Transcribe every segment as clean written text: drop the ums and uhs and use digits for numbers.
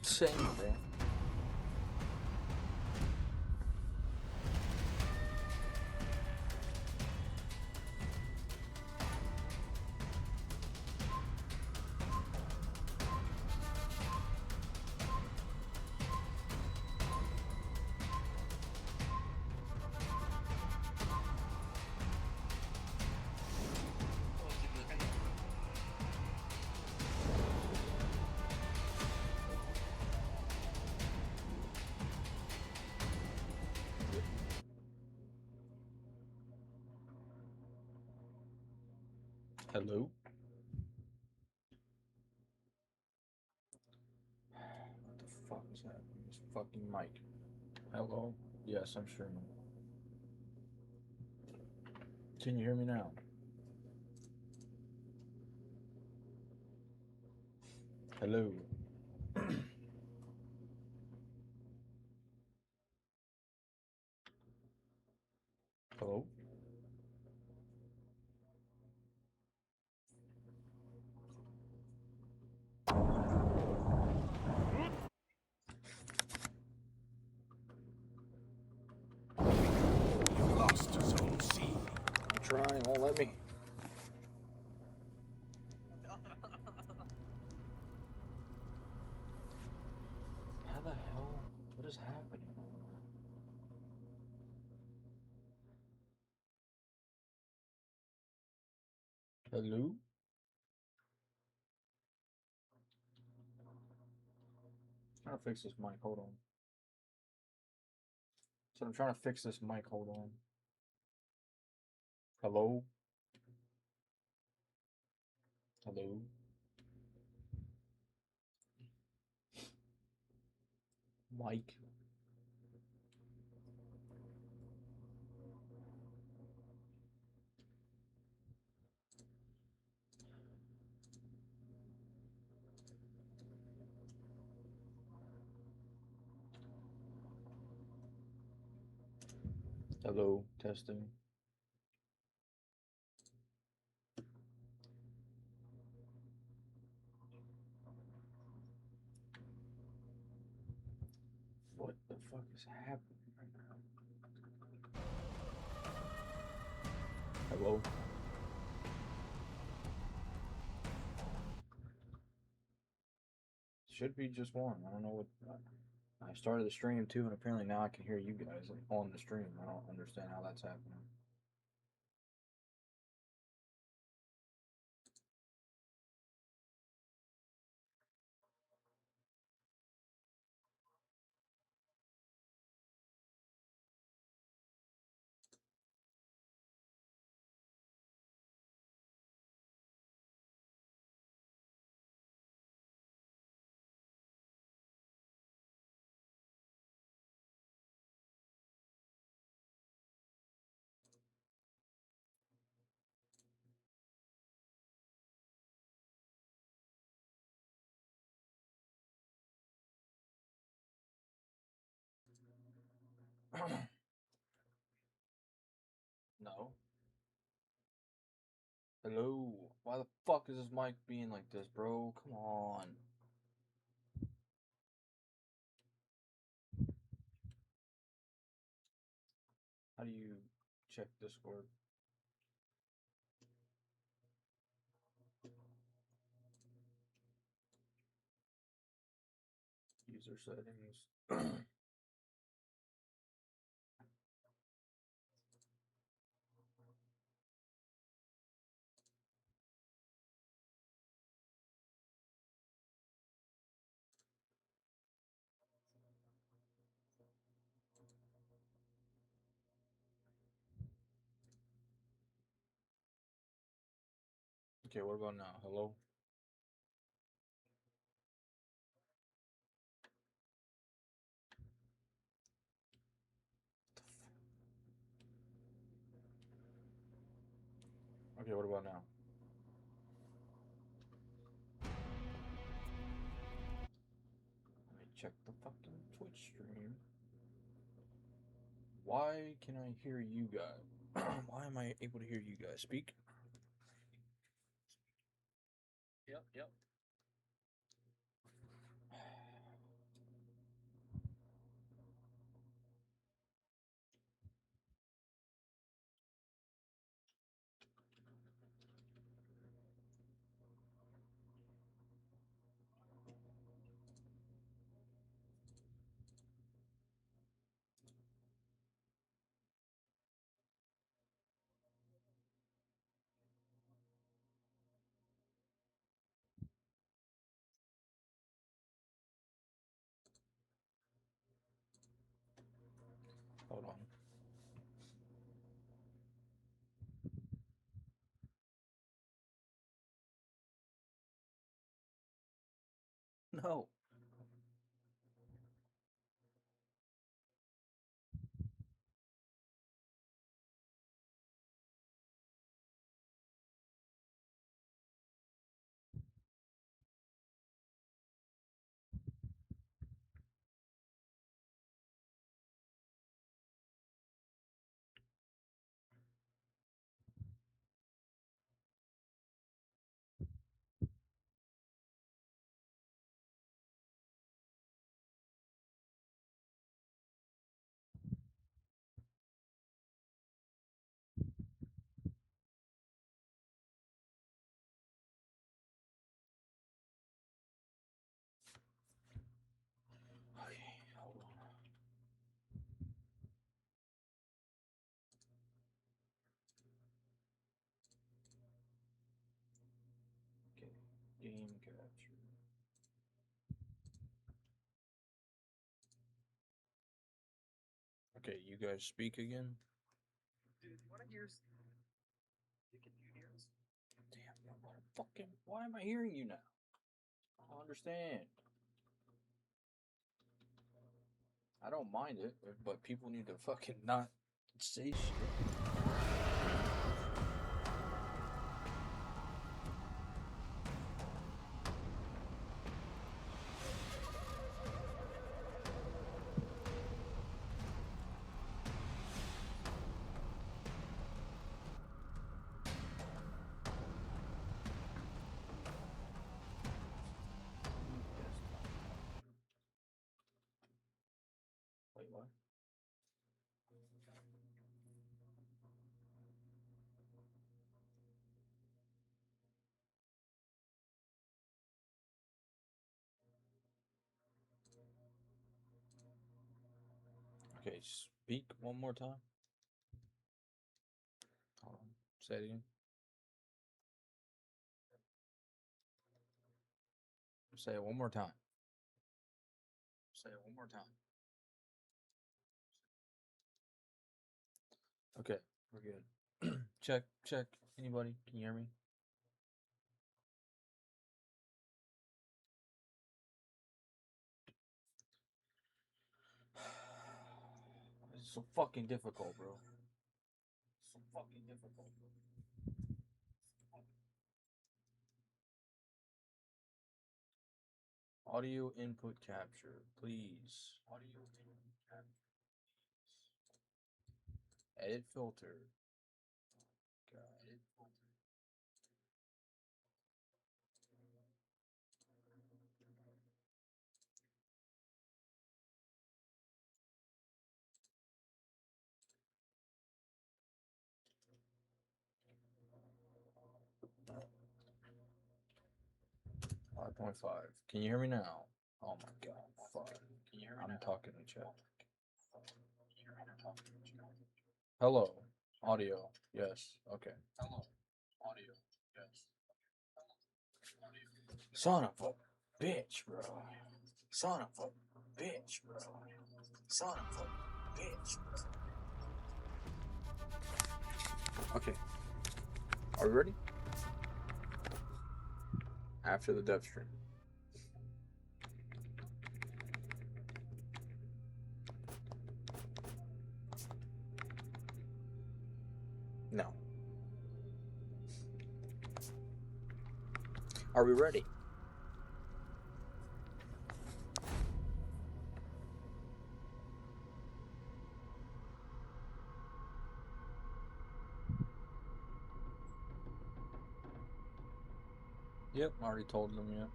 Same, bro. Hello? What the fuck is that? This fucking mic. Hello? Yes, I'm streaming. Can you hear me now? Hello? Hello? Lost Zone C. I'm trying, won't let me. How the hell? What is happening? Hello? I'm trying to fix this mic, hold on. So I'm trying to fix this mic, hold on. Hello? Hello? Mic? Hello? Testing. What the fuck is happening right now? Hello? Should be just one. I don't know what. I started the stream too, and apparently now I can hear you guys on the stream. I don't understand how that's happening. No. Hello. Why the fuck is this mic being like this, bro? Come on. How do you check Discord? User settings. Okay, what about now? Hello? Okay, what about now? Let me check the fucking Twitch stream. Why can I hear you guys? Why am I able to hear you guys speak? Yep. No. Okay, hold on. Okay, game capture. Okay, you guys speak again? Dude, you want to hear? Can you hear us? Damn, fucking. Why am I hearing you now? I don't understand. I don't mind it, but people need to fucking not say shit. Wait, what? Okay, speak one more time. Hold on. Say it again. Say it one more time. Say it one more time. Okay, we're good. Check, check. Anybody? Can you hear me? It's so fucking difficult, bro. So fucking difficult, bro. Audio input capture, please. Audio input capture, please. Edit filter. God, edit filter. 5.5. Can you hear me now? Oh my god, fuck. Can you hear me? I'm talking to chat. Hello, audio. Yes. Okay. Hello, audio. Yes. Son of a bitch, bro. Son of a bitch, bro. Son of a bitch, bro. Okay. Are we ready? After the Devstream. No. Are we ready? Yep, I already told them, yeah.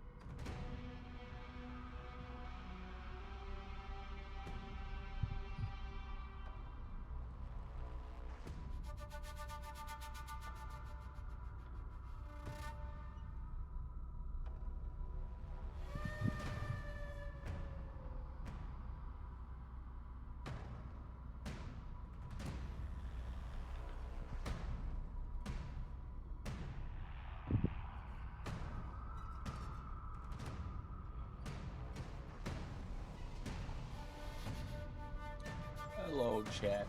Hello, chat.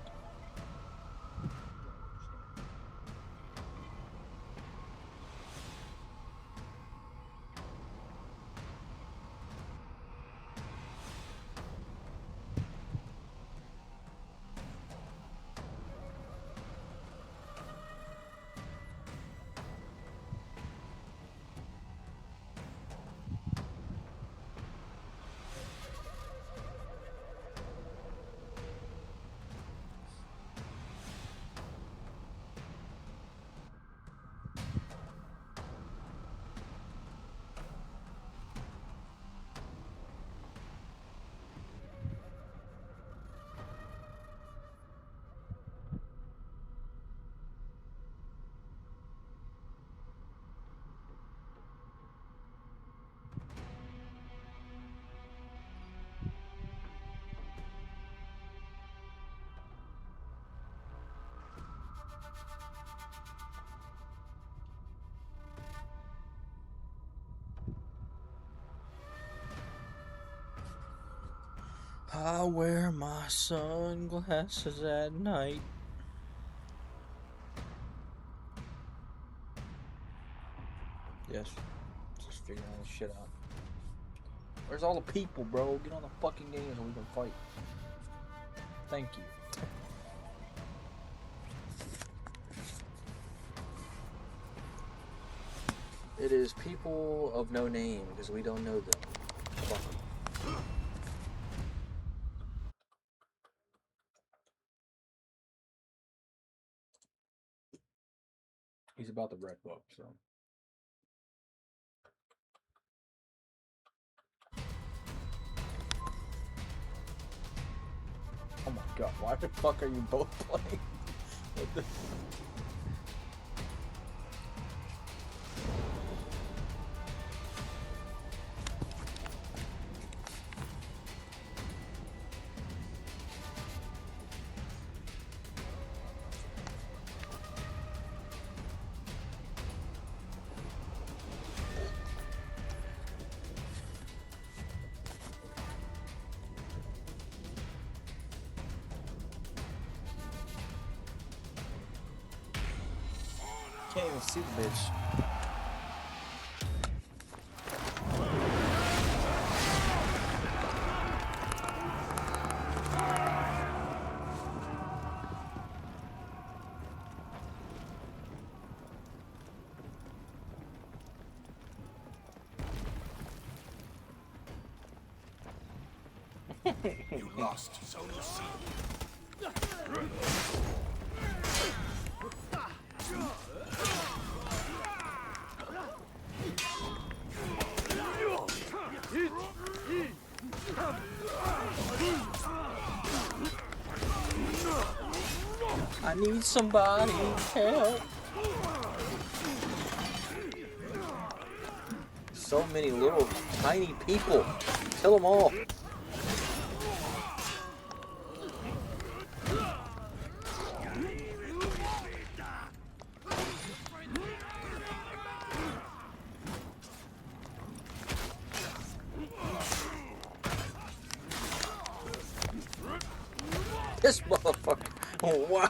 I wear my sunglasses at night. Yes. Just figuring all this shit out. Where's all the people, bro? Get on the fucking game so we can fight. Thank you. It is people of no name because we don't know them. Fuck them. He's about the red book, so. Oh my god, why the fuck are you both playing? What the... Can't even see the bitch. You lost, so you see. I need somebody help. So many little tiny people. Kill them all. This motherfucker. Oh, wow.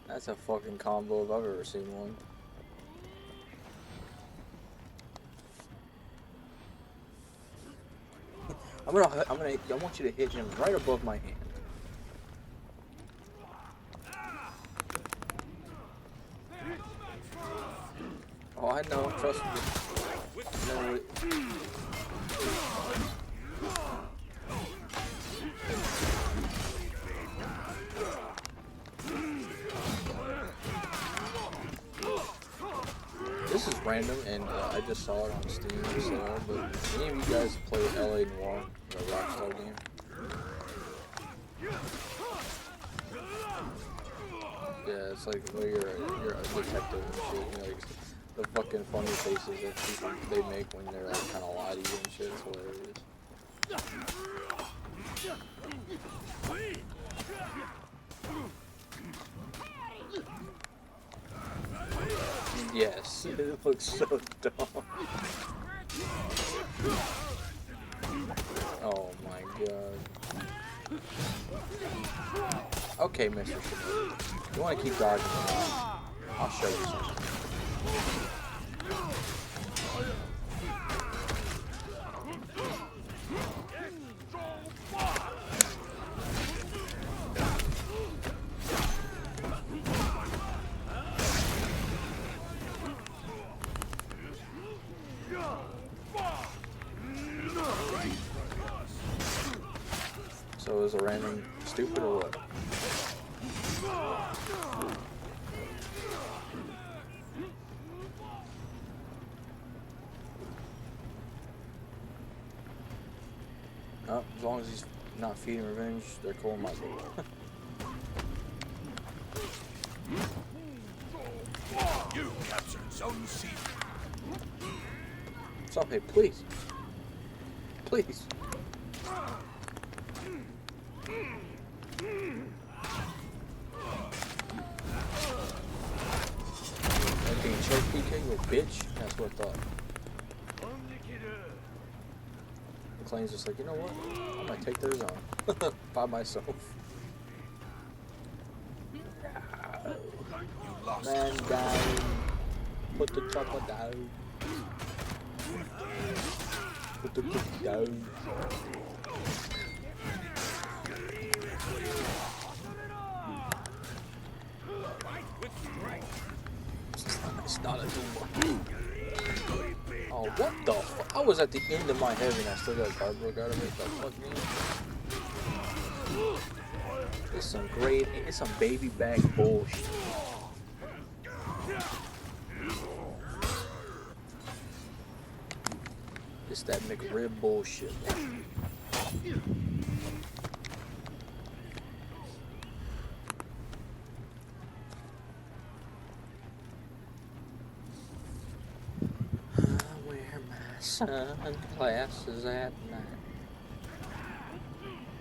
That's a fucking combo if I've ever seen one. I want you to hit him right above my hand. Oh, I know, trust me. No, this is random, and I just saw it on Steam, so, but any of you guys play LA Noire, the Rockstar game? Yeah, it's like where you're a detective and shit, you know, like, the fucking funny faces that people they make when they're like kind of lie to you and shit, it's hilarious. Yes, it looks so dumb. Oh my god. Okay, Mr. Shinobi. You want to keep dodging me? I'll show you something. So is a random stupid or what? Oh, as long as he's not feeding revenge, they're cool in my book. You captured Zone C. Stop it, please. Please. Being choke PK, you bitch. That's what I thought. McLean's just like, you know what? I might take theirs on by myself. You lost. Man down. Put the chocolate down. Put the cookie down. It's not a door. Oh, what the fuck? I was at the end of my heavy and I still got cardboard out of it. The fuck, man? It's some great, it's some baby back bullshit. It's that McRib bullshit. I wear my sunglasses at night.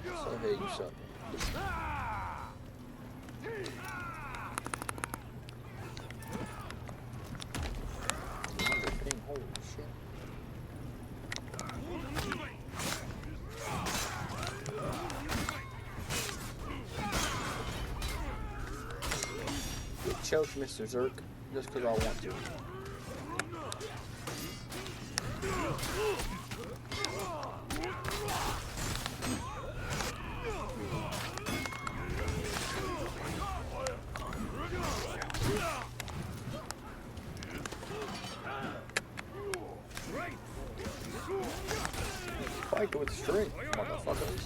So hey, you suck. Holy shit. Get choked, Mr. Zerk, just because I want to. Fight with strength, motherfuckers.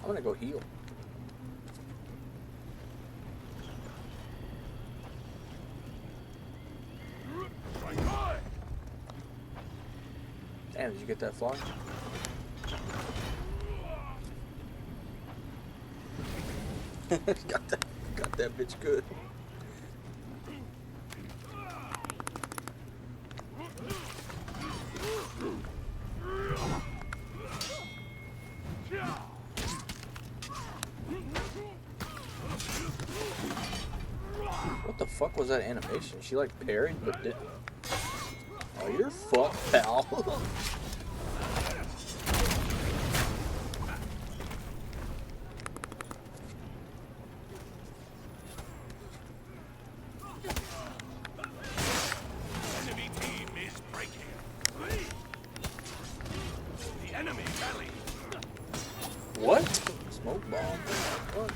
I'm gonna go heal. Damn, did you get that fly? got that bitch good. What the fuck was that animation? She like parried but didn't. Oh, you're fucked, pal. Enemy team is breaking. The enemy rally. What? Smoke bomb. What?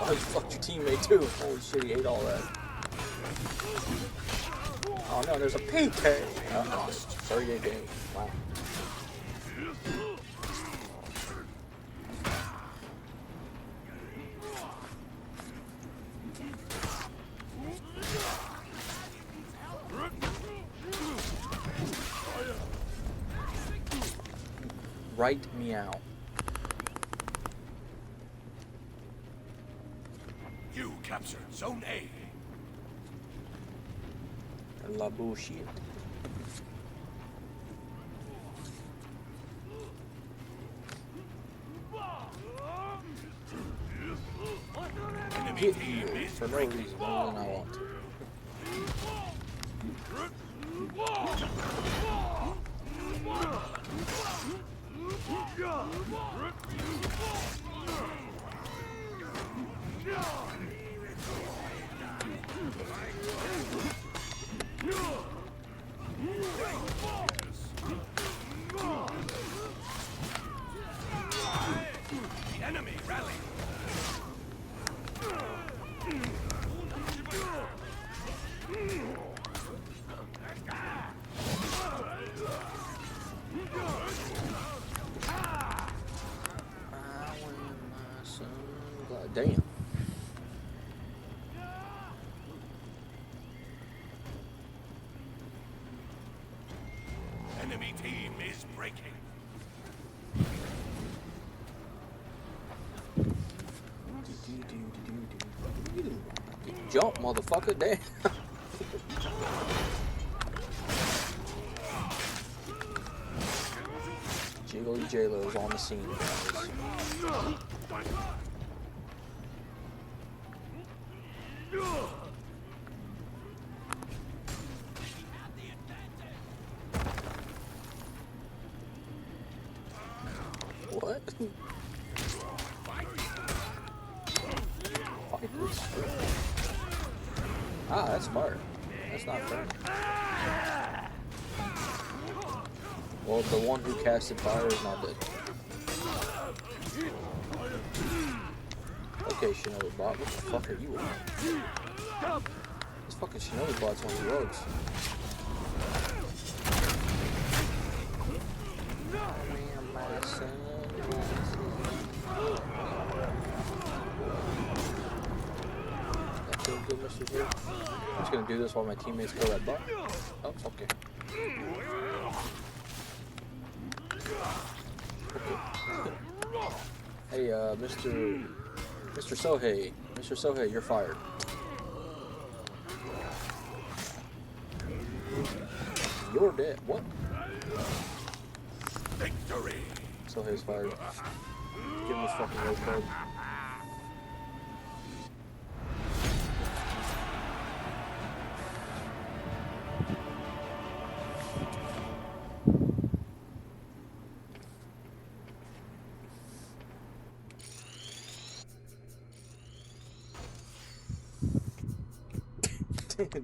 Oh, you fucked your teammate too. Holy shit, he ate all that. Oh no, there's a PK. 38 games. Wow. Right meow. You captured Zone A. La bullshit. Enemy Get team healed is for no breaking. reason other than I want to. The enemy rally. Damn. Enemy team is breaking. Jump, motherfucker, damn. Jiggly J-Lo's on the scene, guys. What? Ah, that's smart. That's not fair. Well, the one who casted fire is not dead. Okay, Shinobi bot, what the fuck are you on? This fucking Shinobi bot's on the roads. That feels good, Mr. Zero. I'm just gonna do this while my teammates kill that bot. Oh, okay. Hey, Mr. Sohei. Mr. Sohei, you're fired. You're dead. What? Victory. Sohei's fired. Give him his fucking road card.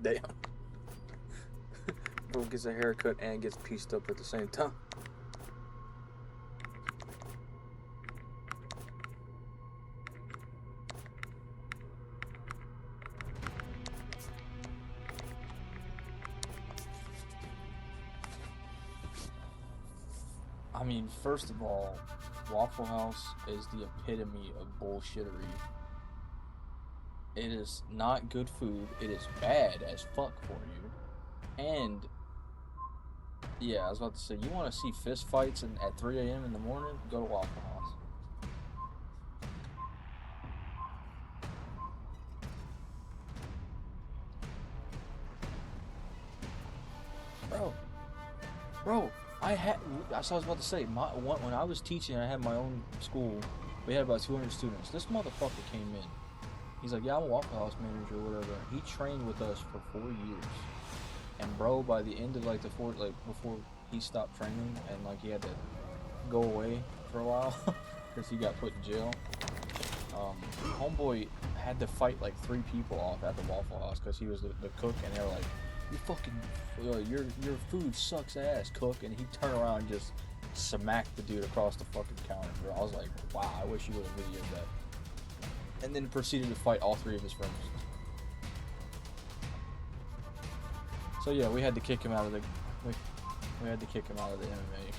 Damn. Bro gets a haircut and gets pieced up at the same time. I mean, first of all, Waffle House is the epitome of bullshittery. It is not good food. It is bad as fuck for you. And, yeah, I was about to say, you want to see fist fights at 3 a.m. in the morning? Go to Waffle House. Bro, I was about to say, when I was teaching, I had my own school. We had about 200 students. This motherfucker came in. He's like, yeah, I'm a Waffle House manager or whatever. He trained with us for 4 years. And bro, by the end of before he stopped training and like he had to go away for a while because he got put in jail, homeboy had to fight like 3 people off at the Waffle House because he was the cook, and they were like, you fucking, your food sucks ass, cook. And he turned around and just smacked the dude across the fucking counter, bro. I was like, wow, I wish you would have videoed that. And then proceeded to fight all 3 of his friends. So yeah, we had to kick him out of the we had to kick him out of the MMA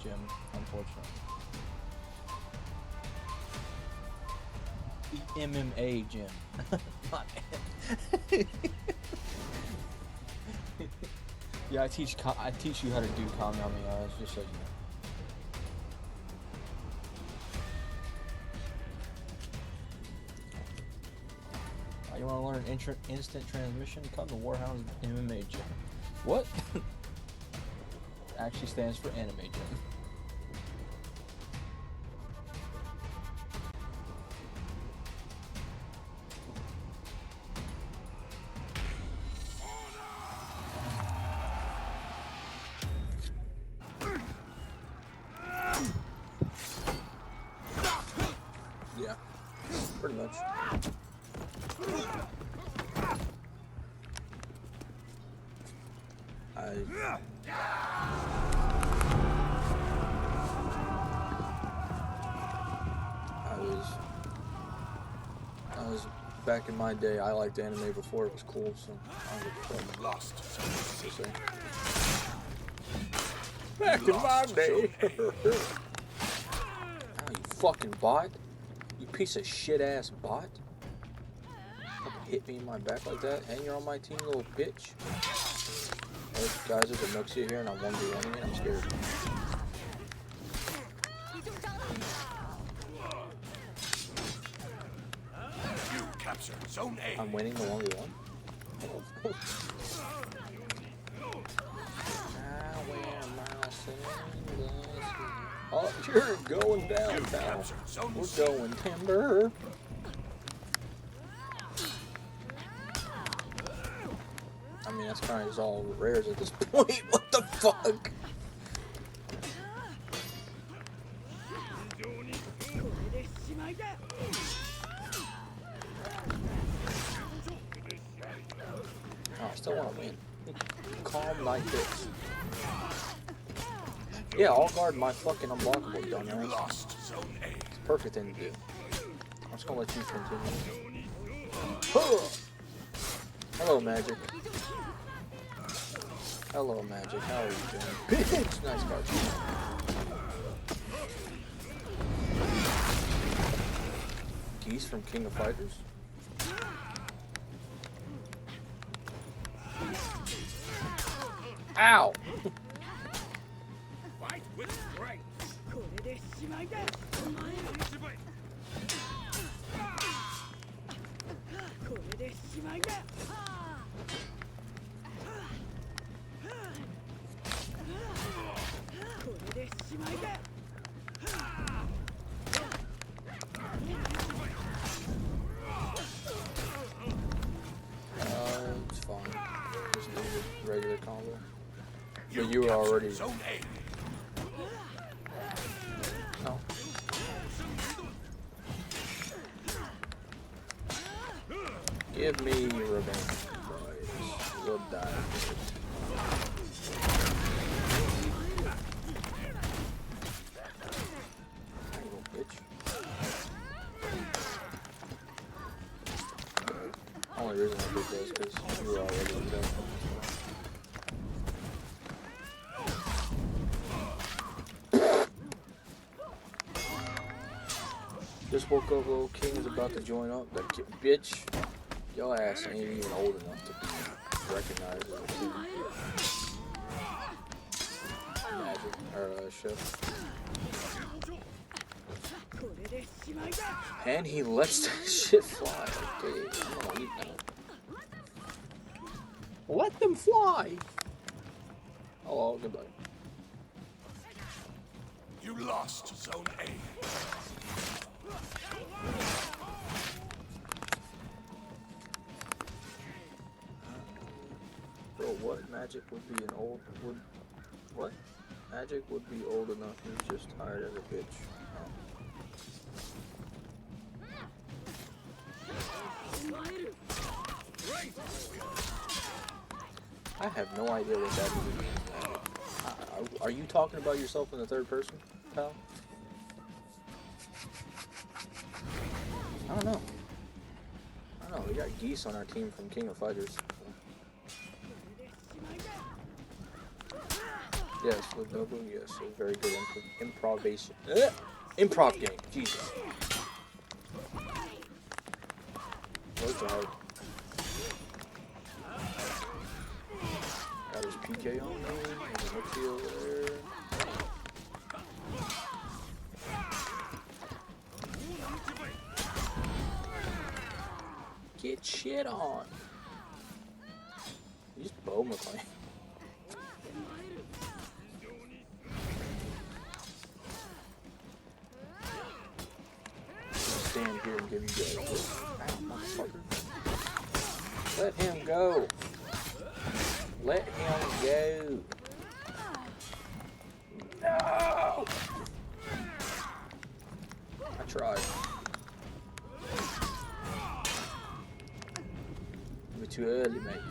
gym, unfortunately. The MMA gym. My man. Yeah, I teach you how to do Kamehameha, just so you know. You want to learn instant transmission? Come to Warhound's MMA gym. What? Actually stands for anime gym. Yeah, pretty much. I was back in my day. I liked anime before it was cool, so I was Lost. back in my day. Oh, you fucking bot! You piece of shit ass bot! Fucking hit me in my back like that, and you're on my team, little bitch. Hey, guys, there's a Noxia here, and I'm 1v1ing it. I'm scared. capture Zone A. I'm winning the 1v1. Oh, you're going down, pal. We're going timber. I mean, that's kind of all rares at this point. What the fuck? Oh, I still want to win. Calm like this. Yeah, I'll guard my fucking unblockable, dumbass. Lost Zone A. It's a perfect thing to do. I'm just gonna let you continue. Hello, Magic. Hello, Magic. How are you doing? Bitch! Nice card. Geese from King of Fighters. Ow! Fight with strength. It's fine. Just do the regular combo. But you were already... Zone A. No. Give me revenge. We'll die. Bitch. Only reason I did this because you were already done. Just woke up, little king is about to join up. That bitch, your ass ain't even old enough to be recognized as a king. Magic, or chef. And he lets that shit fly. Okay, I'm gonna eat them. Let them fly! Hello, goodbye. You lost Zone A. Bro, what magic would be an old what? Magic would be old enough and just tired as a bitch. I have no idea what that even means. Are you talking about yourself in the third person, pal? I don't know. We got geese on our team from King of Fighters. Yes, with Nobu, yes, a very good improvisation. Improv game, Jesus. Where's the heart? Got his PK on me, there's a Nixie over there. Get shit on. You just bow McLean. Stand here and give you guys. Ow, motherfucker. Let him go. Let him go. No! I tried. You're too early, mate.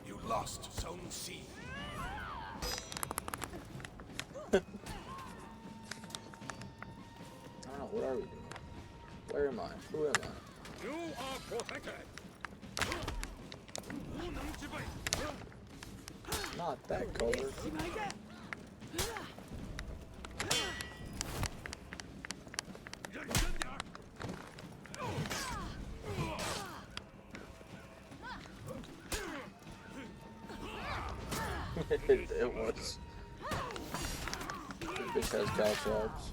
You lost Zone C. I don't know, what are we doing? Where am I? Who am I? You are protected. Not that color. It was. This bitch has cow sharps.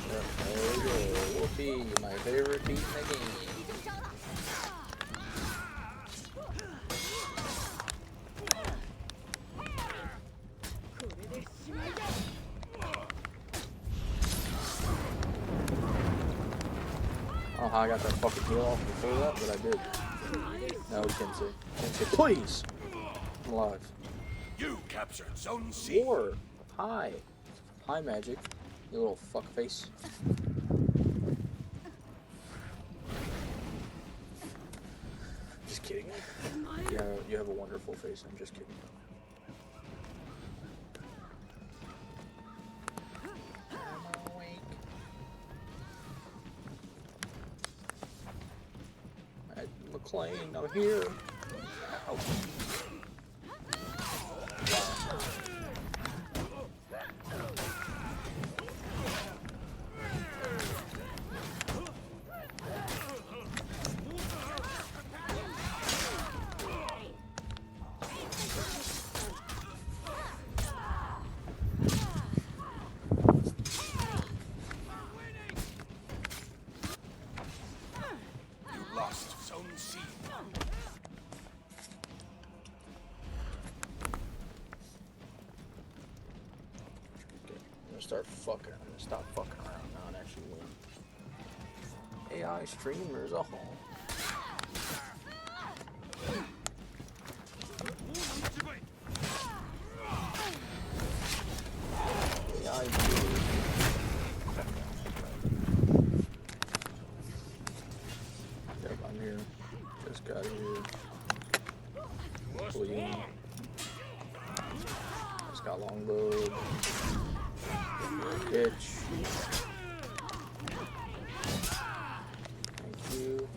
Yep, there we go. Whoopee, my favorite beat in the game. know how I got that fucking heal off before that, but I did. No, Kensei. Kensei, please! I'm alive. You captured Zone C. War! Hi! Hi, Magic. You little fuckface. Just kidding. Yeah, you have a wonderful face. I'm just kidding. I'm awake. McLean, I'm here. Ow. You lost Zone C. I'm gonna stop fucking around now and actually win. AI streamers, oh. AI viewers. Yep, I'm here. Just got here. Clean. Just got longbow. Pitch. Thank you.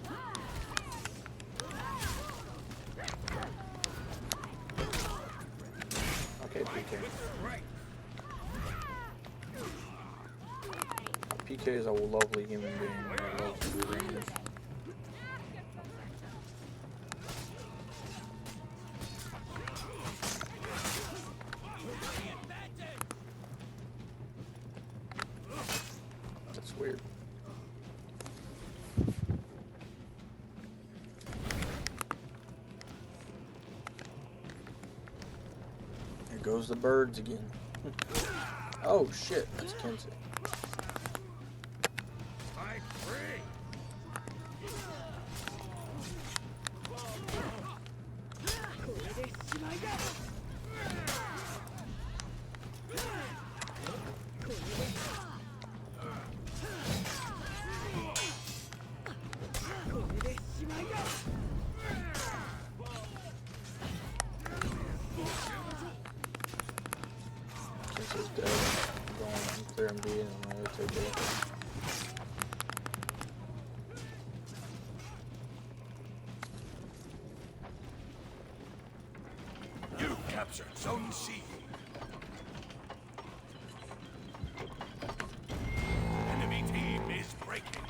Okay, PK. PK is a lovely human being. I love to do range. That's weird. Here goes the birds again. Oh shit, that's Kensei. Fight free. Kensei's dead. I'm going to clear MD and I'm gonna take it. You captured Zone C. Enemy team is breaking.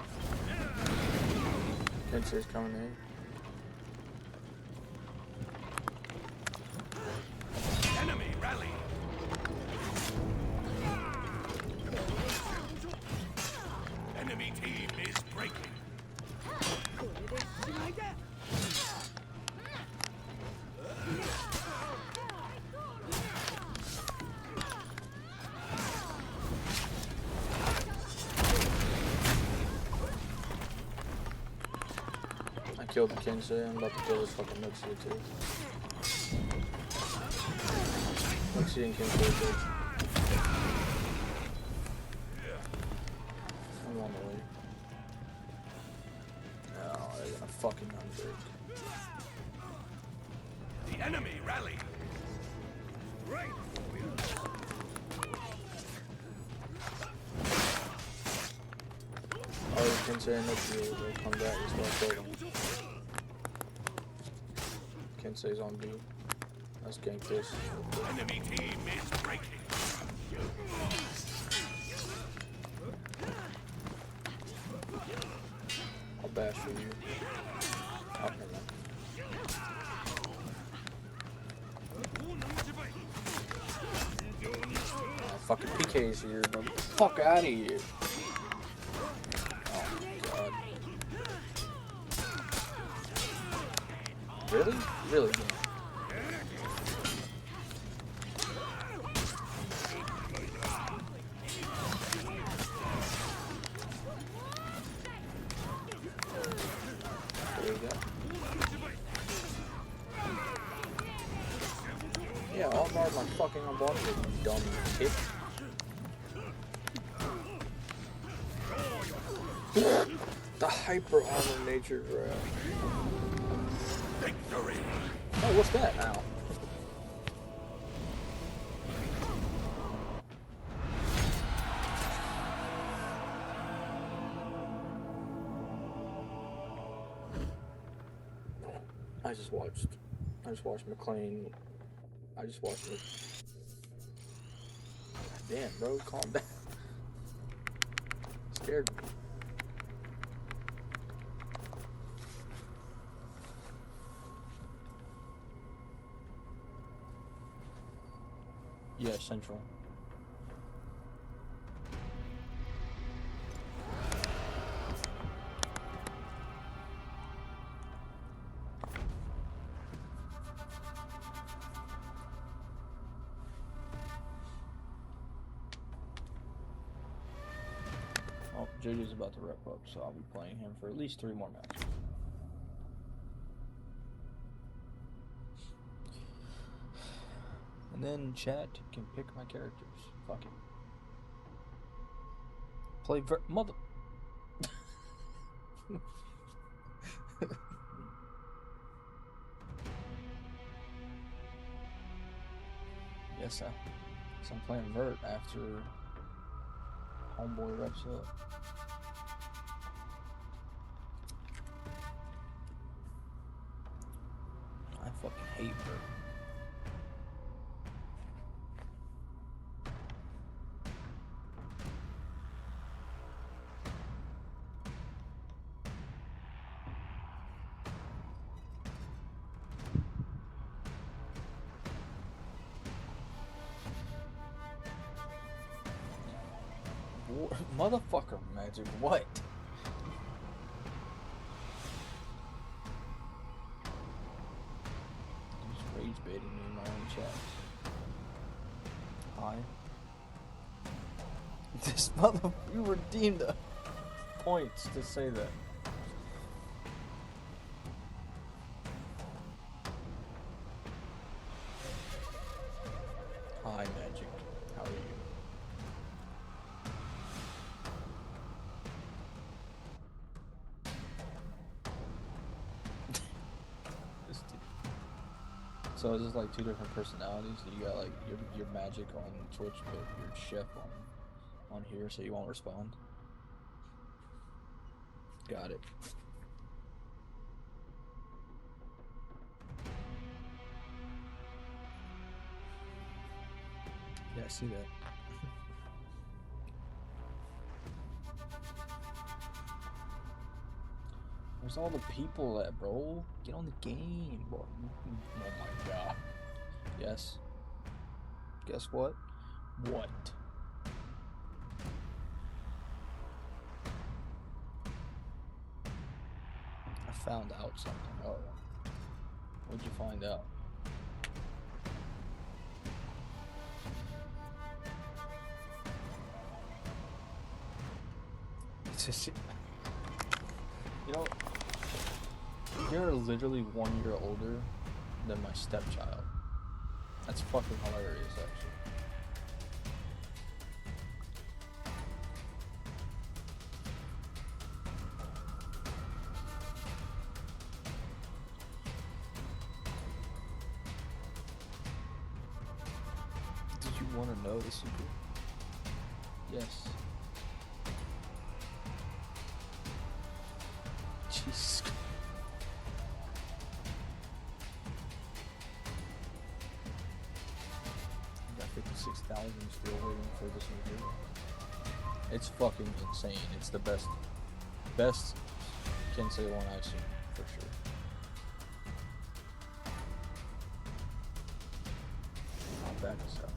Kensei's coming in. Enemy rally. Enemy team is breaking. I killed the Kensei. I'm about to kill this fucking Muxie too. Muxie and Kensei are dead. I'm on the way. Oh, they're gonna fucking unbreak. The enemy rally. Right. Oh, the Kensei and Muxie will come back. That's why I killed them. Kensei's on B. Let's gank this. Enemy team is breaking. I'll bash for you. Oh, never mind. Oh, fucking PK's here. Get the fuck out of here. Oh my god. Really? Really? fucking unblockable, you dumb kid. The hyper armor nature grab. Victory! Oh, what's that now? I just watched McLean. I just watched it. Damn, bro, calm down. Scared me. Yeah, Central. Oh, JJ's about to wrap up, so I'll be playing him for at least 3 more matches. And then chat can pick my characters. Fuck it. Play mother. Yes, so I'm playing Vert after Homeboy reps up. I fucking hate Vert. Motherfucker, Magic, what? He's rage baiting me in my own chat. Hi. This mother, you redeemed the points to say that. Hi, Magic. How are you? So is this like 2 different personalities? You got like your Magic on Twitch, but your Chef on here, so you won't respond? Got it. Yeah, I see that. Where's all the people at, bro? Get on the game, bro. Oh my god. Yes. Guess what? What? I found out something. Oh. What'd you find out? It's just... You know, you're literally 1 year older than my stepchild. That's fucking hilarious, actually. Did you want to know the secret? Yes. Jesus. I got 56,000 still waiting for this new video. It's fucking insane. It's the best Kensei one I've seen, for sure. I'll back this up.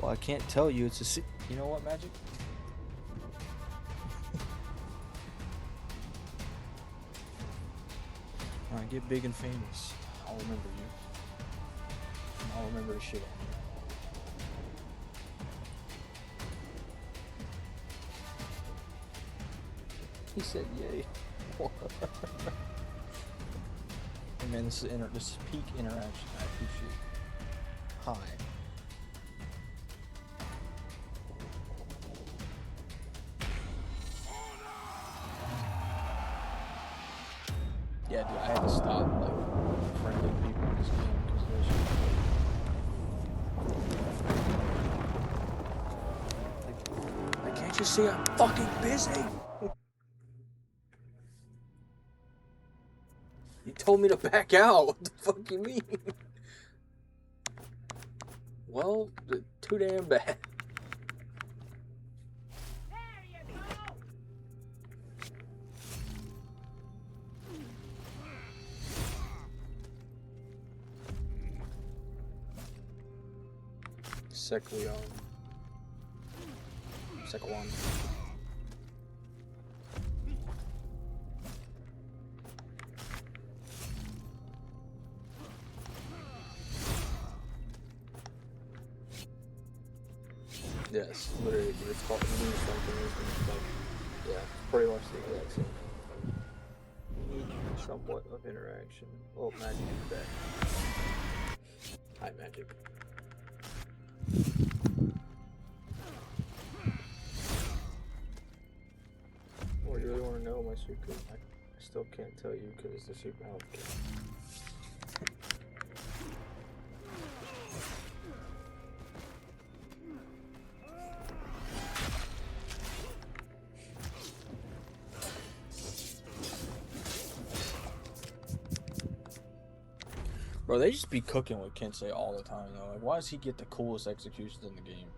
Well, I can't tell you. It's a you know what, Magic? When I get big and famous, I'll remember you. And I'll remember the shit on you. He said, yay. Hey man, this is peak interaction. I appreciate it. Hi. Yeah, dude, I had to stop like friendly people in this game because there's like, can't you see I'm fucking busy? You told me to back out. What the fuck you mean? Well, too damn bad. There you go. Sequan. Yes, literally, it's called lose something. Like, yeah, pretty much the exact same. Somewhat of interaction. Oh, magic is back. Hi, magic. Well, you really want to know my secret? I still can't tell you because it's the super health game. Bro, they just be cooking with Kensei all the time, though. Like, why does he get the coolest executions in the game?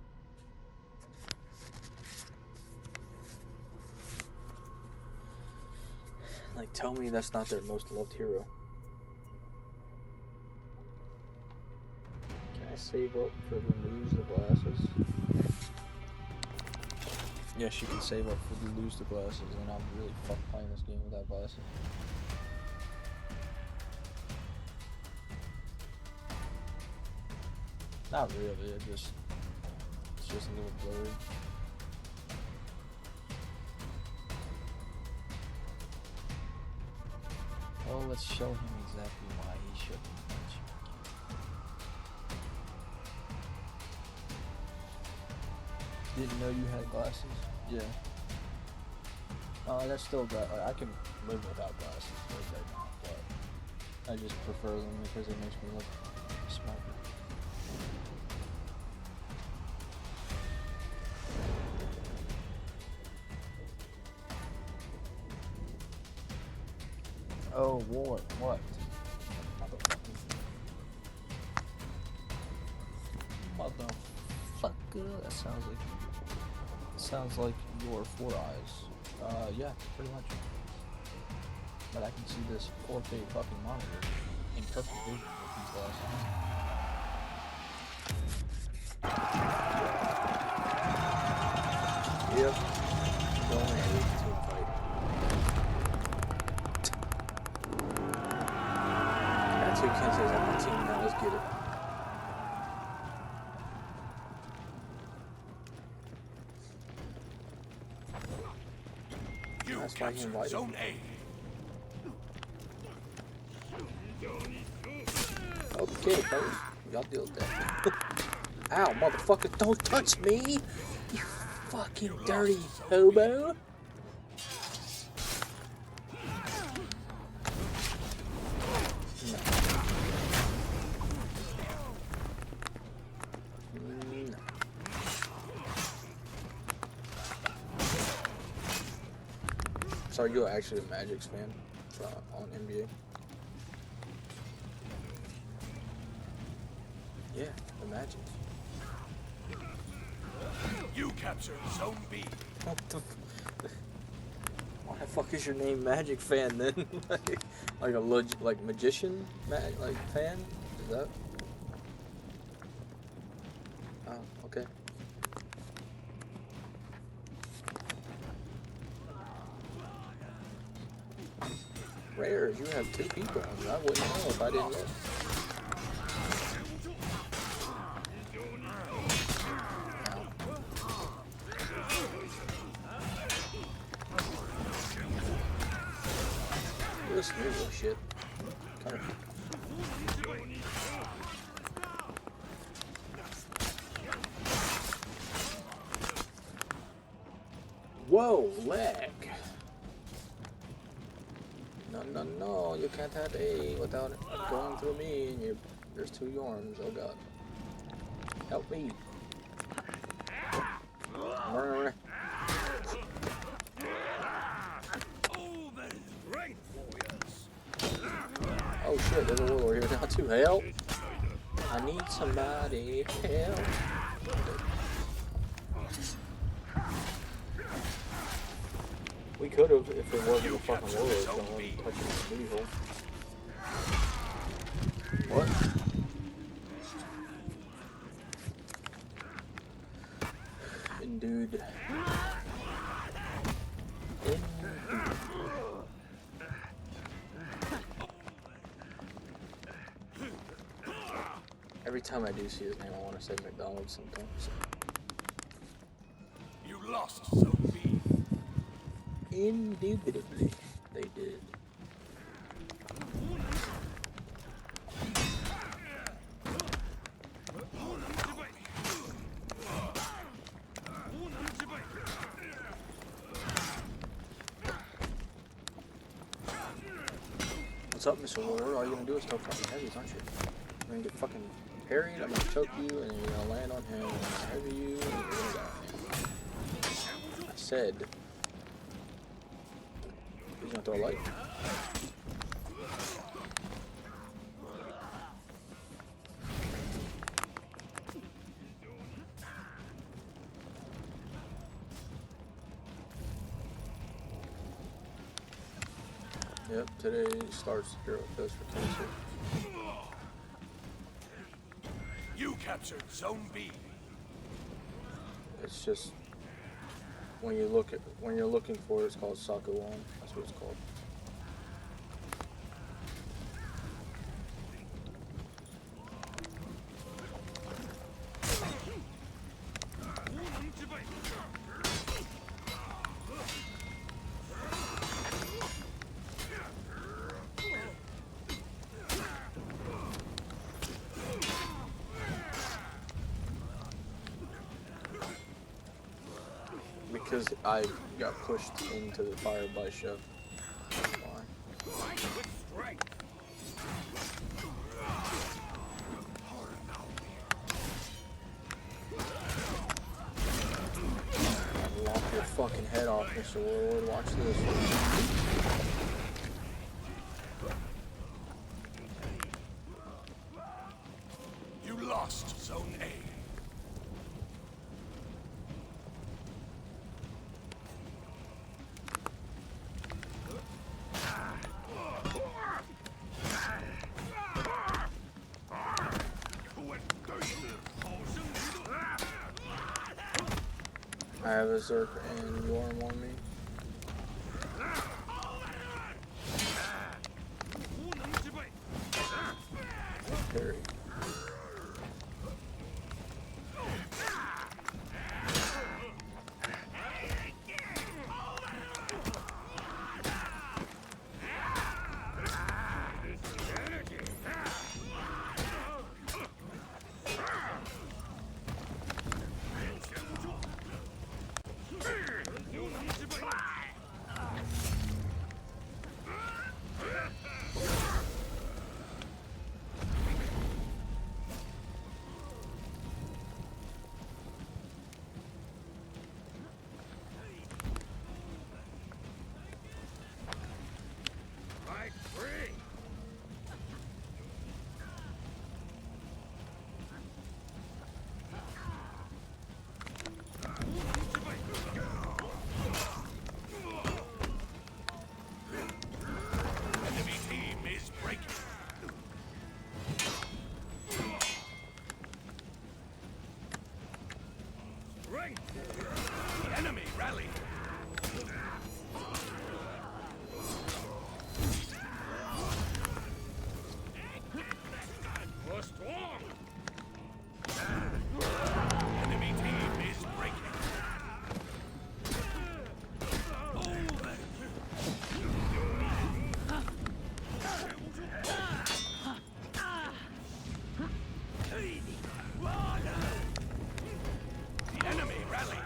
Like, tell me that's not their most loved hero. Can I save up for the lose the glasses? Yes, you can save up for the lose the glasses, and I'm really fucked playing this game without glasses. Not really, it's just a little blurry. Well, let's show him exactly why he shouldn't punch you. Didn't know you had glasses? Yeah. That's still got. I can live without glasses right now, but I just prefer them because it makes me look smarter. Oh, war. What? Motherfucker. That sounds like your 4 eyes. Yeah, pretty much. But I can see this 4K fucking monitor in perfect vision with these glasses. Yep. Going to team fight. That's who Kensei's on my team now. Let's get it. That's why he invited Zone me. A. Okay, fellas. Y'all deal with that. Ow, motherfucker, don't touch me! You fucking dirty hobo! No. No. So are you actually a Magic's fan on NBA? Yeah, the Magic. You captured Zone B. What the why the fuck is your name Magic Fan then? like a like magician like fan? Is that? Oh, okay. Rare, you have 2 people. I mean, I wouldn't know if I didn't look. This new shit. Kind of Whoa, lag. No, no, no, you can't have A without it going through me and there's two Yorms. Oh god. Help me. Oh shit, there's a warlord here now too. Help! I need somebody. Help! We could have if it wasn't a fucking warlord. So I wasn't touching the booty hole. What? Dude. Every time I do see his name, I want to say McDonald's sometimes. You lost Zone B. Indubitably, they did. What's up, Mr. Warlord? All you're gonna do is talk fucking heavies, aren't you? You're gonna get fucking parried, I'm gonna choke you, and then you're gonna land on him, and I'm gonna heavy you, and you're gonna die. I said, he's gonna throw a light. Yep, today starts Hero Fest for Cancer. You captured Zone B. It's just when you're looking for it, it's called Sakuwan. That's what it's called. Because I got pushed into the fire by Chef. That's why. Lock your fucking head off, Mr. Warlord. Watch this. You lost Zone A. I have a Zerk and Yorm on me. Parry. The enemy rally. We're strong. Enemy team is breaking. The enemy rally.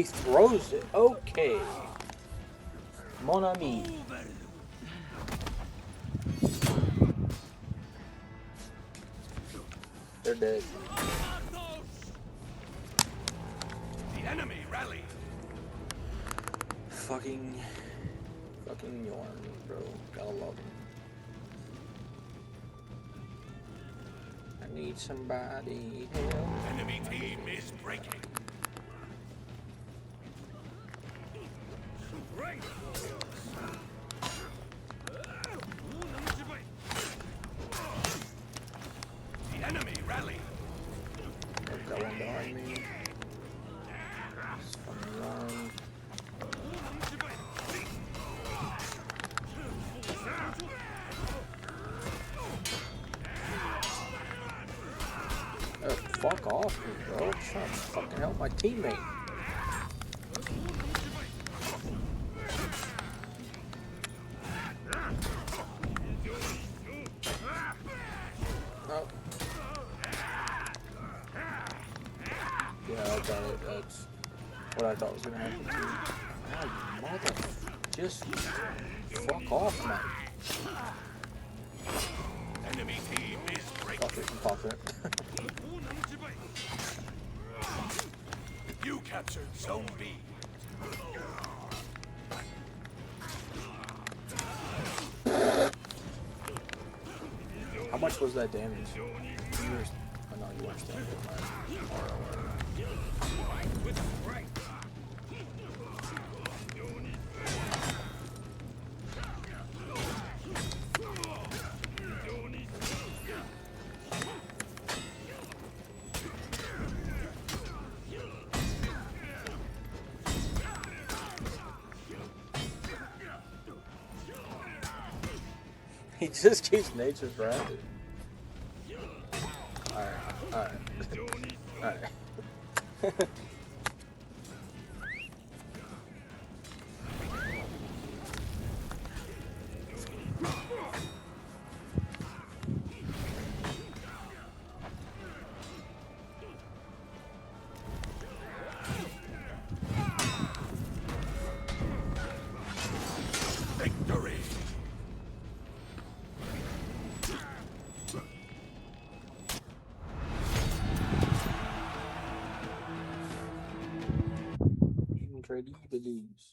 he throws it. Okay. Mon ami. They're dead. The enemy rally. Fucking Yorn, bro. Gotta love him. I need somebody help. Enemy team is breaking. Ring. The enemy rally. Got one behind me. It's fucking Yorn. Fuck off, bro. I'm trying to fucking help my teammate. Oh. Yeah, I got it. That's what I thought was gonna happen too. Ah, you mother. Just fuck off, man. Enemy team is breaking. Fuck it, pop it. You captured Zone B. How much was that damage? You were, oh no, you weren't standing with He just keeps nature grounded. Alright. Victory. Incredibles.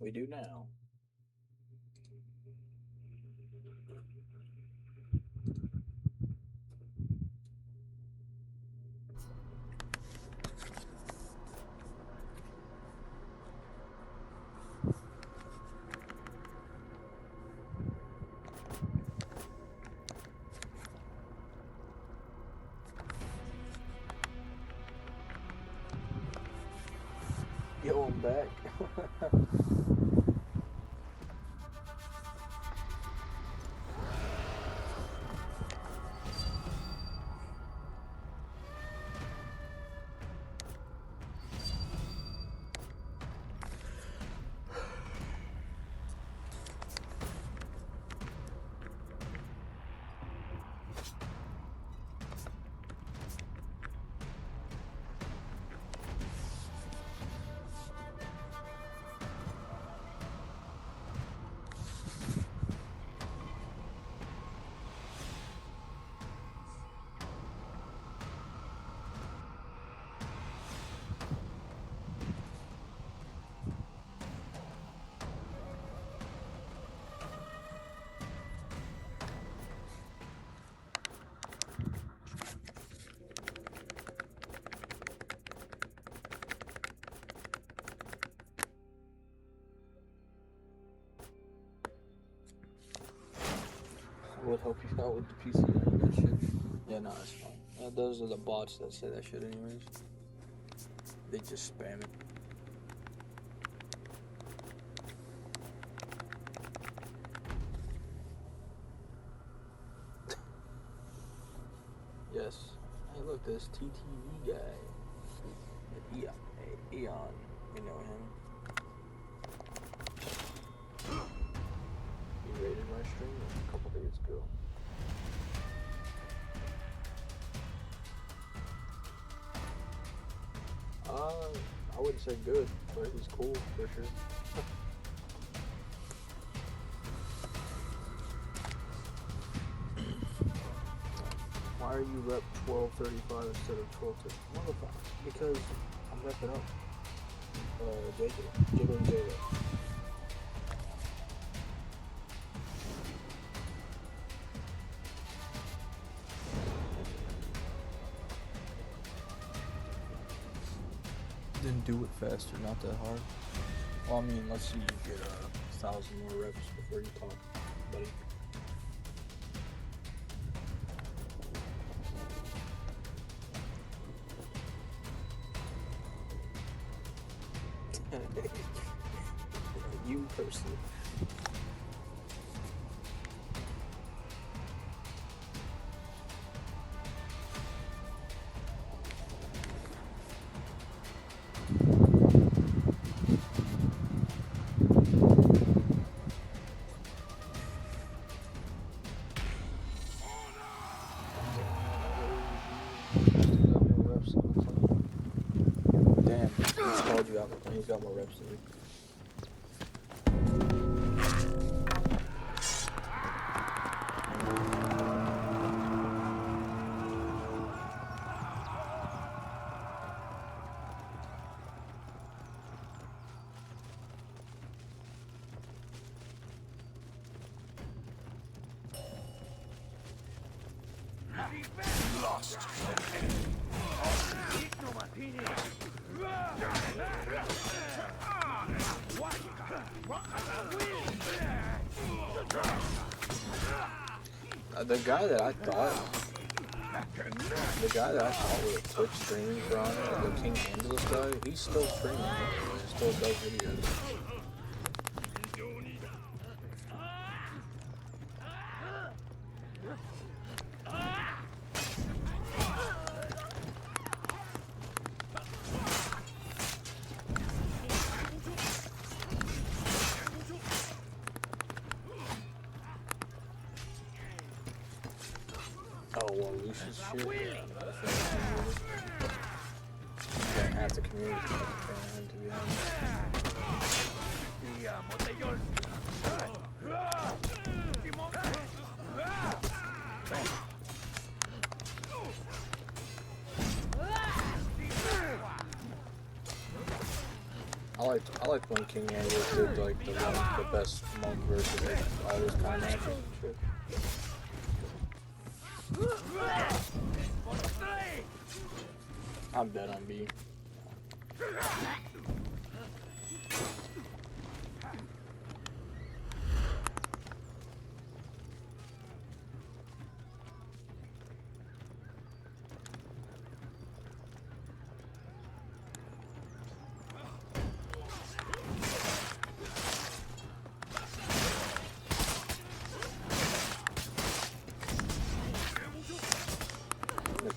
We do now. Yo, I'm back. Would help you out with the PC and that shit. Yeah, no, it's fine. Those are the bots that say that shit anyways. They just spam it. Yes. Hey, look, this TTV guy. Eon. You know him. He rated my stream a couple days ago. I wouldn't say good, but he's cool for sure. Why are you rep 1235 instead of 1230? Motherfucker. Because I'm repping up. JJ. Then do it faster, not that hard. Well, I mean, let's see you get 1,000 more reps before you talk, buddy. You personally. Damn, he's called you out. He's got more reps than you. Lost. The guy that I thought was a Twitch streaming for Honor, the King Angeles guy, he's still streaming. He still does videos. Oh, well, Lucius shit. Yeah, half the community is fucking fan of him, to be honest. I liked when King Angeles did like the best monk versus like all those kind of matches and shit. I'm dead on B.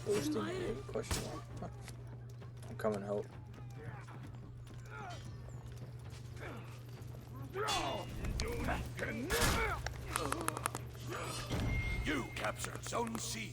Boosting aim? Question mark. I'm coming help. You captured Zone C.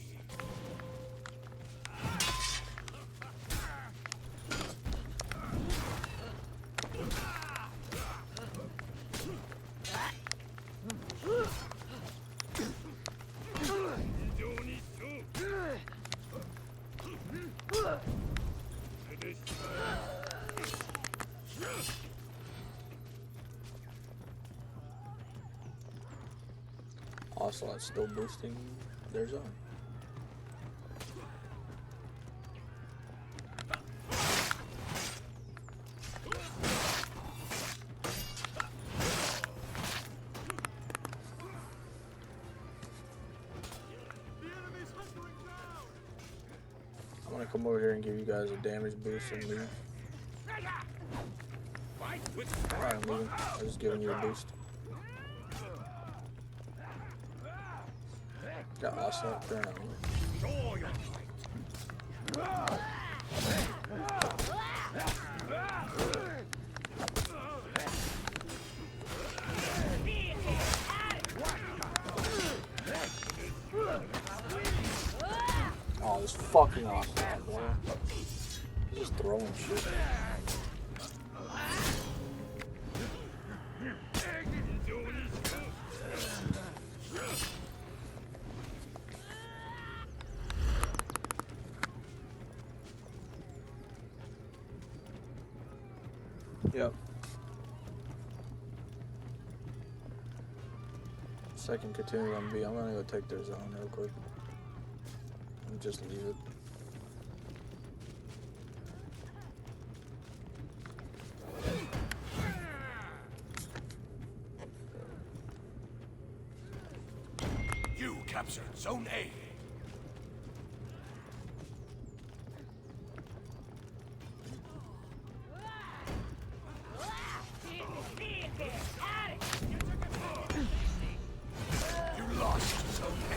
Also, that's still boosting their zone. I'm gonna come over here and give you guys a damage boost and leave. Alright, I'm leaving. I'm just giving you a boost. Got awesome up there. Oh, this fucking awesome, boy. He's just throwing shit. Yep. Second continue on B. I'm gonna go take their zone real quick. And just leave it. You captured Zone A. You lost Zone A.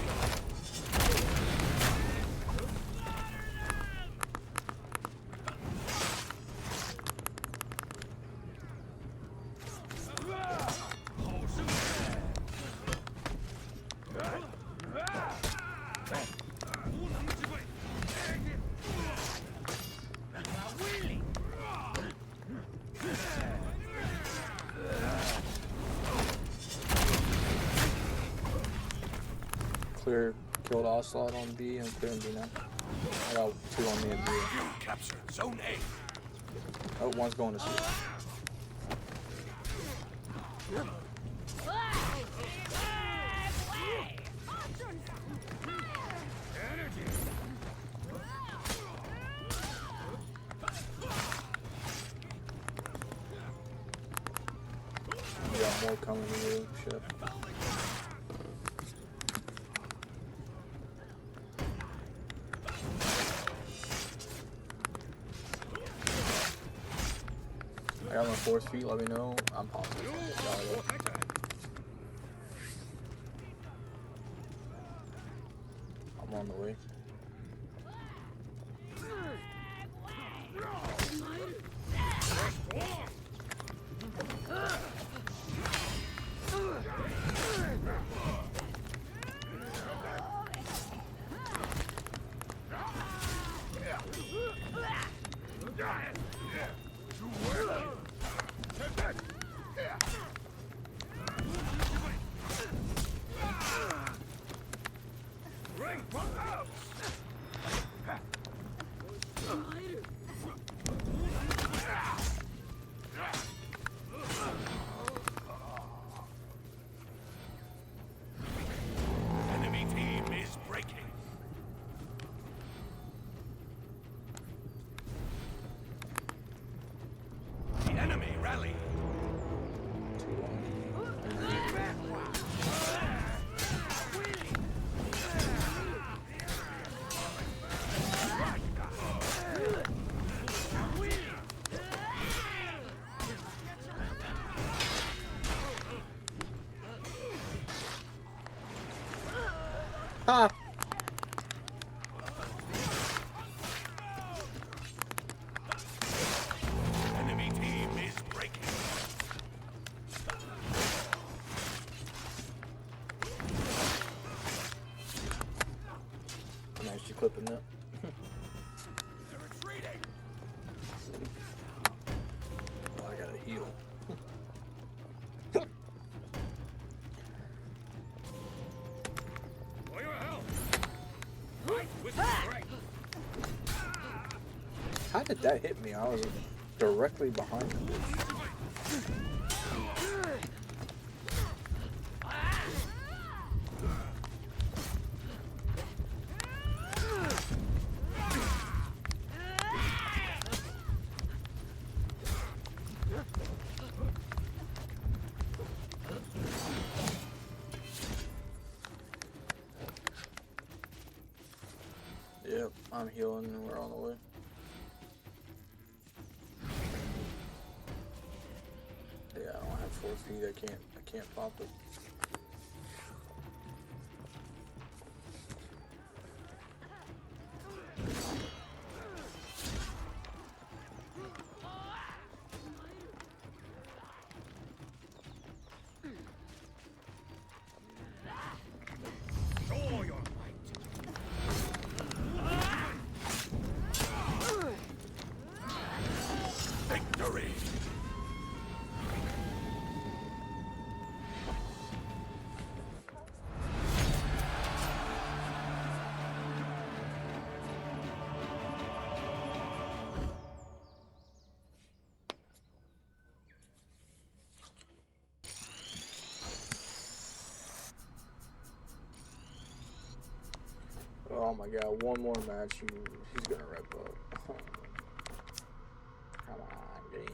Clear, killed Ocelot on B and clear on B now. I got 2 on me at B. You captured Zone A. Oh, one's going to C. You got more coming to you, shit. I got my 4th feet, let me know. I'm positive. I'm on the way. Enemy team is breaking. The enemy rally. Ha! Enemy team is breaking. Nice, you clipping that. They're retreating. Oh, I gotta heal. For your help. Right with the strength. How did that hit me? I was directly behind the bitch. Yep, I'm healing and we're on the way. Yeah, I don't have 4 feet. I can't pop it. Show your might. Victory. my god, one more match, he's gonna rip up. Come on, game.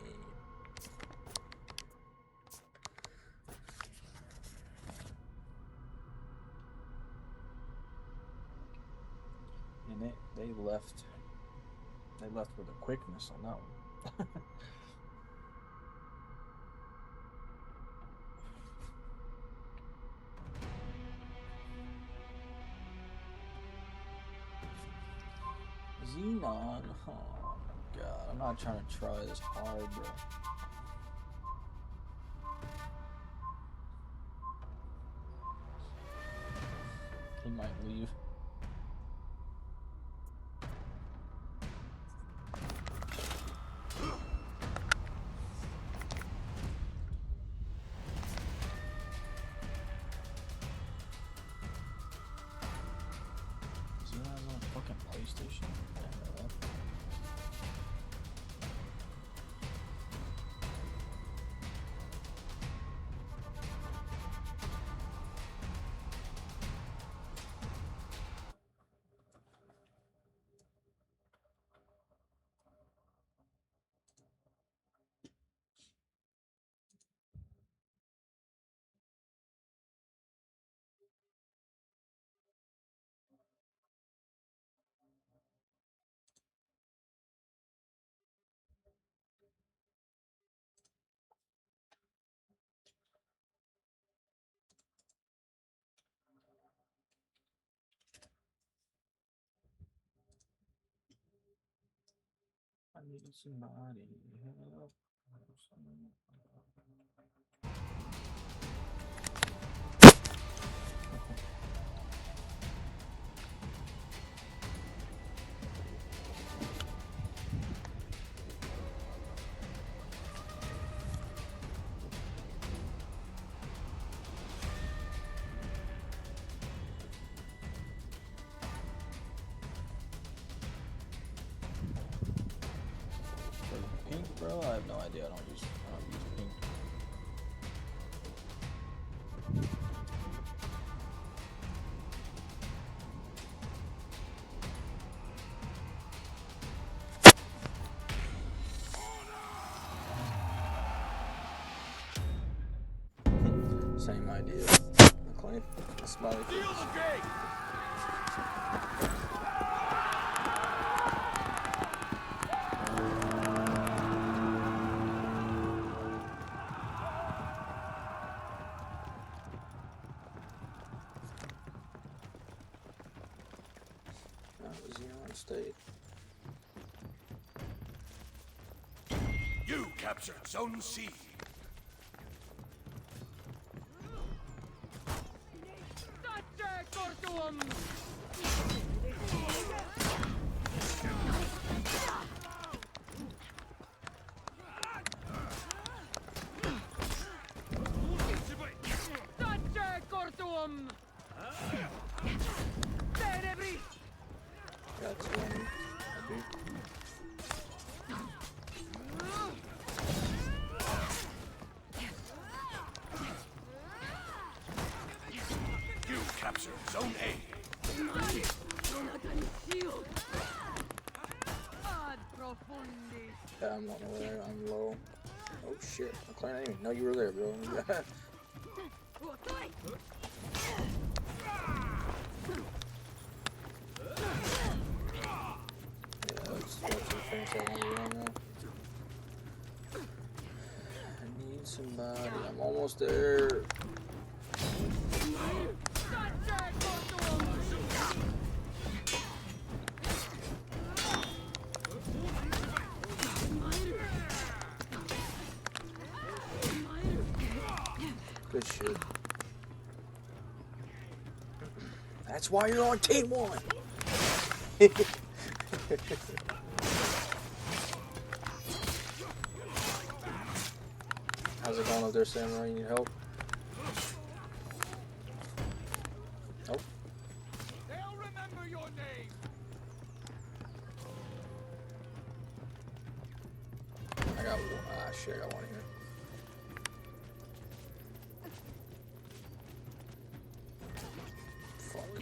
And they left with a quickness on that one. Xenon, oh my god, I'm not trying to try this hard, bro. He might leave. Xenon's on fucking PlayStation. I need somebody help. Pink, bro? I have no idea. I don't use pink. Same idea. McLean, smiley face. That was United States. You captured Zone C. That's one. You captured Zone A. Yeah, I'm not there. I'm low. Oh shit. McLean, I didn't even know you were there, bro. Yeah, that's the finish I want to do right now. I need somebody. I'm almost there. Good shit. That's why you're on team one. How's it going up there, Samurai? You need help? Nope. They'll remember your name. I got one. Ah, shit, I got one here. Fuck.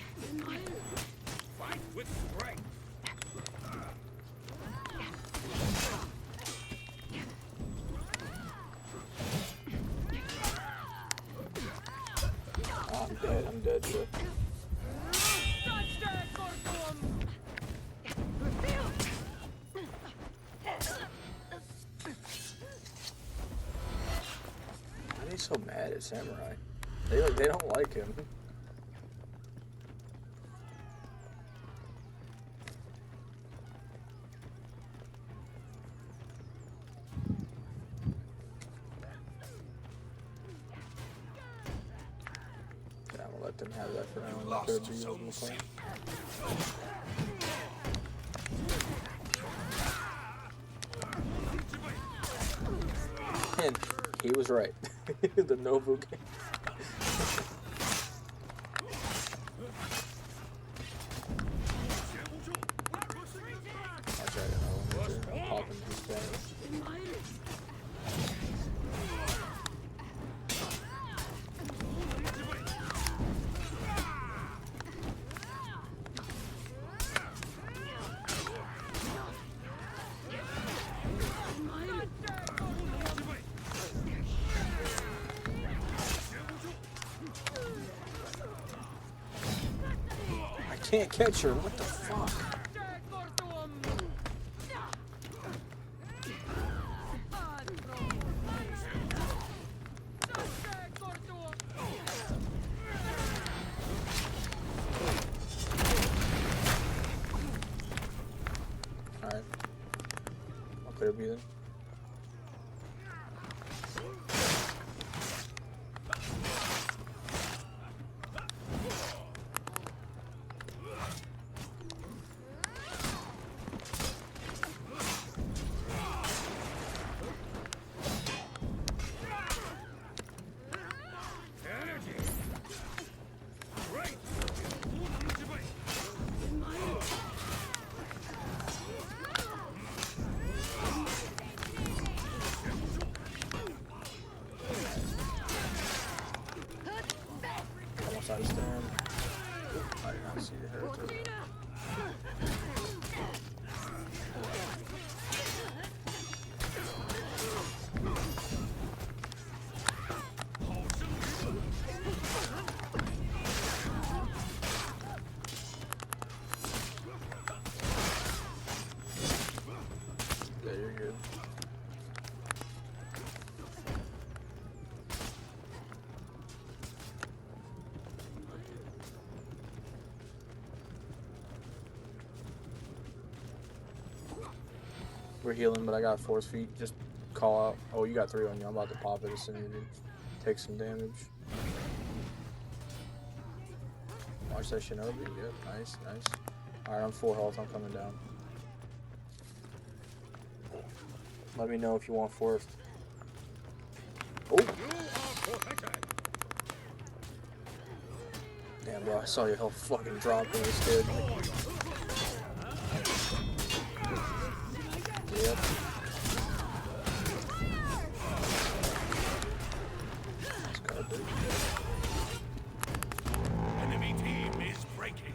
Fight with dead. I'm dead, shit. Why are they so mad at Samurai? They don't like him. Yeah, I'm gonna let them have that for now. Lost They're too some usable. And he was right. The Nobu game. I'll try to know. Pop into his damage. I can't catch her. What the fuck? Alright. I'll clear B then. Almost out of stand. Oop, I did not see the heretic. Yeah, you're good. We're healing, but I got force feet. Just call out. Oh, you got 3 on you. I'm about to pop it as soon as you take some damage. Watch that Shinobi. Yep, nice, nice. Alright, I'm full health. I'm coming down. Let me know if you want forced. Oh! Damn, bro, I saw your health fucking drop when you was scared. Yep. That's garbage. Enemy team is breaking.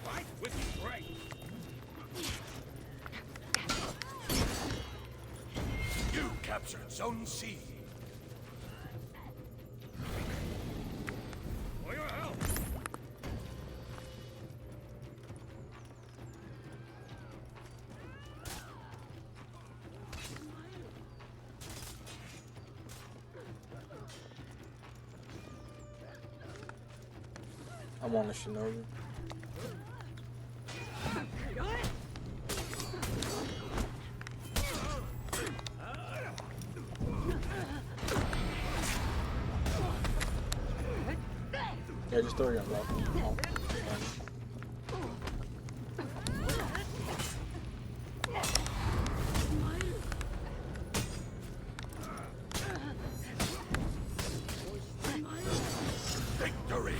Fight with strength. You captured Zone C. For your help. I'm on the Shinobi. Yeah, just throw your gun, bro. Oh, Victory.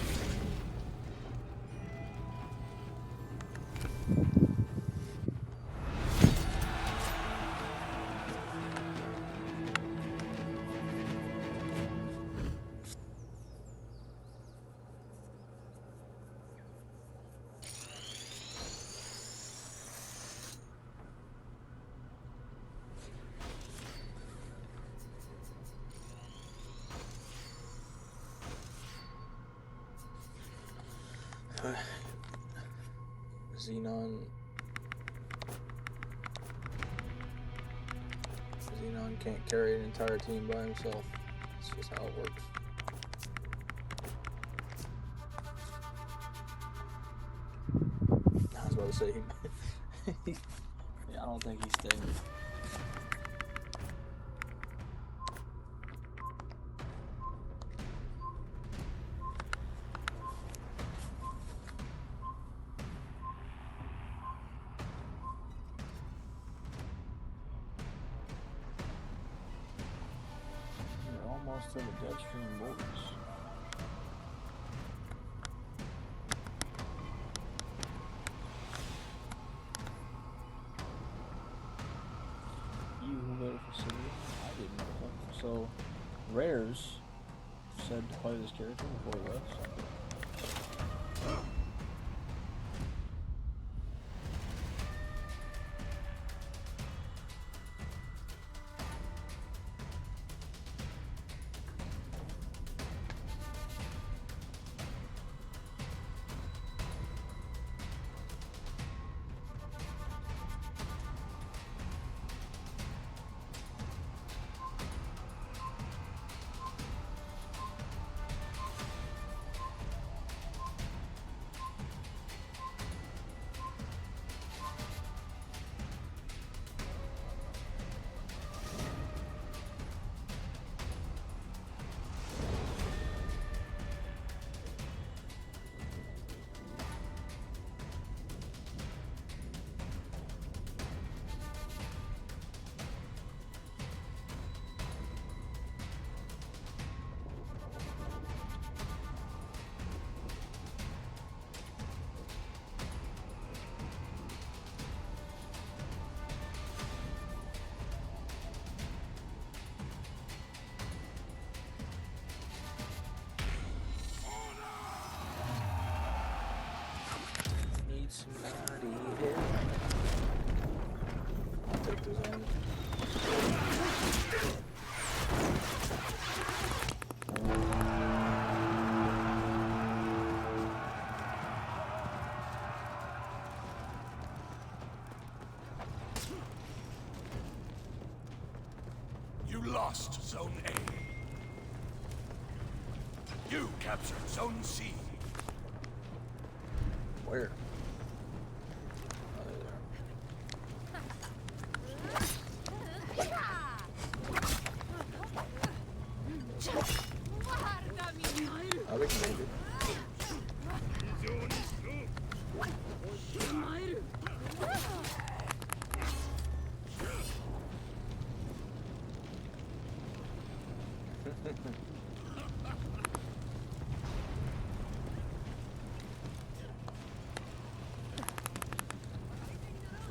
Xenon can't carry an entire team by himself. That's just how it works. I was about to say yeah, I don't think he's staying. We're almost to the Devstream borders. I didn't know that. So, Rares said to play this character before he left. So. Somebody here. I'll take this on. You lost Zone A. You captured Zone C. Where? I think maybe.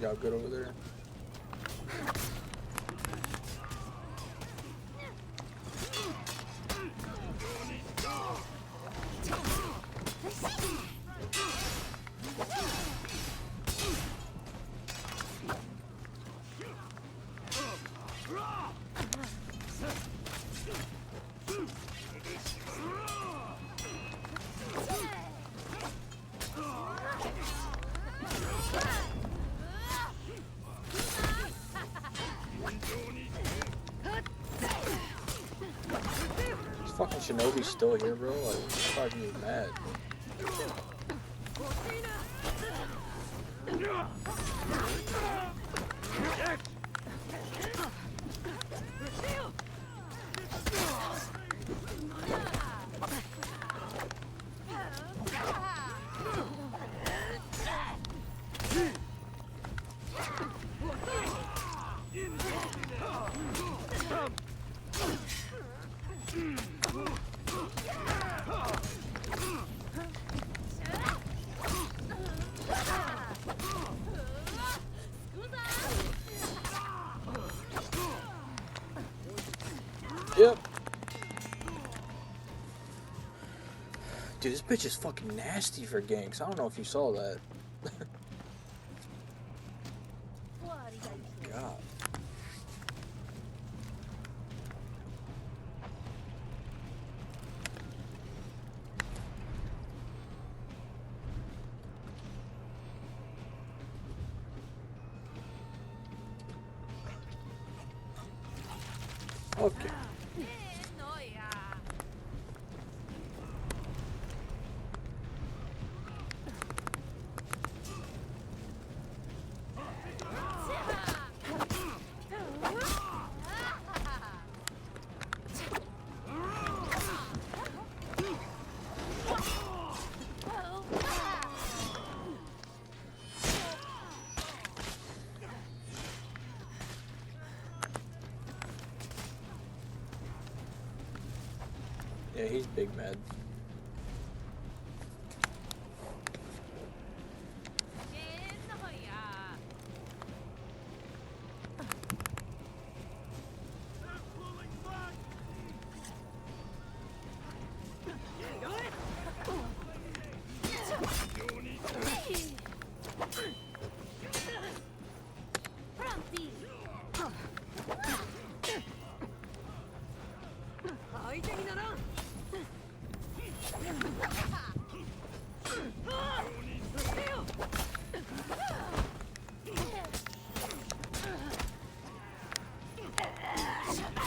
Y'all good over there? Fucking Shinobi's still here, bro. Like, I'm fucking you mad. Yep. Dude, this bitch is fucking nasty for ganks. I don't know if you saw that. Oh my god. Okay. Yeah, he's big mad.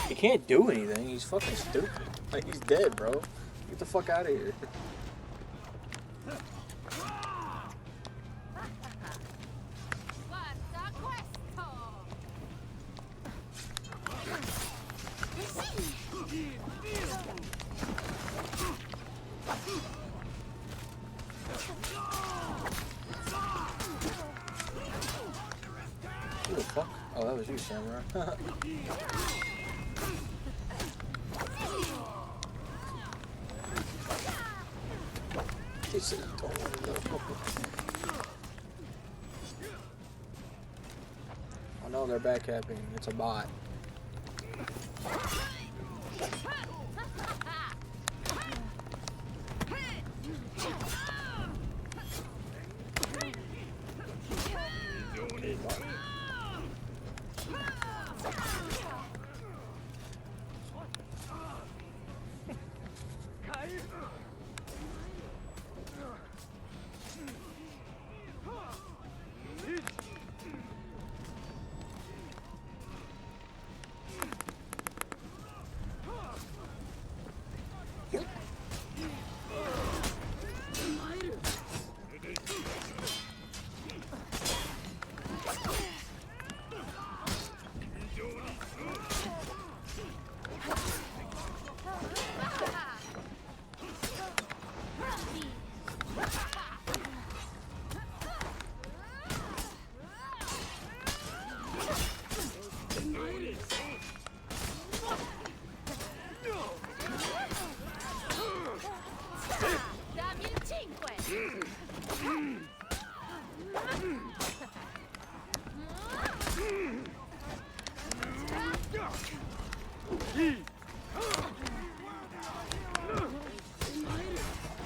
He can't do anything. He's fucking stupid. Like, he's dead, bro. Get the fuck out of here. Who the fuck? Oh, that was you, Samurai. He said, don't want to go. Oh no, they're backcapping. It's a bot. Okay, bot.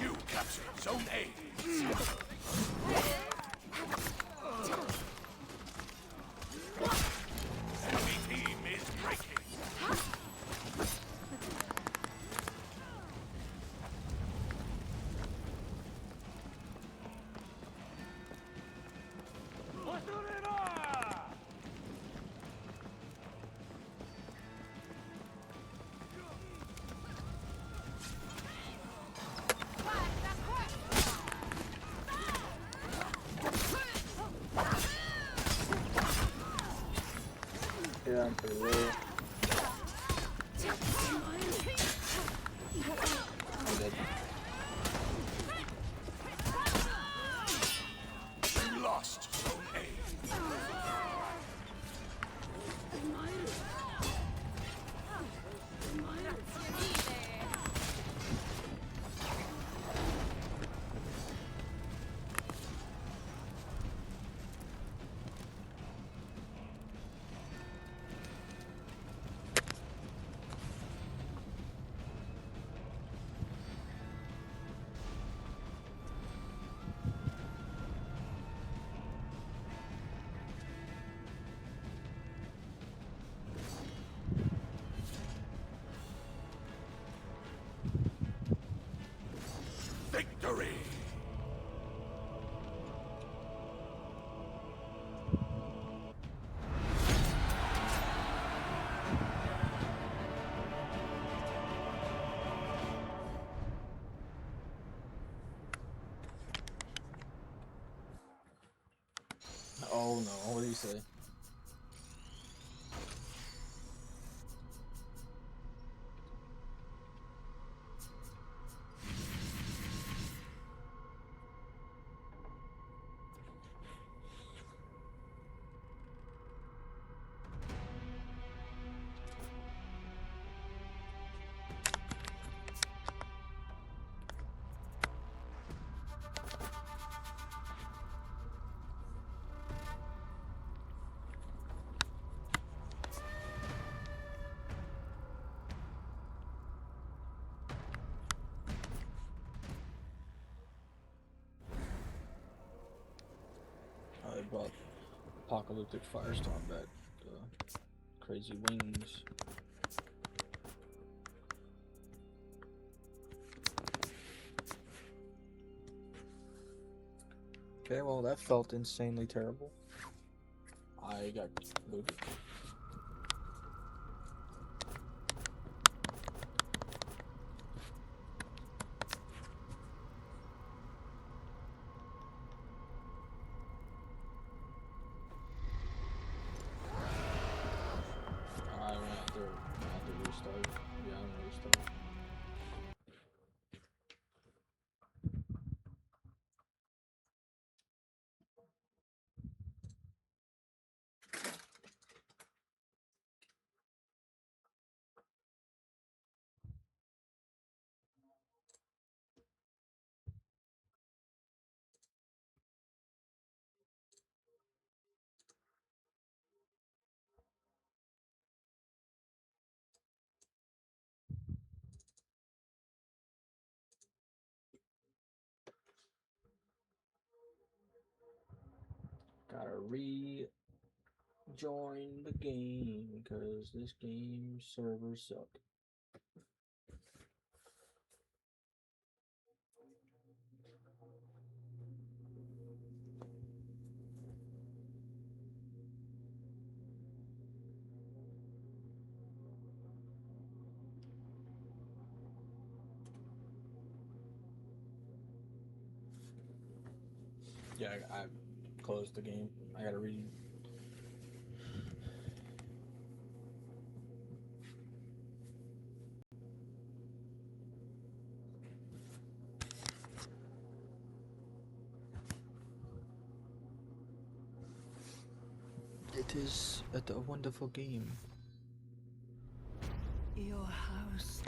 You captured Zone A. Enemy team is breaking. Yeah, I'm pretty low. I'm dead. You lost Zone A. brought apocalyptic firestorm back. Crazy wings. Okay, well that felt insanely terrible. I got booted. I went out there. I have to restart. Yeah, I'm gonna restart. Gotta rejoin the game because this game servers suck. Yeah, I closed the game. I gotta read. It is a wonderful game. Your house.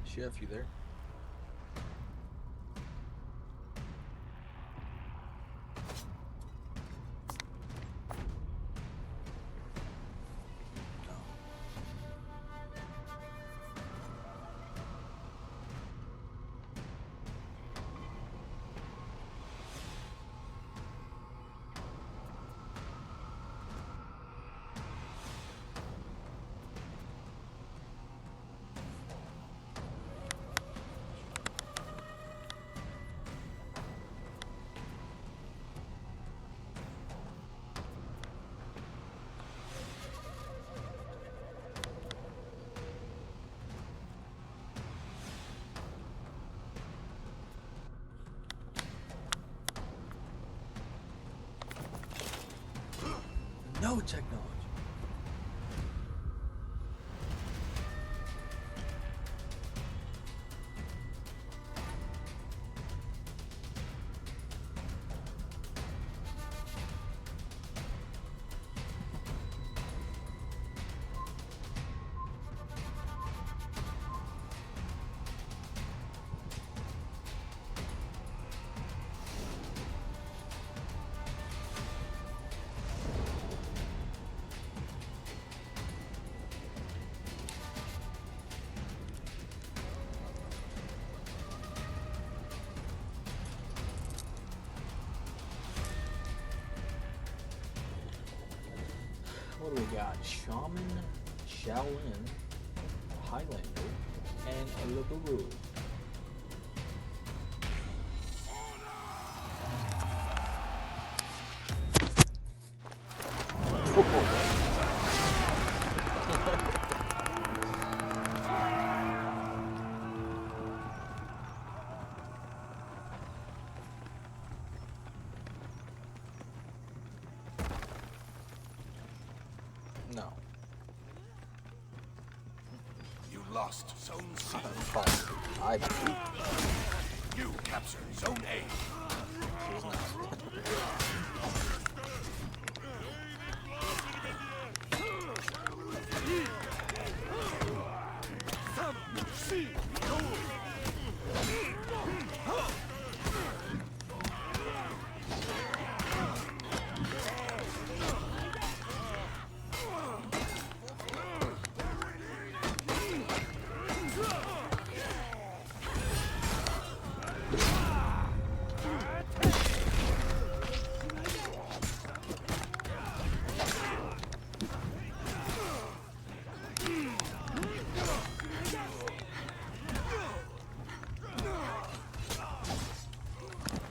Chef, you there? No technology. What do we got? Shaman, Shaolin, Highlander, and a Lugaroo. No. You lost Zone C. I do. You captured Zone A. She's not.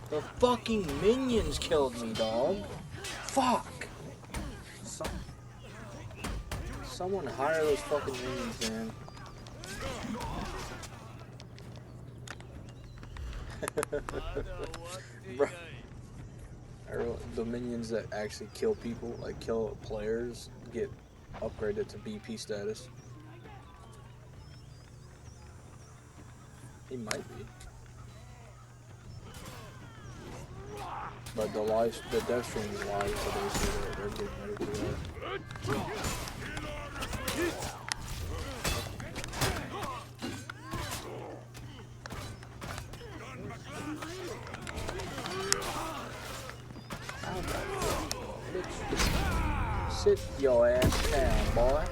The fucking minions killed me, dog. Fuck. Someone hire those fucking minions, man. Bro. The minions that actually kill people, like kill players, get upgraded to BP status. He might be. But the Devstream is live, so they're getting ready for that. Sit your ass down, boy.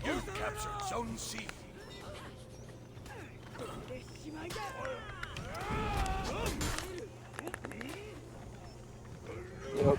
You've captured Zone C. Yep.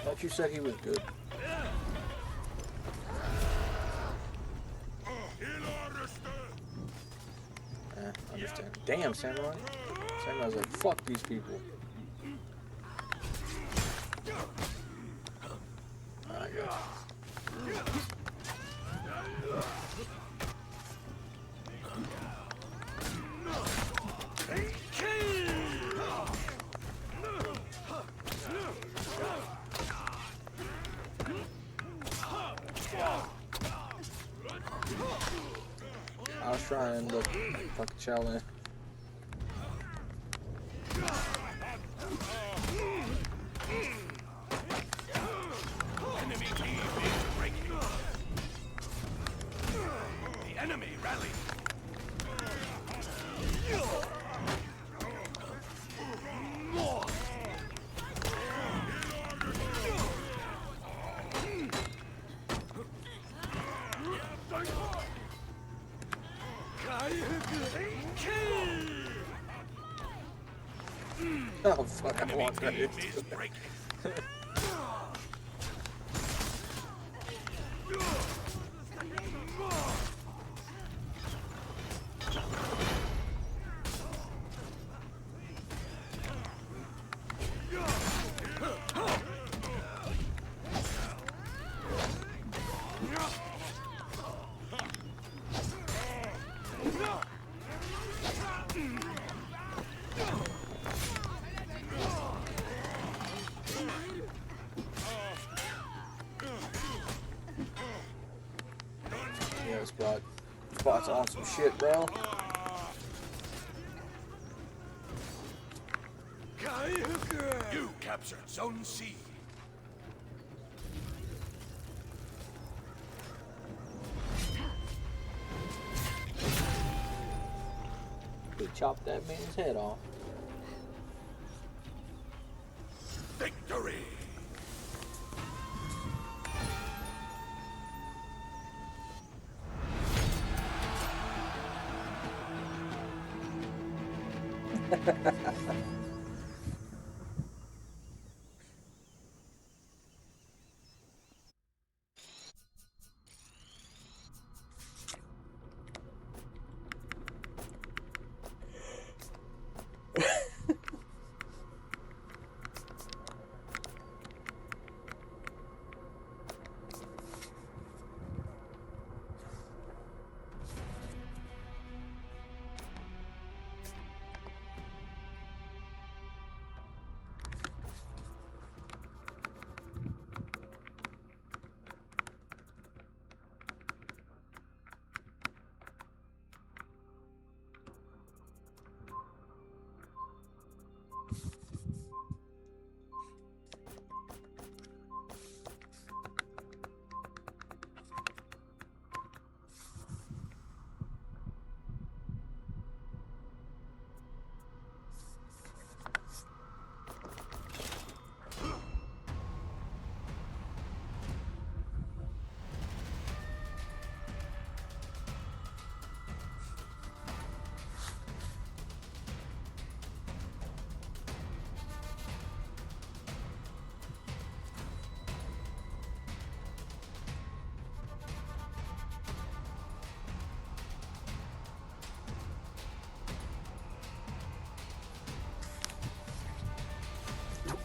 Thought you said he was good. Understand. Damn, Samurai. Samurai's like, fuck these people. I got I was trying to fucking challenge. Enemy team is breaking. The enemy rallied. Oh fuck, I walked right Team into is it. breaking. spot's on some shit, bro. You captured Zone C. He chopped that man's head off. Victory!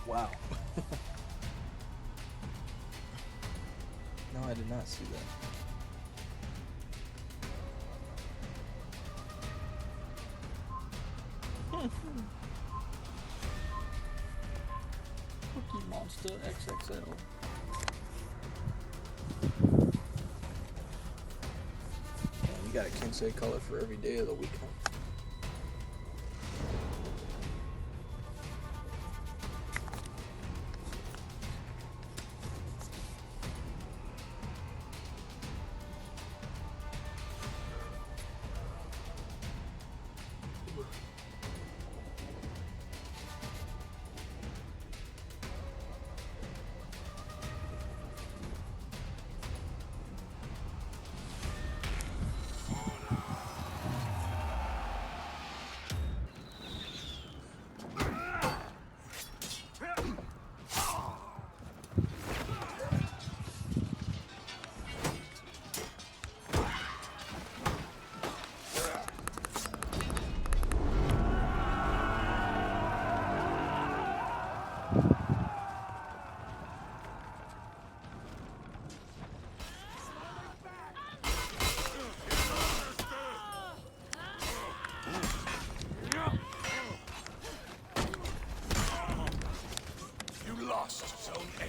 Wow. No, I did not see that. Cookie Monster XXL. Man, you got a Kensei color for every day of the week, huh? Lost Zone A.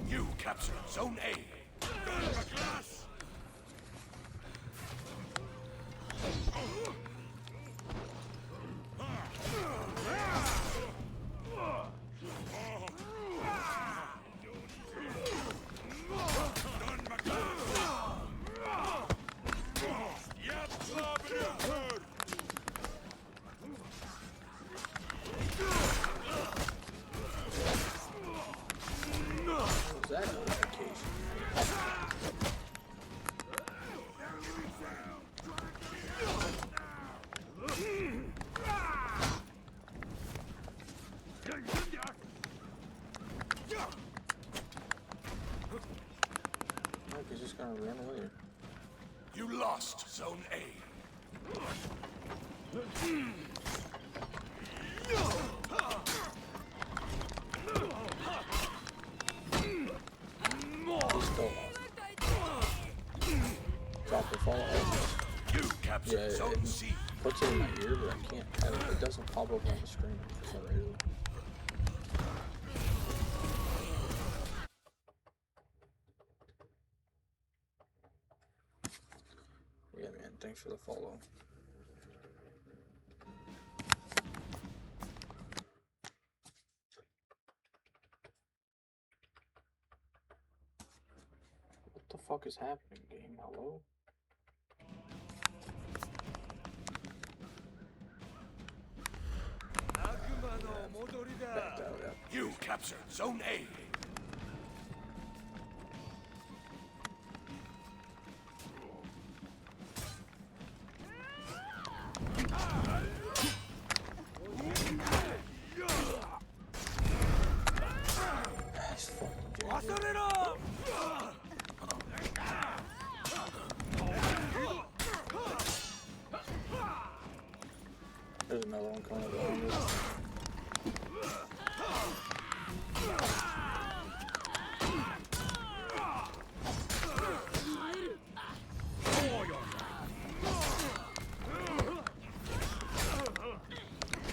You captured Zone A. lost Zone A. He's still off. Drop the fall. You captured Zone C. Puts it in my ear, but I can't have it. It doesn't pop up on the screen for some reason. Yeah, man. Thanks for the follow. What the fuck is happening, game? Hello? Backed out, yeah. You captured Zone A. Nice fucking game. There's another one coming behind us.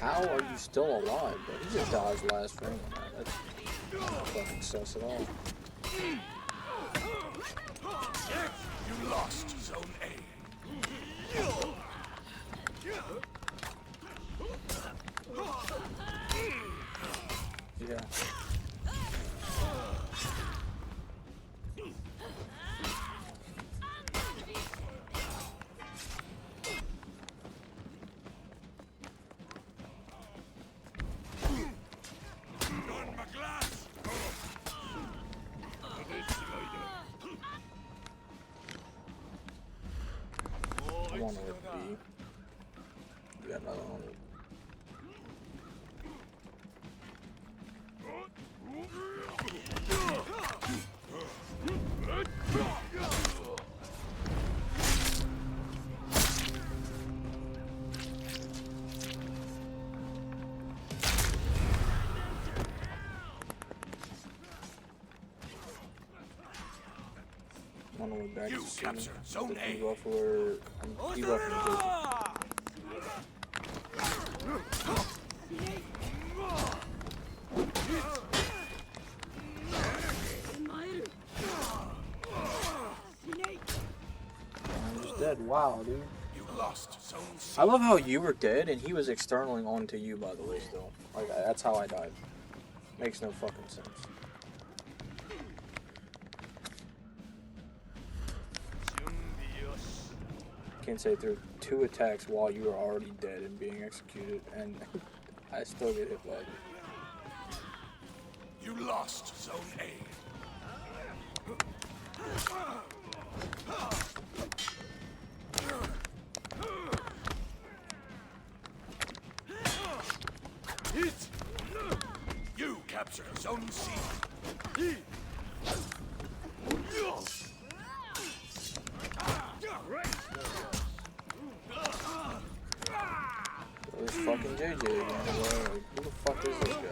How are you still alive, bro? He just dodged last frame on that. That's not fucking sus at all. You lost Zone A. Yeah. I'm on with B. We got another one with back You to C. captured Zone The A. debuffler. I'm debuffing JJ. I'm just dead. Wow, dude. You lost Zone C. I love how you were dead and he was externaling onto you, by the way, still. Like, that's how I died. Makes no fucking sense. Can't say through 2 attacks while you were already dead and being executed, and I still get hit by it. You lost Zone A. You captured Zone C. It was fucking JJ again, bro. Like, who the fuck is this guy?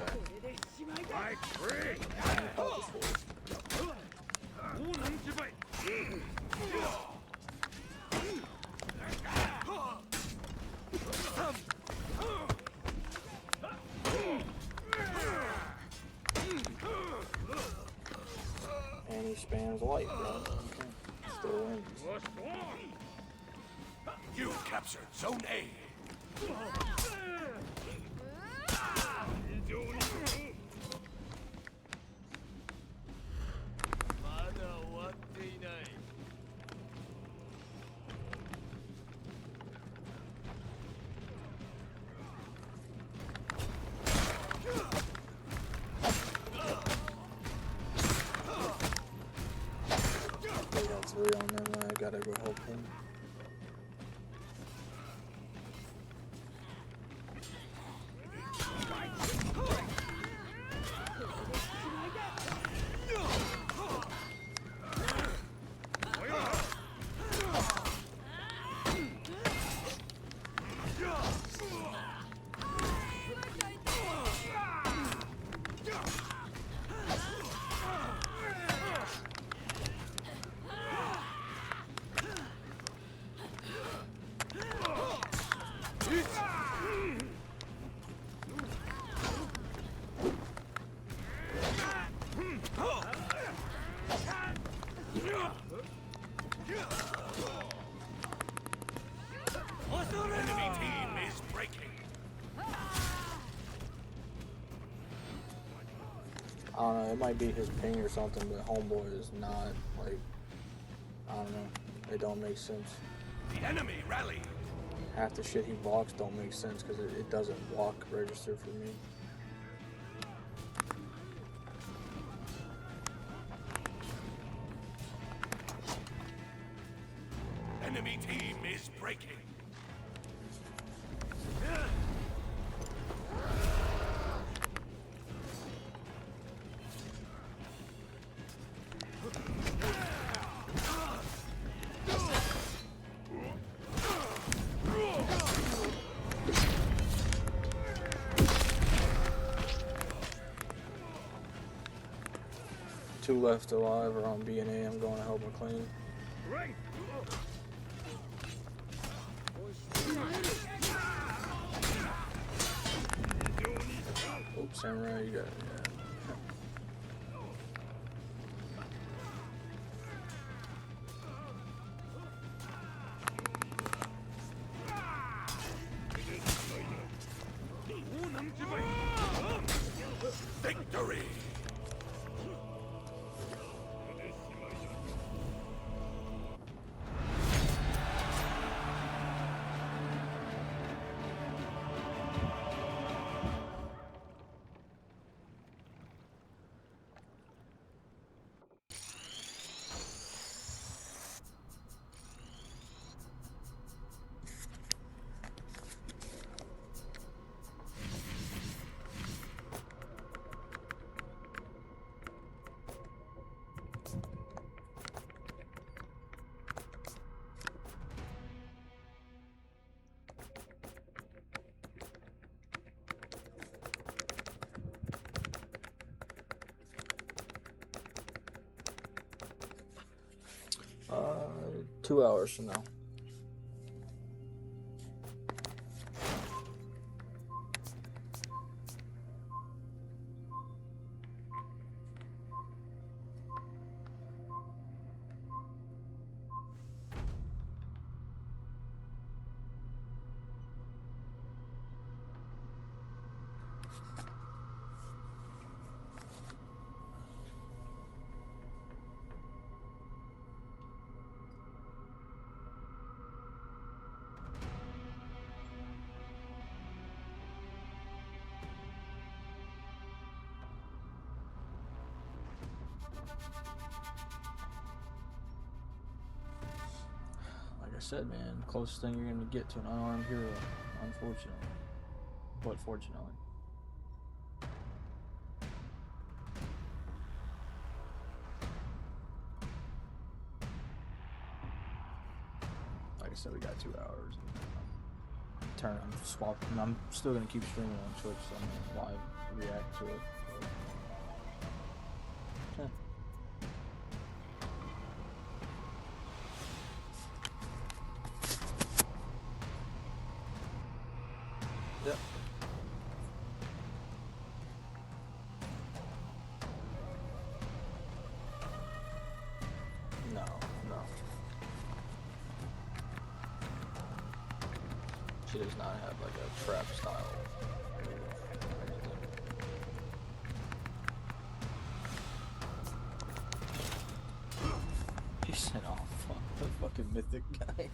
I caught this fool. And he spams light, bro. Still wins. You captured Zone A. They got 3 on them, I gotta go help him. Enemy team is breaking. I don't know, it might be his ping or something, but homeboy is not, like, I don't know, it don't make sense. The enemy rallied. Half the shit he blocks don't make sense because it doesn't block register for me. Enemy team is breaking. Two left alive or on B and A. I'm going to help McLean. Right. Oops, Samurai, you got it. Yeah. Victory. Uh, 2 hours from now. Like I said, man, closest thing you're gonna get to an unarmed hero, unfortunately. But fortunately. Like I said, we got 2 hours. I'm swapping. I'm still gonna keep streaming on Twitch, so I'm gonna live react to it. Yeah. Yep. No. She does not have like a trap style move or anything. He said, "Oh fuck, the fucking mythic guy."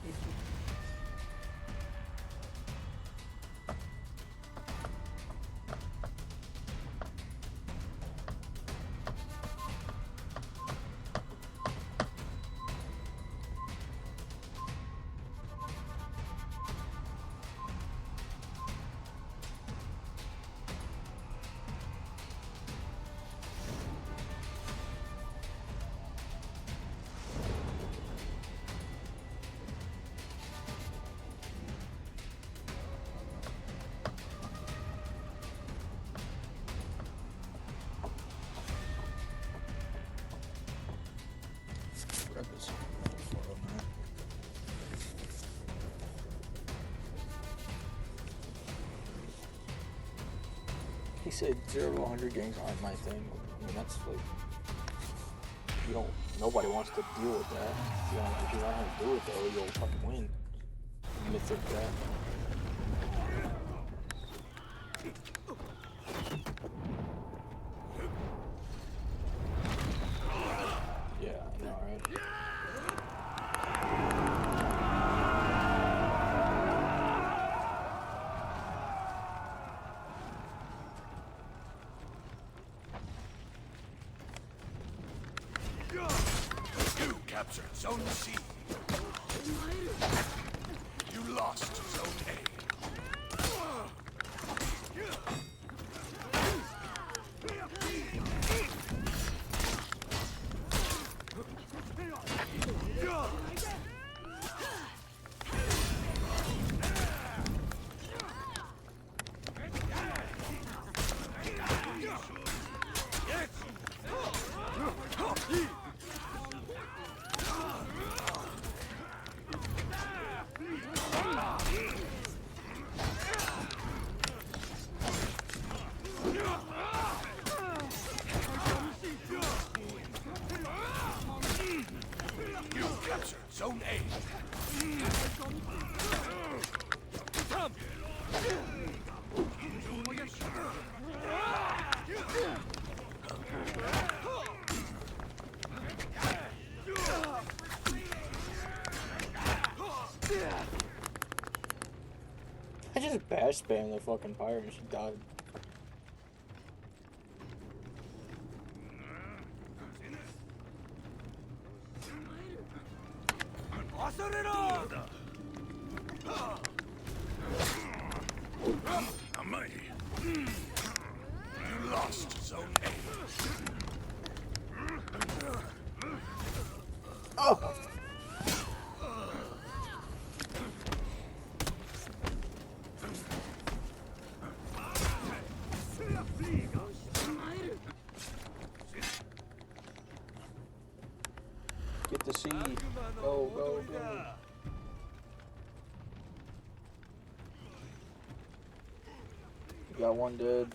He said 0 to 100 games aren't my thing. I mean, that's like, you don't, nobody wants to deal with that. If you don't know how to do it though, you'll fucking win. Mythic that. Yeah, I know, right? You captured Zone C. You lost Zone A. You captured Zone A. I just bash spammed the fucking pirate and she died. You lost Zone A. Oh! Get the seed. Go, go, go. You got one dead.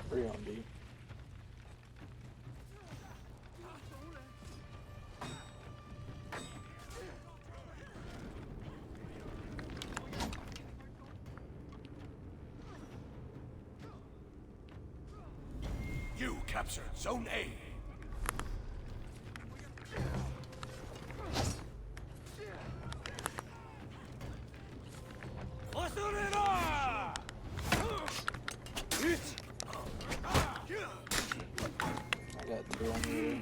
Pretty on B. You captured Zone A. I got 2 on me.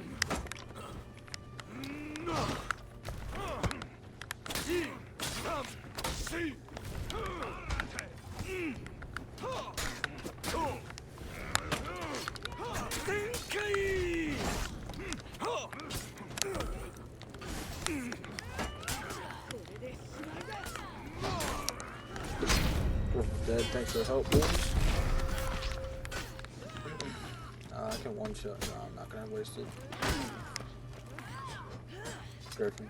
Dead. Thanks for the help, boys. I can one shot. No, I'm not gonna waste it. Griffin.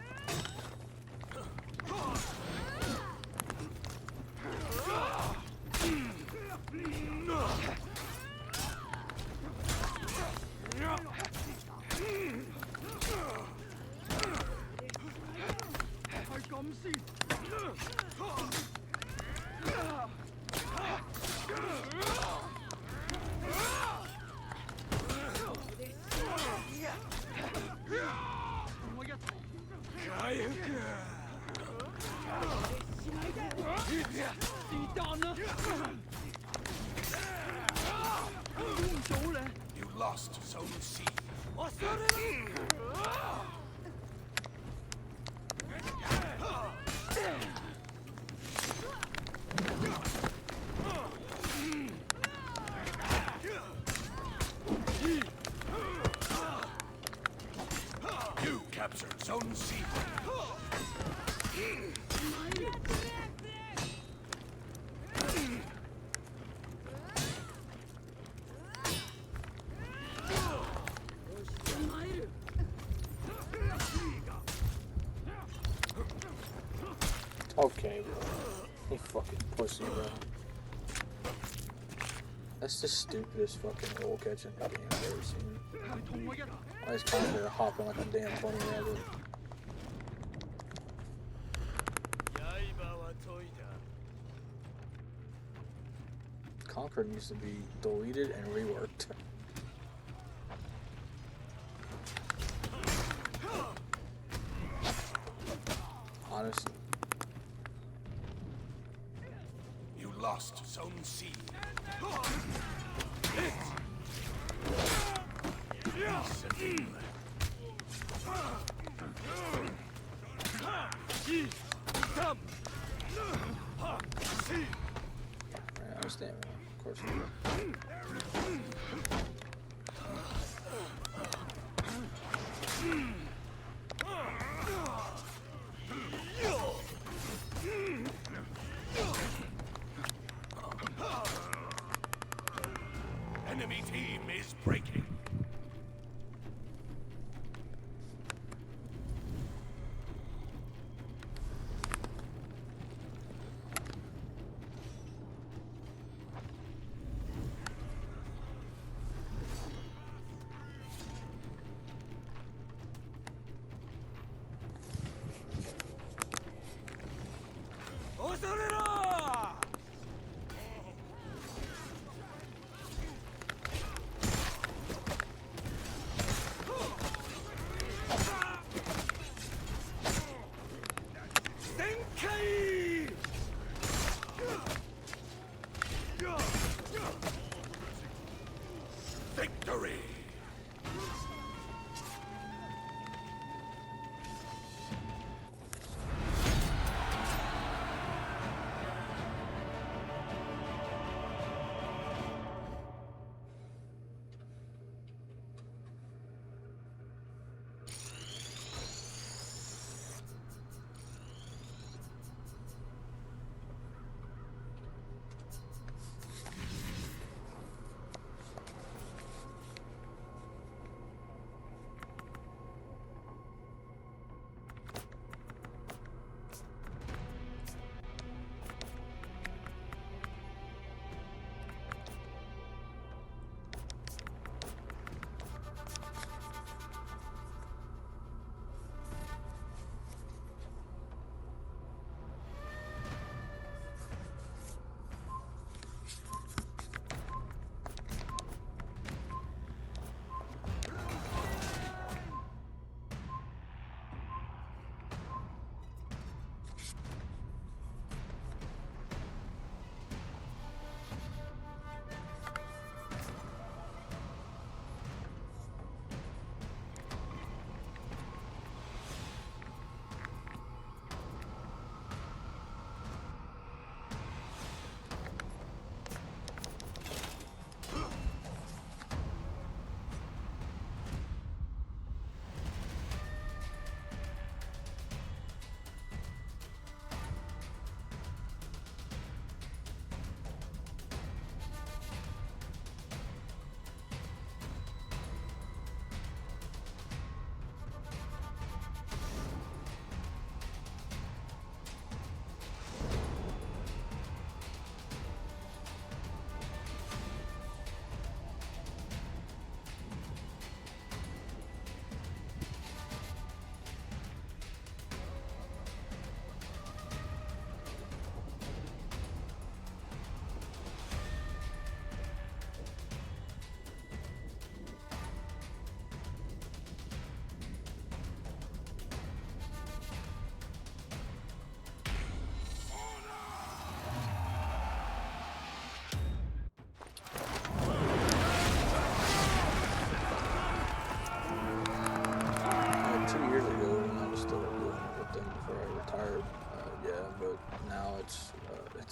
You lost Zone C. You captured Zone C. Okay, bro. You fucking pussy, bro. That's the stupidest fucking roll catch in the game I've ever seen. Why is Conqueror hopping like a damn bunny rabbit? Conqueror needs to be deleted and reworked. Honestly. You lost Zone C. I understand, man. Of course you do. Enemy team is breaking.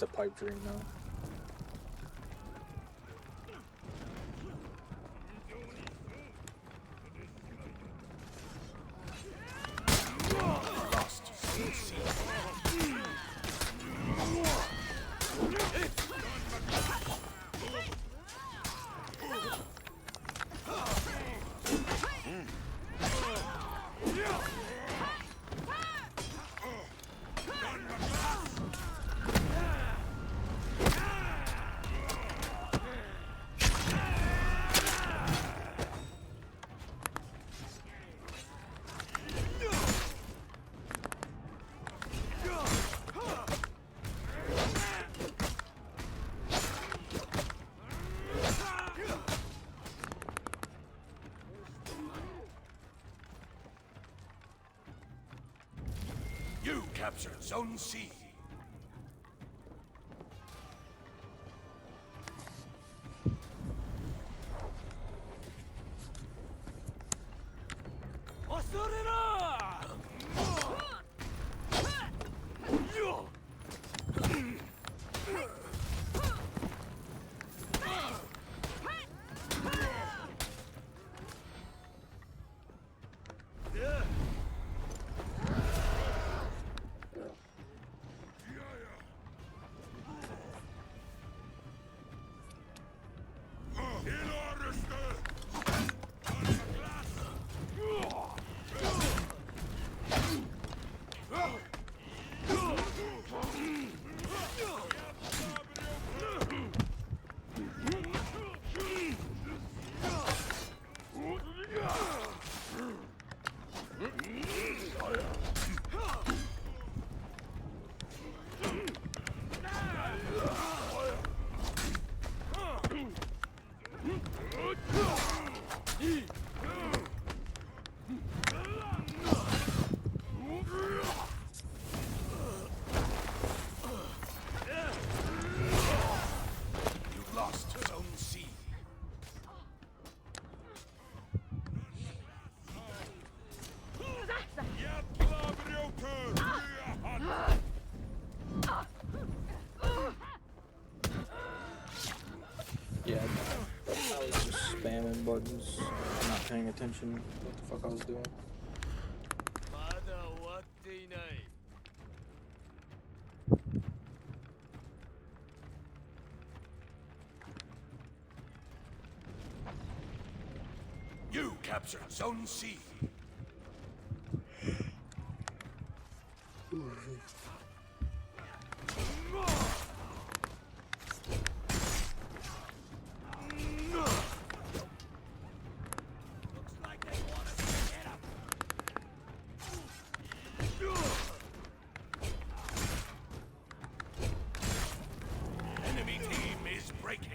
a pipe dream now. You captured Zone C. Yeah, I was just spamming buttons, not paying attention what the fuck I was doing. You captured Zone C. Enemy team is breaking.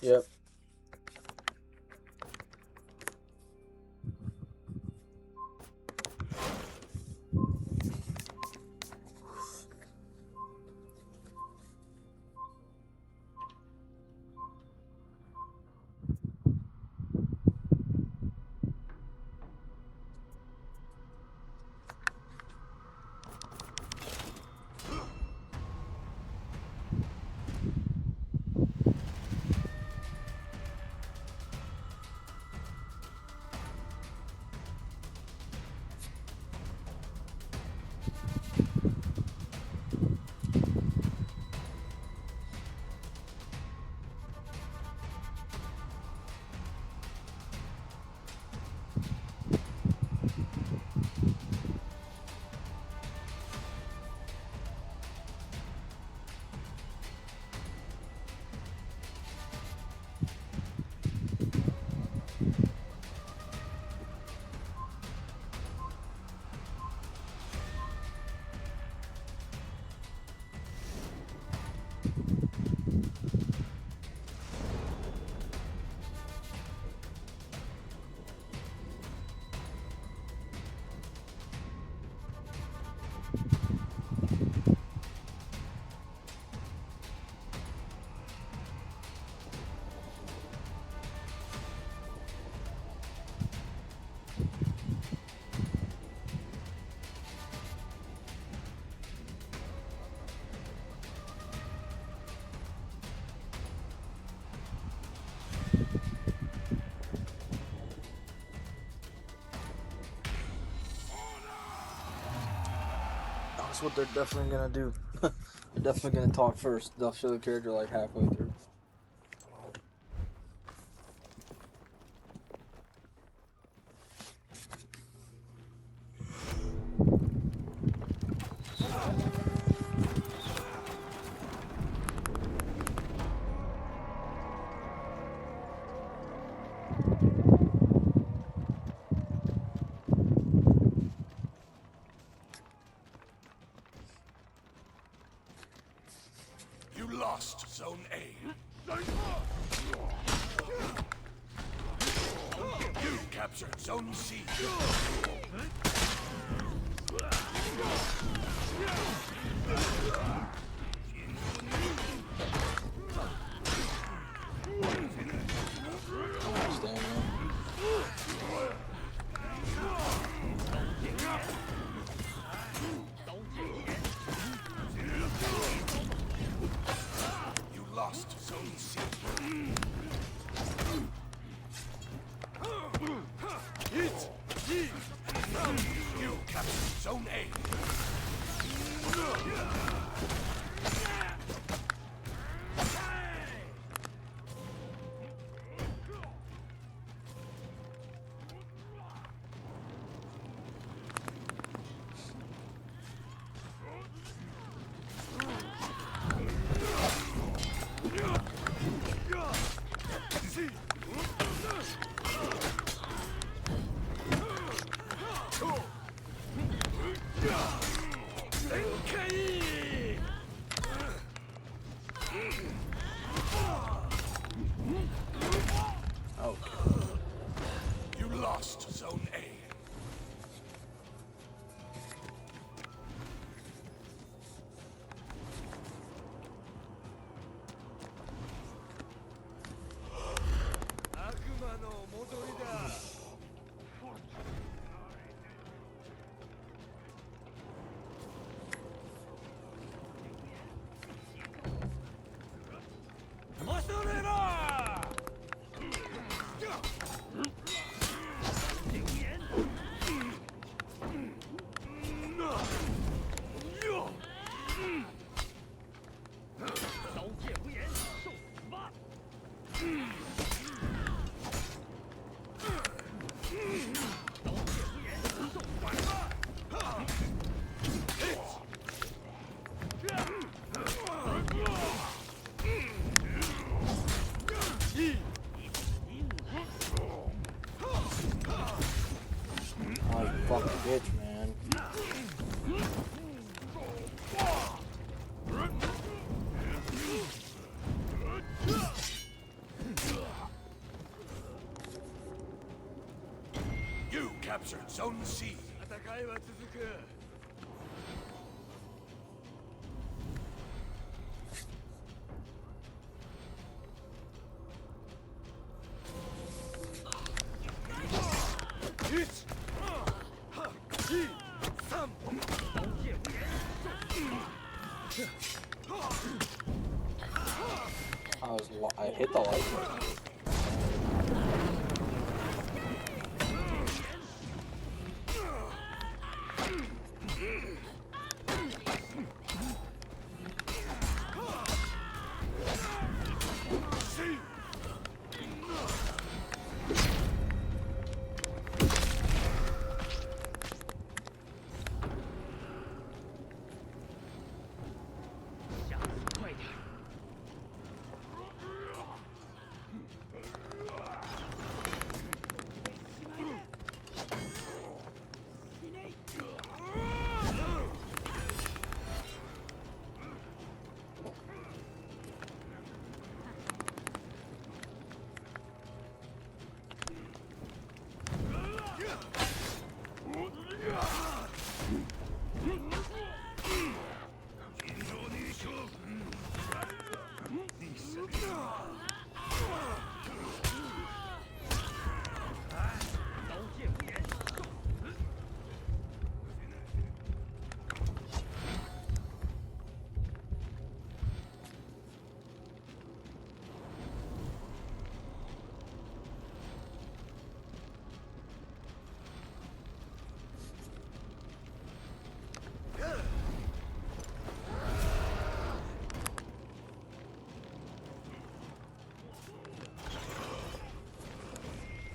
Yep. That's what they're definitely gonna do. They're definitely gonna talk first. They'll show the character like halfway through. You lost Zone A. You captured Zone C. Stand You lost Zone C. You captured Zone A. You lost Zone A. Oh, you fucking bitch, man. Round C. 戦いは続く。I hit the light button.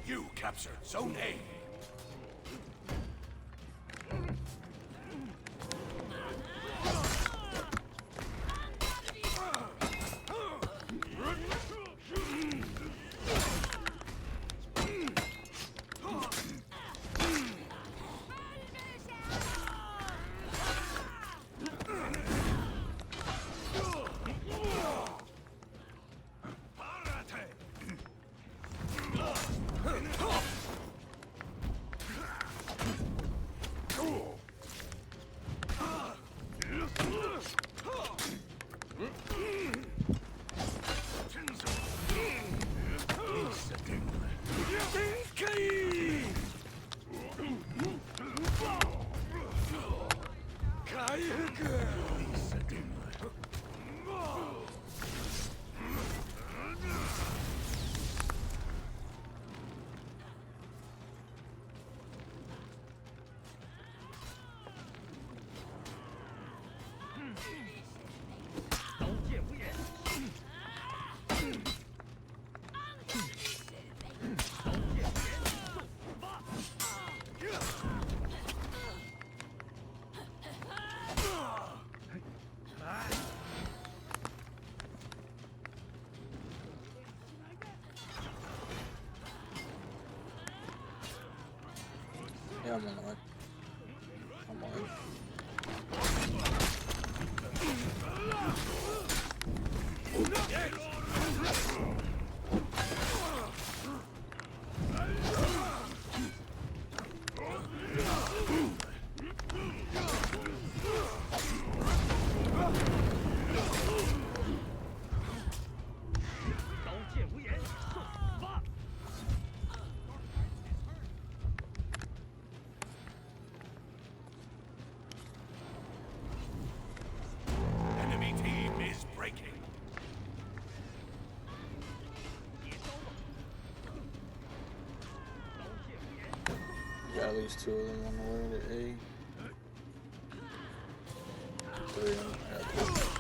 You captured Zone A. Yeah, I'm on the way. I'm on it. Enemy team is breaking. Got at least 2 of them on the way to A. 3 of them. Yeah, cool.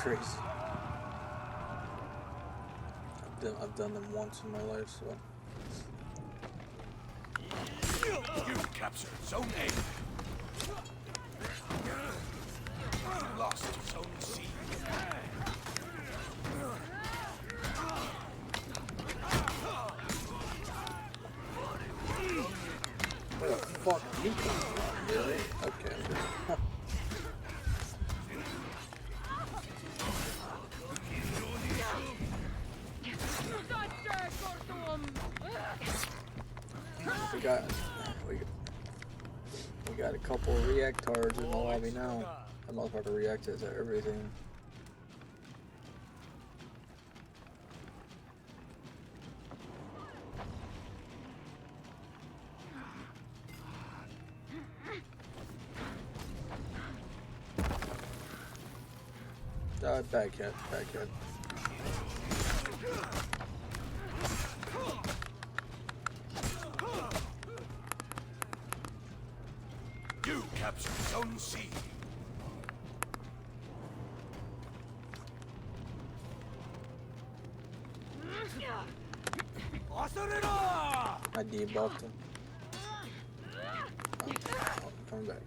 crazy. I've done them once in my life, so. You captured Zone A. You lost Zone C. Where the fuck you come from, really? Okay. Huh. We got a couple of reactards in the lobby now. That motherfucker reacts to everything. Bad cat. You captured Zone C. I debuffed him. Oh, coming back.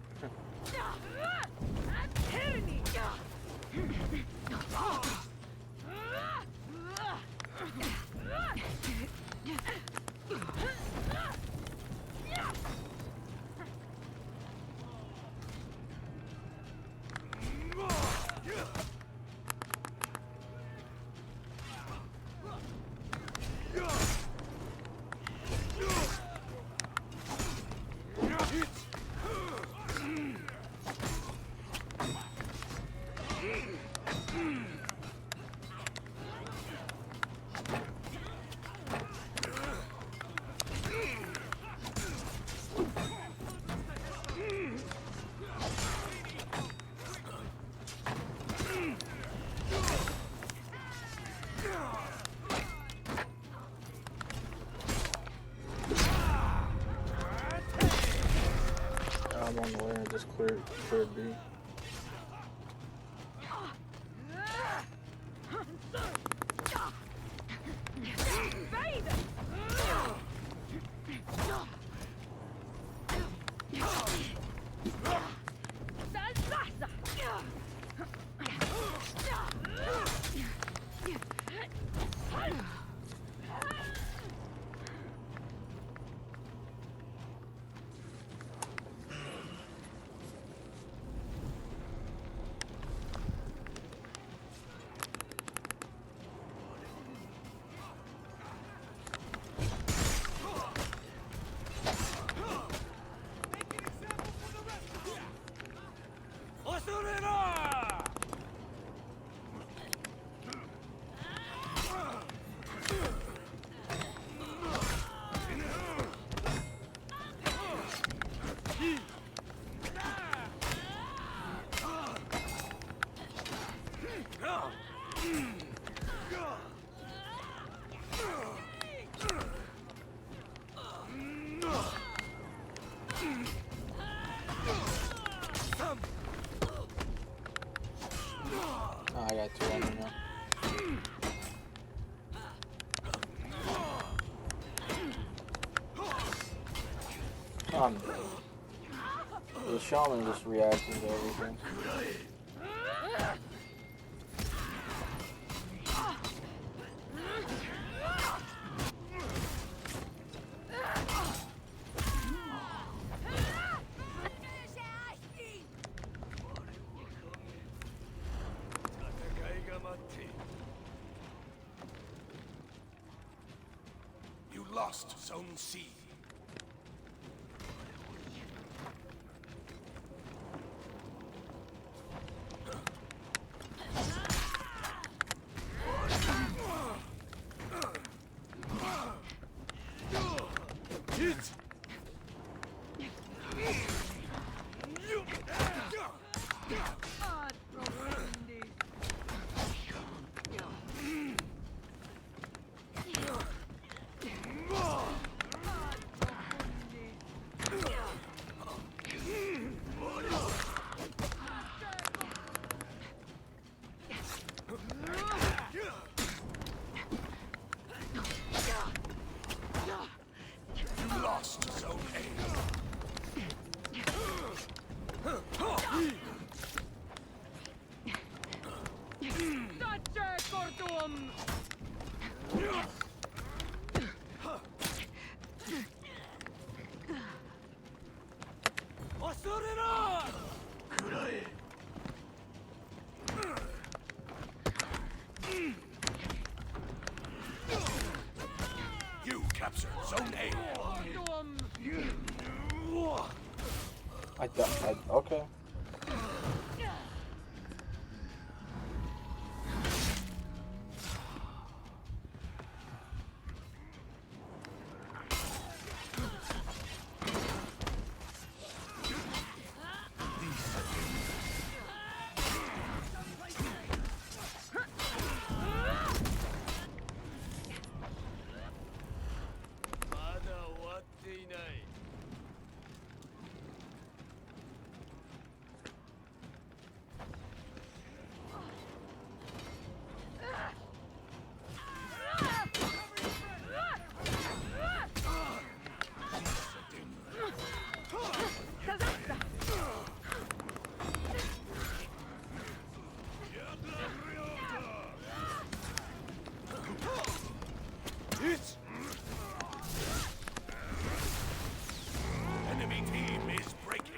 I'm on the way, I just cleared B. I got two on me now. The shaman just reacts to everything. You lost Zone C. You captured Zone A. Okay. Enemy team is breaking.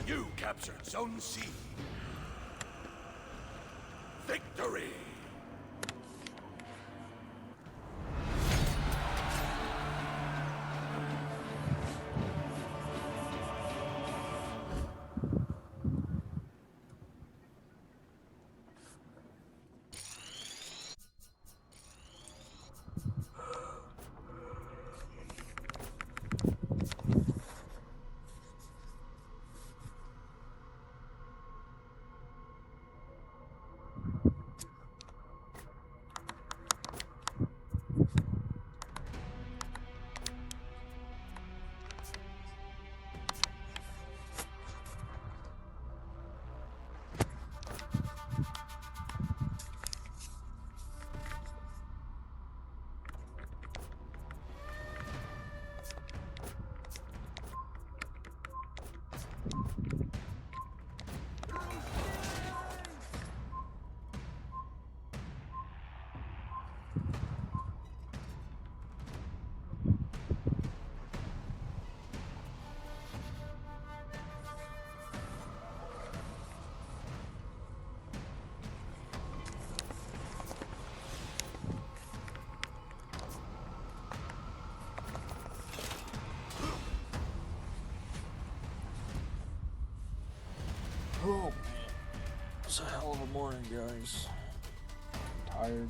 You captured Zone C. Victory! Oh man, it's a hell of a morning, guys. Tired,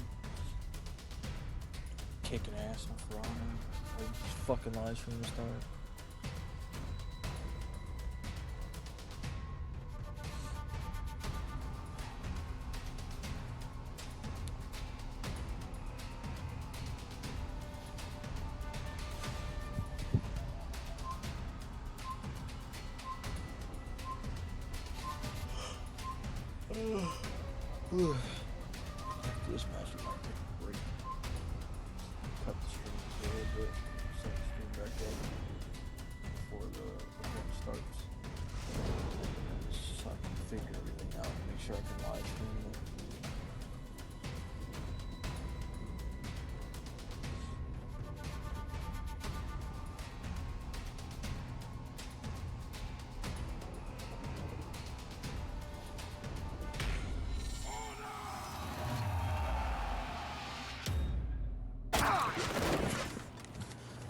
kicking ass on for Honor. Like, just fucking live stream to start. After this match, we might take a break. Cut the stream a little bit. Set the stream back up before the event starts. Just so I can figure everything out and make sure I can live stream it.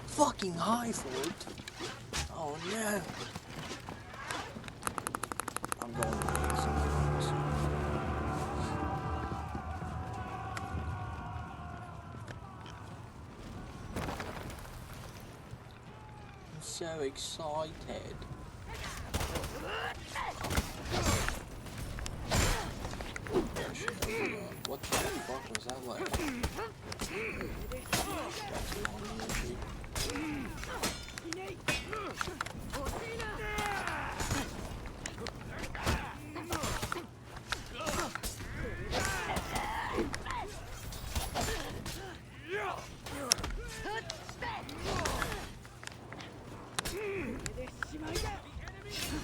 Fucking high for it. Oh no. I'm going to need some things. so excited. What the fuck was that like?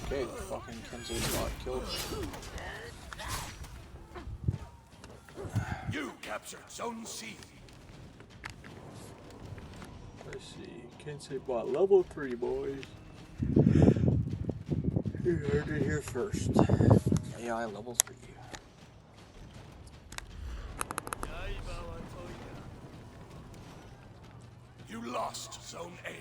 Okay, fucking Kenzie got killed. You captured Zone C. Let's see. Kenzie bought level 3, boys. You heard it here first. AI level 3. You lost Zone A.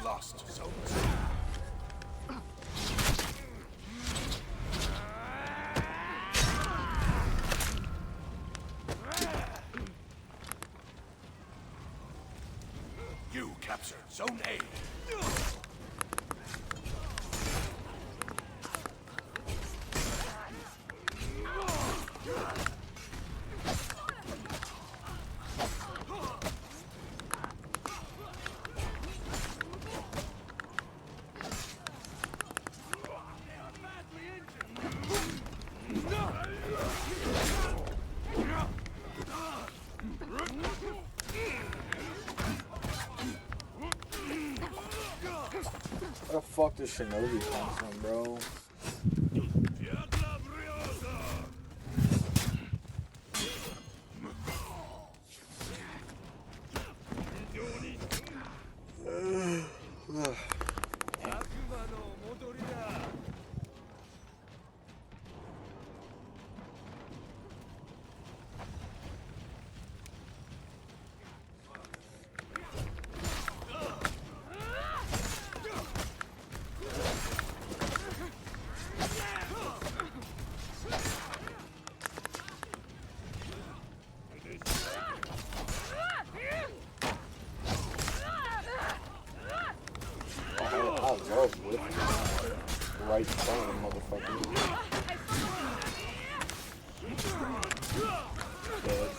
Lost Zone C. You captured Zone A. Where the fuck does Shinobi come from, bro? I love whipping right front of motherfuckers. Dead.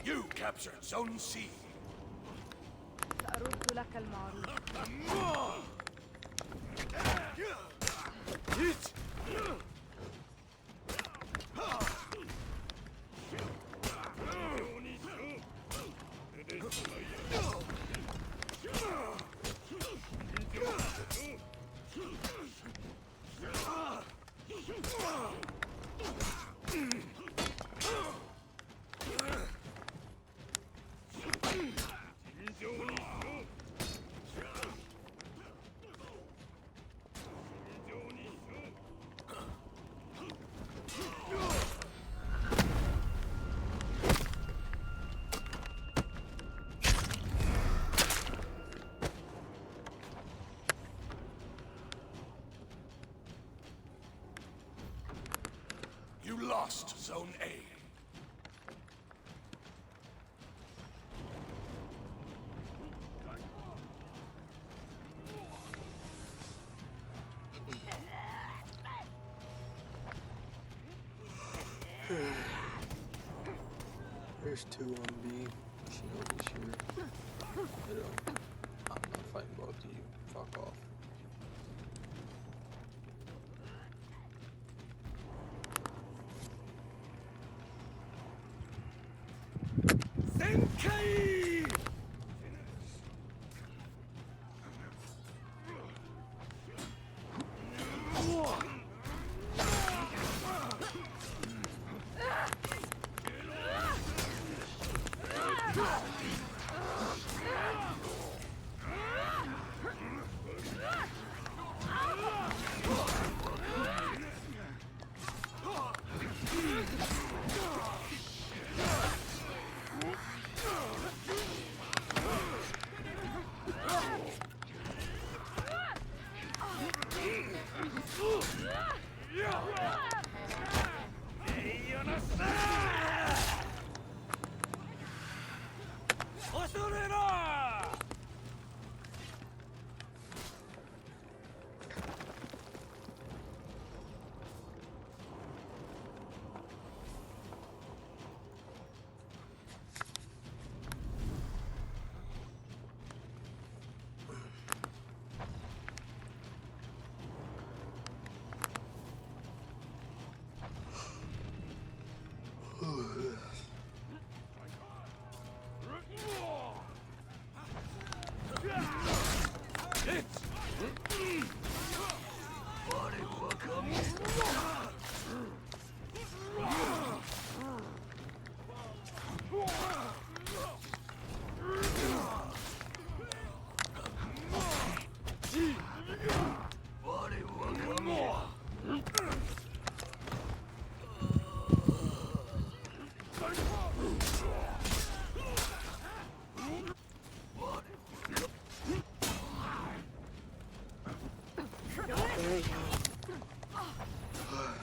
You captured Zone C. سأرد لك المعروف. You lost Zone A. There's 2 on B. Shinobi's here. I'm not fighting both of you. Fuck off. Zenkai!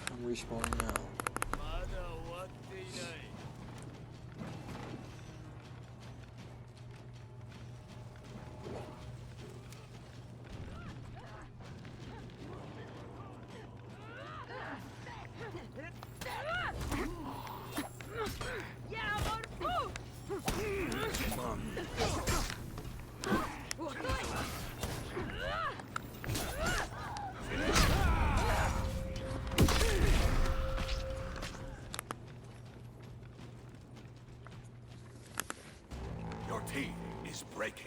I'm respawning now. Your team is breaking.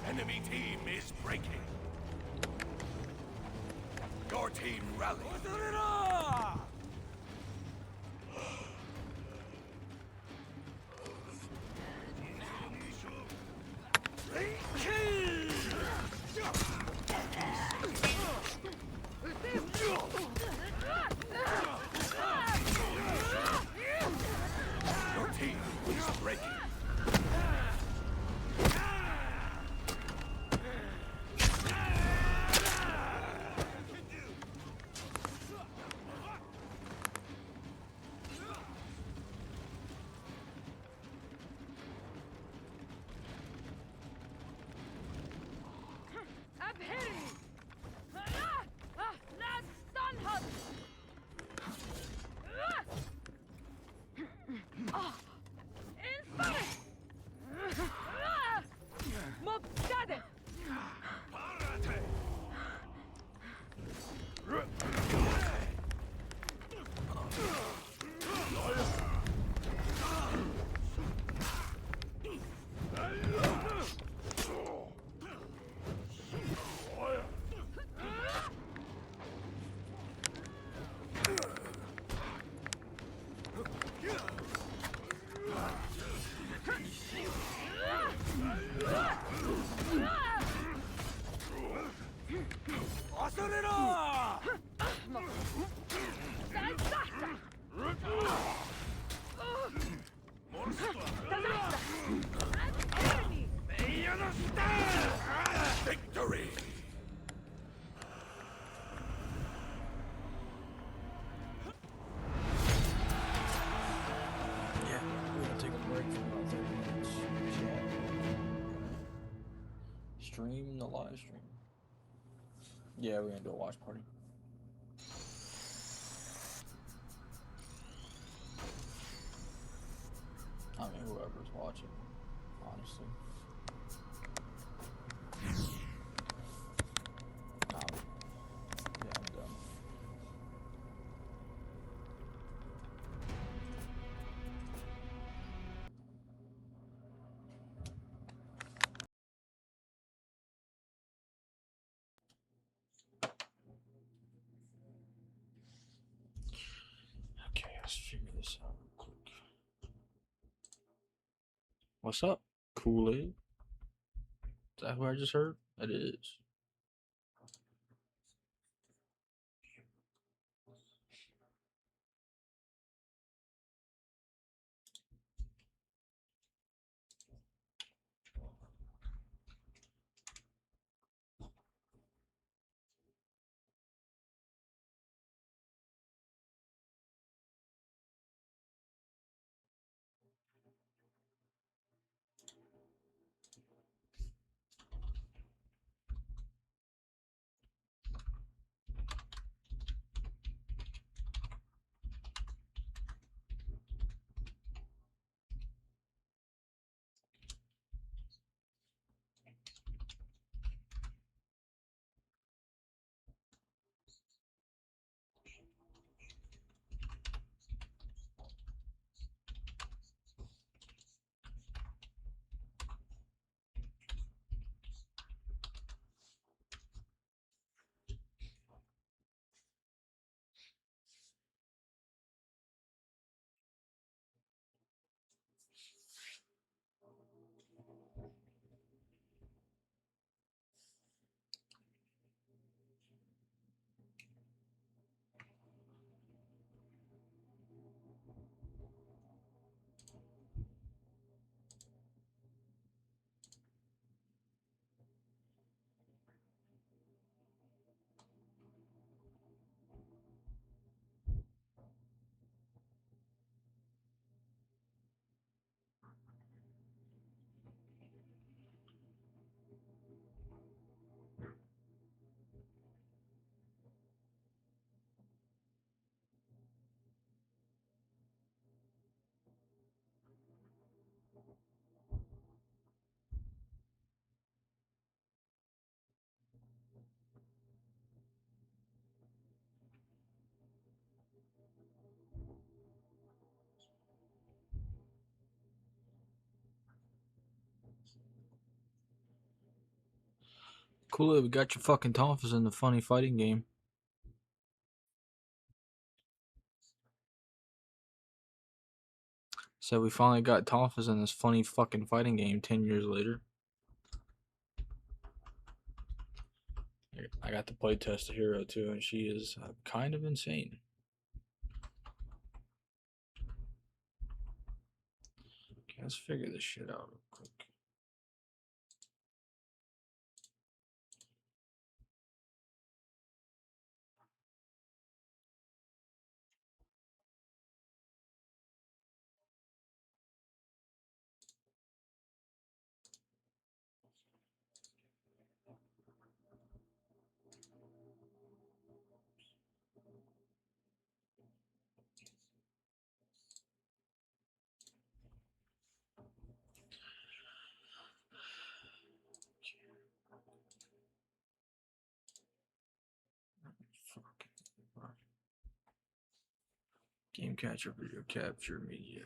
Enemy team is breaking. Your team rallied. Your team is breaking. Victory! Yeah, we're gonna take a break for about 30 minutes. Chat. Stream the live stream. Yeah, we're gonna do a watch party. I mean, whoever's watching, honestly. Yeah, I'm done. Okay, let's figure this out real quick. What's up, Kool-Aid? Is that who I just heard? It is. Kool-Aid, we got your fucking Tonfas in the funny fighting game. So we finally got Tonfas in this funny fucking fighting game 10 years later. I got to play test a hero too, and she is kind of insane. Okay, let's figure this shit out real quick. Game catcher, video capture, media.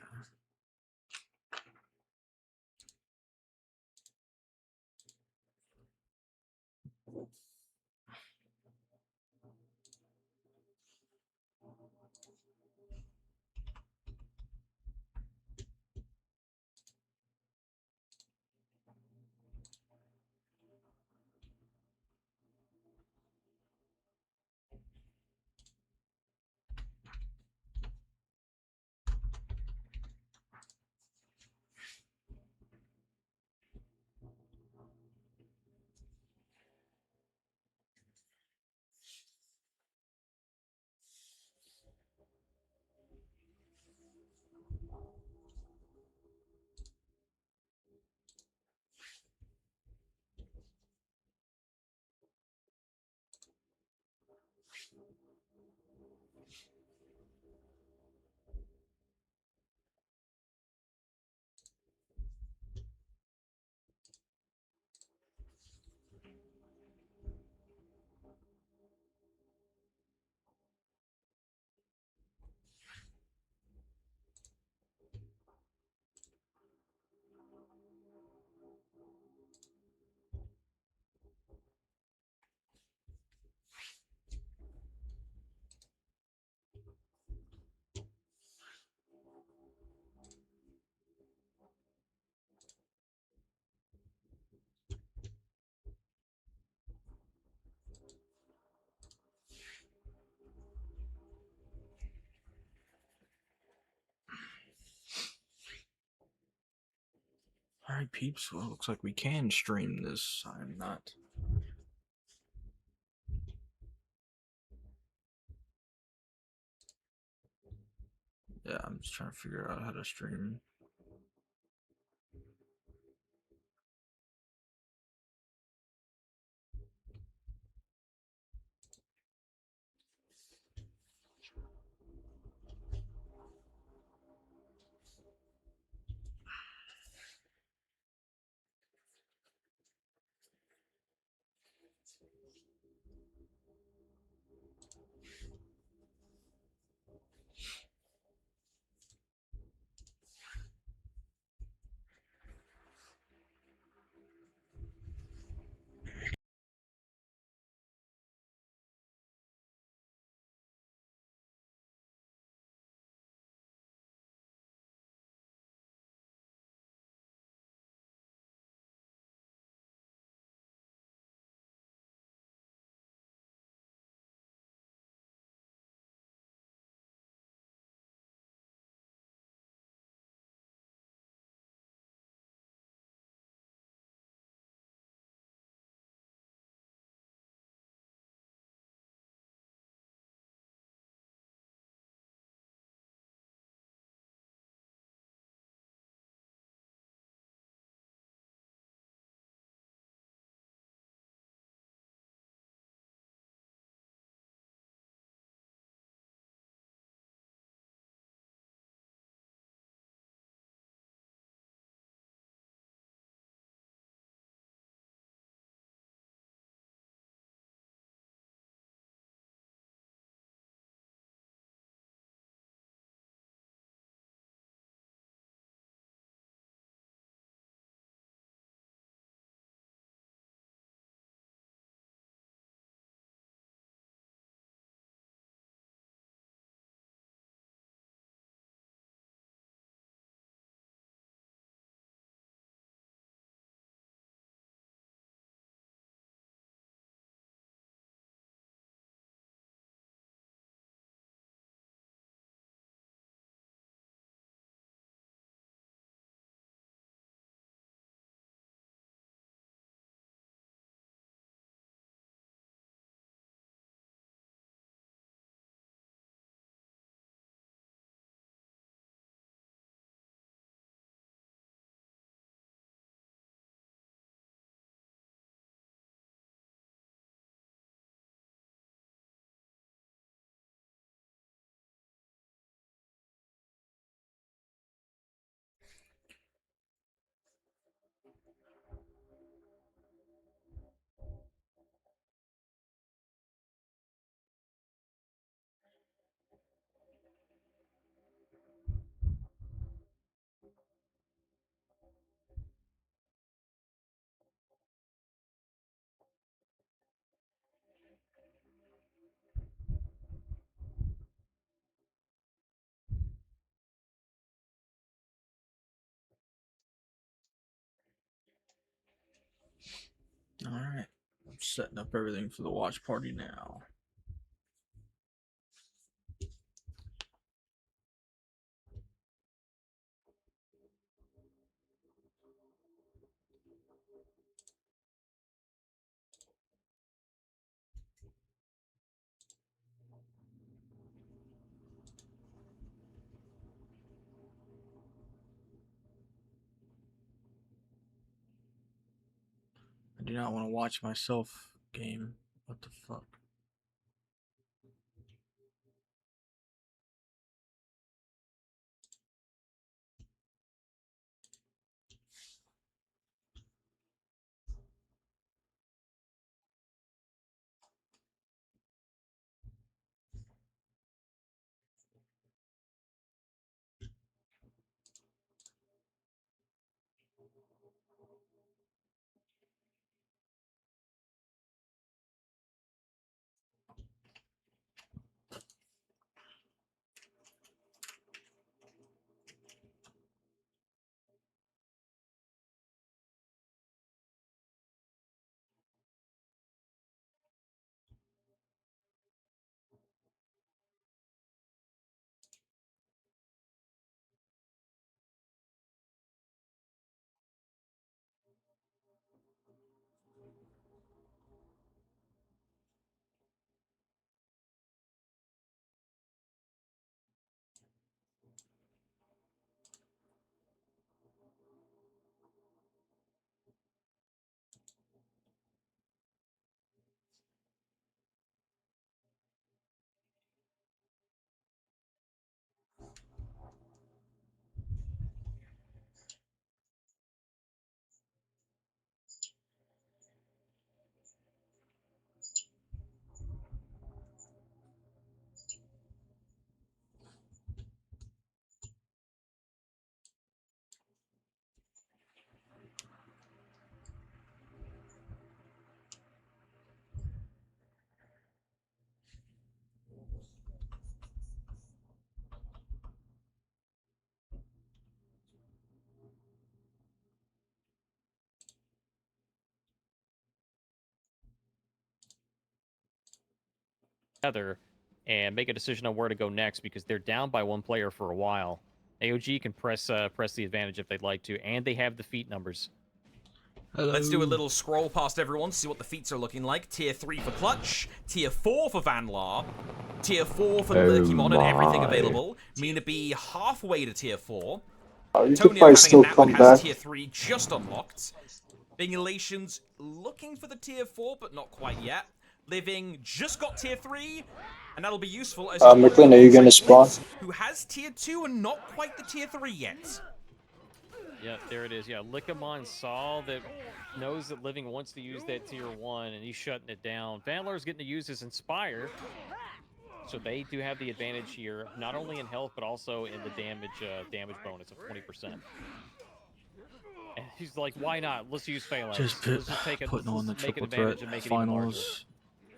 Alright, peeps. Well, looks like we can stream this. I'm not. Yeah, I'm just trying to figure out how to stream. Alright. I'm setting up everything for the watch party now. I do not want to watch myself game. What the fuck? together and make a decision on where to go next because they're down by one player for a while. AOG can press the advantage if they'd like to, and they have the feat numbers. Hello. Let's do a little scroll past everyone, see what the feats are looking like. Tier 3 for Clutch, Tier 4 for Vanlar, Tier 4 for Lurkymon and everything available. Mina be halfway to Tier 4. You could Tonio probably still having a come nap has back. Tier 3 just unlocked. Bingulations looking for the Tier 4, but not quite yet. Living just got Tier 3, and that'll be useful as McLean, are you gonna spawn? who has Tier 2 and not quite the Tier 3 yet. Yeah, there it is. Yeah, Lickamon saw that, knows that Living wants to use that Tier 1, and he's shutting it down. Vanlar's getting to use his Inspire, so they do have the advantage here, not only in health, but also in the damage bonus of 20%. And he's like, why not? Let's use Phalanx. Let's just take it, putting on the triple threat finals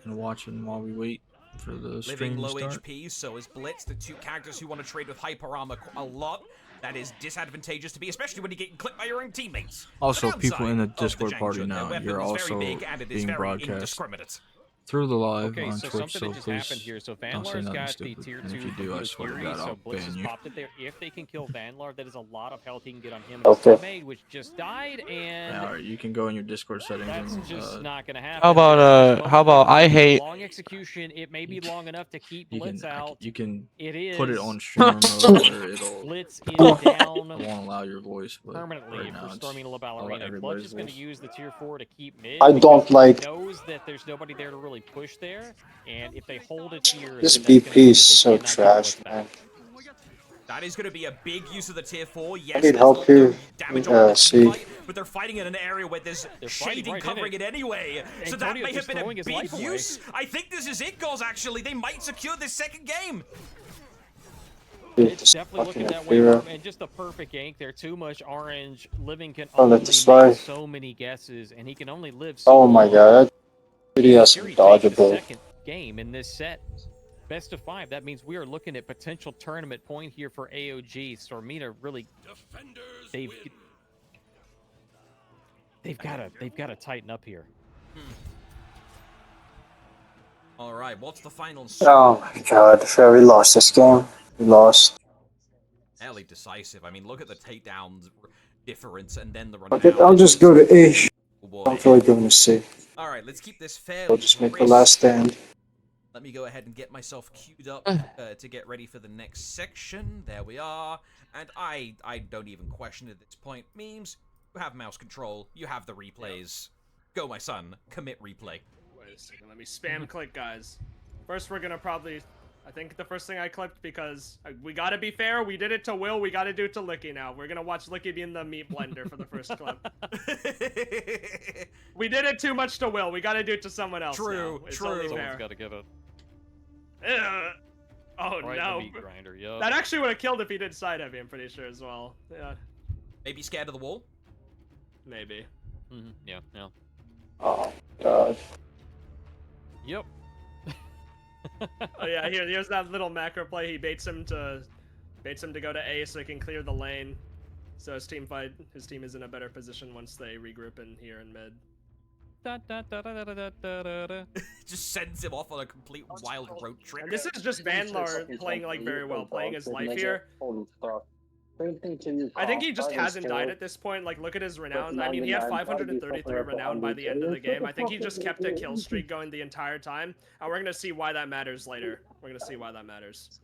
and watching while we wait for the stream Living low to start. HP, so is Blitz, the two characters who want to trade with Hyper Armor a lot. That is disadvantageous to be, especially when you're getting clipped by your own teammates. Also, The people in the downside of Discord Jang party Jun, now, their weapon you're is also very big and it is being very broadcast indiscriminate. through the live Okay, on so Twitch, something so that just please happened here. So don't say Vanlar's nothing got the stupid. Tier And 2 if you from do, I Blue swear to Fury, God, so I'll Blitz ban has you. popped it there. If they can kill Vanlar, that is a lot of health he can get on him. Okay. Made, which just died, and Alright, you can go in your Discord settings that's and just not going to happen. How about I hate Long execution? It may be long enough to keep Blitz out. you can It is. put it on streamer mode where it'll Blitz is down I won't allow your voice, but permanently right now for it's storming La I'll let Ballerina. Clutch everybody's is going to voice. use the Tier 4 to keep mid. I don't because like- he knows that there's nobody there to really push there, and if they hold it here, This then that's gonna BP mean is that they so cannot get trash, Blitz back. man. That is going to be a big use of the Tier 4. Yes, I need there's help no here. damage on the See. fight, but they're fighting in an area where there's They're fighting shading right in covering it. it anyway. So Antonio's that may have just been a throwing his big life away. use. I think this is it, goals, actually. They might secure this second game. Dude, It's this definitely fucking looking that way, Akira. and just a perfect gank there. Too much orange. Living can Oh, only that's make slide. so many guesses, and he can only live so Oh my long. god, that video is Fury takes the dodgeable. second game in this set. Best of 5. That means we are looking at potential tournament point here for AOG. Stormina really, they've got to tighten up here. All right, what's the final? Oh my god, yeah, we lost this game. We lost. Fairly decisive. I mean, look at the takedowns difference and then the run. Okay, I'll just go to A. Oh boy. I'm really going to C. All right, let's keep this fairly I'll just make the crisp. last stand. Let me go ahead and get myself queued up to get ready for the next section. There we are. And I don't even question it at this point. Memes, you have mouse control. You have the replays. Go, my son. Commit replay. Wait a second, let me spam click, guys. First, we're gonna probably... I think the first thing I clicked because we gotta be fair. We did it to Will. We gotta do it to Licky now. We're gonna watch Licky be in the meat blender for the first clip. We did it too much to Will. We gotta do it to someone else. True, now. It's true. only Someone's fair. got to get it. Oh Right, no. the meat grinder. Yup. That actually would have killed if he did side heavy, I'm pretty sure as well. Yeah, Maybe scared of the wall? maybe. Yeah. Oh god. Yep. Oh yeah, here's that little macro play. He baits him to go to A so he can clear the lane. So his team is in a better position once they regroup in here in mid. Just sends him off on a complete wild road trip. And this is just Vanlar playing like very well, playing his life here. I think he just hasn't died at this point. Like, look at his renown. I mean, he had 533 renown by the end of the game. I think he just kept a kill streak going the entire time. And we're gonna see why that matters later. We're gonna see why that matters.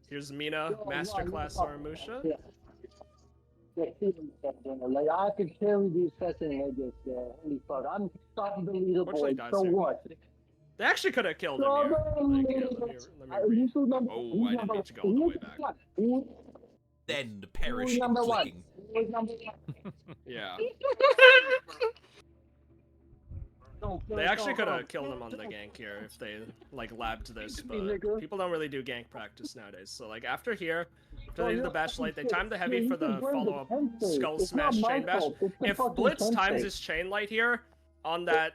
Here's Mina, Masterclass Aramusha. Like I could carry these sessions like this. Holy fuck! I'm starting to lead the Unfortunately, boys. dies So here. what? They actually could have killed him here. Like, here, let me read. Oh, I didn't need to go all the way back. Then perish in Number one. clicking. Yeah. They actually could have killed him on the gank here if they like labbed this, but people don't really do gank practice nowadays. So like after here, after they do the bash light, they time the heavy for the follow-up skull smash chain bash. If Blitz times his chain light here on that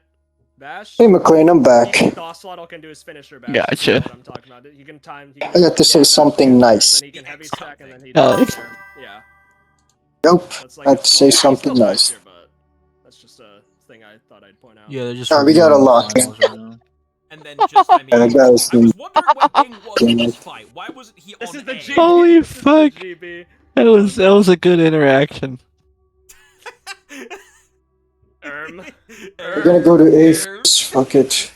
bash, Hey McLean, I'm back. the Ocelotl can do his finisher bash. Gotcha. You know what I'm talking about. You can time. I got to say bash something there, nice. And then he can heavy stack, and then he Oh. does there. Yeah. Nope. That's like I had a to say small- he something still dies nice. here, but that's just a thing I thought I'd point out. Yeah, they're just. We got a reviewing the lock. finals right now. then just, I mean, And the guy was I was wondering where Bing was in this fight. Why wasn't he This on is the air? GB. Holy This is the fuck. GB. That was a good interaction. We're gonna go to A first. Fuck it.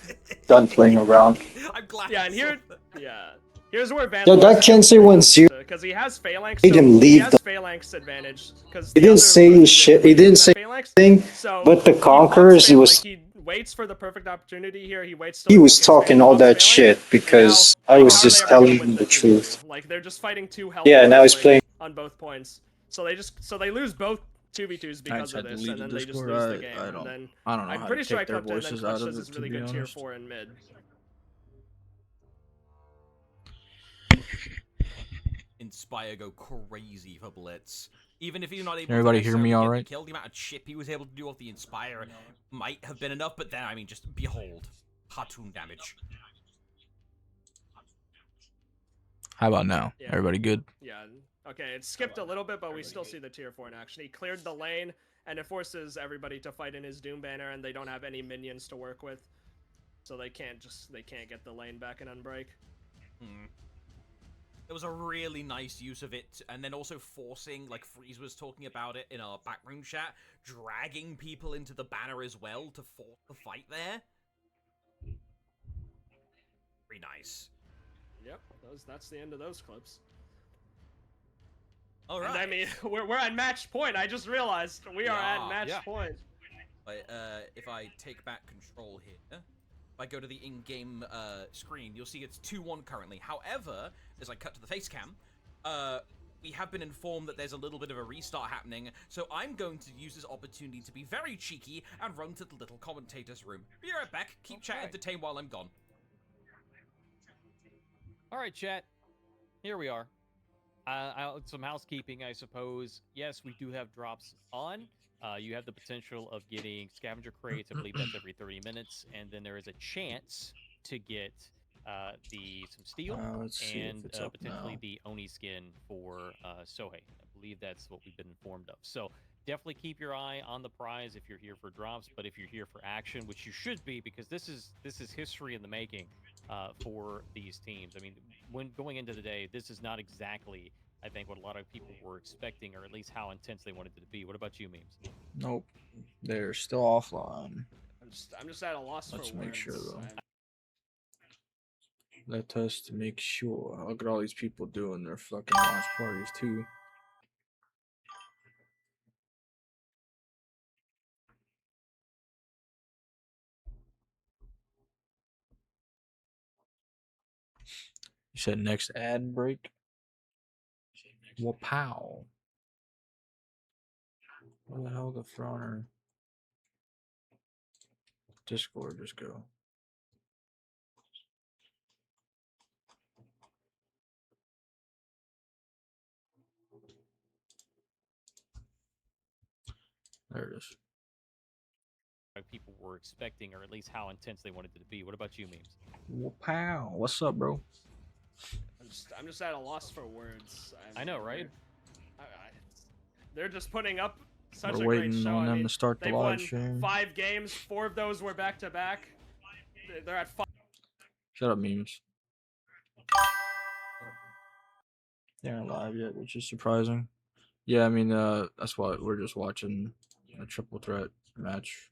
Done playing around. I'm glad. Yeah, I and saw here, that. yeah. Here's where Van Yeah, that Kensei went zero. because he has phalanx. Made So him he leave has the- phalanx advantage because He didn't say shit. He didn't say anything. So But the he wants Conquerors, he was like, he waits for the perfect opportunity here. He waits. he was talking all that shit because I was how are just they ever telling gonna him win the this 2v2? truth. Like they're just fighting two healthy. Yeah, now he's like, playing. on both points. So they lose both 2v2s because of this, and then they just lose the game. And then I don't know I'm how pretty to sure I take their clipped it, and then voices Clutch out of does it, this to really be good tier honest. 4 in mid. Inspire go crazy for Blitz. Even if he's not able Everybody to hear me necessarily all get the right? kill, the amount of chip he was able to do off the Inspire might have been enough, but then, I mean, just behold. Cartoon damage. How about now? Yeah. Everybody good? Yeah. Okay, it skipped a little bit, but we still see the tier 4 in action. He cleared the lane, and it forces everybody to fight in his Doom banner, and they don't have any minions to work with, so they can't get the lane back and unbreak. There was a really nice use of it, and then also forcing, like Freeze was talking about it in our backroom chat, dragging people into the banner as well to force the fight there. Very nice. Yep, that's the end of those clips. All right. And I mean, we're at match point. I just realized we are at match point. If I take back control here, if I go to the in-game screen, you'll see it's 2-1 currently. However, as I cut to the face cam, we have been informed that there's a little bit of a restart happening, so I'm going to use this opportunity to be very cheeky and run to the little commentator's room. Be right back. Keep chat entertained while I'm gone. All right, chat. Here we are. Some housekeeping, I suppose. Yes, we do have drops on. You have the potential of getting scavenger crates. I believe that's every 30 minutes. And then there is a chance to get some steel Let's see if and it's up potentially now. the Oni skin for Sohei. I believe that's what we've been informed of. So definitely keep your eye on the prize if you're here for drops. But if you're here for action, which you should be, because this is history in the making for these teams. I mean, when going into the day, this is not exactly, I think, what a lot of people were expecting, or at least how intense they wanted it to be. What about you, Memes? Nope. They're still offline. I'm just at a loss Let's for make words. sure, though. Let us to make sure. Look at all these people doing their fucking launch parties too. You said next ad break? Well, pow. Where the hell the Frauner Discord just go? There it is. People were expecting, or at least how intense they wanted it to be. What about you, Memes? Well, pow. What's up, bro? I'm just at a loss for words. I know, right? They're just putting up such We're a great waiting show. on I them mean, to start the they've live won stream. 5 games. 4 of those were back to back. They're at 5. Shut up, memes. They aren't live yet, which is surprising. Yeah, I mean, that's why we're just watching a triple threat match.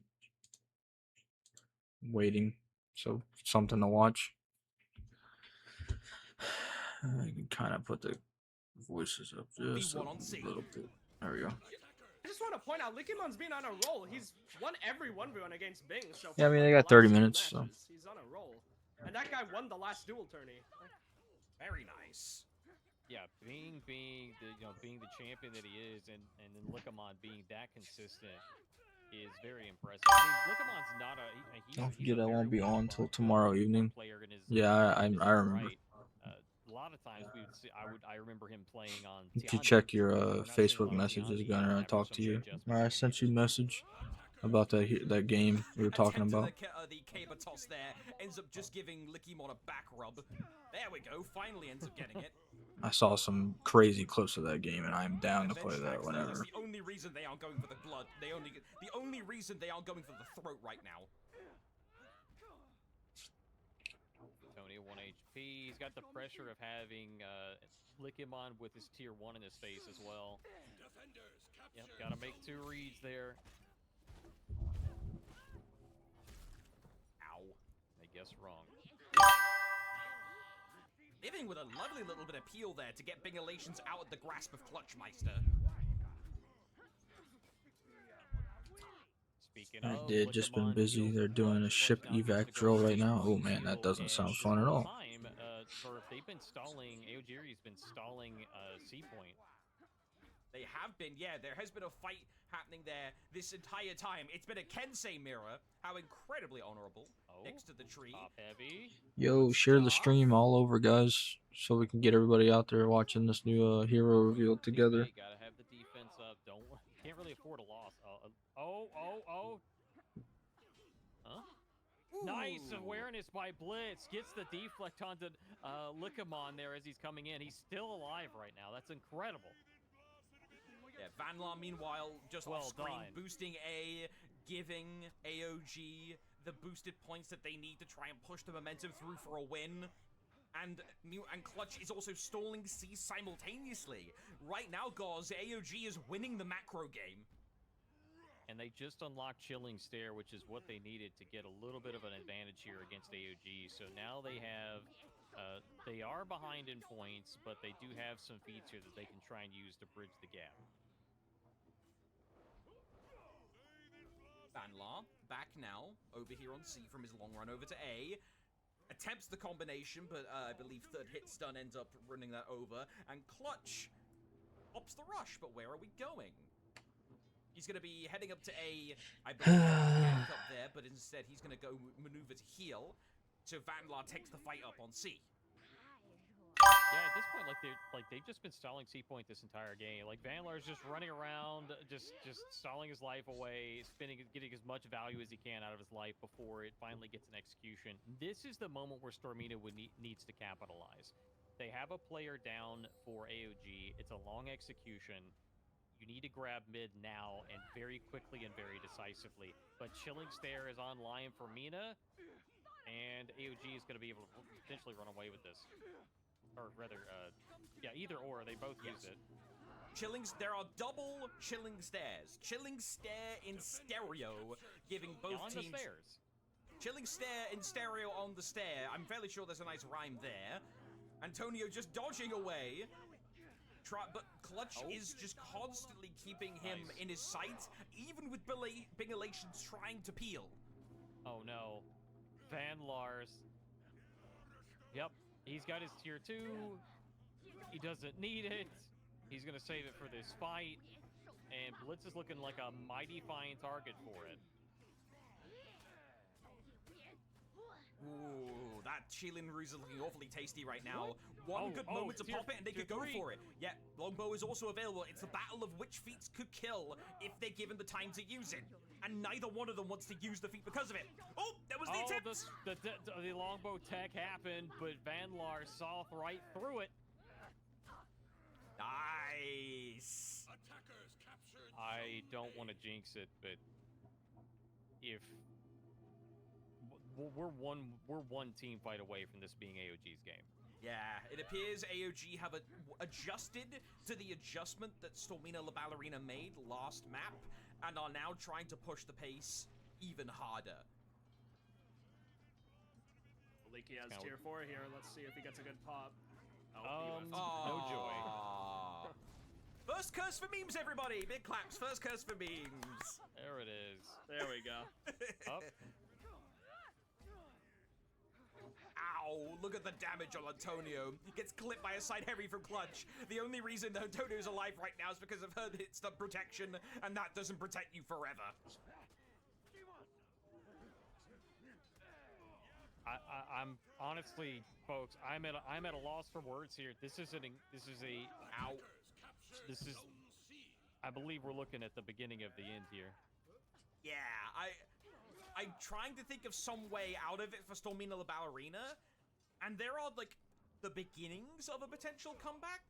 Waiting. So, something to watch. I can kind of put the voices up just a little bit. There we go. I just want to point out, Lickimon's been on a roll. He's won every 1v1 against Bing. So Yeah, I mean, far, they the got 30 last 2 minutes, so. matches. He's on a roll. And that guy won the last duel tourney. Very nice. Yeah, being the champion that he is, and then Lickamon being that consistent is very impressive. I mean, Lickamon's not Don't he's forget a I very won't be on well-rounded till tomorrow evening. player in his, Yeah, in his I own remember. right. A lot of times we would see, I remember him playing on You Tianjin. can check your We're not seeing a Facebook lot of messages, Tianjin Gunner. I after talked some to you. adjustments I that sent they you a made. message about that game we were talking about. The caber toss there ends up just giving Lickymon a back rub. There we go. Finally ends up getting it. I saw some crazy clips of that game, and I'm down to play that That's whenever. the only reason they aren't going for the blood. The only reason they aren't going for the throat right now. HP. He's got the pressure of having Lickemon with his tier 1 in his face as well. Yep, gotta make 2 reads there. Ow. I guess wrong. Living with a lovely little bit of peel there to get Bingalations out of the grasp of Clutchmeister. Speaking Alright, of, they've just been Lickemon busy. heals They're doing a Clutch. ship Clutch now gets evac to drill go right now. Oh into man, that doesn't and sound this fun at whole all. time, they've been stalling. Aogiri's been stalling C point. They have been, yeah, there has been a fight happening there this entire time. It's been a Kensei mirror. How incredibly honorable. Oh, Next to the tree. Top heavy. Yo, Good share the stuff. stream all over, guys, so we can get everybody out there watching this new hero reveal together. Hey, gotta have the defense up. Can't really afford a loss. Oh. Huh? Nice Ooh. awareness by Blitz. Gets the deflect onto Lickemon there as he's coming in. He's still alive right now. That's incredible. Yeah, Van Laar, meanwhile, just Well off-screen, done. boosting A, giving AOG the boosted points that they need to try and push the momentum through for a win. And Clutch is also stalling C simultaneously. Right now, Gauze, AOG is winning the macro game. And they just unlocked Chilling Stare, which is what they needed to get a little bit of an advantage here against AOG. So now they have, they are behind in points, but they do have some feats here that they can try and use to bridge the gap. Van Laar, back now, over here on C from his long run over to A. Attempts the combination, but I believe third hit stun ends up running that over. And Clutch opts the rush, but where are we going? He's going to be heading up to A, I believe, gank up there, but instead he's going to go maneuver to heal. So Van Laar takes the fight up on C. Yeah, at this point, they've just been stalling C point this entire game. Like Van Laar's just running around, just stalling his life away, getting as much value as he can out of his life before it finally gets an execution. This is the moment where Stormina needs to capitalize. They have a player down for AOG. It's a long execution. You need to grab mid now and very quickly and very decisively. But Chilling Stare is online for Mina, and AOG is going to be able to potentially run away with this. Or rather, yeah, either or. They both use it. There are double Chilling Stares. Chilling Stare in stereo, giving both On teams... the stairs. Chilling Stare in stereo on the stair. I'm fairly sure there's a nice rhyme there. Antonio just dodging away. But Clutch is just constantly keeping him in his sight, even with Bingalations trying to peel. Oh no. Van Laar's. Yep. He's got his tier 2. He doesn't need it. He's going to save it for this fight. And Blitz is looking like a mighty fine target for it. Ooh, that Chilin Ruse is looking awfully tasty right now. One good moment to pop it and they could go for it. Yeah, Longbow is also available. It's the battle of which feats could kill if they're given the time to use it. And neither one of them wants to use the feat because of it. Oh, that was the attempt! The Longbow tech happened, but Van Laar saw right through it. Nice! I don't want to jinx it, but if... We're one team fight away from this being AOG's game. Yeah, it appears AOG have adjusted to the adjustment that Stormina La Ballerina made last map, and are now trying to push the pace even harder. Leaky has tier 4 here. Let's see if he gets a good pop. No joy. First curse for memes, everybody! Big claps, first curse for memes. There it is. There we go. Up. Ow, look at the damage on Antonio. He gets clipped by a side heavy from Clutch. The only reason that Antonio's alive right now is because of her hit stun protection, and that doesn't protect you forever. I'm honestly, folks, I'm at a loss for words here. I believe we're looking at the beginning of the end here. Yeah, I'm trying to think of some way out of it for Stormina La Ballerina, and there are, like, the beginnings of a potential comeback.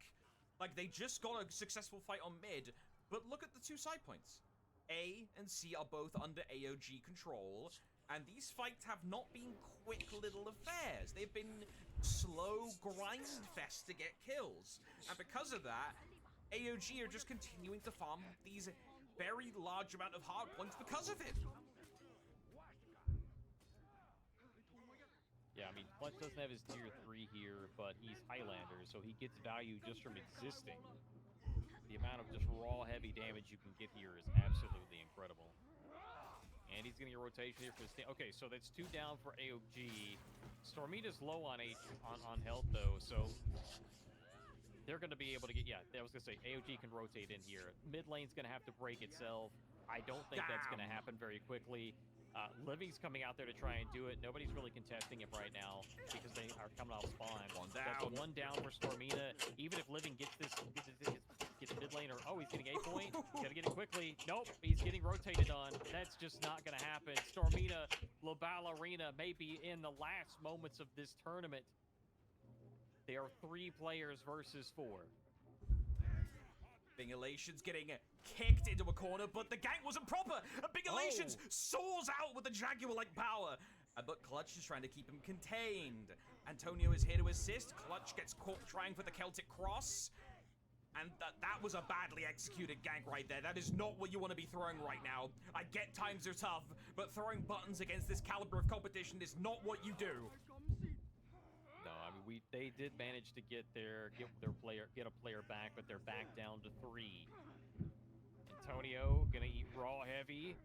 Like, they just got a successful fight on mid, but look at the two side points. A and C are both under AOG control. And these fights have not been quick little affairs. They've been slow grind fest to get kills. And because of that, AOG are just continuing to farm these very large amount of hard points because of it. Yeah, I mean, Clutch doesn't have his tier 3 here, but he's Highlander, so he gets value just from existing. The amount of just raw heavy damage you can get here is absolutely incredible. And he's getting a rotation here for the okay, so that's 2 down for AOG. Stormina's low on health though, so they're going to be able to get, I was going to say, AOG can rotate in here. Mid lane's going to have to break itself. I don't think that's going to happen very quickly. Living's coming out there to try and do it. Nobody's really contesting it right now because they are coming off spawn. That's a 1 down for Stormina. Even if Living gets this, gets mid lane, or he's getting a point. Gotta get it quickly. Nope, he's getting rotated on. That's just not gonna happen. Stormina, La Ballerina may be in the last moments of this tournament. They are 3 players versus 4. Bingalation's getting kicked into a corner, but the gank wasn't proper. And Bingalations soars out with the Jaguar-like power. But Clutch is trying to keep him contained. Antonio is here to assist. Clutch gets caught trying for the Celtic Cross. And that was a badly executed gank right there. That is not what you want to be throwing right now. I get times are tough, but throwing buttons against this caliber of competition is not what you do. No, I mean they did manage to get a player back, but they're back down to 3. Antonio gonna eat raw heavy.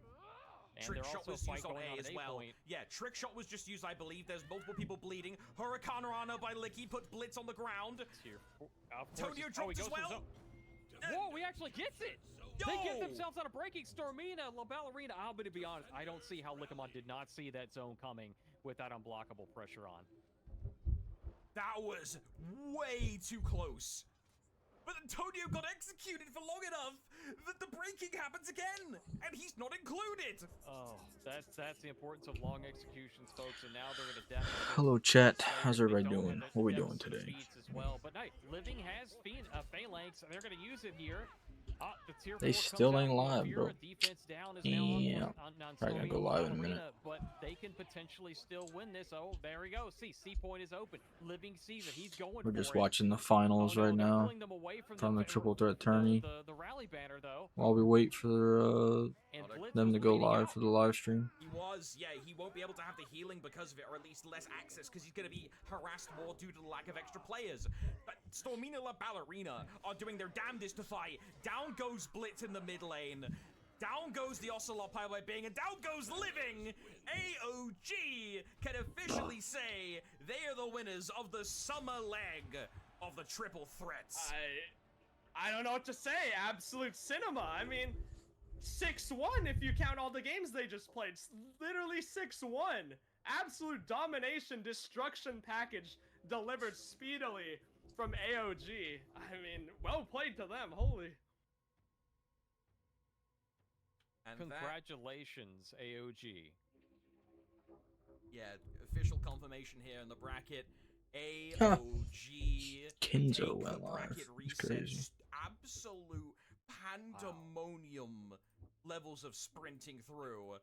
And Trick shot was used on A as well. Point. Yeah, trick shot was just used, I believe. There's multiple people bleeding. Hurricane Rana by Licky puts Blitz on the ground. Antonio dropped as well. Whoa, he actually gets it. They get themselves out of breaking. Stormina, La Ballerina. I'm going to be honest. I don't see how Likamon did not see that zone coming with that unblockable pressure on. That was way too close. But Antonio got executed for long enough that the breaking happens again, and he's not included. Oh, that's the importance of long executions, folks. And now they're going to definitely. Hello, chat. How's everybody doing? What are we doing today? As well, but Living has Phalanx, and they're going to use it here. The tier They 4 still ain't live, bro. Defense down is Yeah. Probably gonna go live in a minute. But they can potentially still win this. Oh, there we go. See, C point is open. Living sees it. He's going. We're just watching the finals right now from the triple threat tourney. The rally banner though. While we wait for them to go live for the live stream. He won't be able to have the healing because of it, or at least less access, because he's going to be harassed more due to the lack of extra players. But Stormina La Ballerina are doing their damnedest to fight. Down goes Blitz in the mid lane. Down goes the Ocelot by being, and down goes Living. AOG can officially say they are the winners of the summer leg of the triple threats. I don't know what to say. Absolute cinema. I mean, 6-1 if you count all the games they just played. Literally 6-1. Absolute domination, destruction package delivered speedily from AOG. I mean, well played to them. Holy. And congratulations, AOG. Yeah, official confirmation here in the bracket. AOG. Kenzo went live. It's crazy. Absolute pandemonium levels of sprinting through.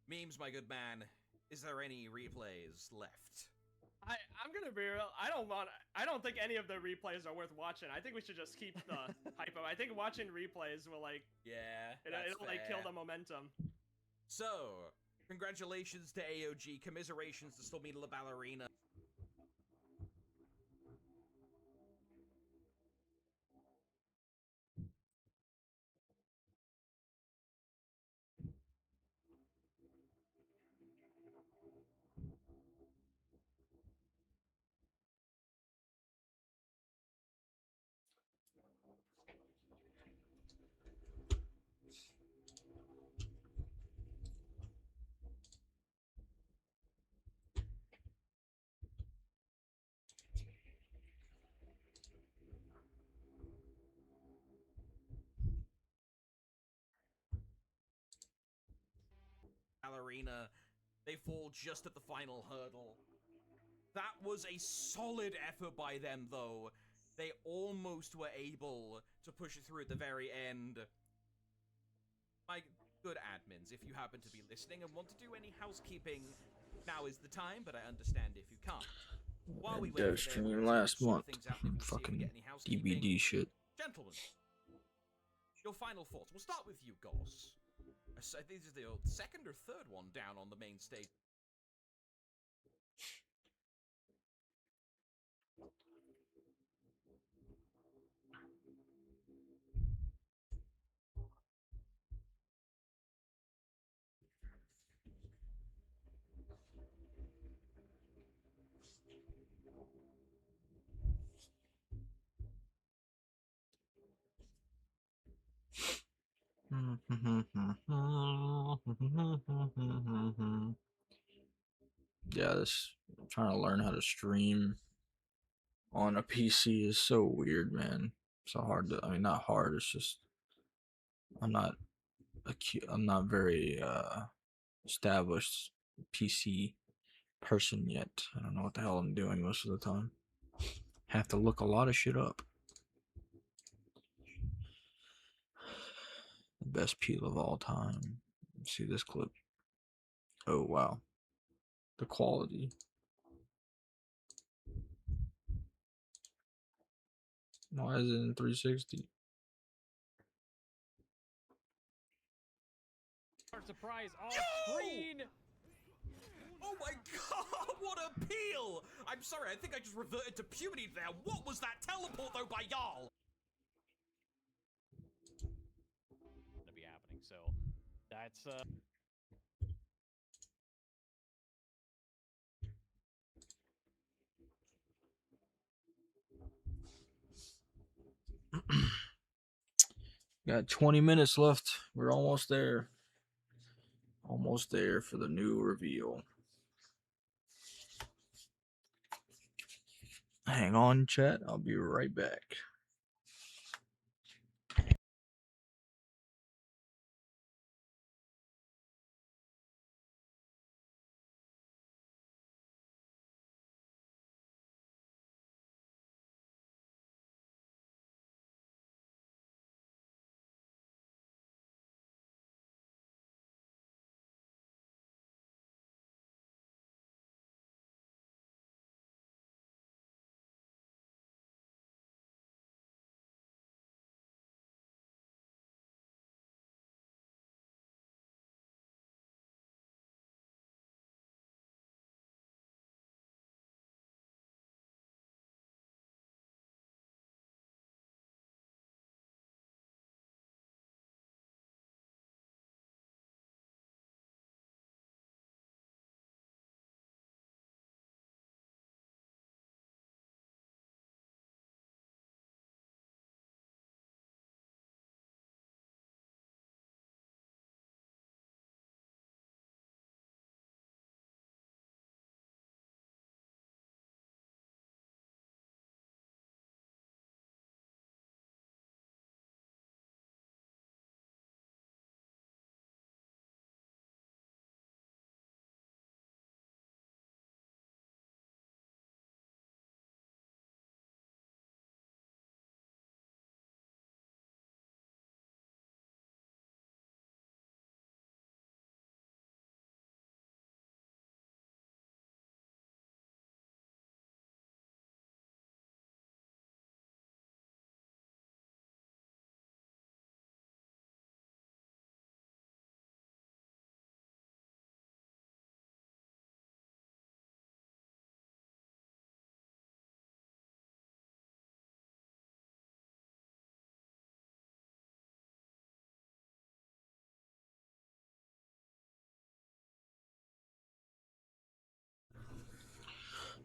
Memes, my good man. Is there any replays left? I'm gonna be real. I don't think any of the replays are worth watching. I think we should just keep the hype up. I think watching replays will it'll like kill the momentum. So, congratulations to AOG. Commiserations to Stormina La Ballerina. Ballerina, they fall just at the final hurdle. That was a solid effort by them, though. They almost were able to push it through at the very end. good admins, if you happen to be listening and want to do any housekeeping, now is the time, but I understand if you can't. While we And wait for them Devstream to last sort month. things out, we'll see if we Fucking get any housekeeping. DVD shit. Gentlemen, your final thoughts. We'll start with you, Goss. So this is the second or third one down on the main stage. Yeah, this trying to learn how to stream on a PC is so weird, man. So hard to, I mean, not hard. It's just I'm not I'm not very established PC person yet. I don't know what the hell I'm doing most of the time. Have to look a lot of shit up. The best peel of all time. Let's see this clip. Oh wow, the quality. Why is it in 360? Surprise off screen. Oh my god, what a peel! I'm sorry, I think I just reverted to puberty there. What was that teleport though by y'all? To be happening, so that's Got 20 minutes left. We're almost there. Almost there for the new reveal. Hang on, chat. I'll be right back.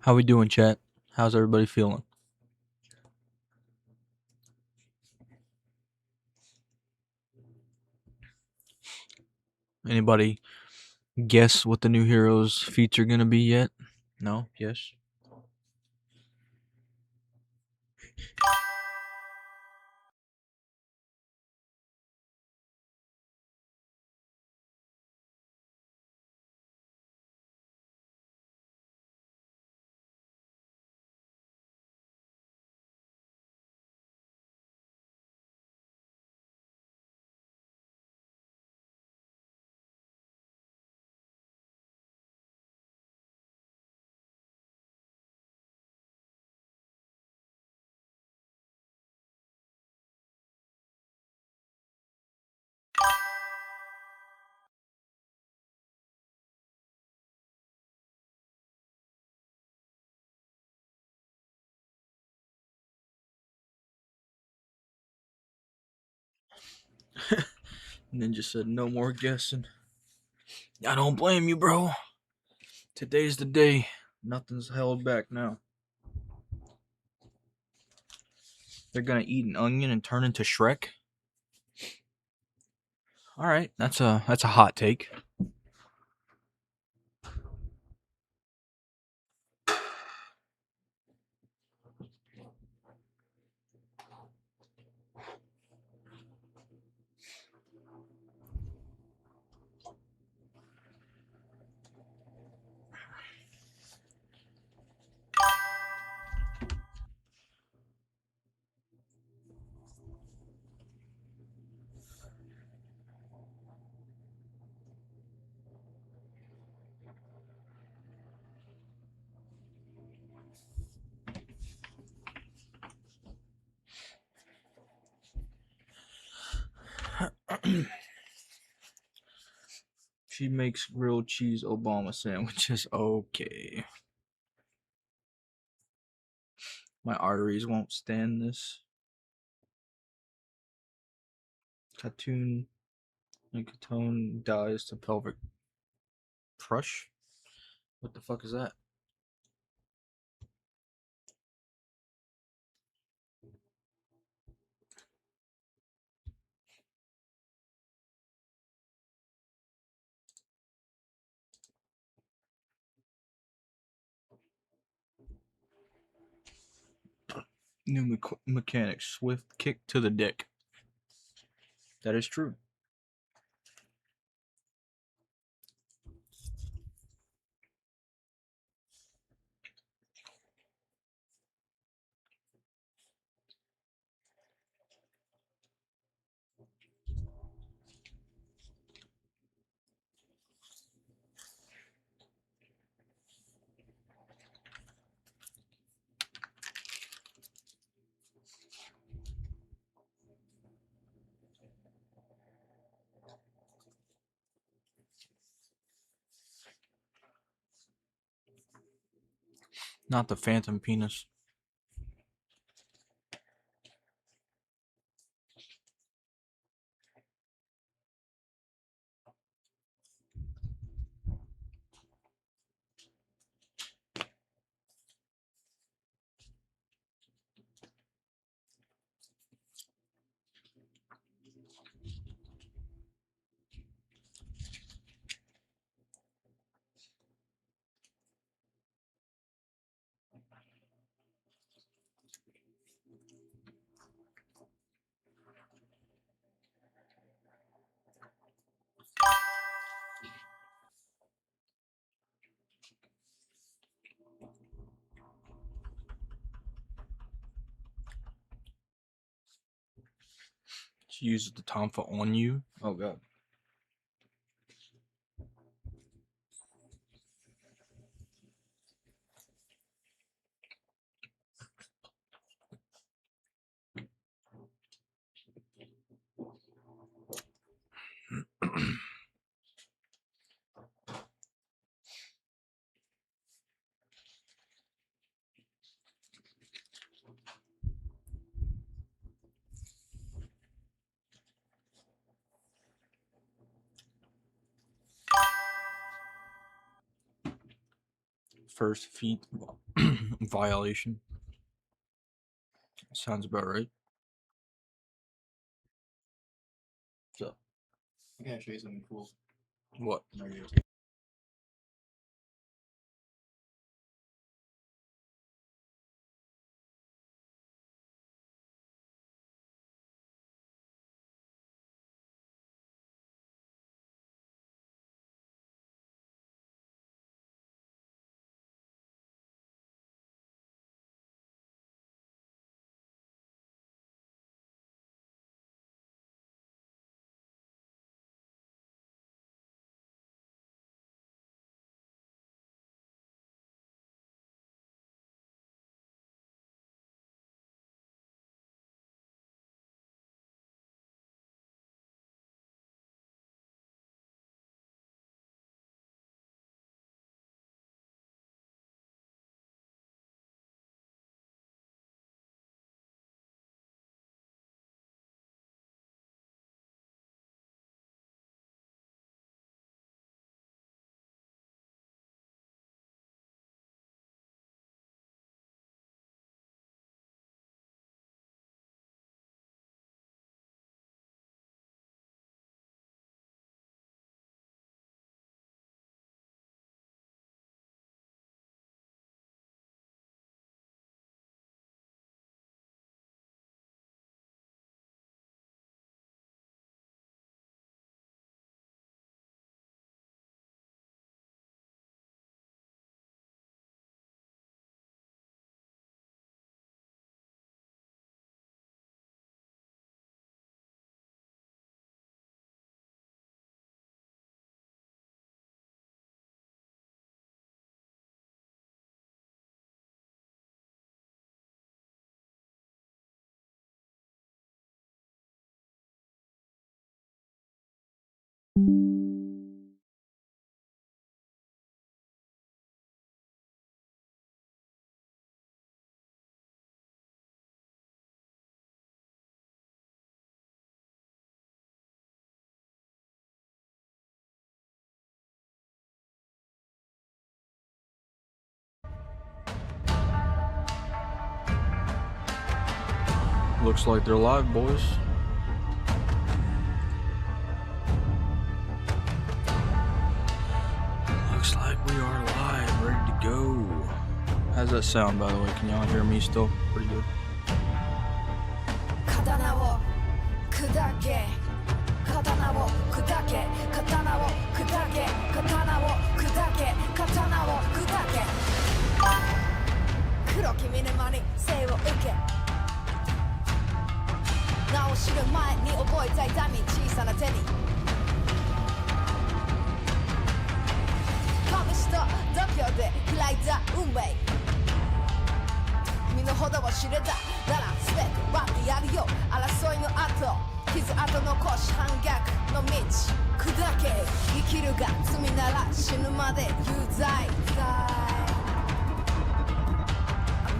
How we doing, chat? How's everybody feeling? Anybody guess what the new heroes feature gonna be yet? No? Yes? Ninja said, no more guessing. I don't blame you, bro. Today's the day. Nothing's held back now. They're gonna eat an onion and turn into Shrek? Alright, that's a hot take. She makes grilled cheese Obama sandwiches. Okay. My arteries won't stand this. Catone dies to pelvic crush? What the fuck is that? New mechanic, swift kick to the dick. That is true. Not the phantom penis. She uses the tonfa on you. Oh god. First feet violation. Sounds about right. So, I gotta show you something cool. What? Right here. Looks like they're live, boys. Looks like we are live, ready to go. How's that sound, by the way? Can y'all hear me still? Pretty good. 刀を砕け刀を砕け刀を砕け刀を砕け刀を砕け黒き見沼に生を受け名を知る前に覚えた痛み小さな手に神師と度胸で開いた運命身の程を知れたなら全て割ってやるよ争いの後傷跡残し反逆の道砕け生きるが罪なら死ぬまで有罪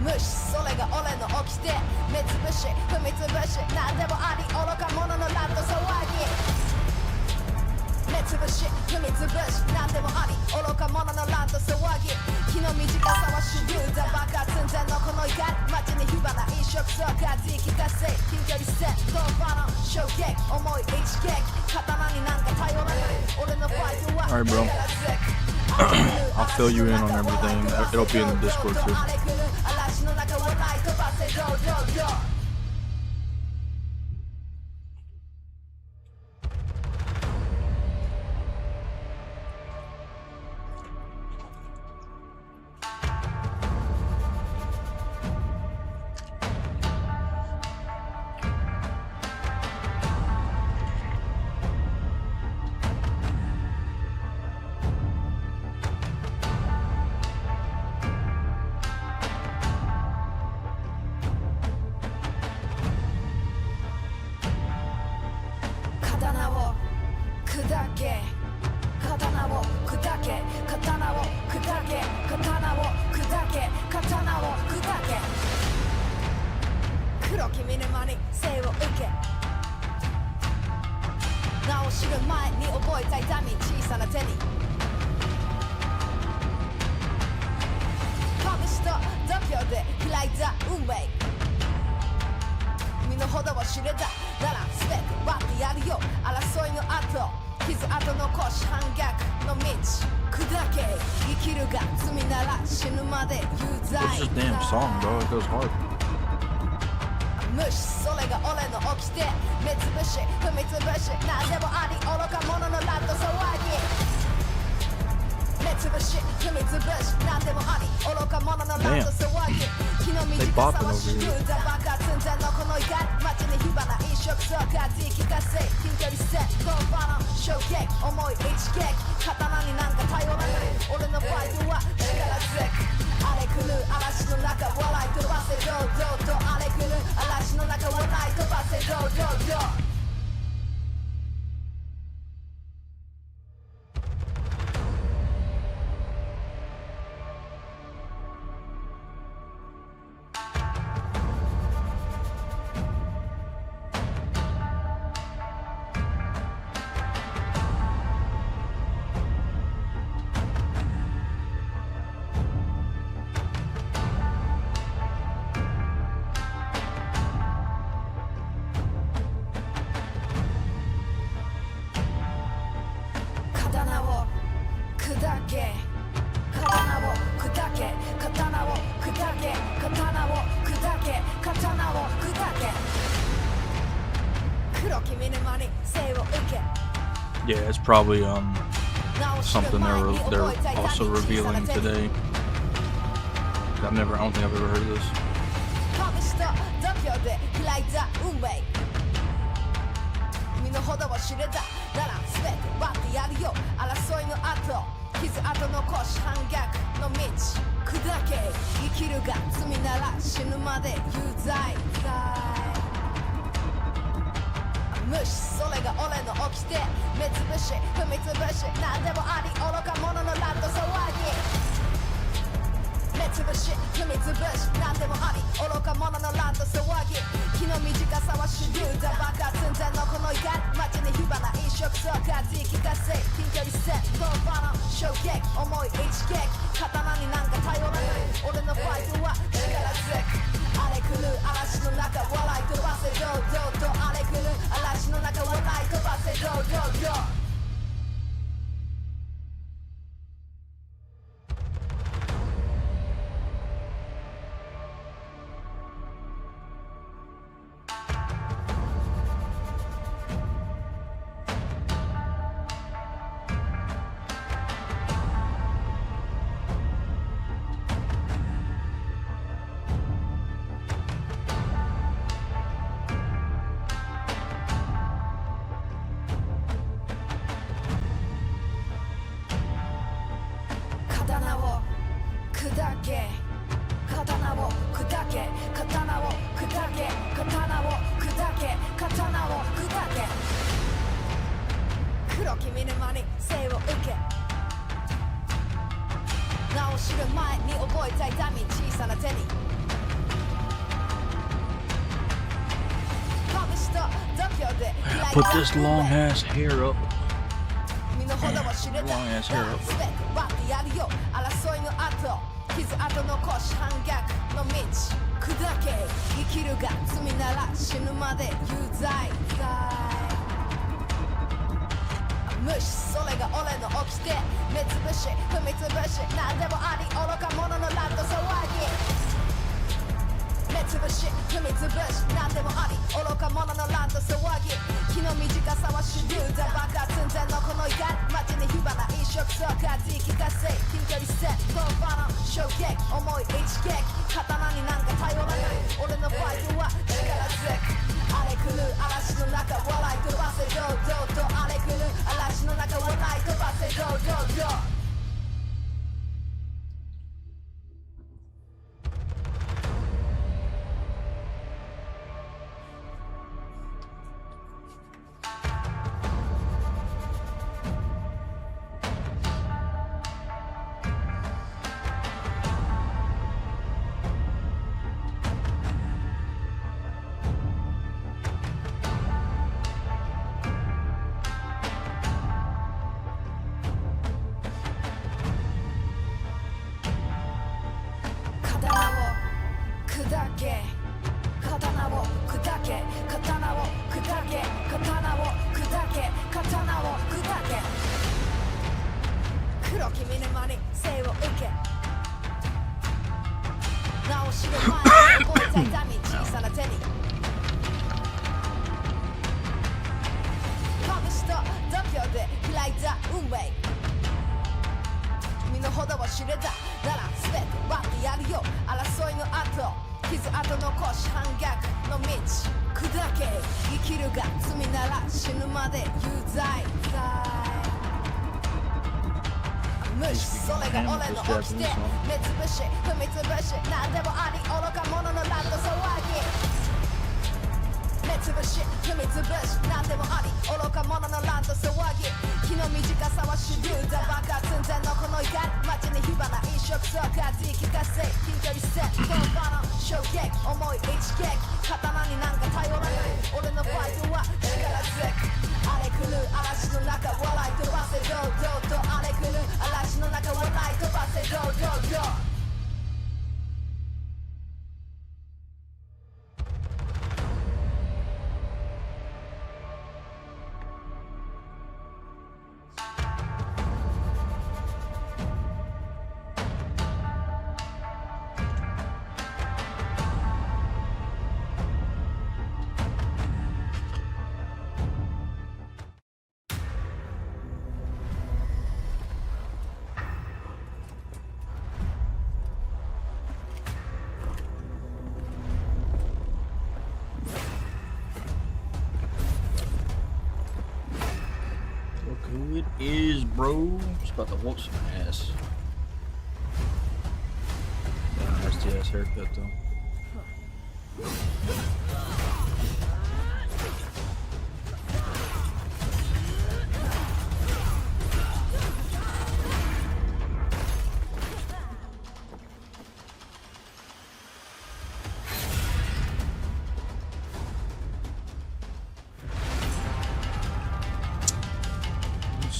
無視それが俺の掟目つぶし踏みつぶし何でもあり愚か者のラッド騒ぎ目つぶし踏みつぶし何でもあり愚か者のランド騒ぎ気の短さは手榴弾爆発寸前のこの怒り街に火花一触そうか聞かせ近距離戦闘場の衝撃重い一撃刀になんか頼らない俺のファイトは Alright, bro. I'll fill you in on everything. It'll be in the Discord too. It's just damn song, bro. It goes hard. 無視それが俺の掟目つぶし踏みつぶし何でもあり愚か者のラッド騒ぎ目つぶし踏みつぶし何でもあり愚か者のラッド騒ぎ気の短さは手榴弾爆発寸前のこの怒り街に火花一触そうか聞かせ近距離戦闘場の衝撃重い一撃刀になんか頼らない俺のファイトは力強く荒れ狂う嵐の中笑い飛ばせ堂々と荒れ狂う嵐の中笑い飛ばせ堂々とYeah, it's probably something they're also revealing today. I don't think I've ever heard of this. 身の程を知れたなら全て割ってやるよ争いの後傷跡残し反逆の道砕け生きるが罪なら死ぬまで有罪無無視それが俺の掟目つぶし踏みつぶし何でもあり愚か者のラッド騒ぎ目つぶし踏みつぶし何でもあり愚か者のランド騒ぎ気の短さは手榴弾爆発寸前のこの怒り街に火花飲食そうかつ聞かせ近距離戦ドンバの衝撃重い一撃刀になんか頼らない俺のファイトは力強く荒れ狂う嵐の中笑い飛ばせ堂々と荒れ狂う嵐の中笑い飛ばせ堂々と刀を砕け刀を砕け刀を砕け刀を砕け刀を砕け黒き見沼に生を受け名を知る前に覚えた痛み小さな手に拳と度胸で Put this long ass hair up. 身の程を知れた Long ass hair up. 全て割ってやるよ争いの後傷跡残し反逆の道砕け生きるが罪なら死ぬまで有罪無視それが俺の掟目つぶし踏みつぶし何でもあり愚か者のラッド騒ぎ目つぶし踏みつぶし何でもあり愚か者のランド騒ぎ気の短さは手榴弾爆発寸前のこの怒り街に火花飲食そうかつ聞かせ近距離戦ドンバの衝撃重い一撃刀になんか頼らない俺のファイトは力強く荒れ狂う嵐の中笑い飛ばせ堂々と荒れ狂う嵐の中笑い飛ばせ堂々と刀を砕け刀を砕け刀を砕け刀を砕け刀を砕け黒き見沼に生を受け名を知る前に覚えた痛み小さな手に拳と度胸で開いた運命身の程を知れたなら全て割ってやるよ争いの後傷跡残し反逆の道砕け生きるが罪なら死ぬまで有罪無視それが俺の掟目つぶし踏みつぶし何でもあり愚か者のラッド騒ぎ目つぶし踏みつぶし何でもあり愚か者のランド騒ぎ気の短さは手榴弾爆発寸前のこの怒り街に火花飲食そうかつ聞かせ近距離戦ドンバの衝撃重い一撃刀になんか頼らない俺のファイトは力強く荒れ狂う嵐の中笑い飛ばせ堂々と荒れ狂う嵐の中笑い飛ばせ堂々とIt is, bro. Just about to whoop some ass. Nasty ass haircut though.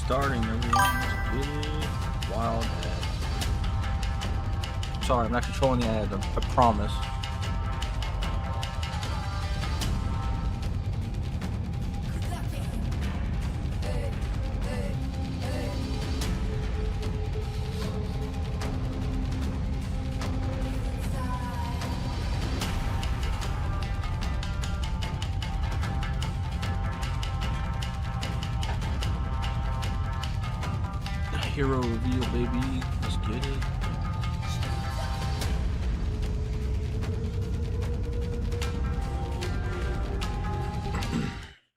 starting, everyone. Let's get it. Wild ad. Sorry, I'm not controlling the ad. I promise. Hero reveal, baby. Let's get it.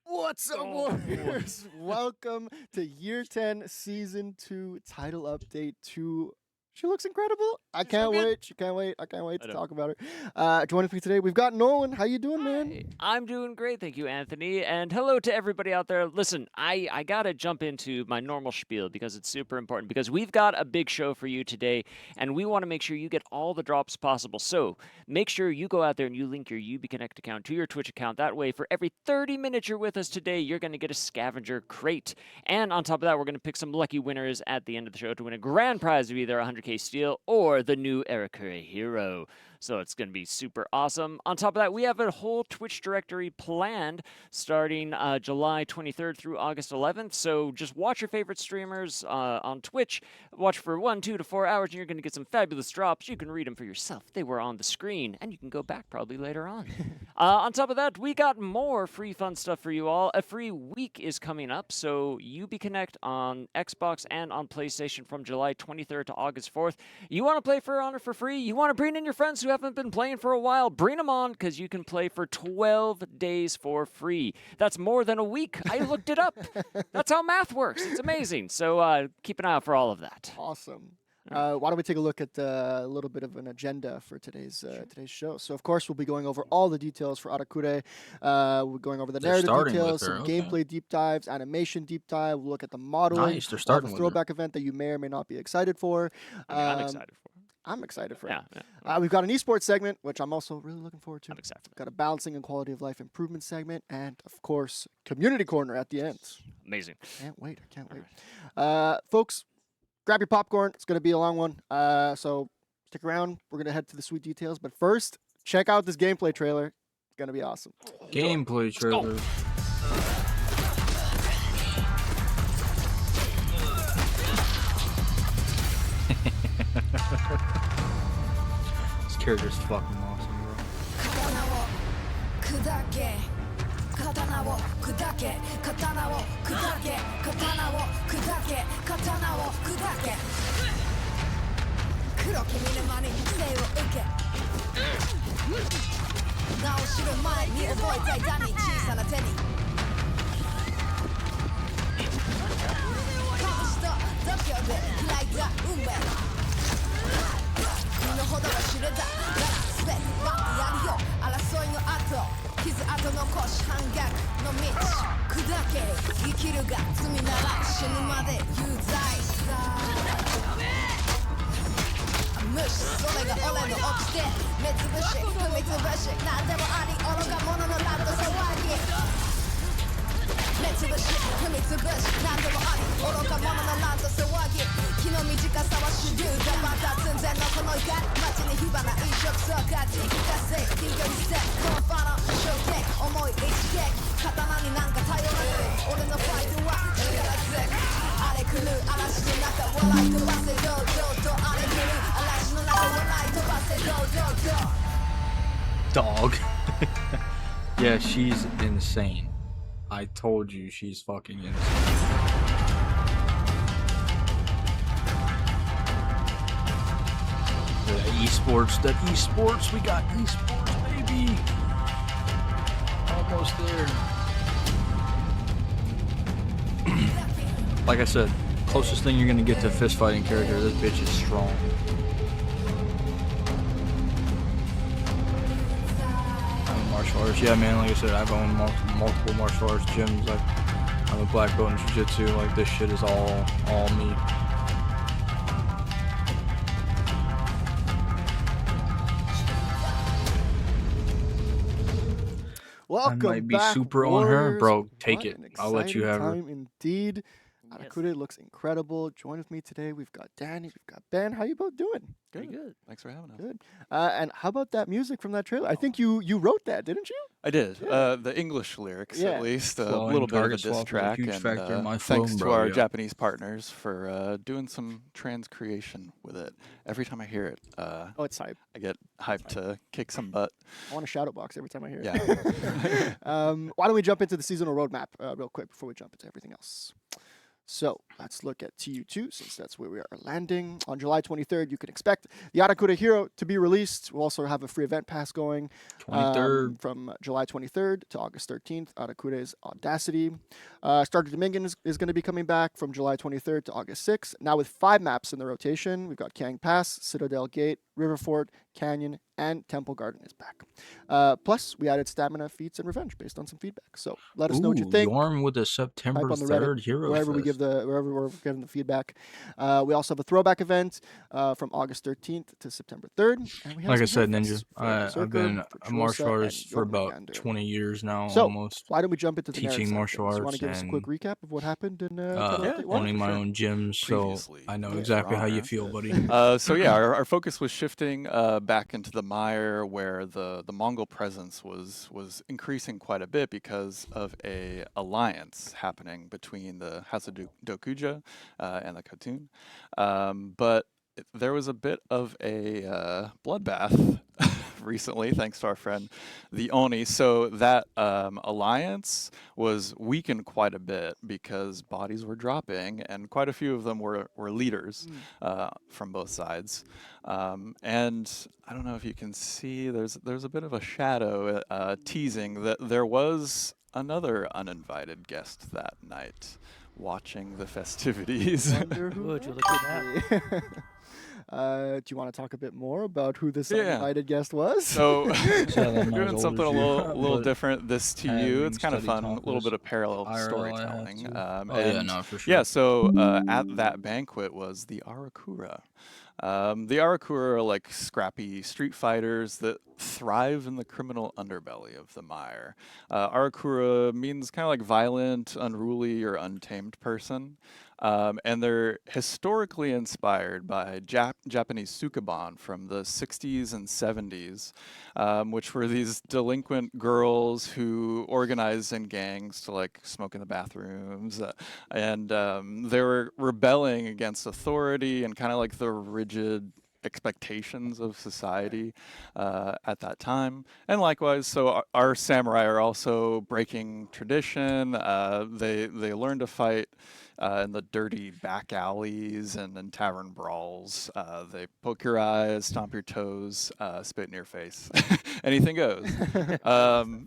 What's up, Warriors? Welcome to Year 10 Season 2 title update to... She looks incredible. I can't wait. She can't wait. I can't wait to talk about her. Joining me today, we've got Nolan. How you doing, man? I'm doing great, thank you, Anthony. And hello to everybody out there. Listen, I gotta jump into my normal spiel because it's super important, because we've got a big show for you today, and we want to make sure you get all the drops possible. So make sure you go out there and you link your UbiConnect account to your Twitch account. That way, for every 30 minutes you're with us today, you're going to get a scavenger crate. And on top of that, we're going to pick some lucky winners at the end of the show to win a grand prize of either 100K Steel or the new Erakure Hero. So it's going to be super awesome. On top of that, we have a whole Twitch directory planned starting July 23rd through August 11th. So just watch your favorite streamers on Twitch. Watch for 1, 2 to 4 hours, and you're going to get some fabulous drops. You can read them for yourself. They were on the screen, and you can go back probably later on. On top of that, we got more free fun stuff for you all. A free week is coming up, so UbiConnect on Xbox and on PlayStation from July 23rd to August 4th. You want to play For Honor for free? You want to bring in your friends who haven't been playing for a while? Bring them on, because you can play for 12 days for free. That's more than a week. I looked it up. That's how math works. It's amazing. So keep an eye out for all of that. Awesome. Why don't we take a look at a little bit of an agenda for today's show? So, of course, we'll be going over all the details for Arakure. We're going over the narrative details, some gameplay deep dives, animation deep dive. We'll look at the modeling. Nice, they're starting the with throwback event that you may or may not be excited for. I'm excited for it. I'm excited for it. Yeah. We've got an esports segment, which I'm also really looking forward to. I'm excited for Got a balancing and quality of life improvement segment, and of course, community corner at the end. Amazing. Can't wait. I can't wait. Folks, grab your popcorn. It's going to be a long one. So stick around. We're going to head to the sweet details. But first, check out this gameplay trailer. It's going to be awesome. Gameplay trailer. This character's fucking awesome, bro. 刀を砕け刀を砕け刀を砕け刀を砕け黒き見る間に生を受け名を知る前に覚えたいだに小さな手に拳と度胸で開いた運命身の程が知れたなら全て待ってやるよ争いの後傷跡残し半額の道砕け生きるが罪なら死ぬまで有罪さ無視それが俺の掟目つぶし踏みつぶし何でもあり愚か者のラッド騒ぎ目つぶし踏みつぶし何でもあり愚か者のラッド騒ぎ気の短さは主流だまた寸前のこの怒り街に火花一触そうかち聞かせ緊急にせコンファの衝撃重い一撃刀になんか頼らず俺のファイトは力強く荒れ狂う嵐の中笑い飛ばせ堂々と荒れ狂う嵐の中笑い飛ばせ堂々と Dog. Yeah, she's insane. I told you she's fucking insane. That esports, we got esports, baby. Almost there. Like I said, closest thing you're gonna get to a fist fighting character. This bitch is strong. Martial arts, yeah, man. Like I said, I've owned multiple martial arts gyms. Like, I'm a black belt in jiu-jitsu. Like, this shit is all me. Welcome I might be back, super Warriors. on her, bro. Take What it. an I'll let you have her. time indeed. Arakure looks incredible. Join with me today. We've got Danny, we've got Ben. How you both doing? Pretty good. Thanks for having us. Good. And how about that music from that trailer? I think you wrote that, didn't you? I did. Yeah. The English lyrics, Yeah. at least, a Flowing little bit of a target diss swap is a track, huge and factor in my thanks phone, to bro, our yeah. Japanese partners for doing some transcreation with it. Every time I hear it, Oh, it's hype. I get hyped to kick some butt. I want a shadow box every time I hear it. Yeah. Why don't we jump into the seasonal roadmap real quick before we jump into everything else? So let's look at TU2 since that's where we are landing. On July 23rd, you can expect the Arakure Hero to be released. We'll also have a free event pass going 23rd. from July 23rd to August 13th. Arakure's Audacity. Starter Dominion is going to be coming back from July 23rd to August 6th. Now with 5 maps in the rotation, we've got Kang Pass, Citadel Gate, River Fort, Canyon, and Temple Garden is back. Plus, we added stamina, feats, and revenge based on some feedback. So let us know what you think. Yorm with the September Type on the 3rd Reddit, Hero wherever Fest. wherever we're giving the feedback. We also have a throwback event from August 13th to September 3rd. And we have Like I some said, hero Ninja, fests for I've Berserker, been for a martial Trosa, artist and for about Jormungandr. 20 years now, So, almost. why don't we jump into the narrative Teaching side of martial things? You want arts to give us a quick and recap of what happened in Title owning my sure. own gym, so Previously, I know for exactly how you Honor. feel, buddy. So yeah, our focus was shifting back into the mire, where the Mongol presence was increasing quite a bit because of a alliance happening between the House of Dokuja and the Khotun. But there was a bit of a bloodbath recently, thanks to our friend the Oni. So that alliance was weakened quite a bit because bodies were dropping, and quite a few of them were leaders from both sides. And I don't know if you can see, there's a bit of a shadow teasing that there was another uninvited guest that night watching the festivities. Wonder who Would you that look at could be. Do you want to talk a bit more about who this Yeah. uninvited guest was? So Tell them I doing was something a older than you, little but different this to you. having It's kind of studied fun, a little Tonka's bit of parallel IRL, I have storytelling. to. Oh And yeah, no, for sure. yeah, so at that banquet was the Arakura. The Arakura are like scrappy street fighters that thrive in the criminal underbelly of the mire. Arakura means kind of like violent, unruly, or untamed person. And they're historically inspired by Japanese sukeban from the 60s and 70s, which were these delinquent girls who organized in gangs to like smoke in the bathrooms. And they were rebelling against authority and kind of like the rigid expectations of society at that time. And likewise, so our samurai are also breaking tradition. They learn to fight in the dirty back alleys and in tavern brawls. They poke your eyes, stomp your toes, spit in your face. Anything goes.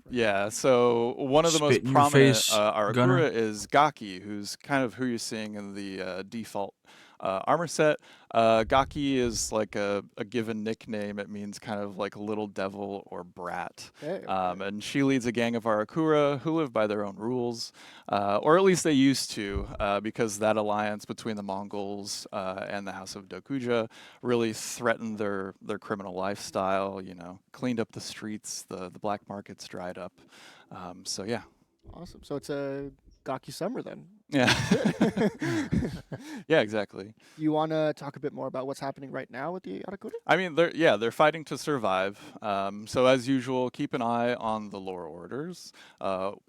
Yeah, so one of the Spit most in your prominent face, Gunner. Arakura is Gaki, who's kind of who you're seeing in the default armor set. Gaki is like a given nickname. It means kind of like little devil or brat. Okay, And she leads a gang of Arakura who live by their own rules, or at least they used to, because that alliance between the Mongols and the House of Dokuja really threatened their criminal lifestyle. You know, cleaned up the streets, the black markets dried up. So yeah. Awesome. So it's a Gaki summer then. Yeah. Yeah, exactly. You want to talk a bit more about what's happening right now with the Arakure? I mean, they're fighting to survive. So as usual, keep an eye on the lore orders.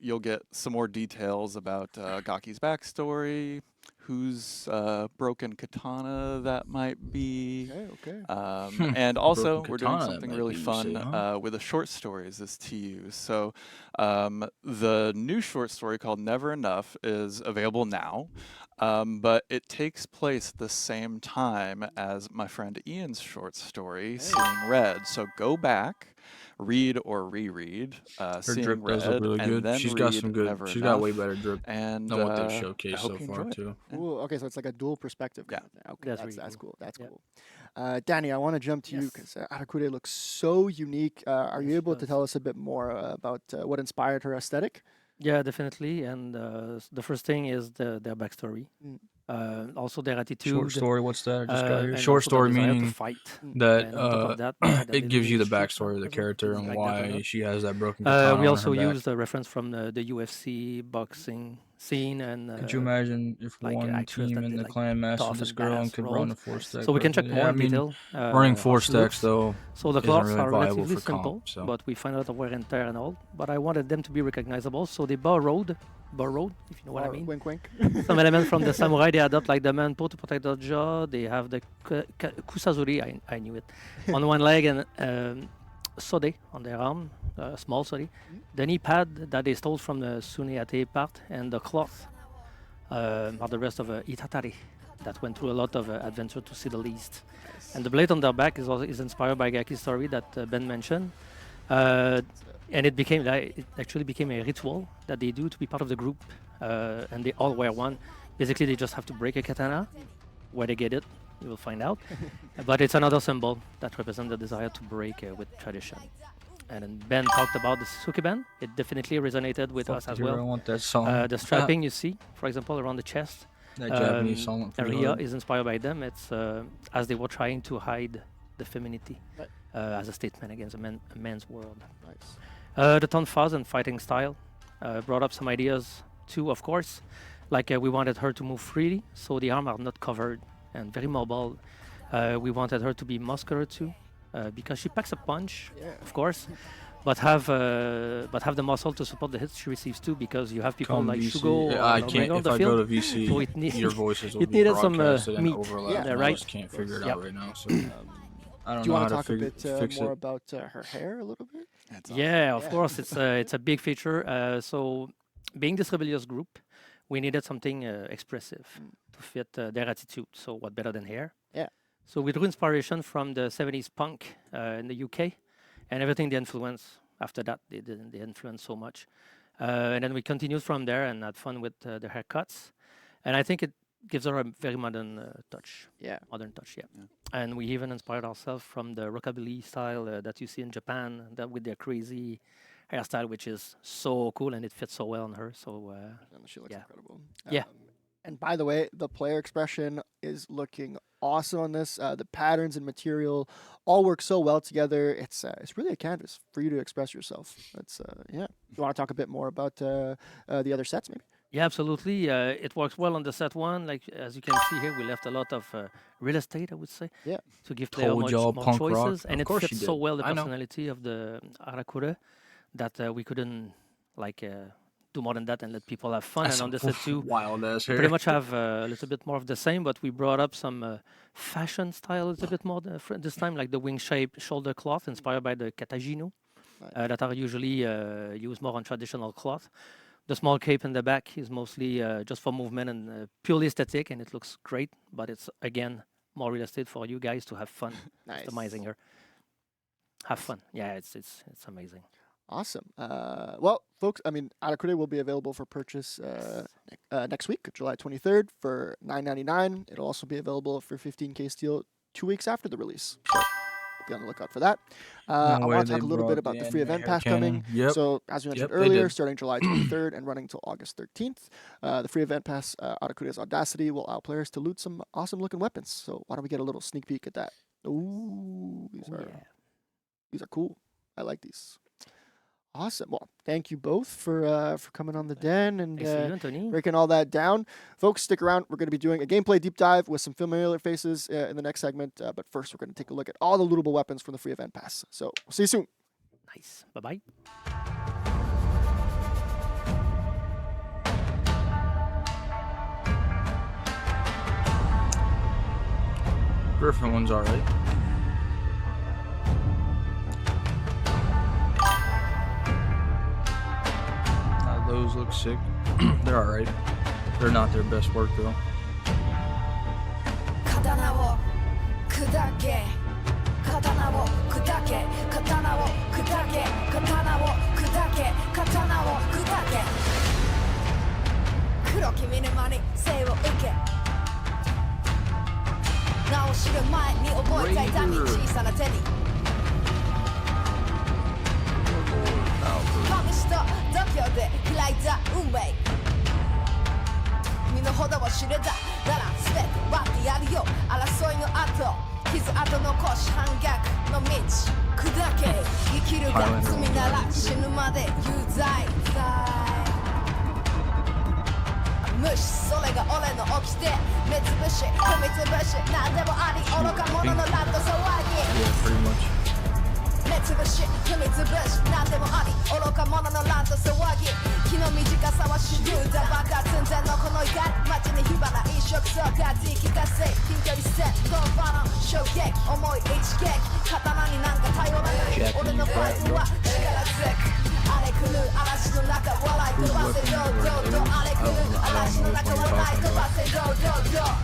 You'll get some more details about Gaki's backstory, whose broken katana that might be. Okay. And also, Broken we're doing katana that something might really be, you fun say, huh? with the short stories this TU. So the new short story called Never Enough is available now. But it takes place at the same time as my friend Ian's short story, Seeing Red. So go back, read or reread Her Seeing drip Red, does look really and good. then She's got read some good. Never She's got way Enough, better drip and than what they've I showcased hope so you far enjoy it. too. Yeah. Ooh, okay, so it's like a dual perspective kind of thing. Okay, That's that's really cool. That's Yeah. cool. Danny, I want to jump to you because Arakure looks so unique. Are Yes, you it able to does. tell us a bit more about what inspired her aesthetic? Yeah, definitely. And the first thing is their backstory. Mm. Also their attitude. Short story. What's that? I just got here. And Short also the story desire to meaning fight. that And on top of that, that they it gives live you in the streets backstory of the as well, character things and like that a why lot. she has that broken katana We on also her back. use the reference from the UFC boxing scene and Could you imagine if like one actress team that in did the like clan mastered tough this and girl and badass could roles. run a 4-stack? So we can check perfectly? more Yeah, in I mean, detail. running how 4 she stacks looks. though So the isn't cloths really are viable relatively for simple, comp. So but we find out the wear and tear and all. But I wanted them to be recognizable, so they borrowed, if you know what I mean. Wink, wink. Some elements from the samurai. They adopt like the manpo to protect the jaw. They have the kusazuri, I knew it, on one leg, and sode on their arm, small sode. The knee pad that they stole from the suneate part, and the cloth are the rest of itatari that went through a lot of adventure, to say the least. And the blade on their back is inspired by Gaki's story that Ben mentioned. And it actually became a ritual that they do to be part of the group, and they all wear one. Basically, they just have to break a katana. Where they get it, you will find out. But it's another symbol that represents the desire to break with tradition. And then Ben talked about the Sukeban. It definitely resonated with us as well. I want that song. The strapping you see, for example, around the chest. That Japanese song. Area is inspired by them. It's as they were trying to hide the femininity as a statement against a man's world. Nice. The tonfas and fighting style brought up some ideas too, of course. Like we wanted her to move freely, so the arms are not covered and very mobile. We wanted her to be muscular too, because she packs a punch, of course, but have the muscle to support the hits she receives too. Because you have people like VC. Shugo Yeah, I or can't. on If the I field, go to VC, so it your voices will it be needed some broadcasted and meat. overlap. Yeah, and right. I just can't figure it out right now. So I don't Do you know want how to talk a bit fix more it. about her hair a little bit? Yeah, of course, it's a big feature. So, being this rebellious group, we needed something expressive to fit their attitude. So, what better than hair? Yeah. So, we drew inspiration from the 70s punk in the UK, and everything they influenced. After that, they influenced so much, and then we continued from there and had fun with the haircuts, and I think it gives her a very modern touch. Yeah. Modern touch, yeah. And we even inspired ourselves from the rockabilly style that you see in Japan, that with their crazy hairstyle, which is so cool and it fits so well on her. So she looks incredible. Yeah. And by the way, the player expression is looking awesome on this. The patterns and material all work so well together. It's really a canvas for you to express yourself. That's yeah. You want to talk a bit more about the other sets, maybe? Yeah, absolutely. It works well on the set one. Like as you can see here, we left a lot of real estate, I would say. Yeah. To give player more punk rock. choices, and Of it course fits you so did. well the I know. personality of the Arakure that we couldn't like do more than that and let people have fun. That's and on some this set too, wild ass hair. pretty much have a little bit more of the same, but we brought up some fashion style a little bit more this time, like the wing-shaped shoulder cloth inspired by the katajino that are usually used more on traditional cloth. The small cape in the back is mostly just for movement and purely aesthetic, and it looks great, but it's, again, more real estate for you guys to have fun customizing her. Have fun. Yeah, it's amazing. Awesome. Well, folks, I mean, Arakure will be available for purchase next week, July 23rd, for $9.99. It'll also be available for 15K steel 2 weeks after the release. So be on the lookout for that. I want to talk a little bit about the free event pass coming. So, as we mentioned earlier, starting July 23rd and running until August 13th, the free event pass, Arakure's Audacity, will allow players to loot some awesome-looking weapons. So, why don't we get a little sneak peek at that? Ooh, these are cool. I like these. Awesome. Well, thank you both for coming on the den and breaking all that down. Folks, stick around. We're going to be doing a gameplay deep dive with some familiar faces in the next segment. But first, we're going to take a look at all the lootable weapons from the free event pass. So, we'll see you soon. Nice. Bye-bye. Griffin one's alright. Those look sick. They're alright. They're not their best work though. 無視それが俺の掟目つぶし踏みつぶし何でもあり愚か者のラッド騒ぎ Yeah, pretty much. 目つぶし踏みつぶし何でもあり愚か者のランド騒ぎ気の短さは手榴弾爆発寸前のこの怒り街に火花一触そうかディーキ達成近距離戦ドンバの衝撃重い一撃刀になんか頼らない俺のファイトは力強く荒れ狂う嵐の中笑い飛ばせどうどうどう荒れ狂う嵐の中笑い飛ばせどうどうどう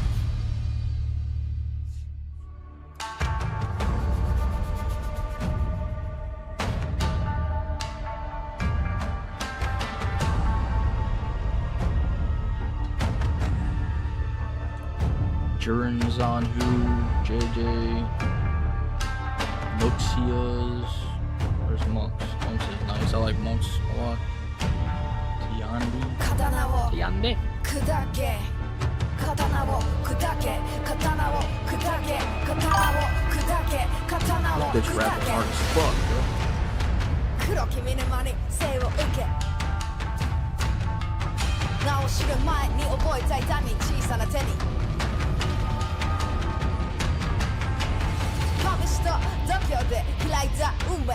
Jiren, Zanhu, JJ, Muxias. Where's Monks? Monks is nice. I like Monks a lot. Tiandi. 刀をやんで。砕け刀を砕け刀を砕け刀を砕け刀を This bitch 砕 rapping け hard as fuck, bro. 黒き見沼に生を受け名を知る前に覚えた痛み小さな手に試しと度胸で開いた運命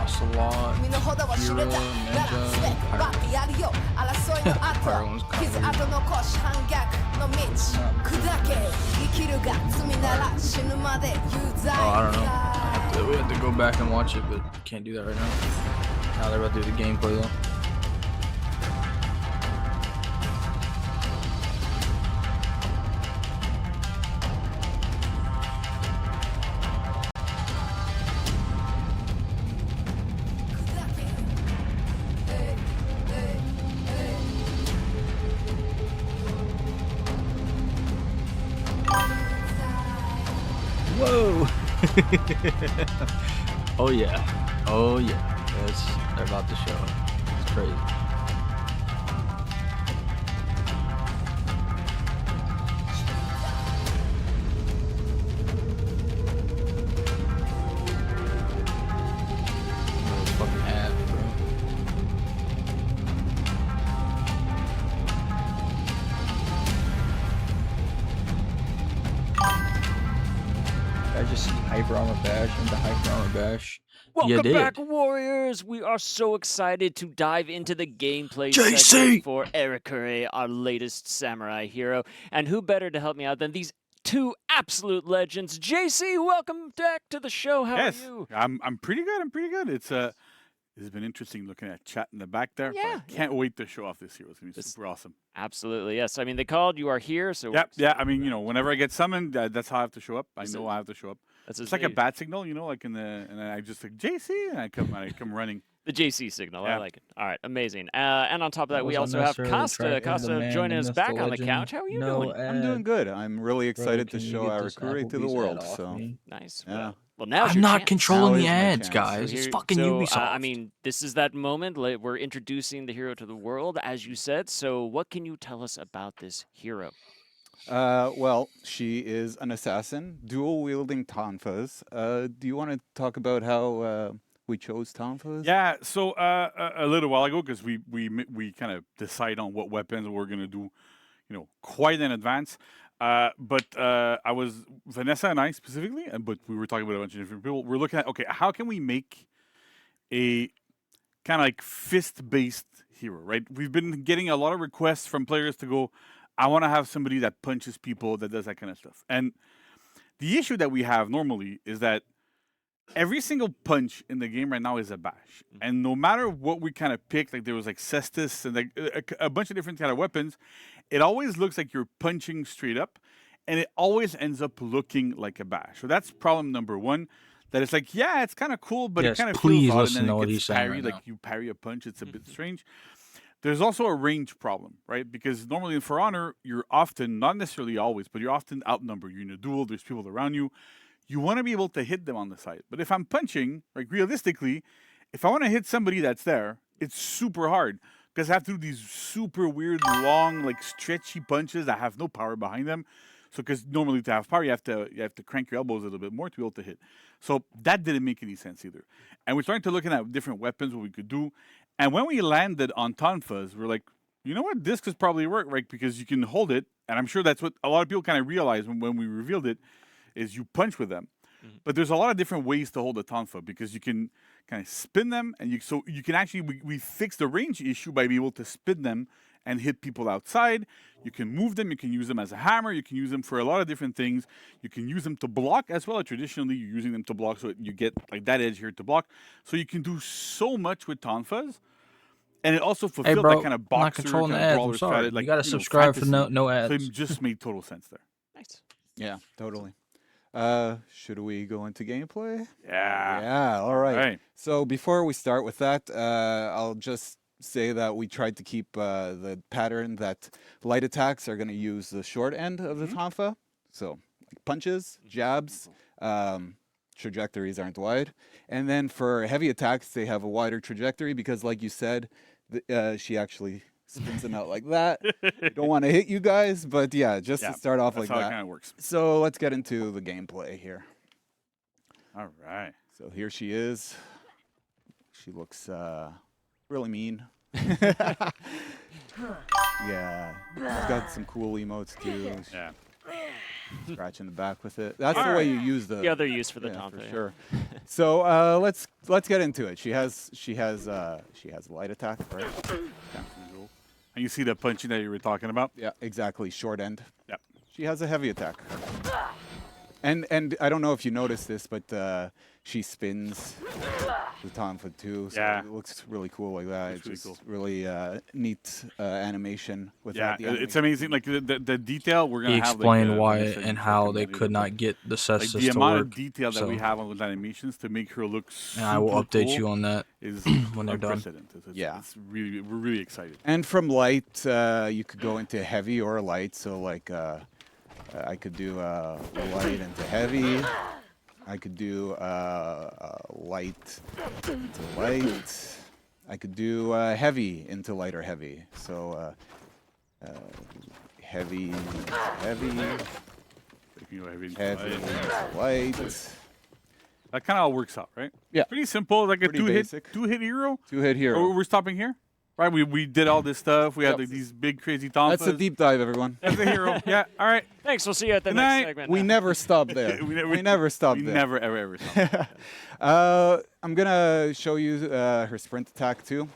Ocelot, 身の程を知れたならすべてバッてやるよ争いの後傷跡残し反逆の道砕け生きるが罪なら死ぬまで有罪 I don't know. We have to go back and watch it, but can't do that right now. Now they're about to do the gameplay though. Whoa! Oh yeah. Oh yeah. They're about to show it. It's crazy. Those fucking hats, bro. I just see Hyper Armor Bash into Hyper Armor Bash. Welcome back, Warriors! We are so excited to dive into the gameplay JC! segment for Erikure, our latest samurai hero. And who better to help me out than these two absolute legends? JC, welcome back to the show. How are you? I'm pretty good. I'm pretty good. It's been interesting looking at chat in the back there. Yeah, but I can't wait to show off this hero. It's gonna be super awesome. Absolutely, yes. I mean, they called. You are here, so Yeah. I mean, whenever I get summoned, that's how I have to show up. I know I have to show up. It's like a bat signal, like and then I just like JC, and I come running. The JC signal. Yeah. I like it. All right, amazing. And on top of that, we also have Costa. Costa joining us back on the couch. How are you doing? I'm doing good. I'm really excited to show Erikure to the world. So nice. Yeah. Well, now I'm not controlling the ads, guys. It's fucking Ubisoft. I mean, this is that moment. We're introducing the hero to the world, as you said. So, what can you tell us about this hero? Well, she is an assassin, dual-wielding tonfas. Do you want to talk about how we chose tonfas? Yeah. So a little while ago, because we kind of decide on what weapons we're gonna do, quite in advance. But I was Vanessa and I specifically, but we were talking about a bunch of different people. We're looking at how can we make a kind of like fist-based hero, right? We've been getting a lot of requests from players to go, I want to have somebody that punches people, that does that kind of stuff. And the issue that we have normally is that every single punch in the game right now is a bash. And no matter what we kind of pick, like there was like Cestus and like a bunch of different kind of weapons, it always looks like you're punching straight up, and it always ends up looking like a bash. So that's problem number one. That it's like, yeah, it's kind of cool, but it kind of feels odd, and then it gets parried, like you parry a punch, it's a bit strange. There's also a range problem, right? Because normally For Honor, you're often, not necessarily always, but you're often outnumbered. You're in a duel, there's people around you. You want to be able to hit them on the side. But if I'm punching, like realistically, if I want to hit somebody that's there, it's super hard. Because I have to do these super weird, long, like stretchy punches that have no power behind them. So because normally to have power, you have to crank your elbows a little bit more to be able to hit. So that didn't make any sense either. And we're starting to look at different weapons, what we could do. And when we landed on tonfas, we're like, You know what? This could probably work, right? Because you can hold it, and I'm sure that's what a lot of people kind of realized when we revealed it, is you punch with them. But there's a lot of different ways to hold a tonfa because you can kind of spin them, and you can actually we fix the range issue by being able to spin them and hit people outside. You can move them. You can use them as a hammer. You can use them for a lot of different things. You can use them to block as well. Traditionally, you're using them to block, so you get like that edge here to block. So you can do so much with tonfas. And it also fulfilled that kind of boxer, controlling kind the of ads. brawler I'm sorry. strategy, like, You got to subscribe for fantasy. no ads. So it just made total sense there. Nice. Yeah, totally. Should we go into gameplay? Yeah. Yeah, all right. All right. So before we start with that, I'll just say that we tried to keep the pattern that light attacks are going to use the short end of the tonfa. So like punches, jabs, trajectories aren't wide. And then for heavy attacks, they have a wider trajectory because, like you said, she actually spins them out like that. I don't want to hit you guys, but yeah, just to start off like that's how that. it kind of works. So let's get into the gameplay here. All right. So here she is. She looks really mean. Yeah, she's got some cool emotes too. Yeah. Scratching the back with it. That's the way you use the other use for the tonfa. for sure. So let's get into it. She has light attack, right? And you see the punching that you were talking about? Yeah, exactly. Short end. Yep. She has a heavy attack. And I don't know if you noticed this, but she spins the tonfa too. So Yeah. it looks really cool like that. Looks It's really just really neat animation with Yeah, that. it's amazing. Like the detail we're gonna He have. explained like, why Vanessa and how they recommended could it, not get the like cestus the to amount work. of detail that we so- have on those animations to make her look. And I will super update cool you on that is when they're done. unprecedented. Yeah. It's really we're really excited. And from light, you could go into heavy or light. So like, I could do light into heavy. I could do light into light. I could do heavy into light or heavy. So heavy, heavy, You know, heavy into heavy light. into light. That kind of all works out, right? Yeah. Pretty simple, like a Pretty two basic. hit hero. 2-hit hero. Oh, we're stopping here, right? We did all this stuff. We had Yep. like, these big crazy tonfas. That's a deep dive, everyone. That's a hero. Yeah. All right. Thanks. We'll see you at the Good next night. segment. We never stop there. we never stop We there. never ever stop. I'm gonna show you her sprint attack too.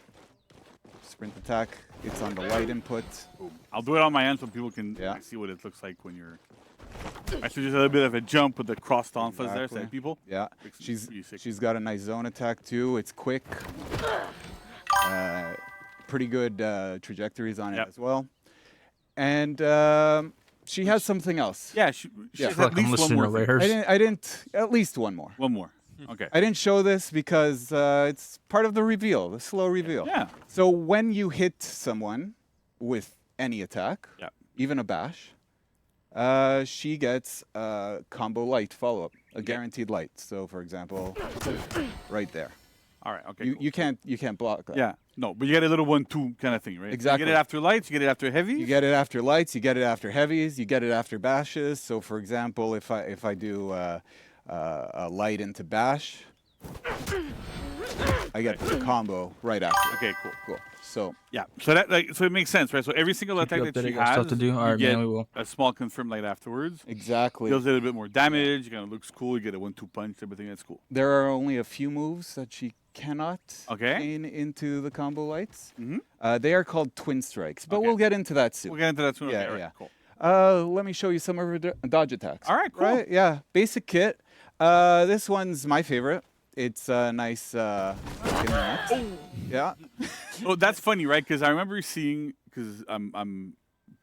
Sprint attack. It's on the light input. I'll do it on my end so people can see what it looks like when you're. Actually, just a little bit of a jump with the cross tonfas there, Exactly. say people. Yeah, Looks she's pretty sick. she's got a nice zone attack too. It's quick. Pretty good trajectories on it as well. And she has something else. Yeah, she has like at I'm least one listening more. to thing. theirs. I didn't. At least one more. One more. Okay. I didn't show this because it's part of the reveal, the slow reveal. Yeah. So when you hit someone with any attack, Yeah. even a bash, she gets a combo light follow-up, a guaranteed light. So for example, right there. All right. Okay. You can't block that. Yeah. No, but you get a little 1-2 kind of thing, right? Exactly. You get it after lights. You get it after heavy. You get it after lights. You get it after heavies. You get it after bashes. So for example, if I do a light into bash, I get the combo right after. Okay. Cool. Cool. So Yeah. So so it makes sense, right? So every single attack you that she updated, got has, stuff to do? you All right, get man, we will. a small confirm light afterwards. exactly. Deals a little bit more damage. It kind of looks cool. You get a 1-2 punch. Everything that's cool. There are only a few moves that she cannot Okay. chain into the combo lights. Mhm. They are called twin strikes, but Okay. we'll get into that soon. We'll get into that soon. Yeah, Okay, all right, yeah. Cool. Let me show you some of her dodge attacks. All right. Cool. Right? Yeah, basic kit. This one's my favorite. It's a nice. Yeah. Oh, that's funny, right? Because I remember seeing because I'm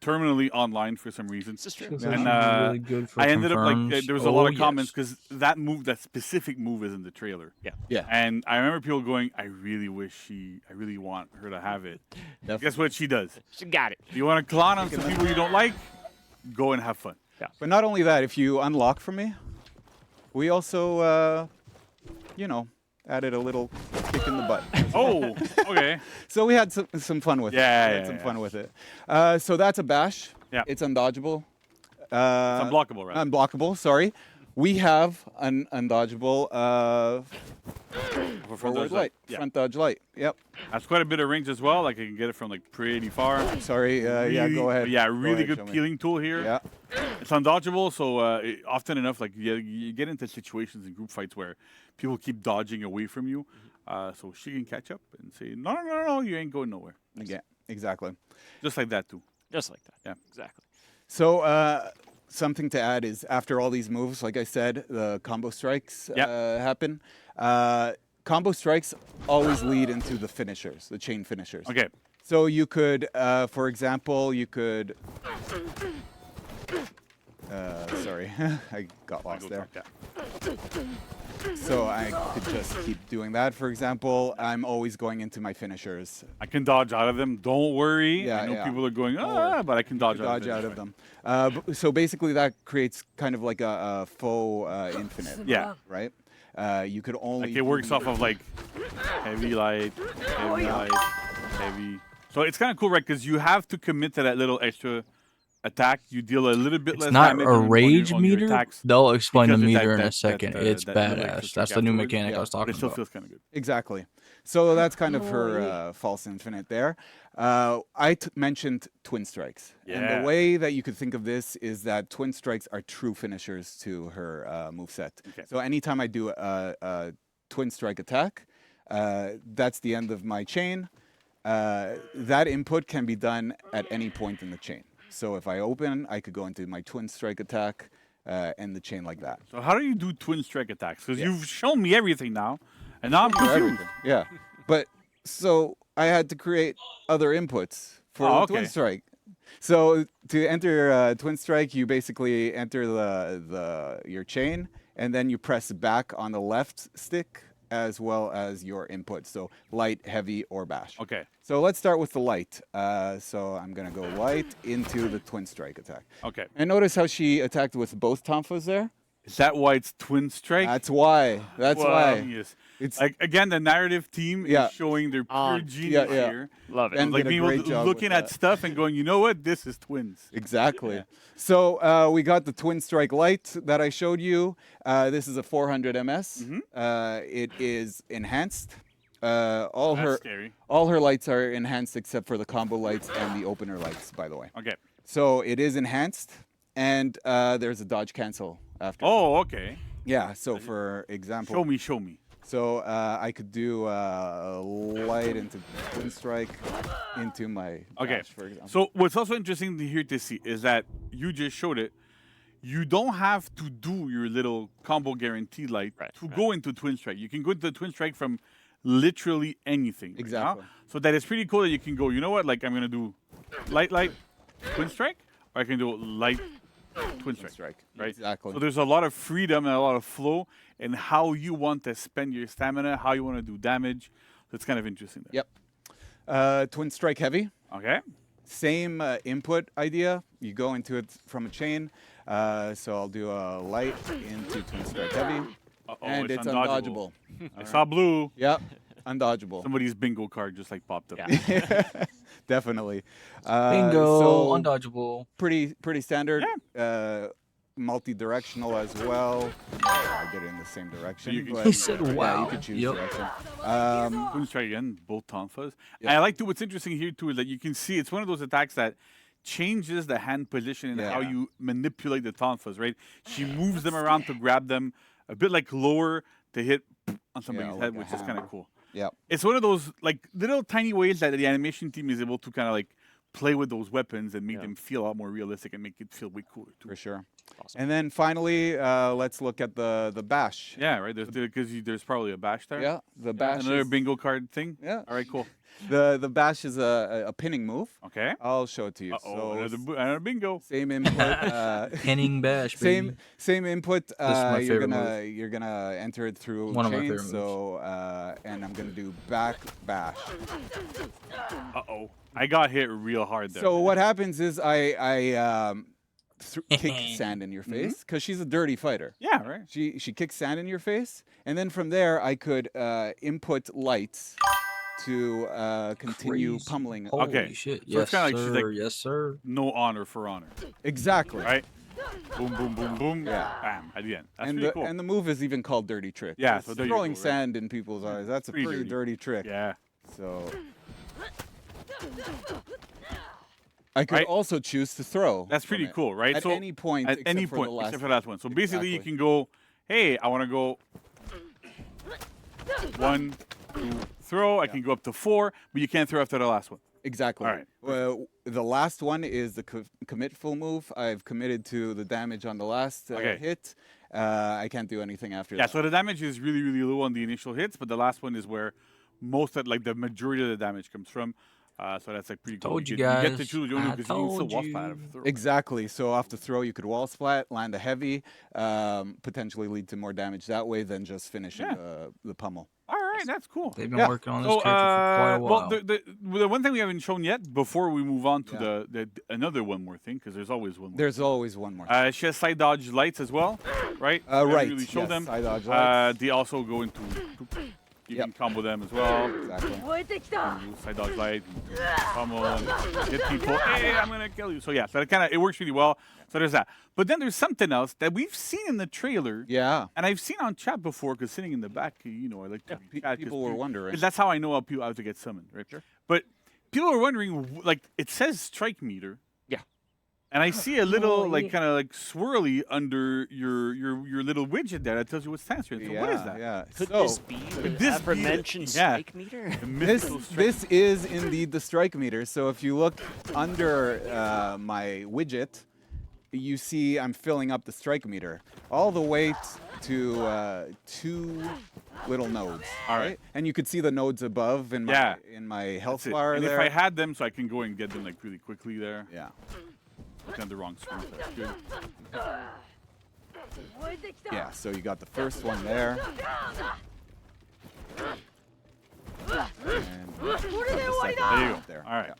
terminally online for some reason. This is true. Because And that's really good for I ended up like confirms. there was a lot Oh, of comments yes. because that specific move is in the trailer. Yeah. Yeah. And I remember people going, I really want her to have it. Guess what she does? She got it. If you want to clown on some people you don't like, go and have fun. But not only that, if you unlock for me, we also, added a little kick in the butt. Oh, okay. So we had some fun with it. Yeah, We had yeah, some yeah. fun with it. So that's a bash. Yeah. It's undodgeable. It's unblockable, right? Unblockable, sorry. We have an undodgeable forward light, Yeah. front dodge light. Yep. That's quite a bit of range as well. Like I can get it from like pretty far. Sorry. Yeah, go ahead. Yeah, Go really ahead, good show me. peeling tool here. Yeah. It's undodgeable, so often enough, like you get into situations in group fights where people keep dodging away from you. So she can catch up and say, no, you ain't going nowhere. Yeah, exactly. Just like that too. Just like that. Yeah. Exactly. So something to add is after all these moves, like I said, the combo strikes happen. Combo strikes always lead into the finishers, the chain finishers. Okay. So you could, for example, you could. Sorry, I got lost there. So I could just keep doing that. For example, I'm always going into my finishers. I can dodge out of them. Don't worry. Yeah, I know people are going, but I can dodge out of them. So basically, that creates kind of like a faux infinite. Yeah. Right. You could only. Like it works off of like heavy light, heavy. So it's kind of cool, right? Because you have to commit to that little extra attack. You deal a little bit less It's not damage a on rage your meter. attacks They'll explain the because of meter in a that- second. that, It's that little badass. extra That's trick the new afterwards. mechanic I was But talking it still about. feels kind of good. Exactly. So that's kind of her false infinite there. I mentioned twin strikes. And Yeah. the way that you could think of this is that twin strikes are true finishers to her moveset. Okay. So anytime I do a twin strike attack, that's the end of my chain. That input can be done at any point in the chain. So if I open, I could go into my twin strike attack, end the chain like that. So how do you do twin strike attacks? Because you've shown me everything now, and now I'm confused. Everything. Yeah. But so I had to create other inputs for Oh, the twin okay. strike. So to enter twin strike, you basically enter your chain, and then you press back on the left stick as well as your input. So light, heavy, or bash. Okay. So let's start with the light. So I'm gonna go light into the twin strike attack. Okay. And notice how she attacked with both tonfas there. Is that why it's twin strike? That's why. That's why. Yes. It's Like again, the narrative team Yeah. is showing their pure genius here. Love it. Ben Like did a being great able to job looking with at that. stuff and going, you know what? This is twins. Exactly. So we got the twin strike light that I showed you. This is a 400 ms. It is enhanced. All That's her scary. all her lights are enhanced except for the combo lights and the opener lights, by the way. Okay. So it is enhanced, and there's a dodge cancel after. Oh, okay. Yeah. So for example, Show me. So I could do light into twin strike into my Okay. dash, for example. So what's also interesting to hear to see is that you just showed it. You don't have to do your little combo guarantee light to go into twin strike. You can go into twin strike from literally anything. right now. Exactly. So that is pretty cool that you can go, you know what, like I'm gonna do light, twin strike, or I can do light twin strike. Right? Exactly. So there's a lot of freedom and a lot of flow in how you want to spend your stamina, how you want to do damage. So it's kind of interesting there. Yep. Twin strike heavy. Okay. Same input idea. You go into it from a chain. So I'll do a light into twin strike heavy. And it's undodgeable. I saw blue. Yep. Undodgeable. Somebody's bingo card just like popped up. Definitely. Bingo, so undodgeable. Pretty standard. Multi-directional as well. I did it in the same direction. you can but He said, Yeah, wow. you could choose Yep. direction. Twin strike again, both tonfas. Yeah. And I like to, what's interesting here too is that you can see it's one of those attacks that changes the hand position and how you manipulate the tonfas, right? She moves them around to grab them a bit like lower to hit on somebody's like head, a which is kind of cool. Yeah. It's one of those like little tiny ways that the animation team is able to kind of like play with those weapons and make them feel a lot more realistic and make it feel way cooler too. For sure. Awesome. And then finally, let's look at the bash. Yeah, right. Because there's probably a bash there. Yeah, the bash. Another is- bingo card thing. Yeah. All right, cool. The bash is a pinning move. Okay. I'll show it to you. Uh-oh, another bingo. Same input. Pinning bash, baby. Same input. This is my you're favorite gonna you're gonna enter it through One of my chain. favorite So and I'm gonna do back bash. Uh-oh. I got hit real hard there. So what happens is I kick sand in your face because she's a dirty fighter. Yeah, right. She kicks sand in your face, and then from there I could input lights to continue Crazy. pummeling. Holy Okay. shit. So it's Yes, kinda like she's sir. like- Yes, sir. No honor for honor. Exactly. Right? Boom, boom, boom, boom. Yeah. Bam. At the end. That's And pretty the cool. and the move is even called Dirty Trick. Yeah, It's so there you throwing go, right? sand in people's eyes. That's a Pretty pretty dirty trick. Yeah. So I could also choose to throw. That's pretty from it cool, right? At so any point, at any except for point, the last except for the last one. So basically, you Exactly. can go, hey, I want to go 1, 2, throw. I can go up to 4, but you can't throw after the last one. Exactly. All right. Well, the last one is the commit full move. I've committed to the damage on the last hit. I can't do anything after Yeah, that. so the damage is really, really low on the initial hits, but the last one is where most of, like, the majority of the damage comes from. So that's like pretty cool. Told you You get to guys. choose your own because you can still wall splat after throw. Exactly. So off the throw, you could wall splat, land a heavy, potentially lead to more damage that way than just finishing the pummel. All right, that's cool. They've been working on this character for quite a while. Well, the one thing we haven't shown yet before we move on to the another one more thing, because there's always one more. There's always one more. She has side dodge lights as well, right? We haven't Right. Really show yes, them. Side dodge lights. They also go into. You can combo them as well. Exactly. Side dodge light, pummel, and hit people. Hey, I'm gonna kill you. So yeah, so it works really well. So there's that. But then there's something else that we've seen in the trailer. Yeah. And I've seen on chat before, because sitting in the back, I like to chat. People were wondering. 'Cause that's how I know how to get summoned, right? Sure. But people are wondering, like, it says strike meter. Yeah. And I see a little, kind of swirly under your little widget there that tells you what stands for it. So what is that? Yeah. Could So, this be the aforementioned strike meter? This is indeed the strike meter. So if you look under my widget, you see I'm filling up the strike meter all the way to 2 little nodes. All right. And you could see the nodes above in my health That's it. bar and there. if I had them, so I can go and get them really quickly there. Yeah. Looking at the wrong screen. So that's good. Yeah, so you got the first one there. And the second There you one go. there. All right. Yeah.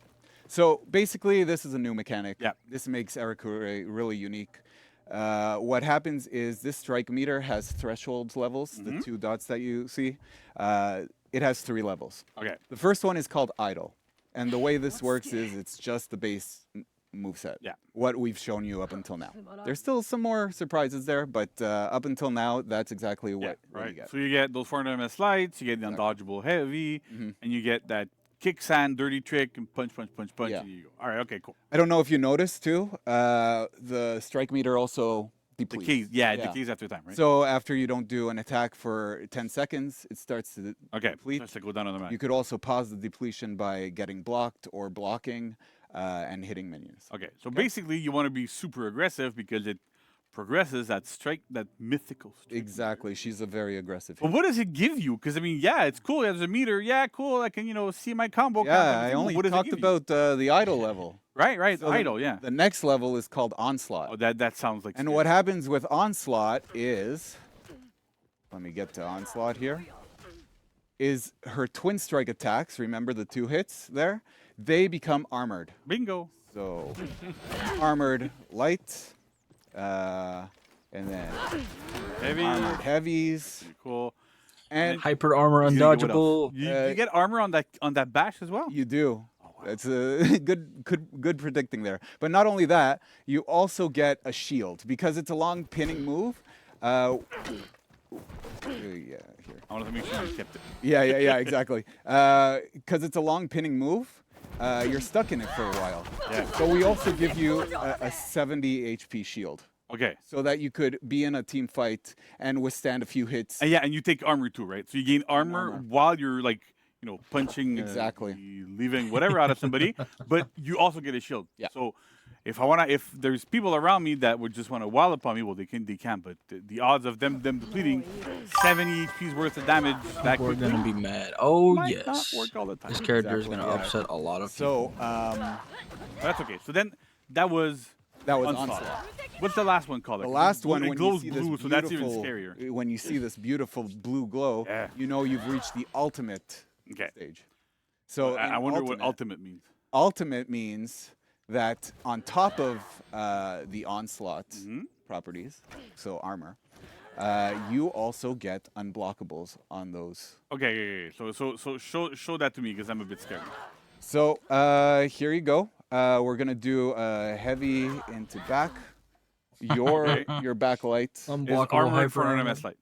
So basically, this is a new mechanic. Yeah. This makes Arakure really unique. What happens is this strike meter has thresholds levels, the 2 dots that you see. It has 3 levels. Okay. The first one is called idle. And the way this works is it's just the base moveset. Yeah. What we've shown you up until now. There's still some more surprises there, but up until now, that's exactly what you get. So you get those 400 MS lights, you get the undodgeable heavy, and you get that kick sand, dirty trick, and punch, punch, punch, punch, and you go. All right, okay, cool. I don't know if you noticed too, the strike meter also depletes. Decays after time, right? So after you don't do an attack for 10 seconds, it starts to deplete. Starts to go down on the map. You could also pause the depletion by getting blocked or blocking and hitting minions. Okay, so basically you want to be super aggressive because it progresses that mythical strike. Exactly, she's a very aggressive But what does it give you? Because I mean, it's cool. It has a meter. Yeah, cool. I can see my combo. Yeah, I only talked about the idle level. Right. So Idle, yeah. The next level is called onslaught. Oh, that sounds like. And what happens with onslaught is, let me get to onslaught here, is her twin strike attacks, remember the 2 hits there? They become armored. Bingo. So, armored light, and then armored heavies. Pretty cool. And hyper armor undodgeable. You get armor on that bash as well? You do. That's a good predicting there. But not only that, you also get a shield because it's a long pinning move. I wanted to make sure I kept it. Yeah, exactly. Because it's a long pinning move, you're stuck in it for a while. Yeah. So we also give you a 70 HP shield. Okay. So that you could be in a team fight and withstand a few hits. And you take armor too, right? So you gain armor while you're punching, exactly, leaving whatever out of somebody, but you also get a shield. Yeah. So if there's people around me that would just want to wall upon me, well, they can, but the odds of them depleting 70 HP's worth of damage that We're quickly gonna be mad. Oh might not yes. work all the time. This character is gonna upset a lot of people. So that's okay. So then that was onslaught. What's the last one called? The last one, it when glows you see blue, this so that's even beautiful, scarier. when you see this beautiful blue glow, you know you've reached the ultimate stage. So I wonder what ultimate means. Ultimate means that on top of the onslaught properties, so armor, you also get unblockables on those. Okay. So show that to me because I'm a bit scared. So here you go. We're gonna do a heavy into back your backlight Is Unblockable armored for an hyper MS light.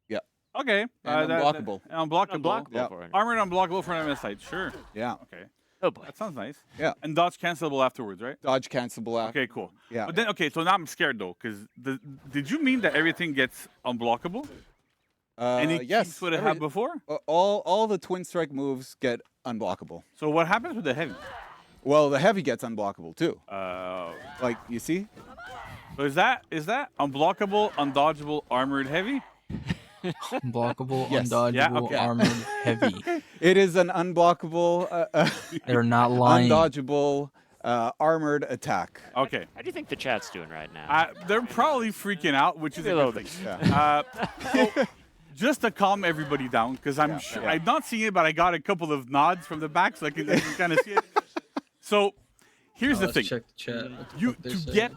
Yeah. Okay. And unblockable. Unblockable. Yeah. Armored unblockable for an MS light. Sure. Yeah. Okay. Oh boy. That sounds nice. Yeah. And dodge cancelable afterwards, right? Dodge cancelable after. Okay, cool. Yeah. But then, okay, so now I'm scared though, because did you mean that everything gets unblockable? And it yes. keeps what it had before? All the twin strike moves get unblockable. So what happens with the heavy? Well, the heavy gets unblockable too. Like you see? So is that unblockable, undodgeable, armored heavy? Unblockable, Yes. undodgeable, Yeah, okay. armored, heavy. It is an unblockable, They're not lying. undodgeable, armored attack. Okay. How do you think the chat's doing right now? They're probably freaking out, which is Maybe a a good little thing. So, just to calm everybody down, because I'm not seeing it, but I got a couple of nods from the back, so I can kind of see it. So here's the thing: Check the chat. to get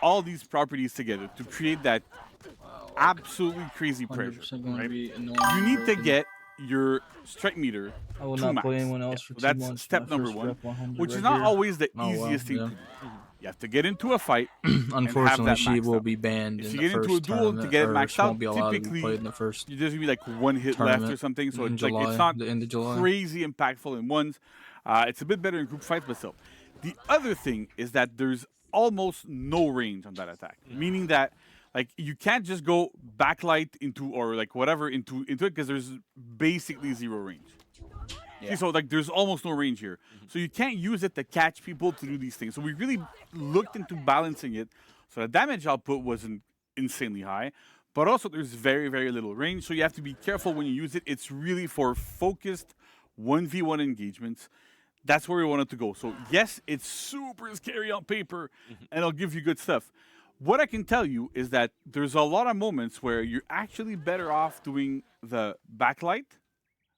all these properties together to create that absolutely crazy pressure, 100% going to right? be annoying. You need to get your strike meter I will to not max. play anyone else for So 2 that's months. step My number first one, rep 100 which is right not here. always the Oh, wow, easiest thing yeah. to do. You have to get into a fight. Unfortunately, and she have that will maxed be out. banned If in you the get into a first duel to tournament, get it or maxed she won't out, be allowed to be typically played in the first there's gonna be like one hit left tournament or something. So in it's July, like it's not the end of July. crazy impactful in ones. It's a bit better in group fights, but still. The other thing is that there's almost no range on that attack, meaning that like you can't just go backlight into or like whatever into it because there's basically zero range. Yeah. See, so like there's almost no range here, so you can't use it to catch people to do these things. So we really looked into balancing it, so the damage output wasn't insanely high, but also there's very very little range. So you have to be careful when you use it. It's really for focused 1v1 engagements. That's where we wanted to go. So yes, it's super scary on paper, and it'll give you good stuff. What I can tell you is that there's a lot of moments where you're actually better off doing the backlight,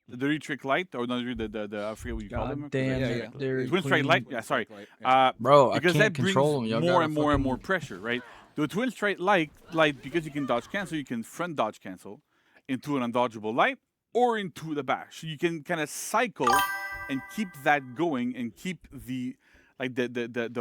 the dirty trick light, or not the I forget what you call them. God damn it, Dairy Twin strike Queen. light. Yeah, sorry. Bro, I Because can't that brings control 'em. Y'all more gotta and more and more fucking- pressure, right? The twin strike light because you can dodge cancel, you can front dodge cancel into an undodgeable light or into the bash. So you can kind of cycle and keep that going and keep the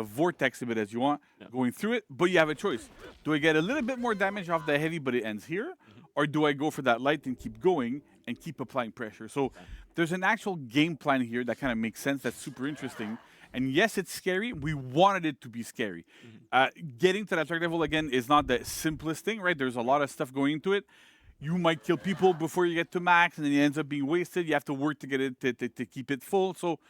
vortex of it as you want going through it, but you have a choice. Do I get a little bit more damage off the heavy but it ends here, or do I go for that light and keep going and keep applying pressure? So there's an actual game plan here that kind of makes sense. That's super interesting. And yes, it's scary. We wanted it to be scary. Getting to that third level again is not the simplest thing, right? There's a lot of stuff going into it. You might kill people before you get to max, and then it ends up being wasted. You have to work to get it to keep it full. So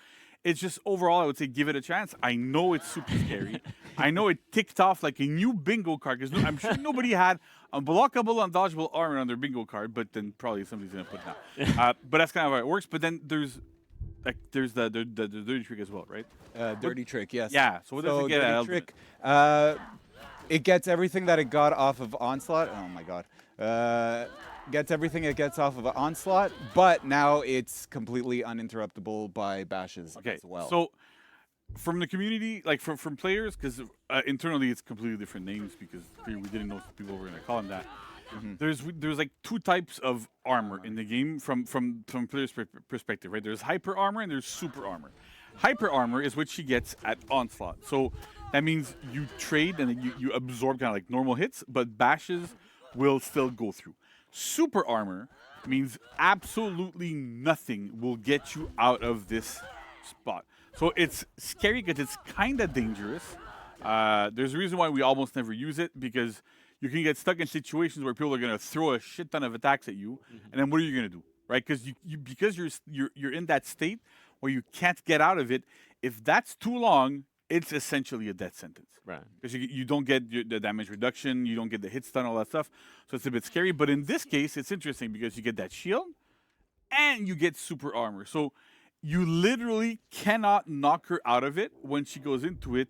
it's just overall, I would say give it a chance. I know it's super scary. I know it ticked off like a new bingo card because I'm sure nobody had unblockable, undodgeable armor on their bingo card, but then probably somebody's gonna put it now. But that's kind of how it works. But then there's the dirty trick as well, right? Dirty trick, yes. Yeah. So what does it get at dirty Ultimate? trick? It gets everything that it got off of Onslaught. Oh my god. Gets everything it gets off of Onslaught, but now it's completely uninterruptible by bashes as well. So from the community, like from players, because internally it's completely different names because we didn't know people were going to call them that. There's like two types of armor in the game from players' perspective, right? There's hyper armor and there's super armor. Hyper armor is what she gets at Onslaught. So that means you trade and you absorb kind of like normal hits, but bashes will still go through. Super armor means absolutely nothing will get you out of this spot. So it's scary because it's kind of dangerous. There's a reason why we almost never use it, because you can get stuck in situations where people are going to throw a shit ton of attacks at you, and then what are you going to do, right? Because you're in that state where you can't get out of it. If that's too long, it's essentially a death sentence. Right. Because you don't get the damage reduction, you don't get the hit stun, all that stuff. So it's a bit scary. But in this case, it's interesting because you get that shield and you get super armor. So you literally cannot knock her out of it when she goes into it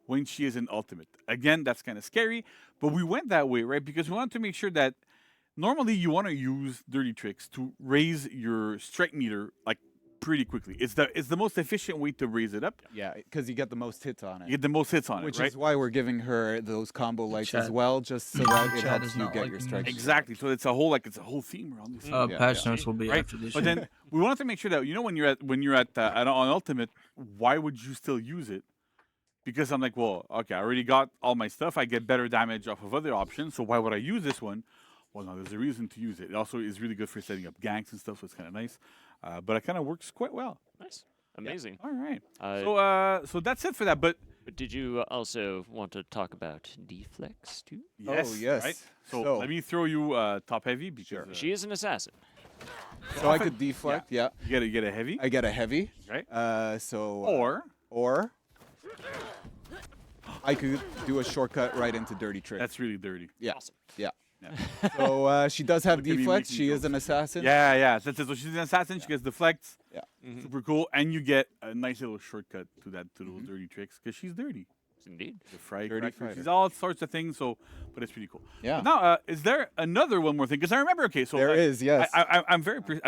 when she is in ultimate. Again, that's kind of scary. But we went that way, right? Because we wanted to make sure that normally you want to use dirty tricks to raise your strike meter like pretty quickly. It's the most efficient way to raise it up. Yeah, because you get the most hits on it. You get the most hits on Which it, right? is why we're giving her those combo lights Chat. as well, just so that it Chat helps is you not get your liking strike. this. Exactly. So it's a whole theme around this. Patch notes will be Right? after this. But then we wanted to make sure that when you're at on ultimate, why would you still use it because I'm like, well, okay, I already got all my stuff. I get better damage off of other options. So why would I use this one? Well, no, there's a reason to use it. It also is really good for setting up ganks and stuff, so it's kind of nice. But it kind of works quite well. Nice. Amazing. Yeah. All right. Uh, So that's it for that. But did you also want to talk about deflex too? yes, Oh, yes. Right? So let me throw you top heavy because She is an assassin. So I could deflect. Yeah. you get a heavy. I get a heavy. Right. Or I could do a shortcut right into dirty trick. That's really dirty. Yeah. Awesome. Yeah. So she does have Look at me deflex. making She is jokes. an assassin. Yeah. So she's an assassin. She gets deflects. Yeah. Super cool. And you get a nice little shortcut to those dirty tricks because she's dirty. Indeed. The fry Dirty cracker. fighter. She's all sorts of things. So, but it's pretty cool. Yeah. But now, is there another one more thing? Because I remember. Okay, so There is, yes. I'm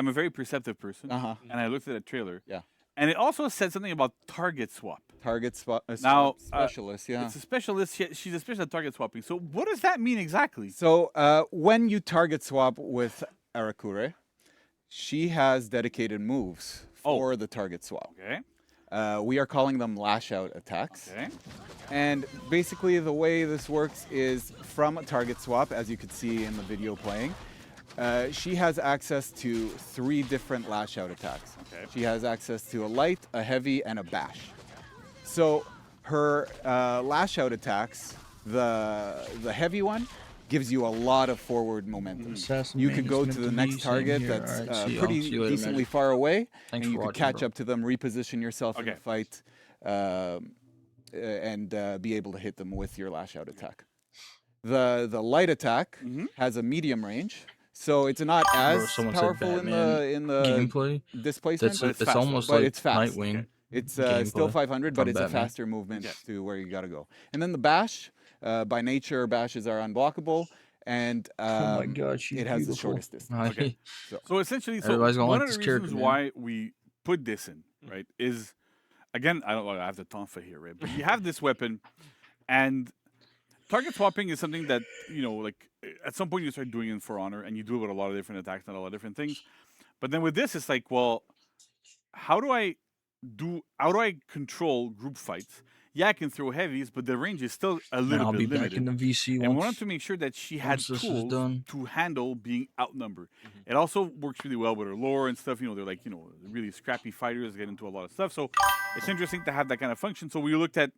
a very perceptive person. Uh-huh. And I looked at a trailer. Yeah. And it also said something about target swap. Target swap. Now, specialist. Yeah. It's a specialist. She's a specialist at target swapping. So what does that mean exactly? So when you target swap with Arakure, she has dedicated moves for the target swap. Okay. We are calling them lash out attacks. Okay. And basically the way this works is from a target swap, as you could see in the video playing, she has access to 3 different lash out attacks. Okay. She has access to a light, a heavy, and a bash. So her lash out attacks, the heavy one, gives you a lot of forward momentum. You could go to the next target that's pretty decently far away, and you could catch up to them, reposition yourself in the fight, and be able to hit them with your lash out attack. The light attack has a medium range, so it's not as powerful in the gameplay displacement. It's almost but like it's fast. Nightwing. It's still 500, but from it's a Batman. faster movement to where you got to go. And then the bash, by nature, bashes are unblockable, and Oh my God, she's it has the beautiful. shortest distance. Okay. So essentially, Everybody's gonna one like of the this reasons character, man. why we put this in, right, is again, I don't know, I have the tonfa here, right? But you have this weapon, and target swapping is something that, like at some point you start doing it for Honor, and you do it with a lot of different attacks and a lot of different things. But then with this, it's like, well, how do I control group fights? Yeah, I can throw heavies, but the range is still a little I'll bit be limited. back in the VC And we wanted once. to make sure that she had once this is tools done. to handle being outnumbered. It also works really well with her lore and stuff. They're like, really scrappy fighters, get into a lot of stuff. So it's interesting to have that kind of function. So we looked at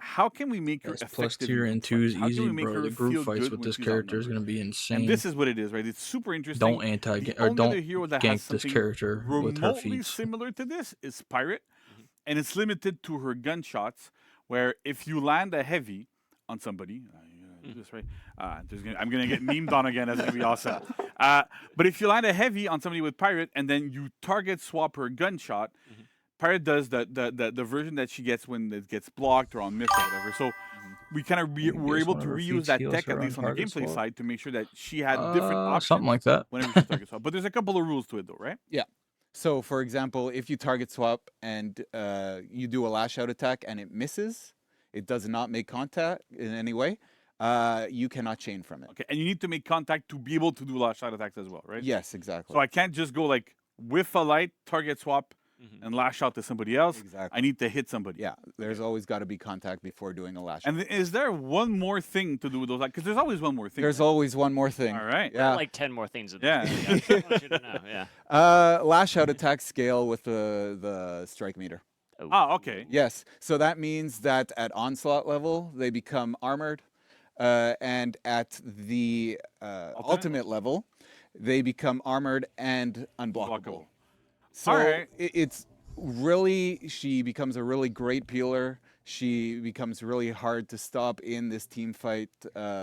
how can we make her Yes, effective. plus in tier group and 2 is fights? How can easy, we make bro. her The group feel fights good with when this she's character is outnumbered? gonna be insane. And this is what it is, right? It's super interesting. Don't The or only don't other hero that has gank this something character with her remotely feats. similar to this is Pirate, and it's limited to her gunshots. Where if you land a heavy on somebody, do this right, I'm gonna get memed on again. That's gonna be awesome. But if you land a heavy on somebody with Pirate and then you target swap her gunshot, Pirate does the version that she gets when it gets blocked or on miss or whatever. So we kind of were able to reuse that tech at least on the gameplay side to make sure that she had different options. Something like that. Whenever she target swap. But there's a couple of rules to it though, right? Yeah. So, for example, if you target swap and you do a lash out attack and it misses, it does not make contact in any way, you cannot chain from it. Okay, and you need to make contact to be able to do lash out attacks as well, right? Yes, exactly. So I can't just go like with a light, target swap, and lash out to somebody else. Exactly. I need to hit somebody. Yeah, there's always got to be contact before doing a lash out. And is there one more thing to do with those? Because there's always one more thing. There's always one more thing. All right. Yeah. Like 10 more things. Yeah. I just want you to know. Yeah. Lash out attack scale with the strike meter. Oh, okay. Yes. So that means that at onslaught level, they become armored. And at the ultimate level, they become armored and unblockable. So Alright. it's really, she becomes a really great peeler. She becomes really hard to stop in this team fight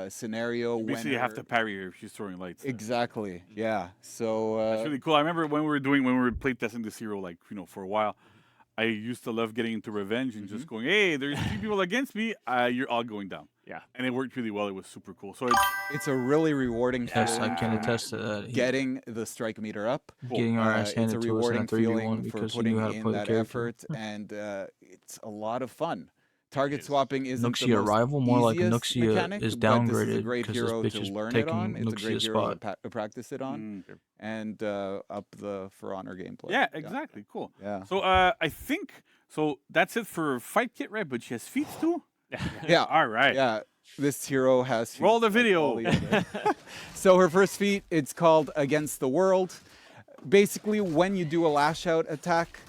scenario. Basically, you have to parry her if she's throwing lights. Exactly. Yeah. So That's really cool. I remember when we were playtesting this hero, like for a while. I used to love getting into revenge and just going, hey, there's 3 people against me. You're all going down. Yeah. And it worked really well. It was super cool. So it's a really rewarding Yes, feeling I can for attest to that. getting the strike meter up. Getting our ass It's a handed to us in rewarding a 3v1 feeling for because he putting knew how to in play the that character. effort, and it's a lot of fun. Target swapping isn't the Nuxia most rival, more like easiest Nuxia mechanic, is but this is a downgraded great because this hero bitch to is learn it on. taking It's a great Nuxia's hero spot. to practice it on, and up the For Honor gameplay. yeah, exactly. Cool. Yeah. So I think So that's it for fight kit, right? But she has feats too? Yeah. All right. Yeah. This hero has Roll the feats like all video. the others. So her first feat, it's called Against the World. Basically, when you do a lash out attack,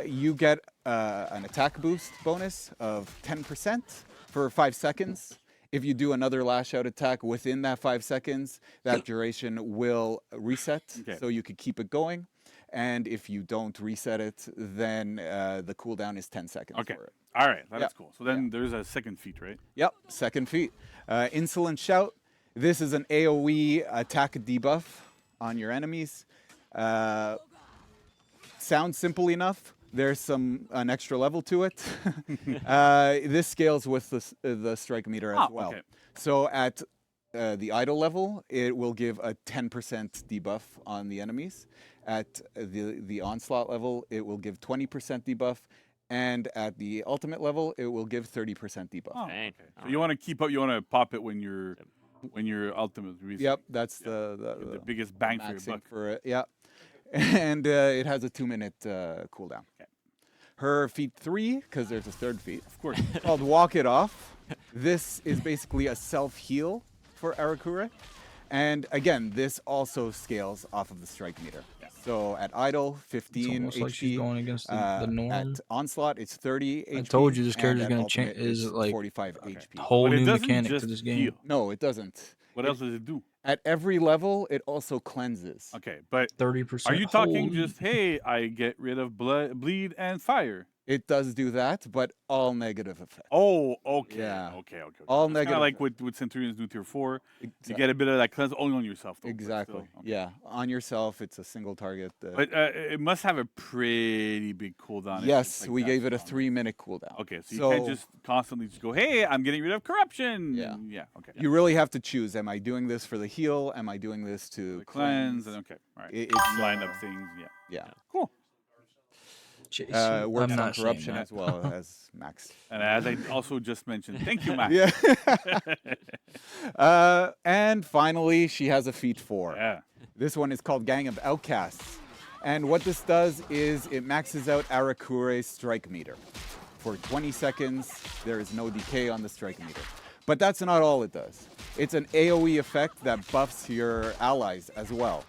you get an attack boost bonus of 10% for 5 seconds. If you do another lash out attack within that 5 seconds, that duration will reset, so you could keep it going. And if you don't reset it, then the cooldown is 10 seconds for it. All right, that's cool. So then there's a second feat, right? Yep, second feat. Insolent Shout. This is an AoE attack debuff on your enemies. Sounds simple enough. There's an extra level to it. This scales with the strike meter as well. Okay. So at the idle level, it will give a 10% debuff on the enemies. At the onslaught level, it will give 20% debuff. And at the ultimate level, it will give 30% debuff. Oh, okay. So you want to keep up. You want to pop it when you're ultimate. Yep, that's the biggest bang for your maxing buck. for it. Yeah, and it has a 2-minute cooldown. Okay. Her feat 3, because there's a third feat, of course, called Walk It Off. This is basically a self-heal for Arakure. And again, this also scales off of the strike meter. So at idle, 15 almost HP. like she's going against the norm. At onslaught, it's 30 HP. I told you this and character's at gonna ultimate, change. Is it's like 45 HP. whole But it new doesn't mechanic to just this game. heal. No, it doesn't. What else does it do? At every level, it also cleanses. Okay, but 30%. are you talking just, hey, I get rid of bleed and fire? It does do that, but all negative effects. Oh, okay. Yeah. Okay. All It's negative. kinda like what Centurions do tier 4. You get a bit of that cleanse only on yourself, though. but Exactly. still, okay. Yeah. On yourself, it's a single target. But it must have a pretty big cooldown. if Yes, it's like we that gave it a strong. 3-minute cooldown. Okay, so you can't just constantly just go, hey, I'm getting rid of corruption. Yeah. Yeah, okay. You really have to choose. Am I doing this for the heal? Am I doing this to Cleanse. And okay, all right. It's line up things. Yeah. Yeah. Cool. Works I'm on not saying corruption that. as well as Max. And as I also just mentioned, thank you, Max. Yeah. And finally, she has a feat 4. Yeah. This one is called Gang of Outcasts. And what this does is it maxes out Arakure's strike meter. For 20 seconds, there is no decay on the strike meter. But that's not all it does. It's an AoE effect that buffs your allies as well.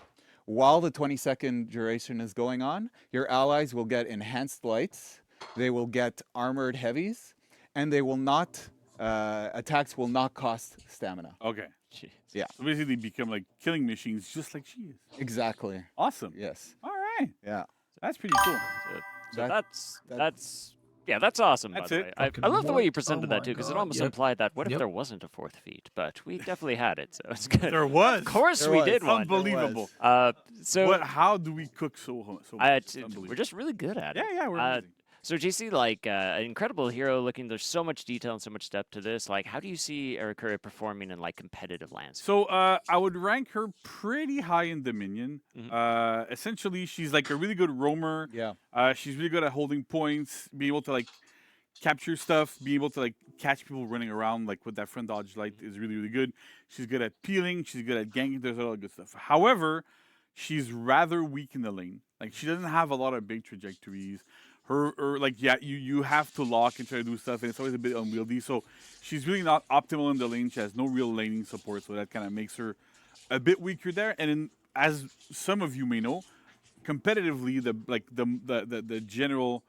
While the 20-second duration is going on, your allies will get enhanced lights, they will get armored heavies, and they will not, attacks will not cost stamina. Okay. Jeez. Yeah. So basically become like killing machines just like she is. Exactly. Awesome. Yes. All right. Yeah. That's pretty cool. So that's awesome. That's by the it. way. I love the way you presented Oh that my too, because it God. almost Yep. implied that what if Yep. there wasn't a fourth feat? But we definitely had it, so it's good. There was. Of course, There we was. did one. Unbelievable. So How do we cook so much? we're just really good at it. Yeah, we're amazing. So JC, like an incredible hero looking, there's so much detail and so much depth to this. Like, how do you see Arakure performing in like competitive landscape? So I would rank her pretty high in Dominion. Essentially, she's like a really good roamer. Yeah. She's really good at holding points, being able to like capture stuff, being able to like catch people running around like with that front dodge light is really, really good. She's good at peeling. She's good at ganking. There's a lot of good stuff. However, she's rather weak in the lane. Like she doesn't have a lot of big trajectories. Her like you have to lock and try to do stuff, and it's always a bit unwieldy. So she's really not optimal in the lane. She has no real laning support, so that kind of makes her a bit weaker there. And as some of you may know, competitively, the general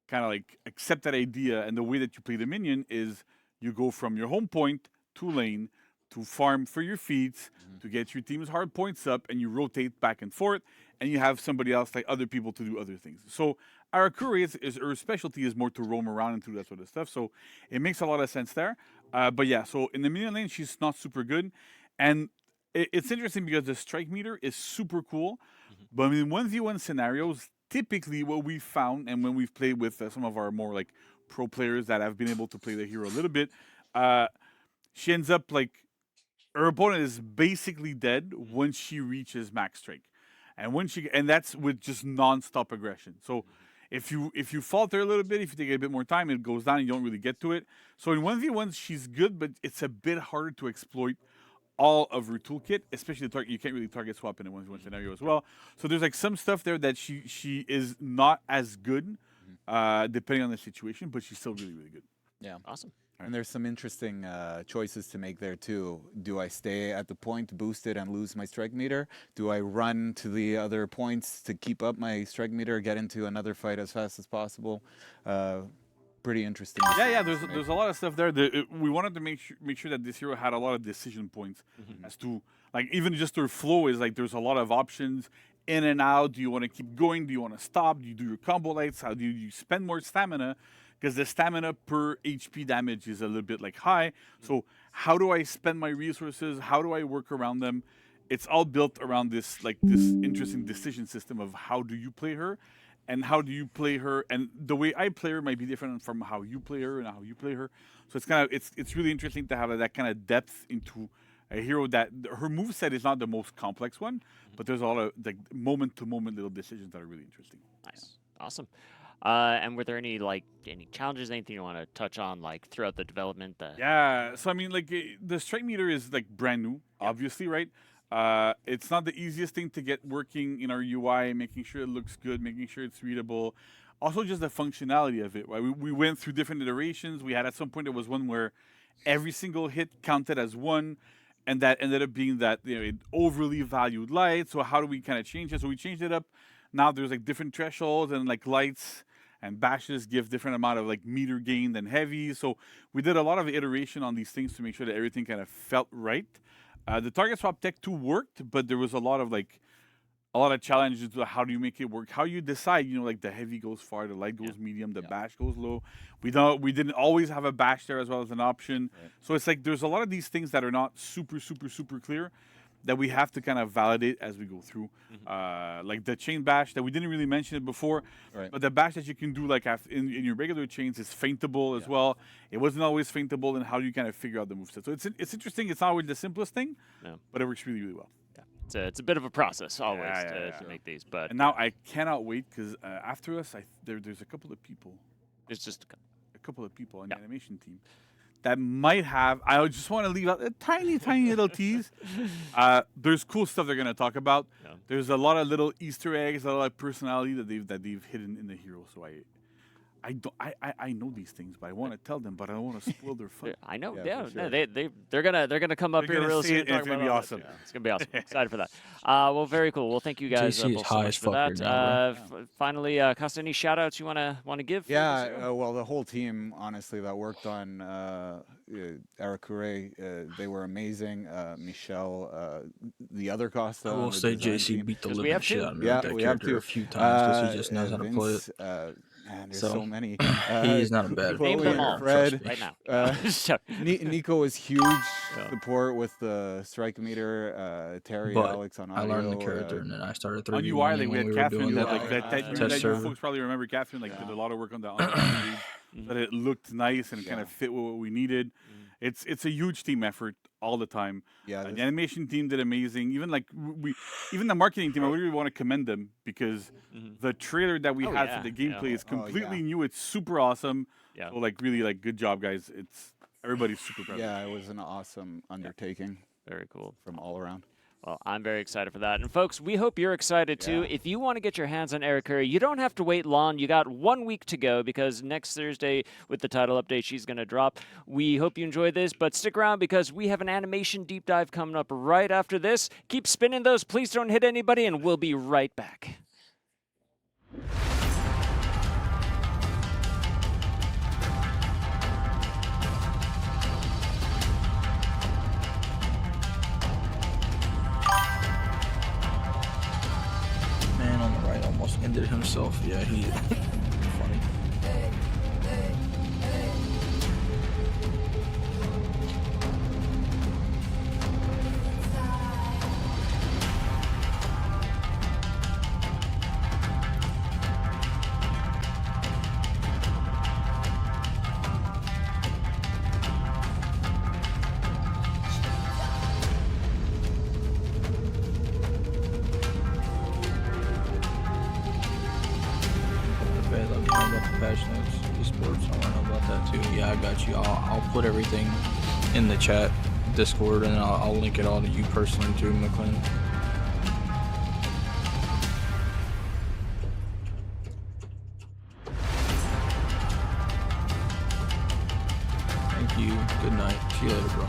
kind of like accepted idea and the way that you play the minion is you go from your home point to lane to farm for your feats, to get your team's hard points up, and you rotate back and forth, and you have somebody else, like other people, to do other things. So Arakure is her specialty is more to roam around and do that sort of stuff. So it makes a lot of sense there. But yeah, so in the minion lane, she's not super good. And it's interesting because the strike meter is super cool. But in 1v1 scenarios, typically what we've found, and when we've played with some of our more like pro players that have been able to play the hero a little bit, she ends up like her opponent is basically dead once she reaches max strike, and that's with just non-stop aggression. So if you falter a little bit, if you take a bit more time, it goes down and you don't really get to it. So in 1v1s she's good, but it's a bit harder to exploit all of her toolkit, especially the target. You can't really target swap in a 1v1 scenario as well. So there's like some stuff there that she is not as good depending on the situation. But she's still really, really good. Yeah. Awesome. And there's some interesting choices to make there too. Do I stay at the point, boost it, and lose my strike meter? Do I run to the other points to keep up my strike meter, get into another fight as fast as possible? Pretty interesting. Yeah. There's a lot of stuff there. We wanted to make sure that this hero had a lot of decision points as to like even just their flow is like there's a lot of options in and out. Do you want to keep going? Do you want to stop? Do you do your combo lights? How do you spend more stamina? Because the stamina per HP damage is a little bit like high. So how do I spend my resources? How do I work around them? It's all built around this interesting decision system of how do you play her, and how do you play her, and the way I play her might be different from how you play her and how you play her. So it's really interesting to have that kind of depth into a hero that her moveset is not the most complex one, but there's a lot of like moment to moment little decisions that are really interesting. Nice, awesome. And were there any challenges, anything you want to touch on like throughout the development? Yeah, so I mean, like the strike meter is like brand new, obviously, right? It's not the easiest thing to get working in our UI, making sure it looks good, making sure it's readable. Also, just the functionality of it. Right? We went through different iterations. We had at some point there was one where every single hit counted as one, and that ended up being that it overly valued light. So how do we kind of change it? So we changed it up. Now there's like different thresholds and like lights. And bashes give different amount of like meter gain than heavy. So we did a lot of iteration on these things to make sure that everything kind of felt right. The target swap tech 2 worked, but there was a lot of challenges to how do you make it work? How you decide, like the heavy goes far, the light goes medium, the bash goes low. We didn't always have a bash there as well as an option. Right. So it's like there's a lot of these things that are not super clear that we have to kind of validate as we go through. Like the chain bash that we didn't really mention it before, right. But the bash that you can do like in your regular chains is feintable as well. It wasn't always feintable, and how do you kind of figure out the moveset? So it's interesting. It's not always the simplest thing, but it works really, really well. Yeah. It's a bit of a process always to make these. But and now I cannot wait because after us, there's a couple of people. It's just a couple of people on the animation team that might have. I just want to leave out a tiny little tease. There's cool stuff they're gonna talk about. Yeah. There's a lot of little Easter eggs, a lot of personality that they've hidden in the hero. So I know these things, but I want to tell them, but I don't want to spoil their fun. I know. Yeah, sure. They're gonna come up here real soon. It's gonna be awesome. It's gonna be awesome. Excited for that. Well, very cool. Well, thank you guys both so much for that. Finally, Costa, any shout outs you wanna give? Yeah. Well, the whole team, honestly, that worked on Arakure, they were amazing. Michelle, the other Costa. I will say JC beat the living shit out of me. Yeah, we have to a few times because he just knows how to play it. Man, there's so many. He's not a bad Name them all Fred, right now. Nico was huge support with the strike meter. Terry, but Alex on audio. I learned the character, and then I started 3D. On UI, like we had Catherine. That you folks probably remember Catherine. Like did a lot of work on that. That it looked nice and kind of fit with what we needed. It's a huge team effort all the time. Yeah, the animation team did amazing. Even like even the marketing team, I really want to commend them because the trailer that we had for the gameplay is completely new. It's super awesome. Yeah. So like really like good job, guys. Everybody's super proud. Yeah, it was an awesome undertaking. Very cool from all around. Well, I'm very excited for that. And folks, we hope you're excited too. If you want to get your hands on Arakure, you don't have to wait long. You got 1 week to go because next Thursday with the title update, she's going to drop. We hope you enjoy this, but stick around because we have an animation deep dive coming up right after this. Keep spinning those. Please don't hit anybody, and we'll be right back. Ended himself. Yeah, he funny. I'll put everything in the chat, Discord, and I'll link it all to you personally too, McLean. you. Good night. See you later, bro.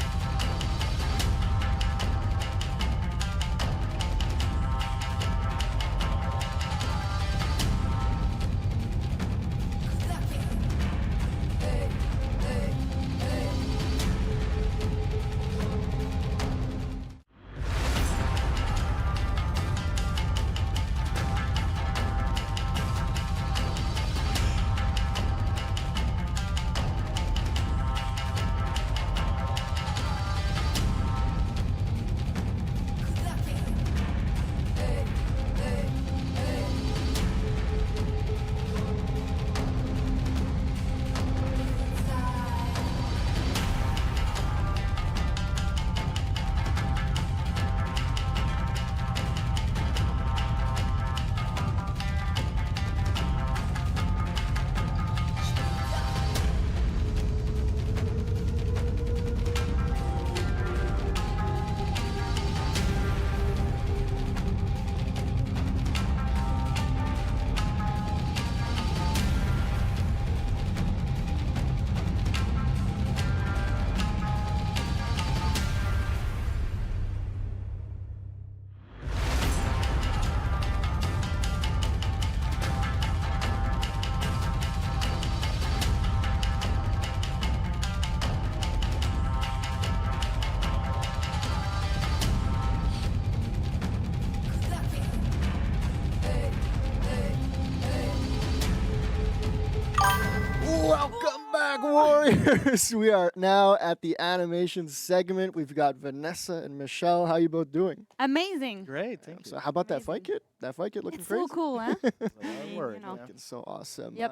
Welcome back, Warriors. We are now at the animation segment. We've got Vanessa and Michelle. How you both doing? Amazing. Great, thank you. So how about that fight kit? That fight kit looking It's crazy. so cool, huh? Looking so awesome. Yep.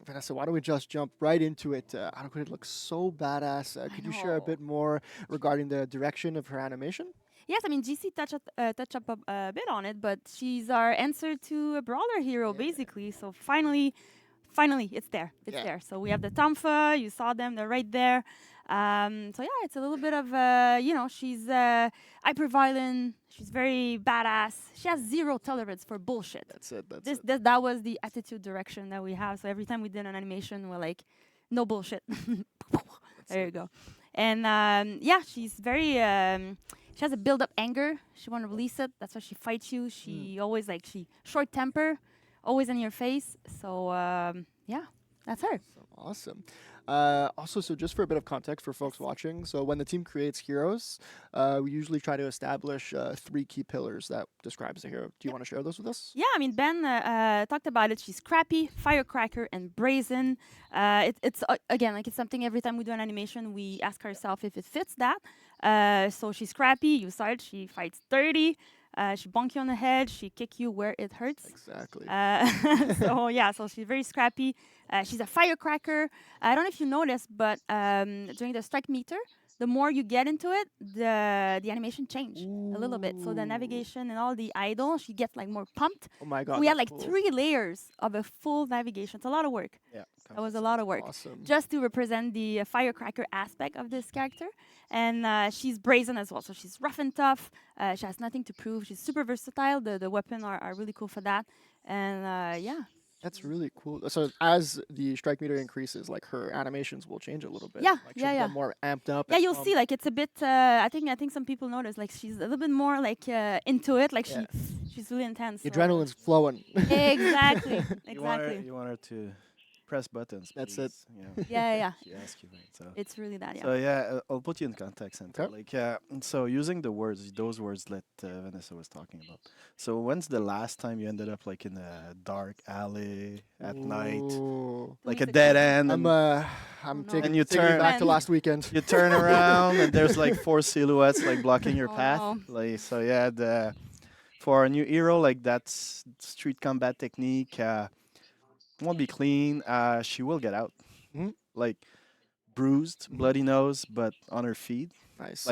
Vanessa, why don't we just jump right into it? It looks so badass. Could you share a bit more regarding the direction of her animation? Yes, I mean, GC touch up a bit on it, but she's our answer to a brawler hero, basically. So finally, it's there. It's there. So we have the Tamfa. You saw them. They're right there. So yeah, it's a little bit of, she's hyper-violent. She's very badass. She has zero tolerance for bullshit. That's it. That was the attitude direction that we have. So every time we did an animation, we're like, no bullshit. There you go. And she's very... she has a build-up anger. She want to release it. That's why she fights you. She always she short temper, always in your face. So that's her. So awesome. Also, so just for a bit of context for folks watching, so when the team creates heroes, we usually try to establish 3 key pillars that describes the hero. Do you want to share those with us? Yeah, I mean, Ben talked about it. She's scrappy, firecracker, and brazen. It's again, it's something every time we do an animation, we ask ourselves if it fits that. So she's scrappy. You saw it. She fights 30. She bonk you on the head. She kick you where it hurts. Exactly. So she's very scrappy. She's a firecracker. I don't know if you noticed, but during the strike meter, the more you get into it, the animation change a little bit. So the navigation and all the idle, she gets more pumped. Oh my god! We had cool. 3 layers of a full navigation. It's a lot of work. Yeah, that was a lot of work. Awesome. Just to represent the firecracker aspect of this character. And she's brazen as well. So she's rough and tough. She has nothing to prove. She's super versatile. The weapons are really cool for that. And That's really cool. So as the strike meter increases, her animations will change a little bit. Yeah, she'll get more amped up. Yeah, you'll see. It's a bit. I think some people notice. She's a little bit more into it. She's really intense. The adrenaline's flowing. Exactly. You want her to press buttons. That's it. Yeah. She asks you, right? So it's really that. Yeah. So I'll put you in context. So using those words that Vanessa was talking about. So when's the last time you ended up in a dark alley at night, a dead end? I'm taking you back to last weekend. You turn around and there's 4 silhouettes blocking your path. For a new hero, that's street combat technique. Won't be clean. She will get out. Bruised, bloody nose, but on her feet. Nice.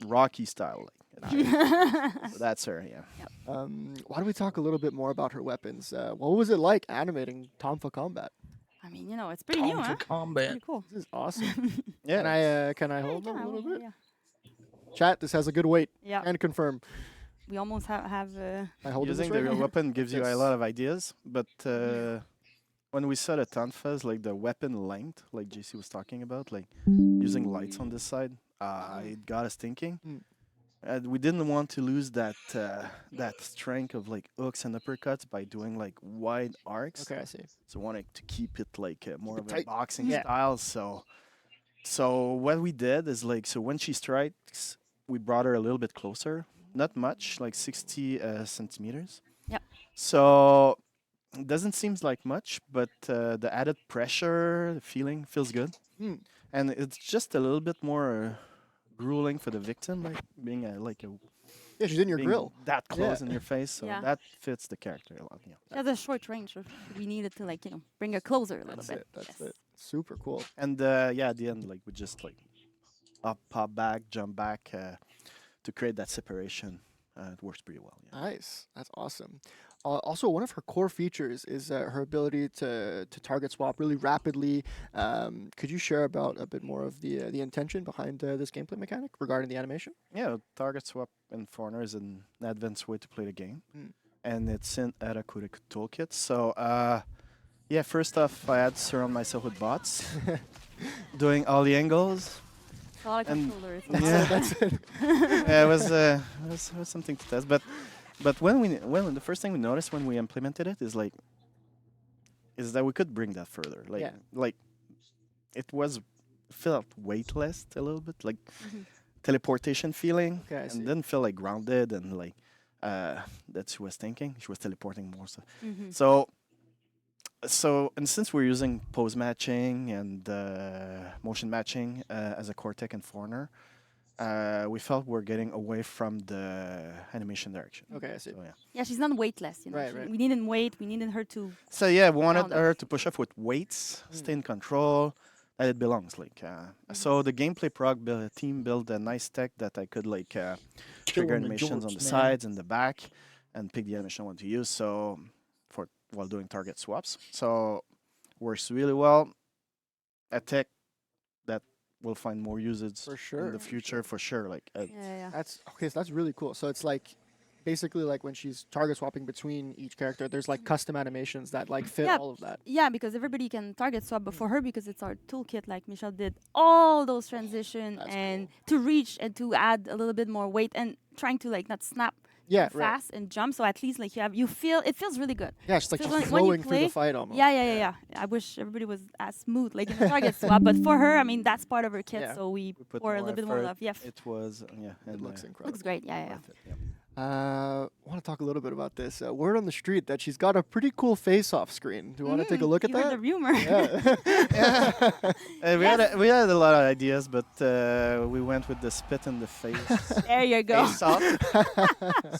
Rocky style. So that's her, yeah. Why don't we talk a little bit more about her weapons? What was it like animating Tomfa Combat? I mean, it's pretty new, huh? Combat. Pretty cool. This is awesome. Can I hold them a little bit? Yeah. Chat, this has a good weight. Yeah. And confirm. We almost have I hold Using this the right? weapon gives you a lot of ideas, but when we saw the tonfas, like the weapon length, like JC was talking about, like using lights on this side, it got us thinking. And we didn't want to lose that that strength of like hooks and uppercuts by doing like wide arcs. Okay, I see. So wanting to keep it like more it of a tight. boxing Yeah. style. So what we did is like, so when she strikes, we brought her a little bit closer, not much, like 60 centimeters. Yep. So it doesn't seem like much, but the added pressure, the feeling feels good, and it's just a little bit more grueling for the victim, like being like a Yeah, she's in your being grill. that close Yeah. in your face. So Yeah. that fits the character a lot. Yeah. She has a short range. So we needed to like bring her closer a little That's bit. it. That's it. Super cool. And yeah, at the end, like we just like up, pop back, jump back to create that separation. It works pretty well. Yeah. Nice. That's awesome. Also, one of her core features is her ability to target swap really rapidly. Could you share about a bit more of the intention behind this gameplay mechanic regarding the animation? Yeah, target swap in Foreigner is an advanced way to play the game, and it's in Arakure Toolkit. So, yeah, first off, I had to surround myself with bots, doing all the angles. A lot of And controllers. yeah, That's it. yeah, it was something to test. But when the first thing we noticed when we implemented it is that we could bring that further. Like it felt weightless a little bit, like teleportation feeling, Okay, I see. and didn't feel like grounded and like that she was thinking. She was teleporting more stuff. So and since we're using pose matching and motion matching as a core tech in Foreigner, we felt we're getting away from the animation direction. Okay, I see. So, yeah. Yeah, she's not weightless. Right, right. We needed weight. We needed her to. So yeah, we wanted ground her us. to push off with weights, stay in control, that it belongs. Like so, the gameplay team built a nice tech that I could like trigger on the animations on joints, the man. sides and the back, and pick the animation I want to use. So while doing target swaps, so works really well. A tech that will find more usage For sure, in the for future for sure. Like Yeah. That's okay. So that's really cool. So it's like basically like when she's target swapping between each character, there's like custom animations that like fit Yeah, all of that. Yeah, because everybody can target swap, but for her, because it's our toolkit, like Michelle did all those transition and to reach and to add a little bit more weight and trying to like not snap Yeah, too right. fast and jump. So at least like it feels really good. Yeah, it's like So just when you flowing through the play- fight almost. Yeah. I wish everybody was as smooth like in the target swap, but for her, I mean that's part of her kit, Yeah. so we put pour a little bit more effort. love. Yeah, It was It looks incredible. looks great. Yeah. I want to talk a little bit about this. Word on the street that she's got a pretty cool face-off screen. Do you want to take a look at you heard that? the rumor. Yeah. We had a lot of ideas, but we went with the spit in the face. There you go. Face off.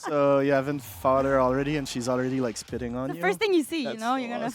So you haven't fought her already, and she's already like spitting on The you. first thing you see, That's you're gonna.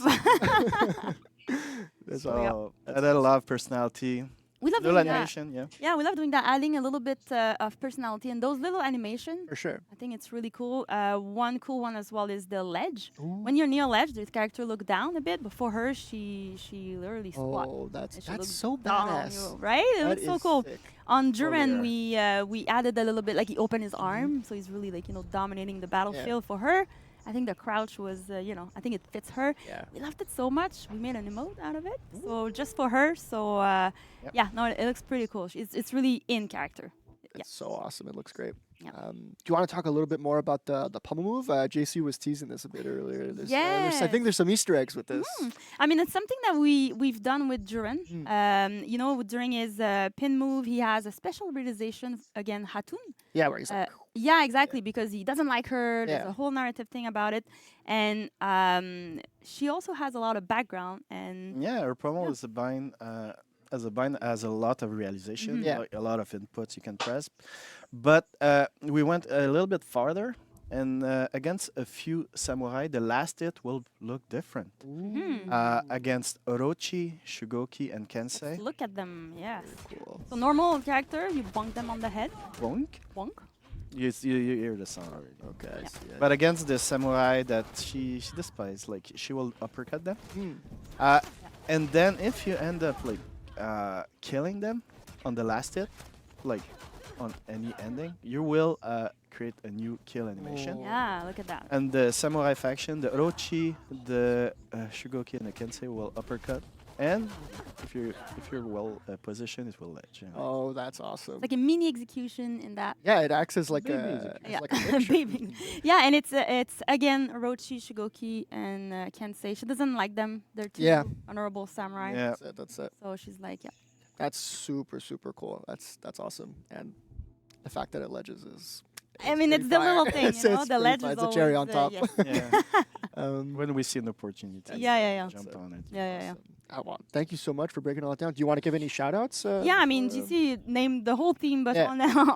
So it had a lot of personality. We love Little doing that. animation, yeah. Yeah, we love doing that, adding a little bit of personality and those little animation. For sure. I think it's really cool. One cool one as well is the ledge. When you're near ledge, the character look down a bit. Before her, she literally squat. Oh, that's And she that's looks so down on badass. you, right? It That looks so is cool. sick. On Oh, Duran, yeah. we added a little bit, like he opened his arm, so he's really like dominating the battlefield. For her, I think the crouch was, I think it fits her. Yeah. We loved it so much. We made an emote out of it, so just for her. So yeah, no, it looks pretty cool. It's really in character. It's so awesome. It looks great. Yeah. Do you want to talk a little bit more about the pummel move? JC was teasing this a bit earlier. I Yes. think there's some Easter eggs with this. I mean, it's something that we've done with Duran. During his pin move, he has a special realization again, Hatun. Yeah, where he's like, yeah, exactly, because he doesn't like her. There's Yeah. a whole narrative thing about it, and she also has a lot of background and Yeah, her promo is a bind. Has a lot of realization, Yeah. like a lot of inputs you can press. But we went a little bit farther, and against a few samurai, the last hit will look different. Against Orochi, Shugoki, and Kensei. just look at them. Yes. So normal character, you bonk them on the head. Bonk. Bonk. You hear the sound already. Okay, I see it. But against the samurai that she despises, like she will uppercut them. And then if you end up like killing them on the last hit, like on any ending, you will create a new kill animation. Yeah, look at that. And the samurai faction, the Orochi, the Shugoki, and the Kensei will uppercut. And if you're well positioned, it will ledge. You know. Oh, that's awesome. Like a mini execution in that. Yeah, it acts as like a like a picture. Baby. Yeah, and it's again Orochi, Shugoki, and Kensei. She doesn't like them. They're two honorable samurai. Yeah, that's it. So she's like, yeah. That's super cool. That's awesome. And the fact that it ledges is. I mean, it's the little thing, you know. The ledge is it's a cherry on top. Yeah. When we see an opportunity, jump on it. Yeah. Thank you so much for breaking all that down. Do you want to give any shout outs? Yeah, I mean, GC named the whole team, but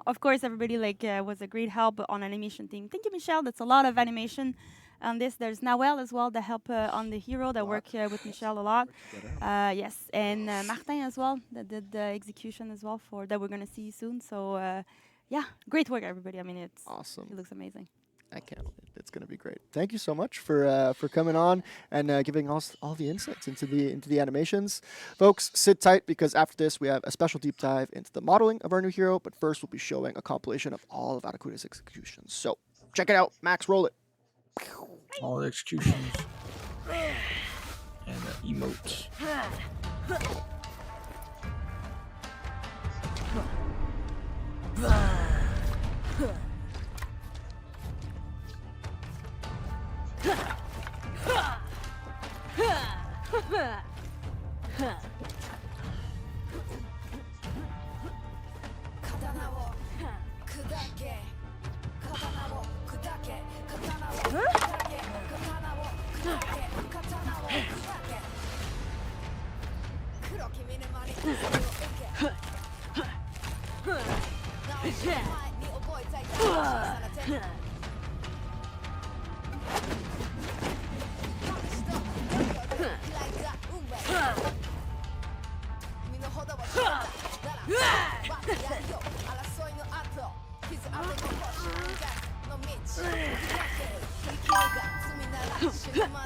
of course, everybody was a great help on animation team. Thank you, Michelle. That's a lot of animation on this. There's Noel as well, that help on the hero, that work with Michelle a lot. Yes, and Martin as well, that did the execution as well that we're going to see soon. So, yeah, great work, everybody. I mean, it's awesome. It looks amazing. I can't wait. It's going to be great. Thank you so much for coming on and giving us all the insights into the animations. Folks, sit tight because after this we have a special deep dive into the modeling of our new hero. But first we'll be showing a compilation of all of Arakure's executions. So check it out. Max, roll it. All the executions and the emotes.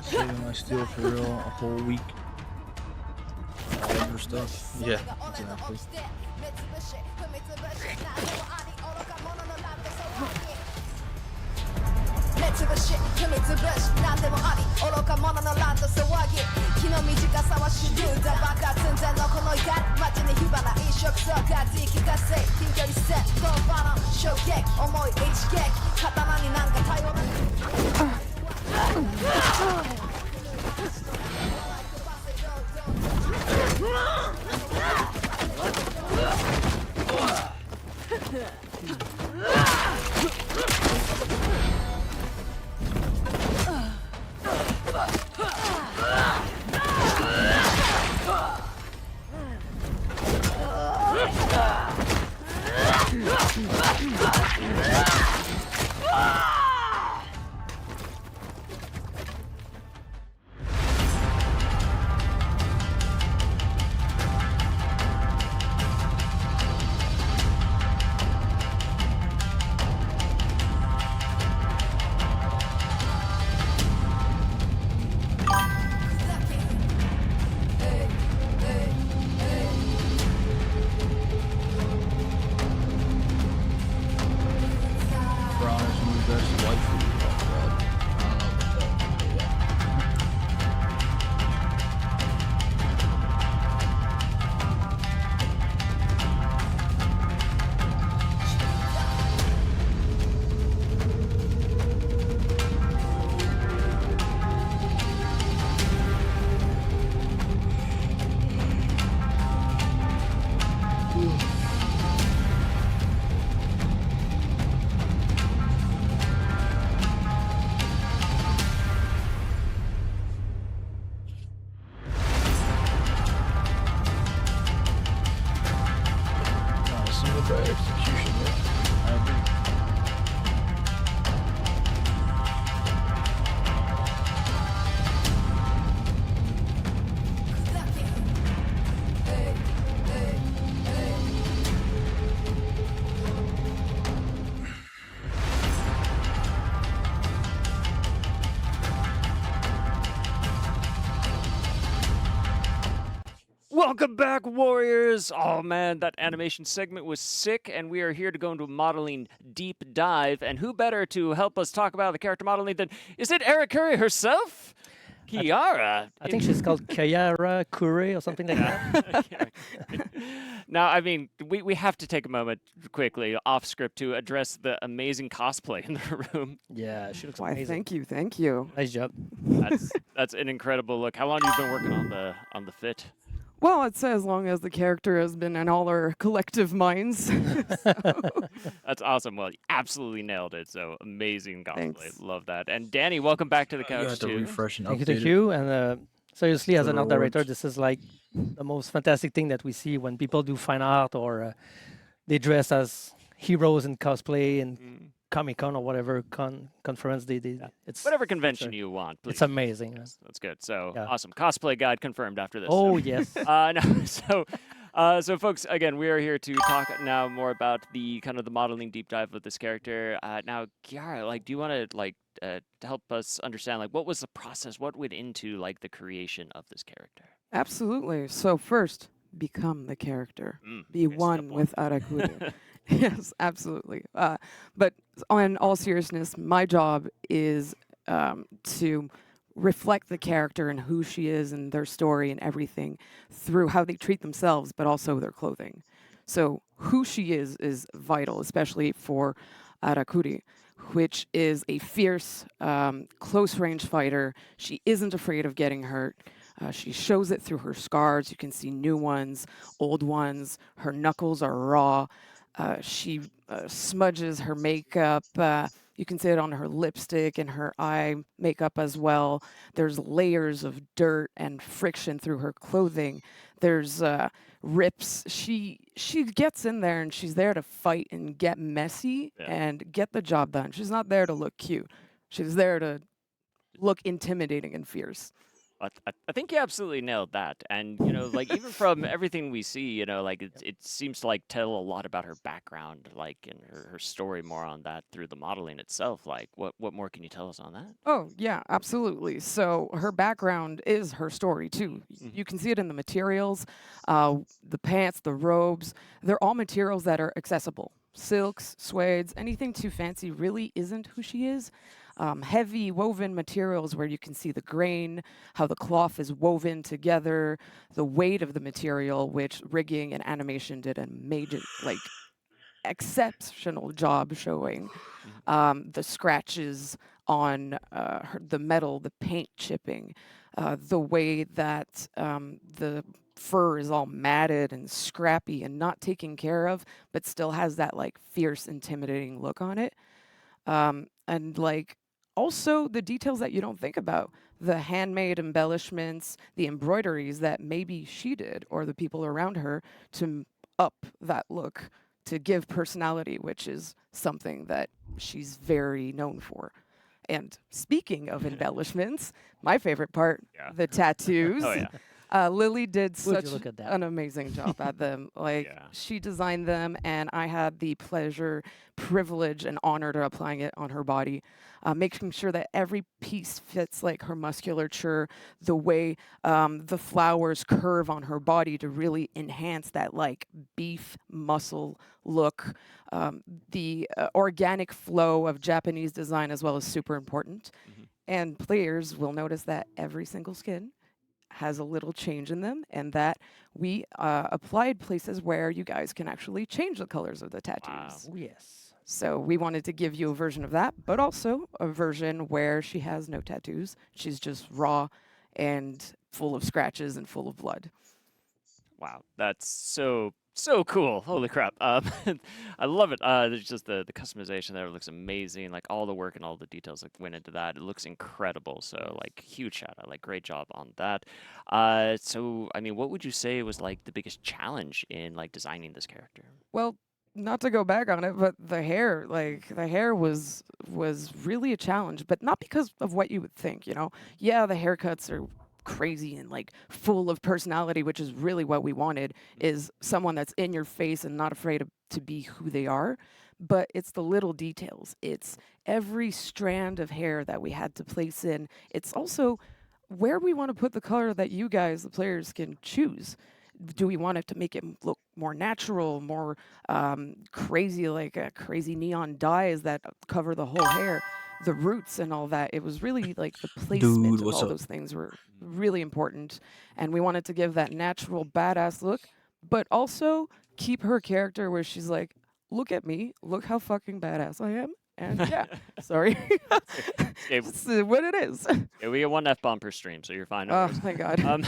Saving my steel for real a whole week. All stuff. Yeah, exactly. Welcome back, Warriors! Oh man, that animation segment was sick, and we are here to go into a modeling deep dive. And who better to help us talk about the character modeling than, is it Eric Curry herself? Kiara. I think she's called Kiara Kure or something like that. Now, I mean, we have to take a moment quickly off script to address the amazing cosplay in the room. Yeah, she looks Why, amazing. thank you. Nice job. That's an incredible look. How long have you been working on the fit? Well, I'd say as long as the character has been in all our collective minds. That's awesome. Well, you absolutely nailed it. So amazing cosplay. Thanks. Love that. And Danny, welcome back to the couch You have to too. refresh and Thank update you, thank you. And seriously, as For an the art director, rewards. this is like the most fantastic thing that we see when people do fine art or they dress as heroes in cosplay and Comic-Con or whatever conference they did. It's Whatever convention you want, please. It's amazing. That's good. So Yeah. awesome. Cosplay guide confirmed after this. Oh, yes. No, so folks, again, we are here to talk now more about the kind of the modeling deep dive of this character. Now, Kiara, like, do you want to help us understand like what was the process? What went into like the creation of this character? Absolutely. So first, become the character. Be okay, one with Arakure. Yes, absolutely. But in all seriousness, my job is to reflect the character and who she is and their story and everything through how they treat themselves, but also their clothing. So who she is vital, especially for Arakuri, which is a fierce, close-range fighter. She isn't afraid of getting hurt. She shows it through her scars. You can see new ones, old ones. Her knuckles are raw. She smudges her makeup. You can see it on her lipstick and her eye makeup as well. There's layers of dirt and friction through her clothing. There's rips. She gets in there and she's there to fight and get messy and get the job done. She's not there to look cute. She's there to look intimidating and fierce. I think you absolutely nailed that. And, you know, like even from everything we see, you know, like it seems to like tell a lot about her background, like and her story more on that through the modeling itself. Like what more can you tell us on that? Oh, yeah, absolutely. So her background is her story too. You can see it in the materials, the pants, the robes. They're all materials that are accessible. Silks, suedes, anything too fancy really isn't who she is. Heavy woven materials where you can see the grain, how the cloth is woven together, the weight of the material, which rigging and animation did a major, like, exceptional job showing. The scratches on the metal, the paint chipping, the way that the fur is all matted and scrappy and not taken care of, but still has that like fierce, intimidating look on it. And like also the details that you don't think about, the handmade embellishments, the embroideries that maybe she did or the people around her to up that look, to give personality, which is something that she's very known for. And speaking of embellishments, my favorite part, the tattoos. Oh, yeah. Lily did Would such you look at that? an amazing job at them. Like she designed them, and I had the pleasure, privilege, and honor to applying it on her body, making sure that every piece fits like her musculature, the way the flowers curve on her body to really enhance that like beef muscle look. The organic flow of Japanese design as well is super important. And players will notice that every single skin has a little change in them, and that we applied places where you guys can actually change the colors of the tattoos. Oh, yes. So we wanted to give you a version of that, but also a version where she has no tattoos. She's just raw and full of scratches and full of blood. Wow, that's so cool. Holy crap. I love it. There's just the customization there looks amazing. Like all the work and all the details that went into that. It looks incredible. So like huge shout out. Like great job on that. So I mean, what would you say was like the biggest challenge in like designing this character? Well, not to go back on it, but the hair was really a challenge, but not because of what you would think, you know. Yeah, the haircuts are crazy and like full of personality, which is really what we wanted, is someone that's in your face and not afraid to be who they are. But it's the little details. It's every strand of hair that we had to place in. It's also where we want to put the color that you guys, the players, can choose. Do we want it to make it look more natural, more crazy, like crazy neon dyes that cover the whole hair, the roots and all that? It was really like the placement of all those things were really important. And we wanted to give that natural badass look, but also keep her character where she's like, look at me, look how fucking badass I am. And yeah, sorry. It's what it is. Yeah, we get one F-bomb per stream, so you're fine. No Oh, worries. thank God.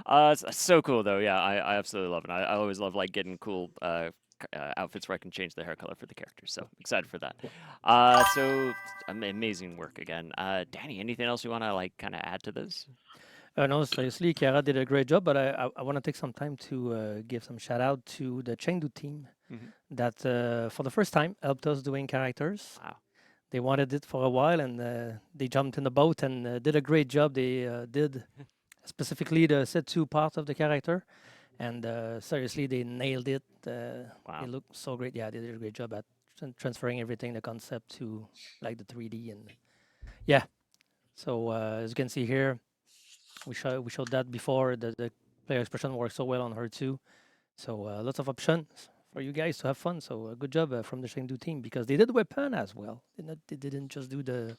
It's so cool though. Yeah, I absolutely love it. I always love like getting cool outfits where I can change the hair color for the characters. So excited for that. So amazing work again. Danny, anything else you want to like kind of add to this? No, seriously, Chiara did a great job, but I want to take some time to give some shout out to the Chengdu team that for the first time helped us doing characters. Wow. They wanted it for a while, and they jumped in the boat and did a great job. They did specifically the set 2 part of the character, and seriously, they nailed it. Wow. They look so great. Yeah, they did a great job at transferring everything, the concept to like the 3D, and yeah. So as you can see here, we showed that before. The player expression works so well on her too. So lots of options for you guys to have fun. So good job from the Chengdu team, because they did weapon as well. They didn't just do the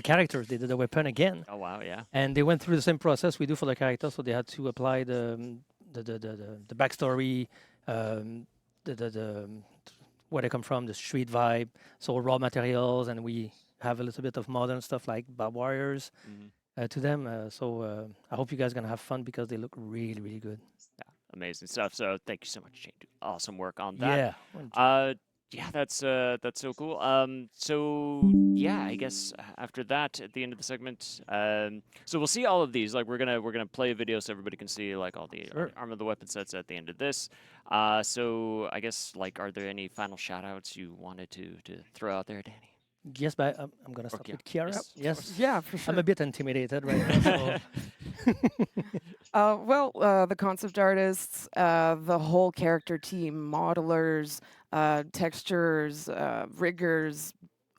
characters. They did the weapon again. Oh wow, yeah. And they went through the same process we do for the characters. So they had to apply the backstory, where they come from, the street vibe. So raw materials, and we have a little bit of modern stuff like barbed wires. To them. I hope you guys are going to have fun, because they look really, really good. Yeah, amazing stuff. So thank you so much, Shane. Awesome work on that. Yeah. Yeah, that's so cool. So yeah, I guess after that, at the end of the segment, so we'll see all of these. Like we're gonna play a video so everybody can see like all the arm of the weapon sets at the end of this. So I guess like, are there any final shout outs you wanted to throw out there, Danny? Yes, but I'm going to start with Chiara. Yes. Yeah, for sure. I'm a bit intimidated right now. Well, the concept artists, the whole character team, modelers, textures, riggers,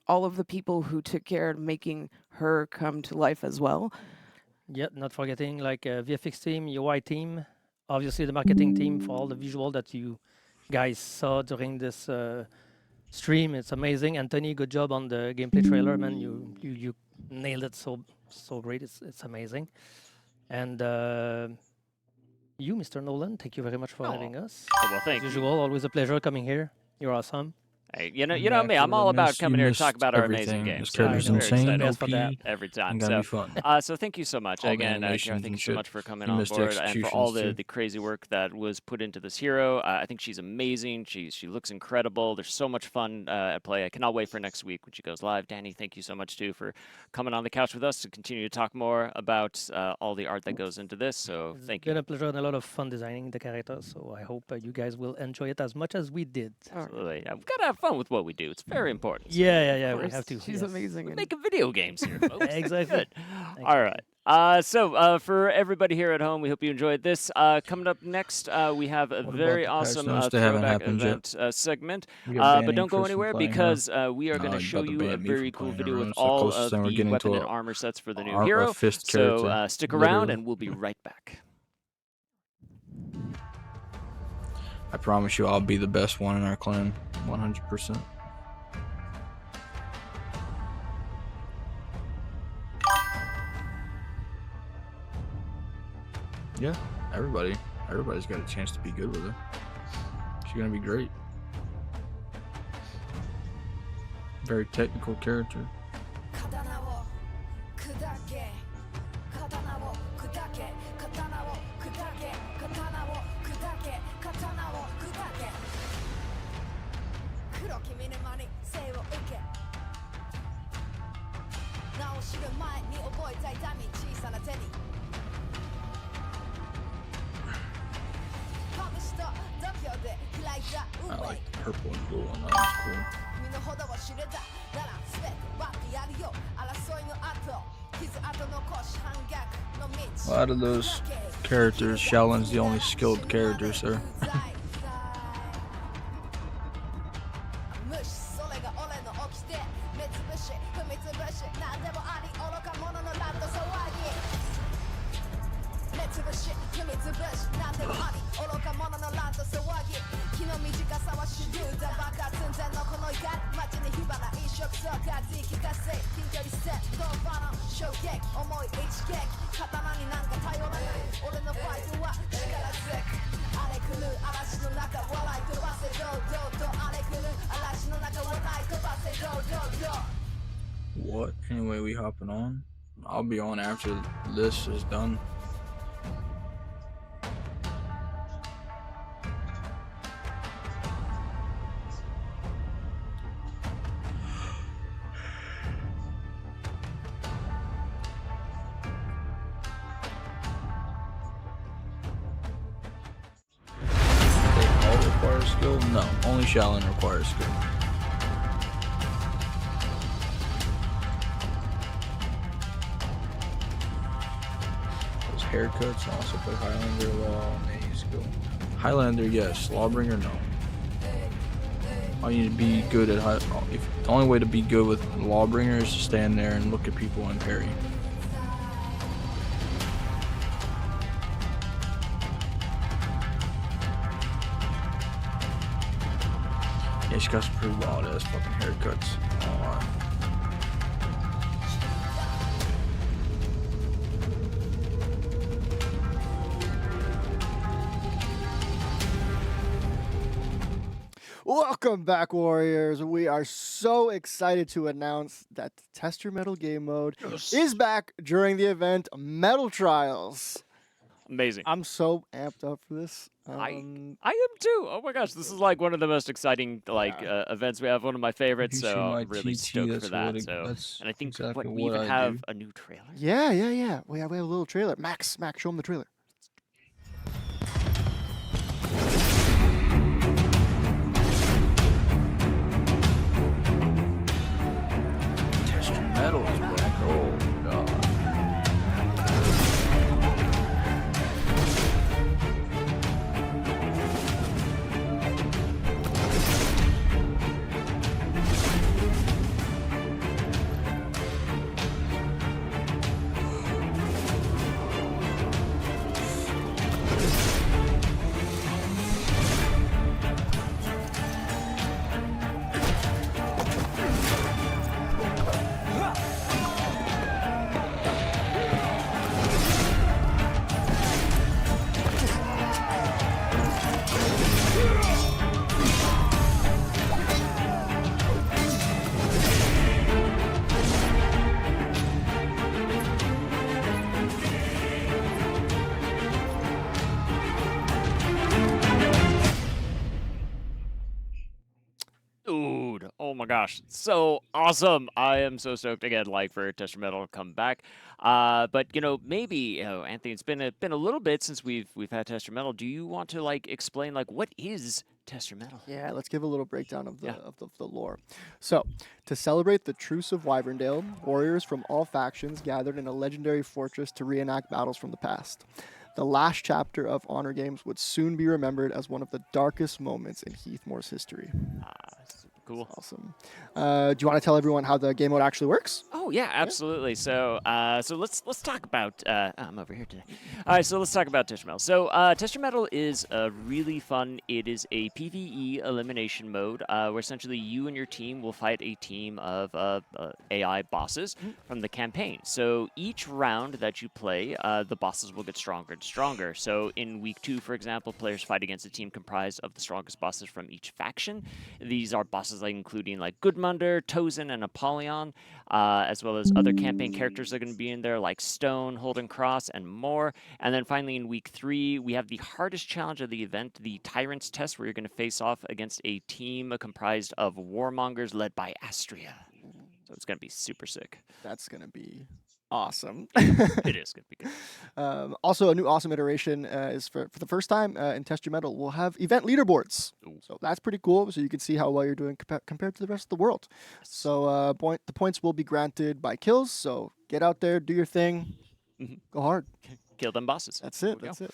all of the people who took care of making her come to life as well. Yeah, not forgetting like VFX team, UI team, obviously the marketing team for all the visual that you guys saw during this stream. It's amazing. Anthony, good job on the gameplay trailer, man. You nailed it so great. It's amazing. And you, Mr. Nolan, thank you very much for having us. Oh, well, thank you. As usual, always a pleasure coming here. You're awesome. Hey, you know me. I'm all about coming here to talk about our amazing games. This character's insane, OP, every time. and gonna So, be fun. so thank you so much All the again. animations Thank you and so shit. much for coming You on missed the board and for all executions, the too. crazy work that was put into this hero. I think she's amazing. She looks incredible. There's so much fun at play. I cannot wait for next week when she goes live. Danny, thank you so much too for coming on the couch with us to continue to talk more about all the art that goes into this. So thank you. It's been a pleasure and a lot of fun designing the characters. So I hope you guys will enjoy it as much as we did. Absolutely. We've got to have fun with what we do. It's very important. Yeah, we have to. She's amazing. We're making video games here, folks. Exactly. Good. All right. So for everybody here at home, we hope you enjoyed this. Coming up next, we have a very awesome throwback event segment. But don't go anywhere, because we are going to show you a very cool video with all of the weapon and armor sets for the new hero. So stick around, and we'll be right back. I promise you, I'll be the best one in our clan, 100%. Yeah, everybody's got a chance to be good with her. She's gonna be great. Very technical character. I like the purple and blue one. That was cool. Well, out of those characters, Shaolin's the only skilled character, sir. の短さは手榴弾爆発寸前のこの怒り街に火花一触そうか言い聞かせ近距離戦闘場の衝撃重い一撃刀になんか頼らない俺のファイトは力強く荒れ狂う嵐の中笑い飛ばせ堂々と荒れ狂う嵐の中笑い飛ばせ堂々と What? Anyway, we hopping on? I'll be on after this is done. They all require skill? No, only Shaolin requires skill. Haircuts, and also play Highlander, Law, Maze, go. Highlander, yes. Lawbringer, no. I need to be good at if the only way to be good with Lawbringer is to stand there and look at people and parry. Yeah, she's got some pretty wild ass fucking haircuts. Oh, Welcome back, Warriors. We are so excited to announce that Test Your Metal game mode is back during the event Metal Trials. Amazing. I'm so amped up for this. I am too. Oh my gosh, this is like one of the most exciting events we have. One of my favorites. You see So my I'm really TT, stoked that's for that. what it- So that's and I think exactly we what even I have do. a new trailer. Yeah. We have a little trailer. Max, show them the trailer. Test Your Metal is back. Oh god. Dude, oh my gosh, so awesome! I am so stoked again, like for Test Your Metal to come back. But maybe Anthony, it's been a little bit since we've had Test Your Metal. Do you want to explain what is Test Your Metal? Yeah, let's give a little breakdown of the lore. So, to celebrate the Truce of Wyverndale, warriors from all factions gathered in a legendary fortress to reenact battles from the past. The last chapter of Honor Games would soon be remembered as one of the darkest moments in Heathmoor's history. Cool. That's awesome. Do you want to tell everyone how the game mode actually works? Oh yeah, absolutely. So let's talk about. I'm over here today. All right, so let's talk about Test Your Metal. So Test Your Metal is really fun. It is a PvE elimination mode where essentially you and your team will fight a team of AI bosses from the campaign. So each round that you play, the bosses will get stronger and stronger. So in week 2, for example, players fight against a team comprised of the strongest bosses from each faction. These are bosses including Gudmundur, Tozen, and Apollyon, as well as other campaign characters that are going to be in there like Stone, Holden Cross, and more. And then finally in week 3, we have the hardest challenge of the event, the Tyrant's Test, where you're going to face off against a team comprised of warmongers led by Astria. So it's going to be super sick. That's going to be awesome. It is going to be good. Also, a new awesome iteration is for the first time in Test Your Metal, we'll have event leaderboards. Ooh. So that's pretty cool. So you can see how well you're doing compared to the rest of the world. So the points will be granted by kills. So get out there, do your thing, go hard. Kill them bosses. That's it. That's it.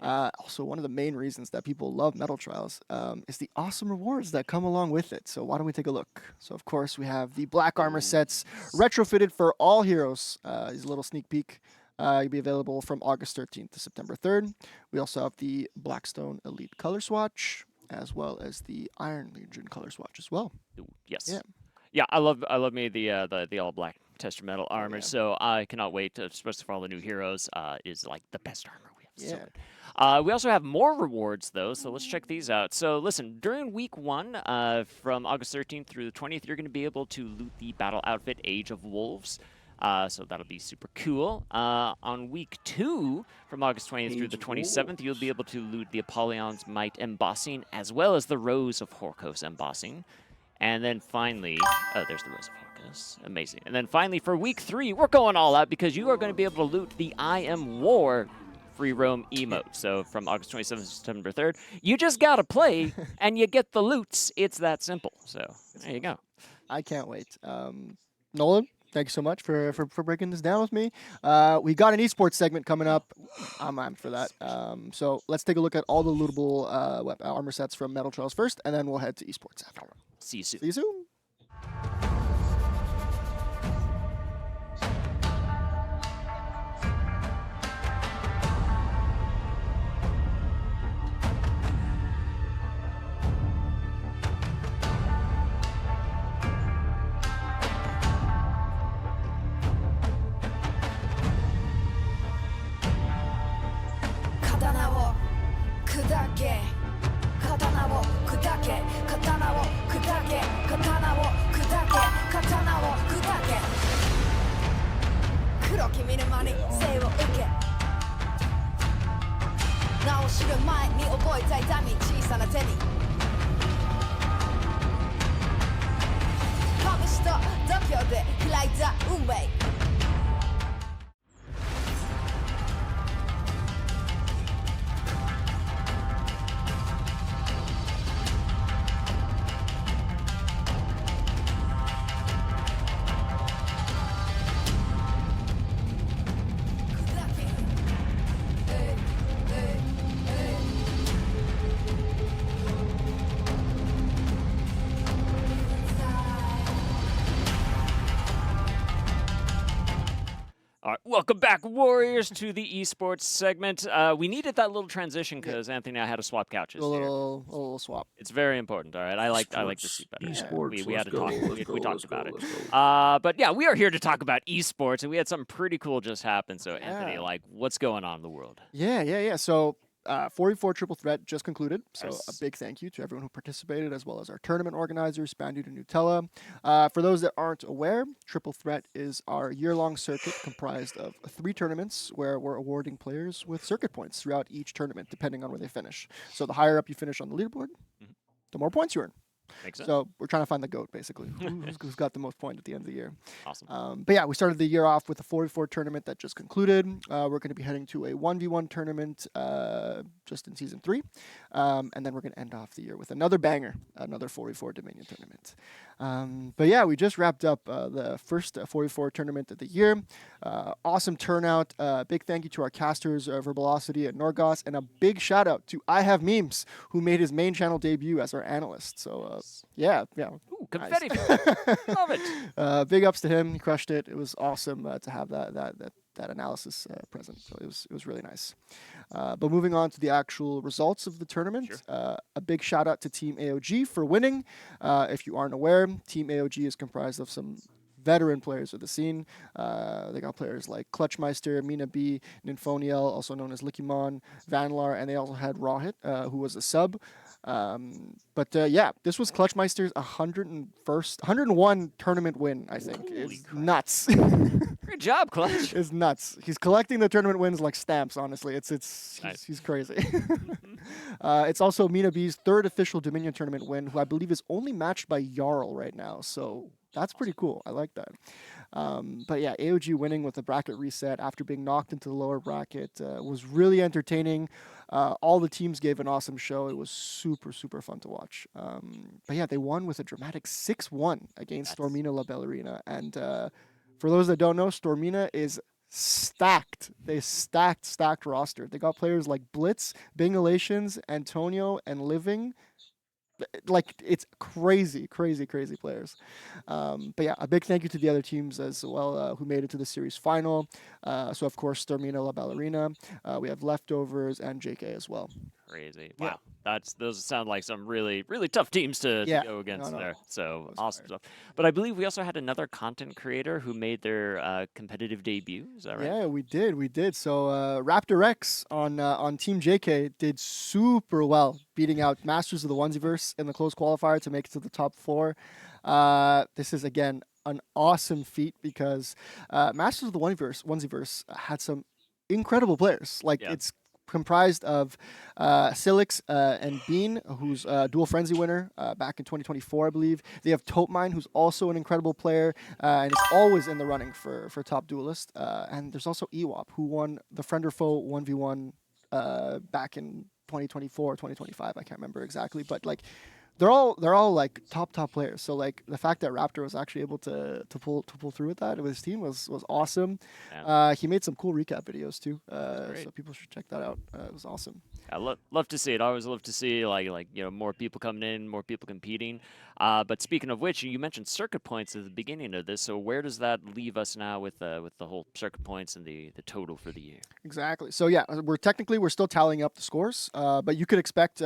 Also, one of the main reasons that people love Metal Trials is the awesome rewards that come along with it. So why don't we take a look? So of course we have the black armor sets retrofitted for all heroes. Is a little sneak peek. It'll be available from August 13th to September 3rd. We also have the Blackstone Elite Color Swatch. as well as the Iron Legion color swatch as well. Ooh, yes. Yeah. Yeah, I love me the all black tester metal armor. yeah. So I cannot wait, especially for all the new heroes. Is like the best armor we have. So Yeah. good. We also have more rewards though, so let's check these out. So listen, during week 1, from August 13th through the 20th, you're going to be able to loot the battle outfit Age of Wolves. So that'll be super cool. On week 2, from August 20th through the 27th, you'll be able to loot the Apollyon's Might embossing, as well as the Rose of Horkos embossing. And then finally, oh, there's the Rose of Horkos. Amazing. And then finally, for week 3, we're going all out because you are going to be able to loot the I Am War free roam emote. So from August 27th to September 3rd, you just got to play and you get the loots. It's that simple. So there you go. I can't wait. Nolan, thank you so much for breaking this down with me. We got an esports segment coming up. I'm amped for that. So let's take a look at all the lootable armor sets from Metal Trails first, and then we'll head to esports after. See you soon. See you soon. 君の間に生を受け名を知る前に覚えた痛み小さな手に拳と度胸で開いた運命All right, welcome back, Warriors, to the esports segment. We needed that little transition because Anthony and I had to swap couches. A little swap. It's very important. All right, I like to see better. Esports. We had to talk. We talked about it. Go. But yeah, we are here to talk about esports, and we had something pretty cool just happen. So Anthony, like, what's going on in the world? Yeah. So 44 Triple Threat just concluded, so Yes. a big thank you to everyone who participated, as well as our tournament organizers, Spandude and Nutella. For those that aren't aware, Triple Threat is our year-long circuit comprised of 3 tournaments where we're awarding players with circuit points throughout each tournament, depending on where they finish. So the higher up you finish on the leaderboard, the more points you earn. Makes sense. So we're trying to find the GOAT, basically. Who's got the most points at the end of the year. Awesome. But yeah, we started the year off with a 44 tournament that just concluded. We're going to be heading to a 1v1 tournament just in Season 3. And then we're going to end off the year with another banger, another 44 Dominion tournament. But yeah, we just wrapped up the first 44 tournament of the year. Awesome turnout. Big thank you to our casters, Verbalocity and Norgos. And a big shout out to I Have Memes, who made his main channel debut as our analyst. So yeah. Ooh, confetti. Nice. Love it. Big ups to him. He crushed it. It was awesome to have that analysis present. So it was really nice. But moving on to the actual results of the tournament, a big shout out to Team AOG for winning. If you aren't aware, Team AOG is comprised of some veteran players of the scene. They got players like Clutchmeister, Mina B, Nymphoniel, also known as Likimon, Vanlar, and they also had Rawhit, who was a sub. But yeah, this was Clutchmeister's 101 tournament win, I think. It's nuts. Great job, Clutch. It's nuts. He's collecting the tournament wins like stamps, honestly. He's crazy. It's also Mina B's 3rd official Dominion tournament win, who I believe is only matched by Jarl right now. So that's pretty cool. I like that. But yeah, AOG winning with a bracket reset after being knocked into the lower bracket was really entertaining. All the teams gave an awesome show. It was super, super fun to watch. But yeah, they won with a dramatic 6-1 against Stormina La Ballerina. And for those that don't know, Stormina is stacked. They stacked roster. They got players like Blitz, Bingalations, Antonio, and Living. Like, it's crazy players. But yeah, a big thank you to the other teams as well who made it to the series final. So of course, Stormina La Ballerina. We have Leftovers and JK as well. Crazy. Yeah. Wow. Those sound like some really, really tough teams to go against there. So awesome stuff. But I believe we also had another content creator who made their competitive debut. Is that right? Yeah, we did. So Raptor X on Team JK did super well, beating out Masters of the Onesiverse in the close qualifier to make it to the top 4. This is again an awesome feat because Masters of the Onesiverse had some incredible players. Like it's comprised of Silix and Bean, who's a dual frenzy winner back in 2024, I believe. They have Topemine, who's also an incredible player and is always in the running for top duelist. And there's also Ewop, who won the Friend or Foe 1v1 back in 2024, 2025. I can't remember exactly, but like they're all like top players. So like the fact that Raptor was actually able to pull through with that with his team was awesome. Yeah. He made some cool recap videos too, so people should check that out. It was awesome. I love to see it. I always love to see more people coming in, more people competing. But speaking of which, you mentioned circuit points at the beginning of this. So where does that leave us now with the whole circuit points and the total for the year? Exactly. So yeah, we're still tallying up the scores, but you could expect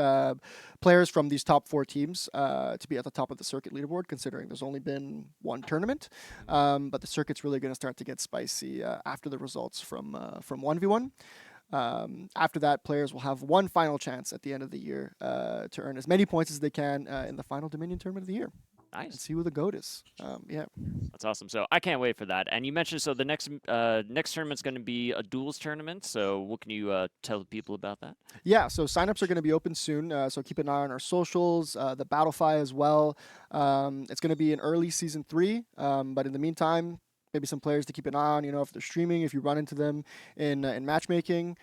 players from these top 4 teams to be at the top of the circuit leaderboard, considering there's only been one tournament. But the circuit's really going to start to get spicy after the results from 1v1. After that, players will have one final chance at the end of the year to earn as many points as they can in the final Dominion tournament of the year. Nice. And see who the GOAT is. Yeah. That's awesome. So I can't wait for that. And you mentioned the next tournament's going to be a duels tournament. So what can you tell people about that? Yeah, so signups are going to be open soon. So keep an eye on our socials, the Battlefy as well. It's going to be in early season 3. But in the meantime, maybe some players to keep an eye on. If they're streaming, if you run into them in matchmaking.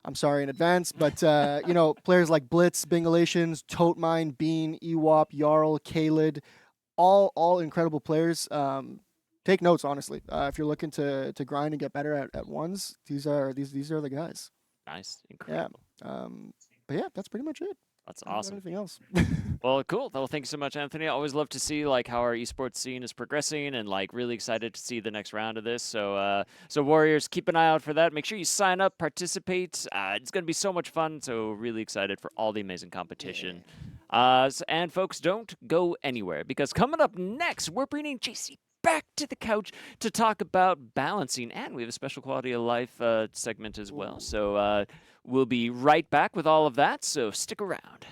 I'm sorry in advance, but players like Blitz, Bingalations, Totemine, Bean, Ewop, Jarl, Kalid, all incredible players. Take notes, honestly. If you're looking to grind and get better at ones, these are the guys. Nice, incredible. Yeah. But yeah, that's pretty much it. That's awesome. Anything else? Well, cool. Well, thank you so much, Anthony. I always love to see how our esports scene is progressing, and really excited to see the next round of this. So, Warriors, keep an eye out for that. Make sure you sign up, participate. It's going to be so much fun. So, really excited for all the amazing competition. And folks, don't go anywhere because coming up next, we're bringing JC back to the couch to talk about balancing, and we have a special quality of life segment as well. So we'll be right back with all of that, so stick around.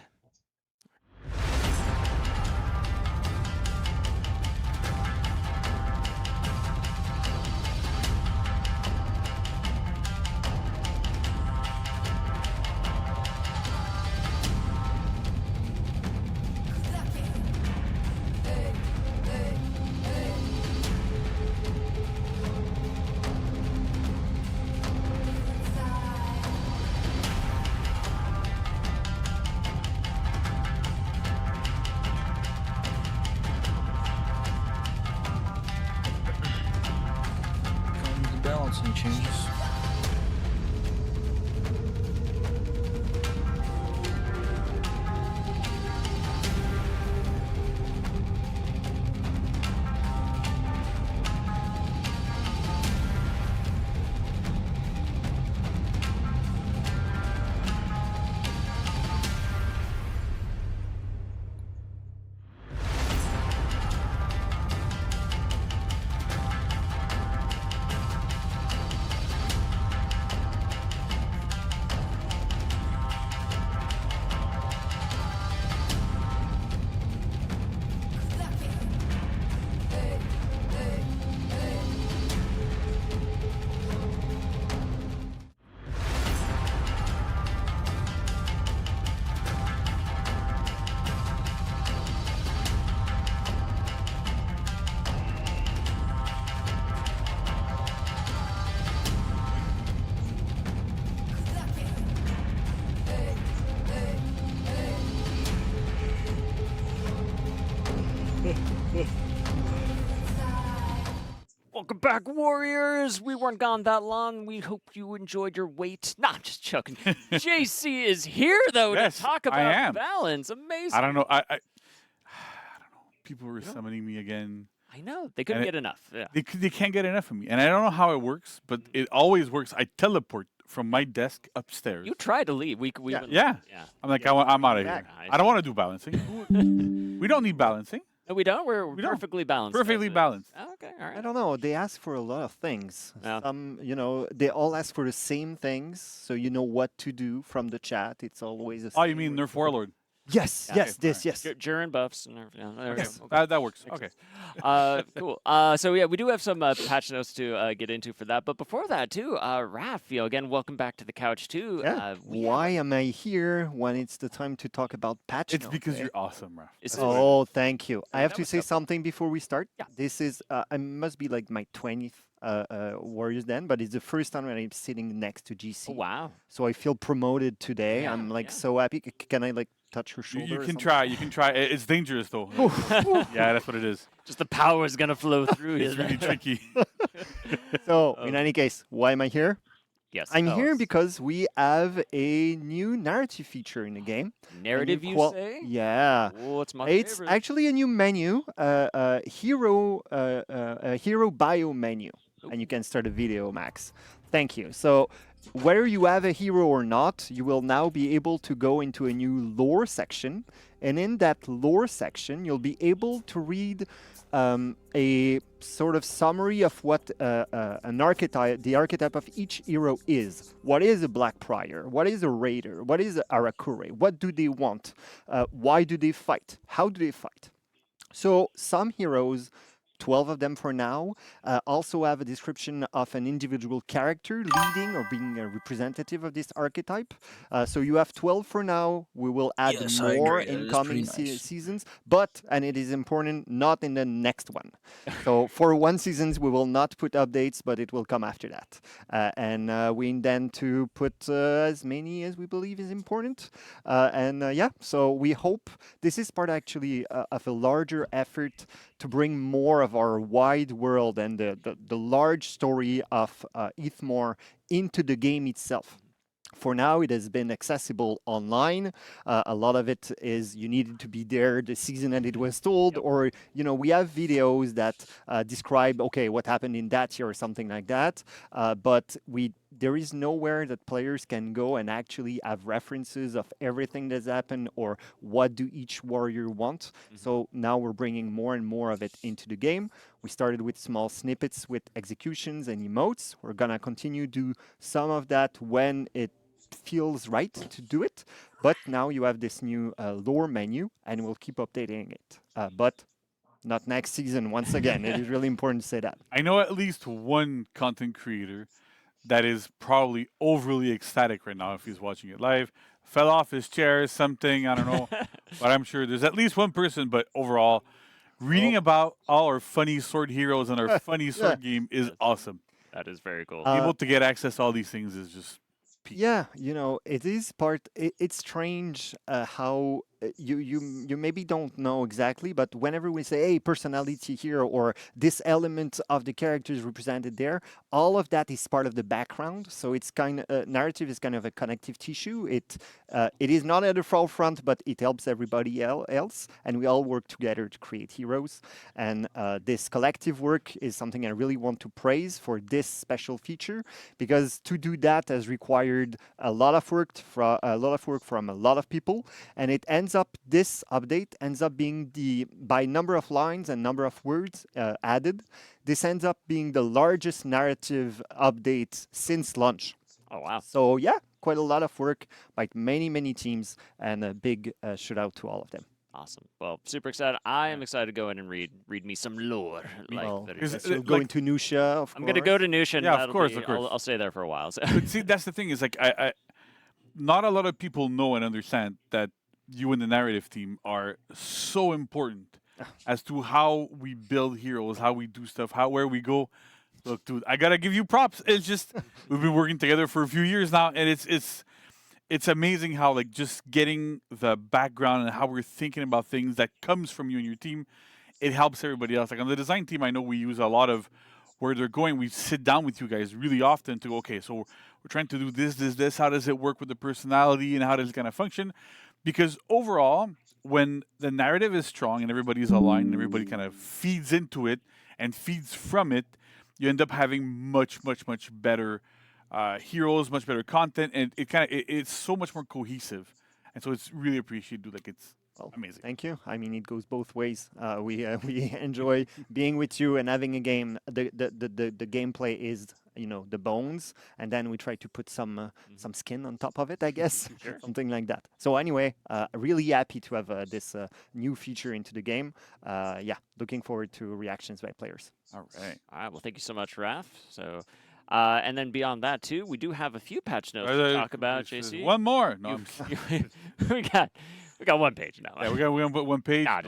Balancing changes. Welcome back, Warriors. We weren't gone that long. We hope you enjoyed your wait. Nah, I'm just joking. JC is here, though, Yes, to talk I about am. balance. Amazing. I don't know. I don't know. People were summoning me again. I know. They couldn't get enough. Yeah. They can't get enough of me. And I don't know how it works, but it always works. I teleport from my desk upstairs. You tried to leave. We yeah. wouldn't- Yeah. yeah. I'm like, Yeah. I'm out of here. Nice. I don't want to do balancing. We don't need balancing. No, we don't. We're We don't. perfectly balanced. Perfectly as it is. balanced. Oh, okay, all right. I don't know. They ask for a lot of things. Yeah. They all ask for the same things, so you know what to do from the chat. It's always the Oh, same. you mean Nerf Warlord? Yes, Yeah. yes, this, yes. Durin buffs and everything. Yeah, there we Yes. go. Okay. That works. Makes Okay. sense. Cool. So yeah, we do have some patch notes to get into for that. But before that too, Raph, again, welcome back to the couch too. Yeah. Why am I here when it's the time to talk about patch It's notes, because eh? you're awesome, Raph. Oh, thank you. I have that to was say up. something before we start. Yeah. This is, I must be like my 20th Warriors Den, but it's the first time when I'm sitting next to GC. Oh, wow. So I feel promoted today. Yeah, I'm like yeah. so happy. Can I like touch her shoulder? You or can something? try. You can try. It's dangerous though. Yeah, that's what it is. Just the power is gonna flow through you. It's really tricky. So, in any case, why am I here? Yes. I'm tell here us. because we have a new narrative feature in the game. Narrative, A new you say? Yeah. Oh, it's my It's favorite. actually a new menu, hero bio menu, and you can start a video, Max. Thank you. So, whether you have a hero or not, you will now be able to go into a new lore section, and in that lore section, you'll be able to read a sort of summary of what an archetype, the archetype of each hero is. What is a Black Prior? What is a Raider? What is a Arakure? What do they want? Why do they fight? How do they fight? So some heroes, 12 of them for now, also have a description of an individual character leading or being a representative of this archetype. So you have 12 for now. We will add Yes, I more agree. That is in coming pretty nice. seasons, but, and it is important, not in the next one. So for one seasons, we will not put updates, but it will come after that. And we intend to put as many as we believe is important. Yeah, so we hope this is part actually of a larger effort to bring more of our wide world and the large story of Ithmore into the game itself. For now, it has been accessible online. A lot of it is you needed to be there the season that it was told, or we have videos that describe what happened in that year or something like that. But there is nowhere that players can go and actually have references of everything that's happened or what do each warrior want. So now we're bringing more and more of it into the game. We started with small snippets with executions and emotes. We're gonna continue to do some of that when it feels right to do it. But now you have this new lore menu and we'll keep updating it. But not next season, once again. It is really important to say that. I know at least one content creator that is probably overly ecstatic right now if he's watching it live. Fell off his chair, something, I don't know. But I'm sure there's at least one person, but overall, reading about all our funny sword heroes and our funny sword game is awesome. That is very cool. Able to get access to all these things is just Yeah, it is part. It's strange how you maybe don't know exactly, but whenever we say, hey, personality here or this element of the character is represented there, all of that is part of the background. So it's kind of narrative is kind of a connective tissue. It is not at the forefront, but it helps everybody else, and we all work together to create heroes. And this collective work is something I really want to praise for this special feature, because to do that has required a lot of work from a lot of people, and this update ends up being by number of lines and number of words added, this ends up being the largest narrative update since launch. Oh, wow. So yeah, quite a lot of work by many teams, and a big shout out to all of them. Awesome. Well, super excited. I am excited to go in and read me some lore. You'll go into Nusha, of course. I'm going to go to Nusha. And yeah, of course. I'll stay there for a while. So. But see, that's the thing is like I not a lot of people know and understand that you and the narrative team are so important as to how we build heroes, how we do stuff, where we go. Look, dude, I gotta give you props. It's just we've been working together for a few years now, and it's amazing how like just getting the background and how we're thinking about things that comes from you and your team, it helps everybody else. Like on the design team, I know we use a lot of where they're going. We sit down with you guys really often to so we're trying to do this. How does it work with the personality and how does it kind of function? Because overall, when the narrative is strong and everybody's aligned and everybody kind of feeds into it and feeds from it, you end up having much better heroes, much better content, and it's so much more cohesive, and so it's really appreciated. Dude. Like it's amazing. Thank you. I mean, it goes both ways. We enjoy being with you and having a game. The gameplay is the bones, and then we try to put some skin on top of it, I guess, something like that. So anyway, really happy to have this new feature into the game. Looking forward to reactions by players. All right. All right. Well, thank you so much, Raph. So. And then beyond that too, we do have a few patch notes to talk about. JC, one more. No, we got one page now. Yeah, we're gonna put one page. Nah,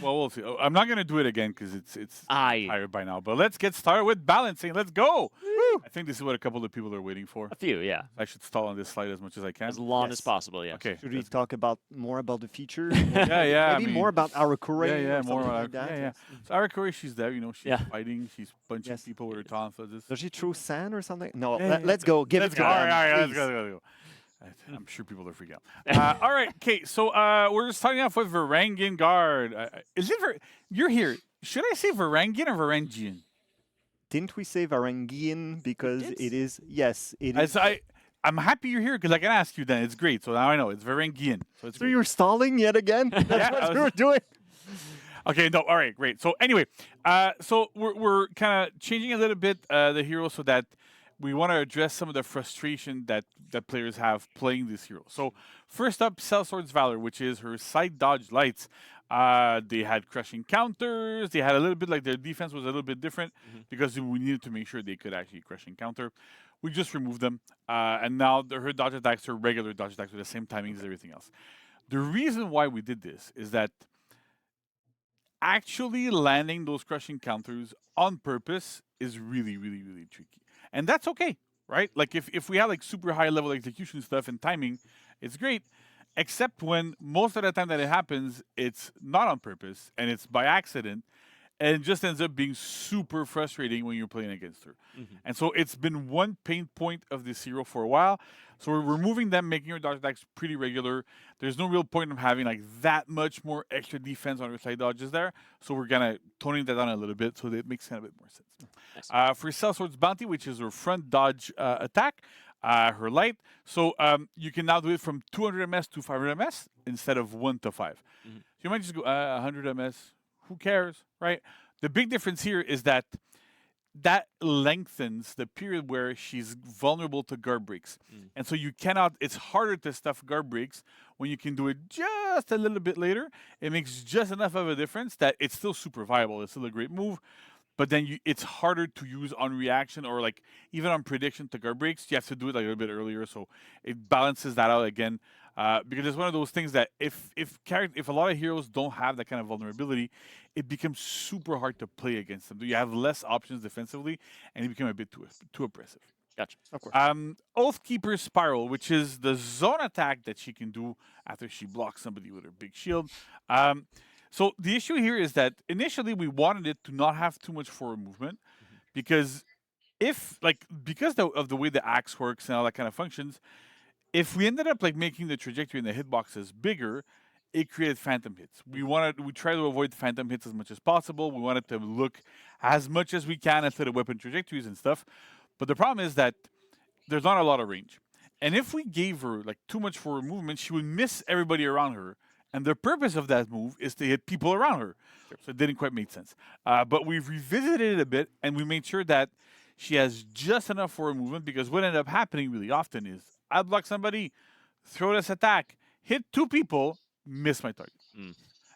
we'll see. I'm not gonna do it again because it's tired by now. But let's get started with balancing. Let's go. Woo! I think this is what a couple of people are waiting for. A few, yeah. I should stall on this slide as much as I can. As long as possible, yeah. Okay. Should we talk more about the feature? yeah. Maybe more about Arakure. Yeah, more about like that. Yeah. So Arakure, she's there. She's fighting. She's punching people with her tonfas. Does she throw sand or something? No. Let's go. Let's go. All right. Let's go. I'm sure people are freaking out. All right, okay. So we're starting off with Varangian Guard. Is it you're here? Should I say Varangian or Varangian? Didn't we say Varangian because it is? Yes, it is. I'm happy you're here because I can ask you then. It's great. So now I know it's Varangian. So you're stalling yet again? That's what you were doing. Okay, no, all right, great. So anyway, so we're kind of changing a little bit the hero so that we want to address some of the frustration that players have playing this hero. So first up, Sellsword's Valor, which is her side dodge lights. They had crushing counters. They had a little bit like their defense was a little bit different because we needed to make sure they could actually crush and counter. We just removed them, and now her dodge attacks are regular dodge attacks with the same timings as everything else. The reason why we did this is that actually landing those crushing counters on purpose is really, really, really tricky. And that's okay, right? Like if we have like super high level execution stuff and timing, it's great. Except when most of the time that it happens, it's not on purpose and it's by accident. And it just ends up being super frustrating when you're playing against her. And so it's been one pain point of this hero for a while. So we're removing them, making her dodge attacks pretty regular. There's no real point of having like that much more extra defense on her side dodges there. So we're kind of toning that down a little bit so that it makes kind of a bit more sense. Nice. For Sellsword's Bounty, which is her front dodge attack, her light. So you can now do it from 200 ms to 500 ms instead of 1 to 5. So you might just go 100 ms. Who cares, right? The big difference here is that lengthens the period where she's vulnerable to guard breaks. And so you cannot, it's harder to stuff guard breaks when you can do it just a little bit later. It makes just enough of a difference that it's still super viable. It's still a great move. But then it's harder to use on reaction or like even on prediction to guard breaks. You have to do it like a little bit earlier. So it balances that out again. Because it's one of those things that if a lot of heroes don't have that kind of vulnerability, it becomes super hard to play against them. You have less options defensively, and you become a bit too oppressive. Gotcha. Of course. Oathkeeper's Spiral, which is the zone attack that she can do after she blocks somebody with her big shield. So the issue here is that initially we wanted it to not have too much forward movement, because because of the way the axe works and all that kind of functions. If we ended up like making the trajectory and the hitboxes bigger, it created phantom hits. We try to avoid phantom hits as much as possible. We wanted to look as much as we can at the weapon trajectories and stuff. But the problem is that there's not a lot of range. And if we gave her like too much forward movement, she would miss everybody around her. And the purpose of that move is to hit people around her. So it didn't quite make sense. But we've revisited it a bit, and we made sure that she has just enough forward movement, because what ended up happening really often is I block somebody, throw this attack, hit 2 people, miss my target.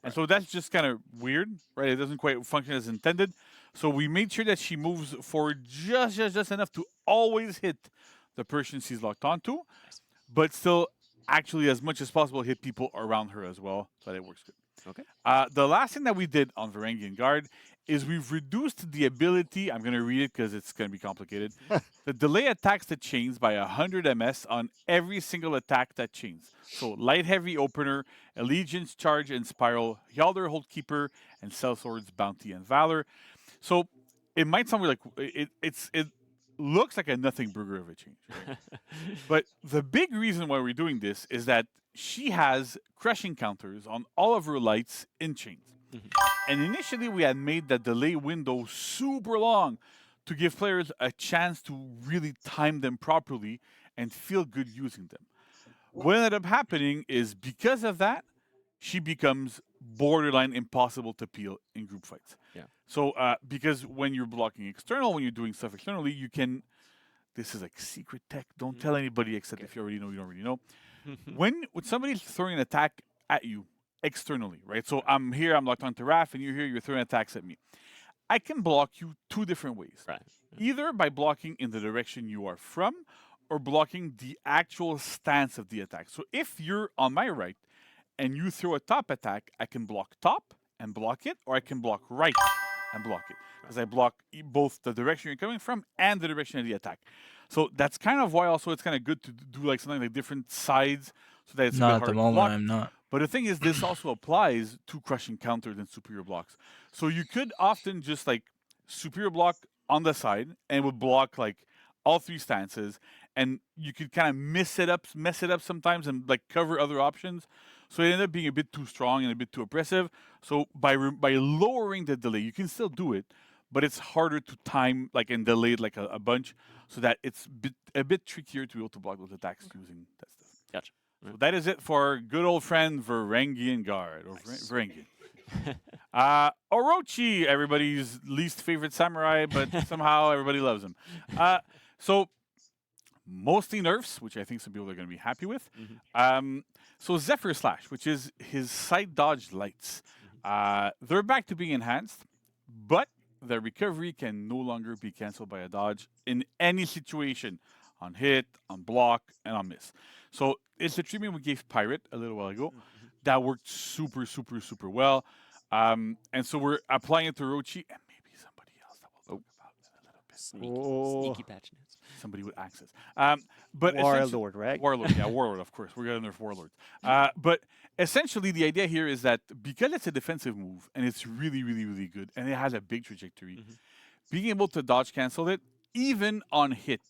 And so that's just kind of weird, right? It doesn't quite function as intended. So we made sure that she moves forward just enough to always hit the person she's locked onto, but still actually as much as possible hit people around her as well, so that it works good. Okay. The last thing that we did on Varangian Guard is we've reduced the ability, I'm going to read it because it's going to be complicated, the delay attacks the chains by 100 ms on every single attack that chains. So Light Heavy Opener, Allegiance, Charge, and Spiral, Hjalder, Holdkeeper, and Sellsword's Bounty and Valor. So it might sound like it looks like a nothing burger of a change. Right? But the big reason why we're doing this is that she has crushing counters on all of her lights in chains. And initially we had made that delay window super long to give players a chance to really time them properly and feel good using them. What ended up happening is because of that, she becomes borderline impossible to peel in group fights. Yeah. So because when you're blocking external, when you're doing stuff externally, you can. This is like secret tech. Don't tell anybody except if you already know. You don't already know. when somebody's throwing an attack at you externally, right? So I'm here. I'm locked onto Raph, and you're here. You're throwing attacks at me. I can block you two different ways. Right. Either by blocking in the direction you are from, or blocking the actual stance of the attack. So if you're on my right and you throw a top attack, I can block top and block it, or I can block right and block it. Because I block both the direction you're coming from and the direction of the attack. So that's kind of why also it's kind of good to do like something like different sides so that it's a bit Not at harder the to block. moment. I'm not. But the thing is, this also applies to crushing counters and superior blocks. So you could often just like superior block on the side and it would block like all three stances, and you could kind of mess it up sometimes and like cover other options. So it ended up being a bit too strong and a bit too oppressive. So by lowering the delay, you can still do it, but it's harder to time like and delay it like a bunch, so that it's a bit trickier to be able to block those attacks using that stuff. Gotcha. So that is it for our good old friend Varangian Guard, or Varangian. Orochi, everybody's least favorite samurai, but somehow everybody loves him. So mostly nerfs, which I think some people are going to be happy with. So Zephyr Slash, which is his side dodge lights, they're back to being enhanced, but their recovery can no longer be cancelled by a dodge in any situation, on hit, on block, and on miss. So it's the treatment we gave Pirate a little while ago. That worked super, super, super well. And so we're applying it to Orochi, and maybe somebody else that we'll talk about in a little bit. Sneaky patch notes. Somebody with access. But Warlord, right? Warlord, yeah, Warlord, of course. We're going to nerf Warlord. But essentially, the idea here is that because it's a defensive move, and it's really, really, really good, and it has a big trajectory, being able to dodge cancel it, even on hit,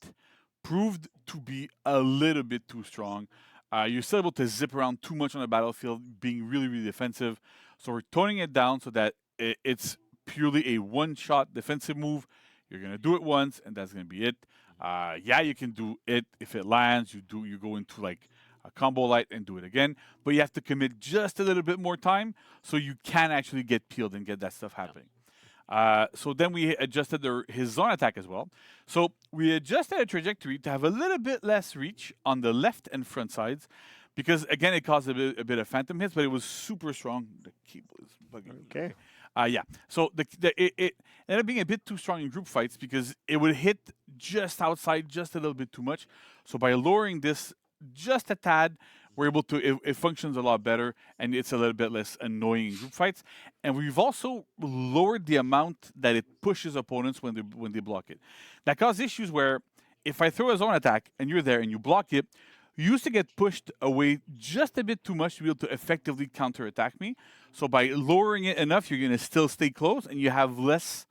proved to be a little bit too strong. You're still able to zip around too much on the battlefield, being really, really defensive. So we're toning it down so that it's purely a one-shot defensive move. You're going to do it once, and that's going to be it. Yeah, you can do it. If it lands, you go into like a combo light and do it again. But you have to commit just a little bit more time so you can actually get peeled and get that stuff happening. So then we adjusted his zone attack as well. So we adjusted the trajectory to have a little bit less reach on the left and front sides, because again it caused a bit of phantom hits, but it was super strong. The cable is bugging me. Okay. Yeah. So it ended up being a bit too strong in group fights because it would hit just outside, just a little bit too much. So by lowering this just a tad, we're able to, it functions a lot better, and it's a little bit less annoying in group fights. And we've also lowered the amount that it pushes opponents when they block it. That caused issues where if I throw a zone attack and you're there and you block it, you used to get pushed away just a bit too much to be able to effectively counterattack me. So by lowering it enough, you're going to still stay close, and you have less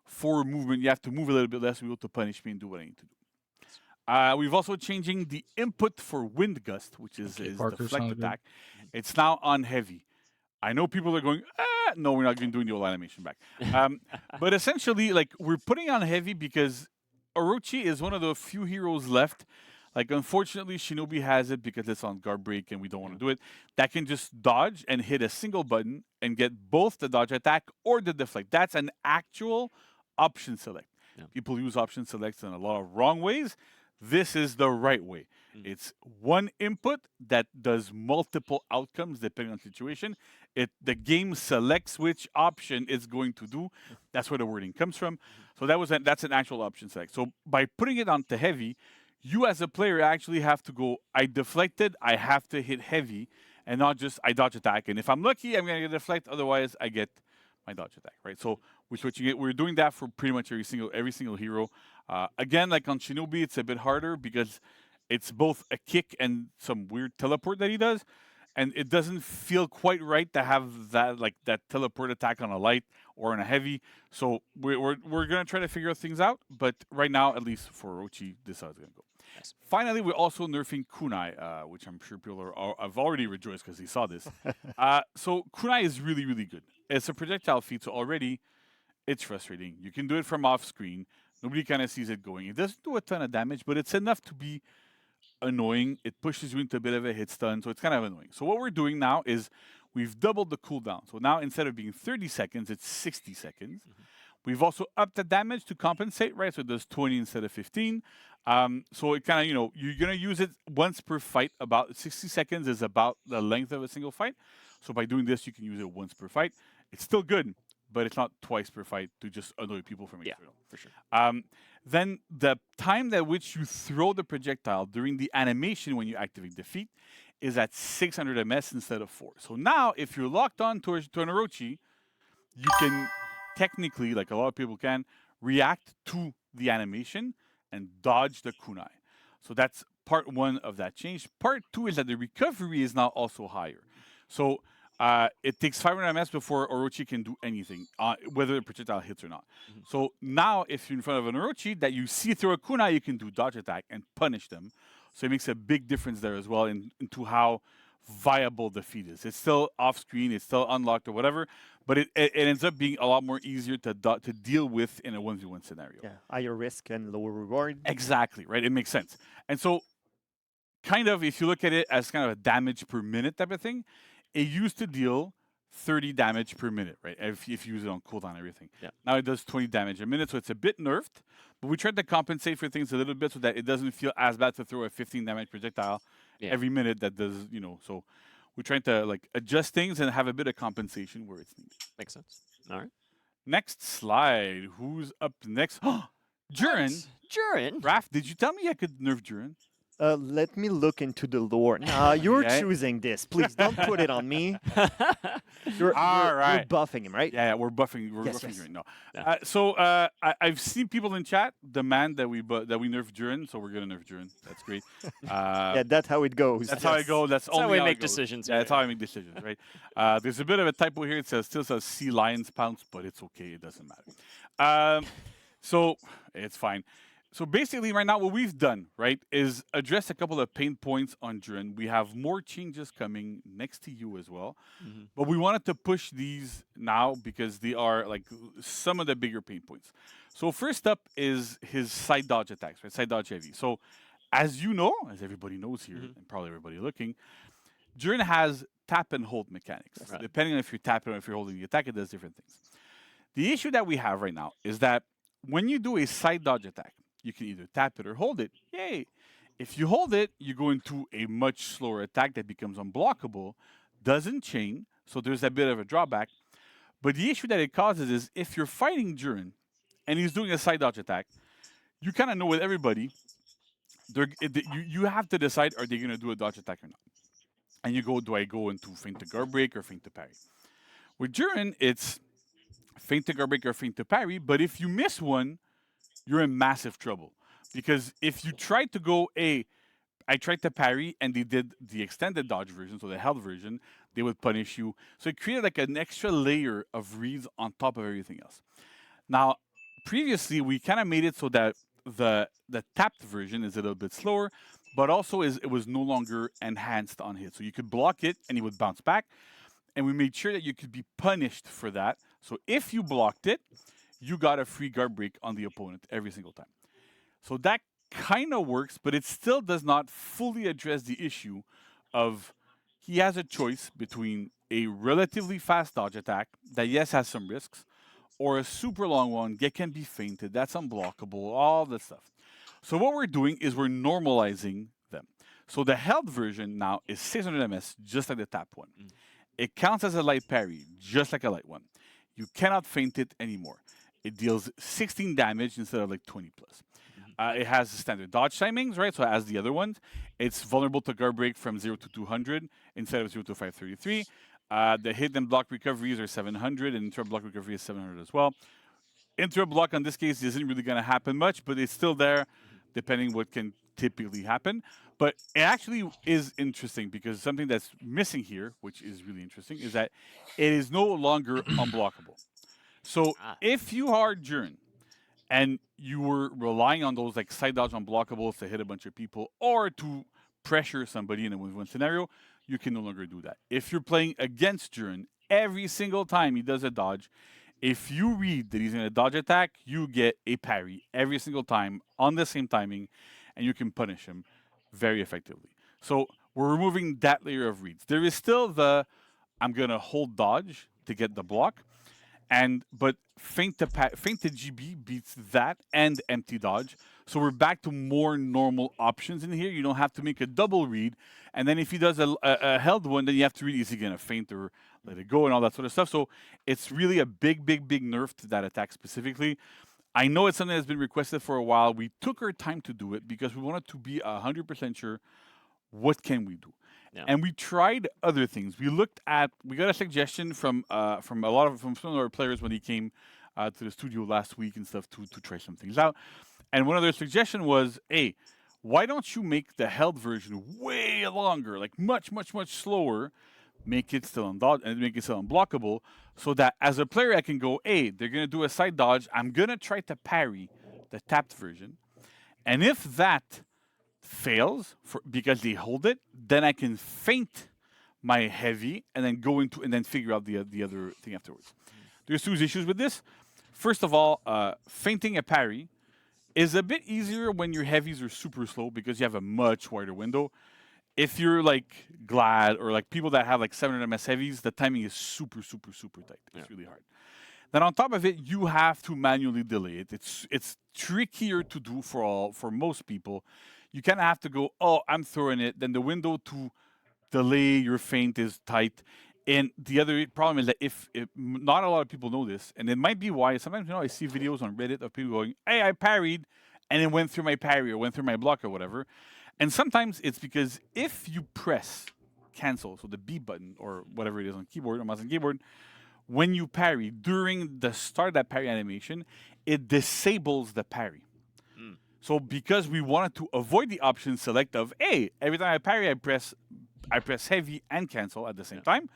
forward movement. You have to move a little bit less to be able to punish me and do what I need to do. We've also changing the input for Wind Gust, which is deflect attack. It's now on heavy. I know people are going, no, we're not going to do the old animation back. But essentially, like, we're putting on heavy because Orochi is one of the few heroes left. Like, unfortunately, Shinobi has it because it's on guard break and we don't want to do it. That can just dodge and hit a single button and get both the dodge attack or the deflect. That's an actual option select. Yeah. People use option selects in a lot of wrong ways. This is the right way. It's one input that does multiple outcomes depending on the situation. The game selects which option it's going to do. That's where the wording comes from. So that's an actual option select. So by putting it onto heavy, you as a player actually have to go, I deflected, I have to hit heavy, and not just I dodge attack. And if I'm lucky, I'm going to get deflect. Otherwise, I get my dodge attack, right? So we're switching it. We're doing that for pretty much every single hero. Again, like on Shinobi, it's a bit harder because it's both a kick and some weird teleport that he does, and it doesn't feel quite right to have that teleport attack on a light or on a heavy. So we're gonna try to figure things out. But right now, at least for Orochi, this is how it's gonna go. Nice. Finally, we're also nerfing Kunai, which I'm sure people have already rejoiced because they saw this. So Kunai is really, really good. It's a projectile feat, so already it's frustrating. You can do it from off screen. Nobody kind of sees it going. It doesn't do a ton of damage, but it's enough to be annoying. It pushes you into a bit of a hit stun, so it's kind of annoying. So what we're doing now is we've doubled the cooldown. So now instead of being 30 seconds, it's 60 seconds. We've also upped the damage to compensate, right? So it does 20 instead of 15. So it kind of, you're going to use it once per fight. About 60 seconds is about the length of a single fight. So by doing this, you can use it once per fight. It's still good, but it's not twice per fight to just annoy people from each other. For sure. Then the time at which you throw the projectile during the animation when you activate defeat is at 600 ms instead of 4. So now, if you're locked on to an Orochi, you can technically, like a lot of people can, react to the animation and dodge the kunai. So that's part one of that change. Part two is that the recovery is now also higher. So it takes 500 ms before Orochi can do anything, whether the projectile hits or not. So now, if you're in front of an Orochi that you see through a kunai, you can do dodge attack and punish them. So it makes a big difference there as well into how viable the feed is. It's still off screen, it's still unlocked or whatever, but it ends up being a lot more easier to deal with in a 1v1 scenario. Yeah, higher risk and lower reward. Exactly, right? It makes sense. And so, kind of, if you look at it as kind of a damage per minute type of thing, it used to deal 30 damage per minute, right? If you use it on cooldown and everything. Yeah. Now it does 20 damage a minute, so it's a bit nerfed, but we tried to compensate for things a little bit so that it doesn't feel as bad to throw a 15 damage projectile every minute that does, so we're trying to adjust things and have a bit of compensation where it's needed. Makes sense. All right. Next slide. Who's up next? Jiren. Jiren? Raph, did you tell me I could nerf Jiren? Let me look into the lore. Nah, you're Okay. choosing this. Please don't put it on me. You're buffing him, right? Yeah, we're buffing. We're Yes, buffing yes. Jiren. No. So I've seen people in chat demand that we nerf Jiren, so we're gonna nerf Jiren. That's great. Yeah, that's how it goes. That's how I go. That's how only we how make it goes. decisions, Yeah, that's how I make decisions, right? There's a bit of a typo here. It still says sea lions pounce, but it's okay. It doesn't matter. So it's fine. So basically, right now, what we've done, right, is address a couple of pain points on Jiren. We have more changes coming next to you as well. But we wanted to push these now because they are some of the bigger pain points. So first up is his side dodge attacks, right? Side dodge heavy. So as you know, as everybody knows here, and probably everybody looking, Jiren has tap and hold mechanics. Right. Depending on if you're tapping or if you're holding the attack, it does different things. The issue that we have right now is that when you do a side dodge attack, you can either tap it or hold it. Yay! If you hold it, you go into a much slower attack that becomes unblockable, doesn't chain, so there's a bit of a drawback. But the issue that it causes is if you're fighting Jiren and he's doing a side dodge attack, you kind of know with everybody, you have to decide, are they going to do a dodge attack or not? And you go, do I go into feint to guard break or feint to parry? With Jiren, it's feint to guard break or feint to parry, but if you miss one, you're in massive trouble. Because if you try to go, I tried to parry and they did the extended dodge version, so the held version, they would punish you. So it created an extra layer of reads on top of everything else. Now, previously, we kind of made it so that the tapped version is a little bit slower, but also it was no longer enhanced on hit. So you could block it and it would bounce back. And we made sure that you could be punished for that. So if you blocked it, you got a free guard break on the opponent every single time. So that kind of works, but it still does not fully address the issue of he has a choice between a relatively fast dodge attack that, yes, has some risks, or a super long one that can be feinted, that's unblockable, all that stuff. So what we're doing is we're normalizing them. So the held version now is 600 ms, just like the tap one. It counts as a light parry, just like a light one. You cannot feint it anymore. It deals 16 damage instead of 20 plus. It has standard dodge timings, right? So as the other ones, it's vulnerable to guard break from 0 to 200 instead of 0 to 533. The hit and block recoveries are 700, and interrupt block recovery is 700 as well. Interrupt block on this case isn't really going to happen much, but it's still there, depending what can typically happen. But it actually is interesting because something that's missing here, which is really interesting, is that it is no longer unblockable. So if you are Jiren and you were relying on those side dodge unblockables to hit a bunch of people or to pressure somebody in a 1v1 scenario, you can no longer do that. If you're playing against Jiren, every single time he does a dodge, If you read that he's going to dodge attack, you get a parry every single time on the same timing, and you can punish him very effectively. So we're removing that layer of reads. There is still the I'm going to hold dodge to get the block, but feint to GB beats that and empty dodge. So we're back to more normal options in here. You don't have to make a double read. And then if he does a held one, then you have to read, is he going to feint or let it go and all that sort of stuff. So it's really a big nerf to that attack specifically. I know it's something that's been requested for a while. We took our time to do it because we wanted to be 100% sure what can we do. Yeah. And we tried other things. We got a suggestion from some of our players when he came to the studio last week and stuff to try some things out. And one of their suggestions was, hey, why don't you make the held version way longer, like much slower, make it still unblockable, so that as a player I can go, hey, they're gonna do a side dodge, I'm gonna try to parry the tapped version, and if that fails because they hold it, then I can feint my heavy and then go into and then figure out the other thing afterwards. There's two issues with this. First of all, feinting a parry is a bit easier when your heavies are super slow because you have a much wider window. If you're like Glad or like people that have like 700 MS heavies, the timing is super tight. It's really hard. Then on top of it, you have to manually delay it. It's trickier to do for most people. You kind of have to go, oh, I'm throwing it. Then the window to delay your feint is tight. And the other problem is that if not a lot of people know this, and it might be why sometimes I see videos on Reddit of people going, hey, I parried, and it went through my parry or went through my block or whatever. And sometimes it's because if you press cancel, so the B button or whatever it is on keyboard or mouse and keyboard, when you parry, during the start of that parry animation, it disables the parry. So because we wanted to avoid the option select of, hey, every time I parry, I press heavy and cancel at the same time.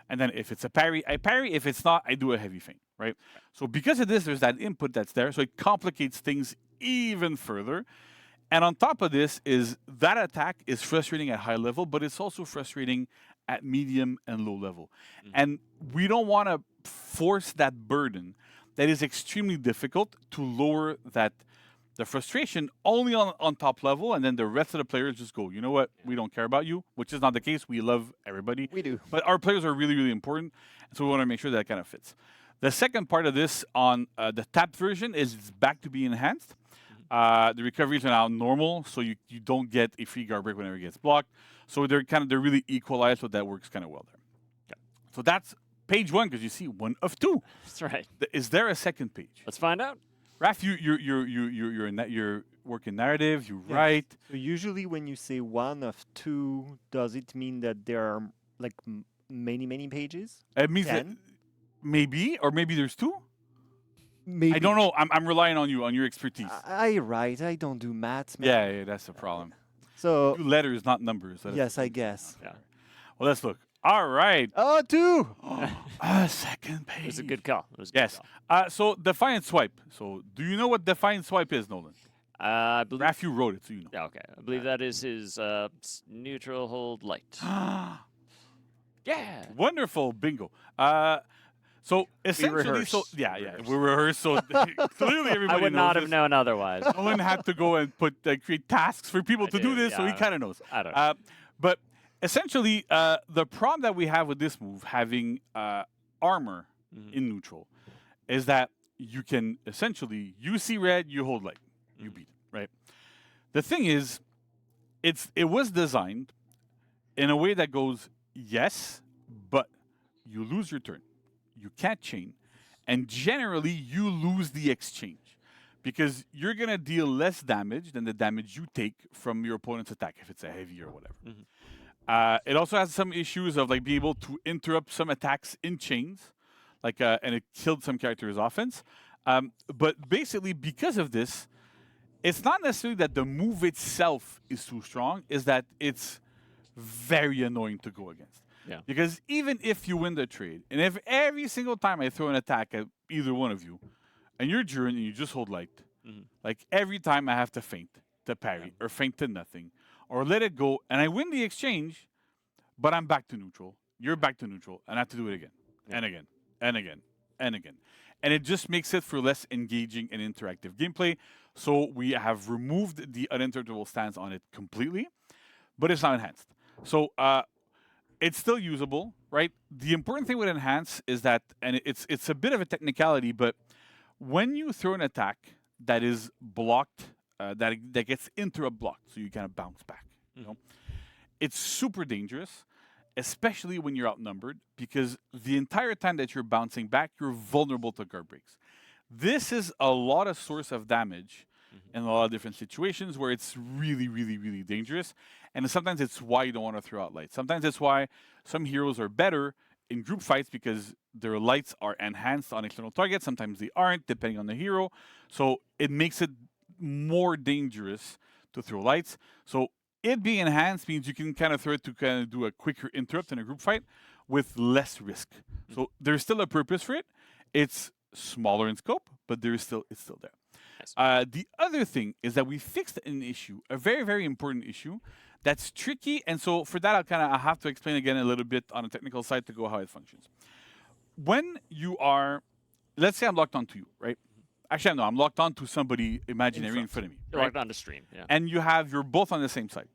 And then if it's a parry, I parry. If it's not, I do a heavy feint, right? So because of this, there's that input that's there. So it complicates things even further. And on top of this is that attack is frustrating at high level, but it's also frustrating at medium and low level. And we don't want to force that burden that is extremely difficult to lower the frustration only on top level, and then the rest of the players just go, you know what, we don't care about you, which is not the case. We love everybody. We do. But our players are really important, so we want to make sure that kind of fits. The second part of this on the tapped version is it's back to be enhanced. The recoveries are now normal, so you don't get a free guard break whenever it gets blocked. So they're really equalized, so that works kind of well there. Okay. So that's page one, because you see one of two. That's right. Is there a second page? Let's find out. Raph, you're working narrative. You write. So usually, when you say one of two, does it mean that there are like many pages? It means that maybe there's two. Maybe. I don't know. I'm relying on you, on your expertise. I write. I don't do maths. Man. Yeah, that's the problem. So do letters, not numbers. Yes, I guess. Yeah. Well, let's look. All right. Oh, two. Second page. It was a good call. Yes. So Defiant Swipe. So do you know what Defiant Swipe is, Nolan? I believe. Raph, you wrote it, so you know. Yeah, okay. I believe that is his neutral hold light. Yeah. Wonderful. Bingo. So essentially, we rehearsed. So clearly, everybody. I would knows not have this. known otherwise. Nolan had to go and create tasks for people to do this, so he kind of knows. I don't know. But essentially, the problem that we have with this move, having armor in neutral, is that you can essentially, you see red, you hold light, you beat it, right? The thing is, it was designed in a way that goes, yes, but you lose your turn. You can't chain, and generally you lose the exchange because you're going to deal less damage than the damage you take from your opponent's attack if it's a heavy or whatever. It also has some issues of like being able to interrupt some attacks in chains, like and it killed some characters' offense. But basically, because of this, it's not necessarily that the move itself is too strong; is that it's very annoying to go against. Yeah. Because even if you win the trade, and if every single time I throw an attack at either one of you, and you're Jurin and you just hold light, like every time I have to feint to parry or feint to nothing or let it go, and I win the exchange, but I'm back to neutral. You're back to neutral, and I have to do it again and again and again and again. and it just makes it for less engaging and interactive gameplay. So we have removed the uninterruptible stance on it completely, but it's not enhanced. So it's still usable, right? The important thing with enhance is that, and it's a bit of a technicality, but when you throw an attack that is blocked, that gets interrupt blocked, so you kind of bounce back, you know, it's super dangerous, especially when you're outnumbered, because the entire time that you're bouncing back, you're vulnerable to guard breaks. This is a lot of source of damage in a lot of different situations where it's really, really, really dangerous. And sometimes it's why you don't want to throw out lights. Sometimes it's why some heroes are better in group fights because their lights are enhanced on external targets. Sometimes they aren't, depending on the hero. So it makes it more dangerous to throw lights. So it being enhanced means you can kind of throw it to kind of do a quicker interrupt in a group fight with less risk. So there's still a purpose for it. It's smaller in scope, but it's still there. The other thing is that we fixed an issue, a very, very important issue that's tricky. And so for that, I have to explain again a little bit on a technical side to go how it functions. When you are, let's say I'm locked onto you, right? Actually, no, I'm locked onto somebody imaginary in front of me. You're locked on the stream, yeah. And you're both on the same side.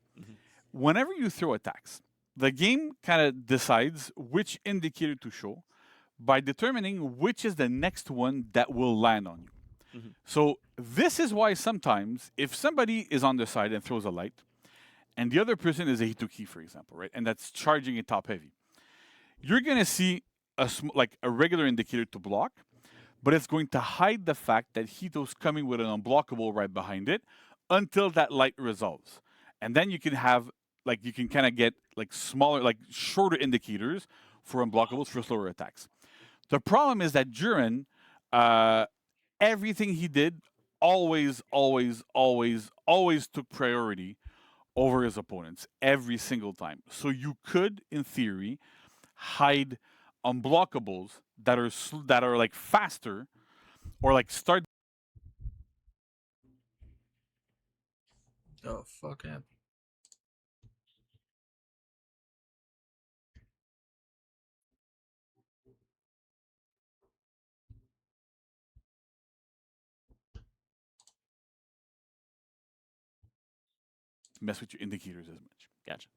Whenever you throw attacks, the game kind of decides which indicator to show by determining which is the next one that will land on you. So this is why sometimes if somebody is on the side and throws a light, and the other person is a Hitoki, for example, right, and that's charging a top heavy, you're gonna see like a regular indicator to block, but it's going to hide the fact that Hito's coming with an unblockable right behind it until that light resolves, and then you can have you can kind of get smaller, shorter indicators for unblockables for slower attacks. The problem is that Duran, everything he did always took priority over his opponents every single time. So you could, in theory, hide unblockables that are like faster or start. Oh fuck him. Mess with your indicators as much. Gotcha.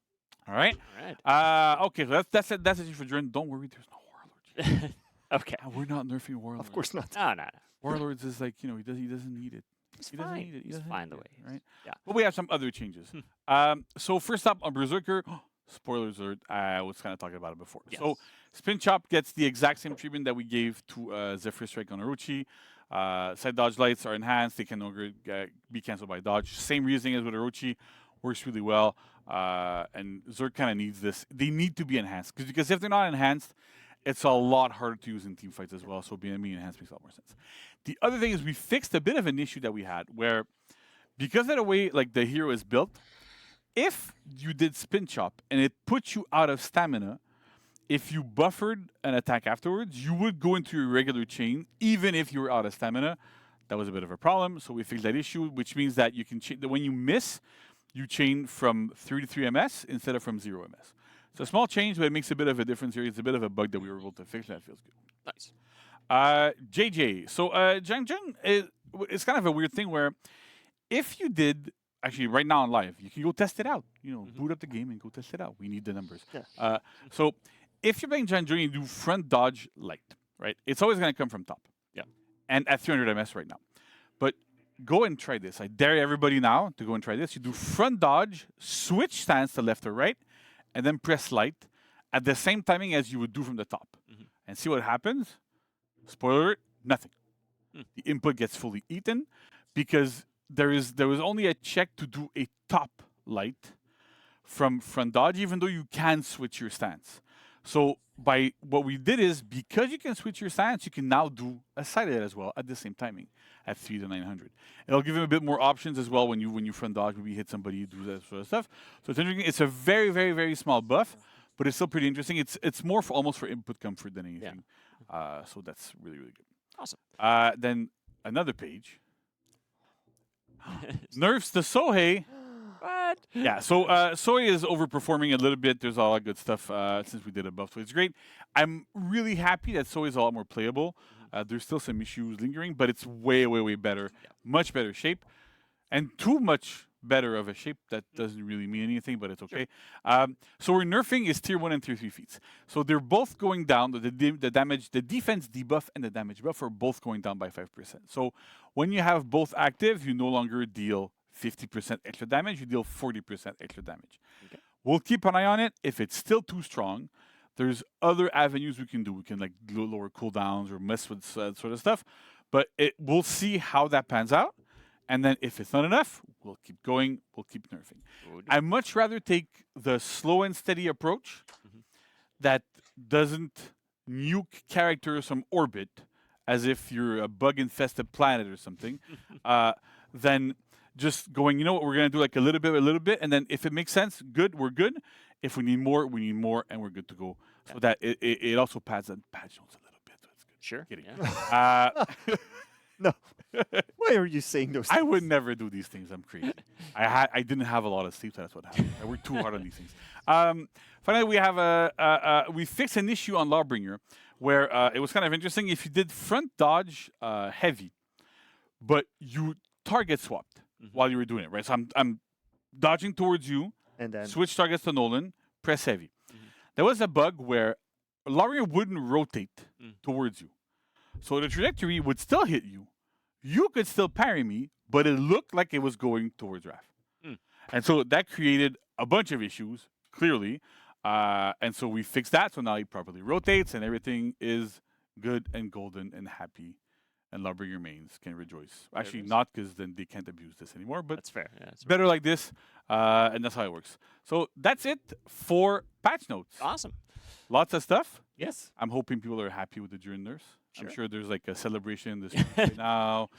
All right. All right. Okay. So that's it. That's it for Duran. Don't worry. There's no warlords. Okay. We're not nerfing warlords. Of course not. No. Warlords is he doesn't need it. He doesn't need it. He's fine the way. Right. Yeah. But we have some other changes. So first up on Berserker. Spoilers alert. I was kind of talking about it before. Yes. So Spin Chop gets the exact same treatment that we gave to Zephyr Strike on Orochi. Side dodge lights are enhanced. They can no longer be cancelled by dodge. Same reasoning as with Orochi. Works really well. And Zerg kind of needs this. They need to be enhanced. Because if they're not enhanced, it's a lot harder to use in team fights as well. So being enhanced makes a lot more sense. The other thing is we fixed a bit of an issue that we had where, because of the way the hero is built, if you did Spin Chop and it put you out of stamina, if you buffered an attack afterwards, you would go into your regular chain, even if you were out of stamina. That was a bit of a problem, so we fixed that issue, which means that you can when you miss, you chain from 3 to 3 MS instead of from 0 MS. It's a small change, but it makes a bit of a difference here. It's a bit of a bug that we were able to fix. That feels good. Nice. JJ. So Jang it's kind of a weird thing where if you did, actually right now on live, you can go test it out. Boot up the game and go test it out. We need the numbers. Yeah. So if you're playing Jang, you do front dodge light, right? It's always going to come from top. Yeah. And at 300 MS right now. But go and try this. I dare everybody now to go and try this. You do front dodge, switch stance to left or right, and then press light at the same timing as you would do from the top. And see what happens. Spoiler alert, nothing. The input gets fully eaten because there was only a check to do a top light from front dodge, even though you can switch your stance. So by what we did is, because you can switch your stance, you can now do a side light as well at the same timing at 3 to 900. It'll give him a bit more options as well when you front dodge, maybe hit somebody, do that sort of stuff. So it's interesting. It's a very, very, very small buff, but it's still pretty interesting. It's more almost for input comfort than anything. Yeah. So that's really, really good. Awesome. Then another page. Nerfs to Sohei. What? Yeah, so Sohei is overperforming a little bit. There's a lot of good stuff since we did a buff, so it's great. I'm really happy that Sohei is a lot more playable. There's still some issues lingering, but it's way, way, way better. Much better shape. And too much better of a shape. That doesn't really mean anything, but it's okay. So we're nerfing is tier 1 and tier 3 feats. So they're both going down. The damage, the defense debuff and the damage buff are both going down by 5%. So when you have both active, you no longer deal 50% extra damage, you deal 40% extra damage. Okay. We'll keep an eye on it. If it's still too strong, there's other avenues we can do. We can like lower cooldowns or mess with sort of stuff. But we'll see how that pans out. And then if it's not enough, we'll keep going. We'll keep nerfing. I'd much rather take the slow and steady approach that doesn't nuke characters from orbit as if you're a bug-infested planet or something, than just going, you know what, we're going to do like a little bit, and then if it makes sense, good, we're good. If we need more, and we're good to go. So that it also pads on patch notes a little bit. So it's good. Sure. Kidding. Yeah. No. Why are you saying those things? I would never do these things. I'm crazy. I didn't have a lot of sleep, so that's what happened. I worked too hard on these things. Finally, we have we fixed an issue on Lawbringer where it was kind of interesting. If you did front dodge heavy, but you target swapped while you were doing it, right? So I'm dodging towards you, and then switch targets to Nolan, press heavy. There was a bug where Lawbringer wouldn't rotate towards you. So the trajectory would still hit you. You could still parry me, but it looked like it was going towards Raph. And so that created a bunch of issues, clearly. And so we fixed that. So now he properly rotates and everything is good and golden and happy. And Lawbringer mains can rejoice. Actually, not, because then they can't abuse this anymore. But that's fair. Yeah, it's better like this. And that's how it works. So that's it for patch notes. Awesome. Lots of stuff. Yes. I'm hoping people are happy with the During nerfs. Sure. I'm sure there's like a celebration this right now.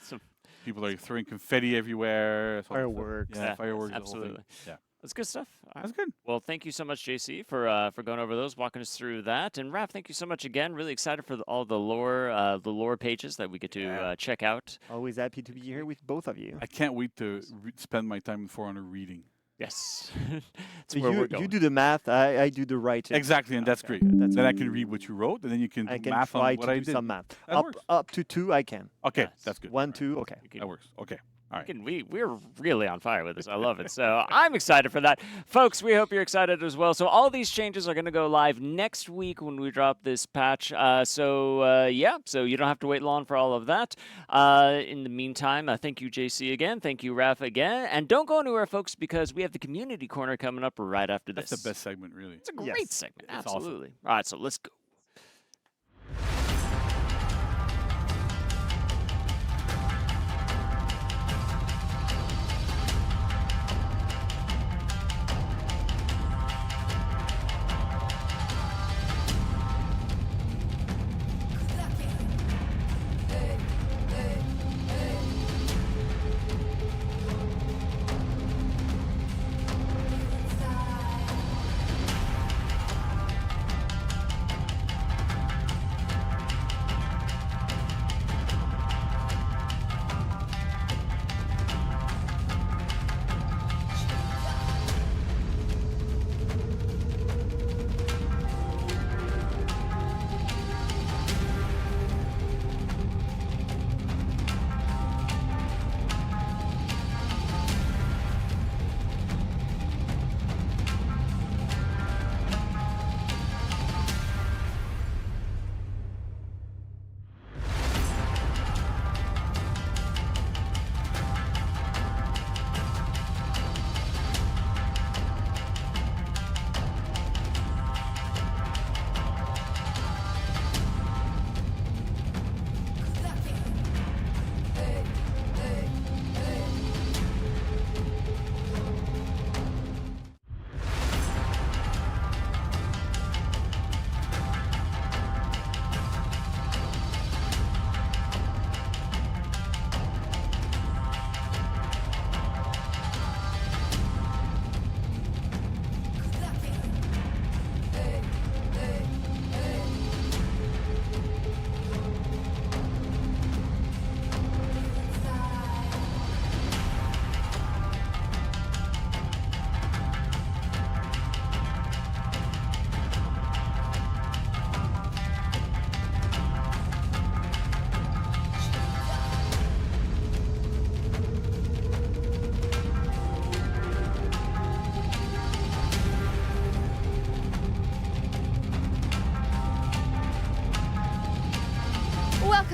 People are throwing confetti everywhere. Fireworks. Yeah, fireworks. Absolutely. Yeah. That's good stuff. That's good. Well, thank you so much, JC, for going over those, walking us through that. And Raph, thank you so much again. Really excited for all the lore pages that we get to check out. Always happy to be here with both of you. I can't wait to spend my time in For Honor reading. Yes. So you do the math, I do the writing. Exactly, and that's great. Then I can read what you wrote, and then you can do math on what I did. Some math. That works. Up to 2, I can. Okay, that's good. 1, 2, okay. That works. Okay. All right. We're really on fire with this. I love it. So I'm excited for that. Folks, we hope you're excited as well. So all these changes are going to go live next week when we drop this patch. So you don't have to wait long for all of that. In the meantime, thank you, JC, again. Thank you, Raph, again. And don't go anywhere, folks, because we have the community corner coming up right after this. That's the best segment, really. It's a great segment. It's Absolutely. awesome. All right, so let's go.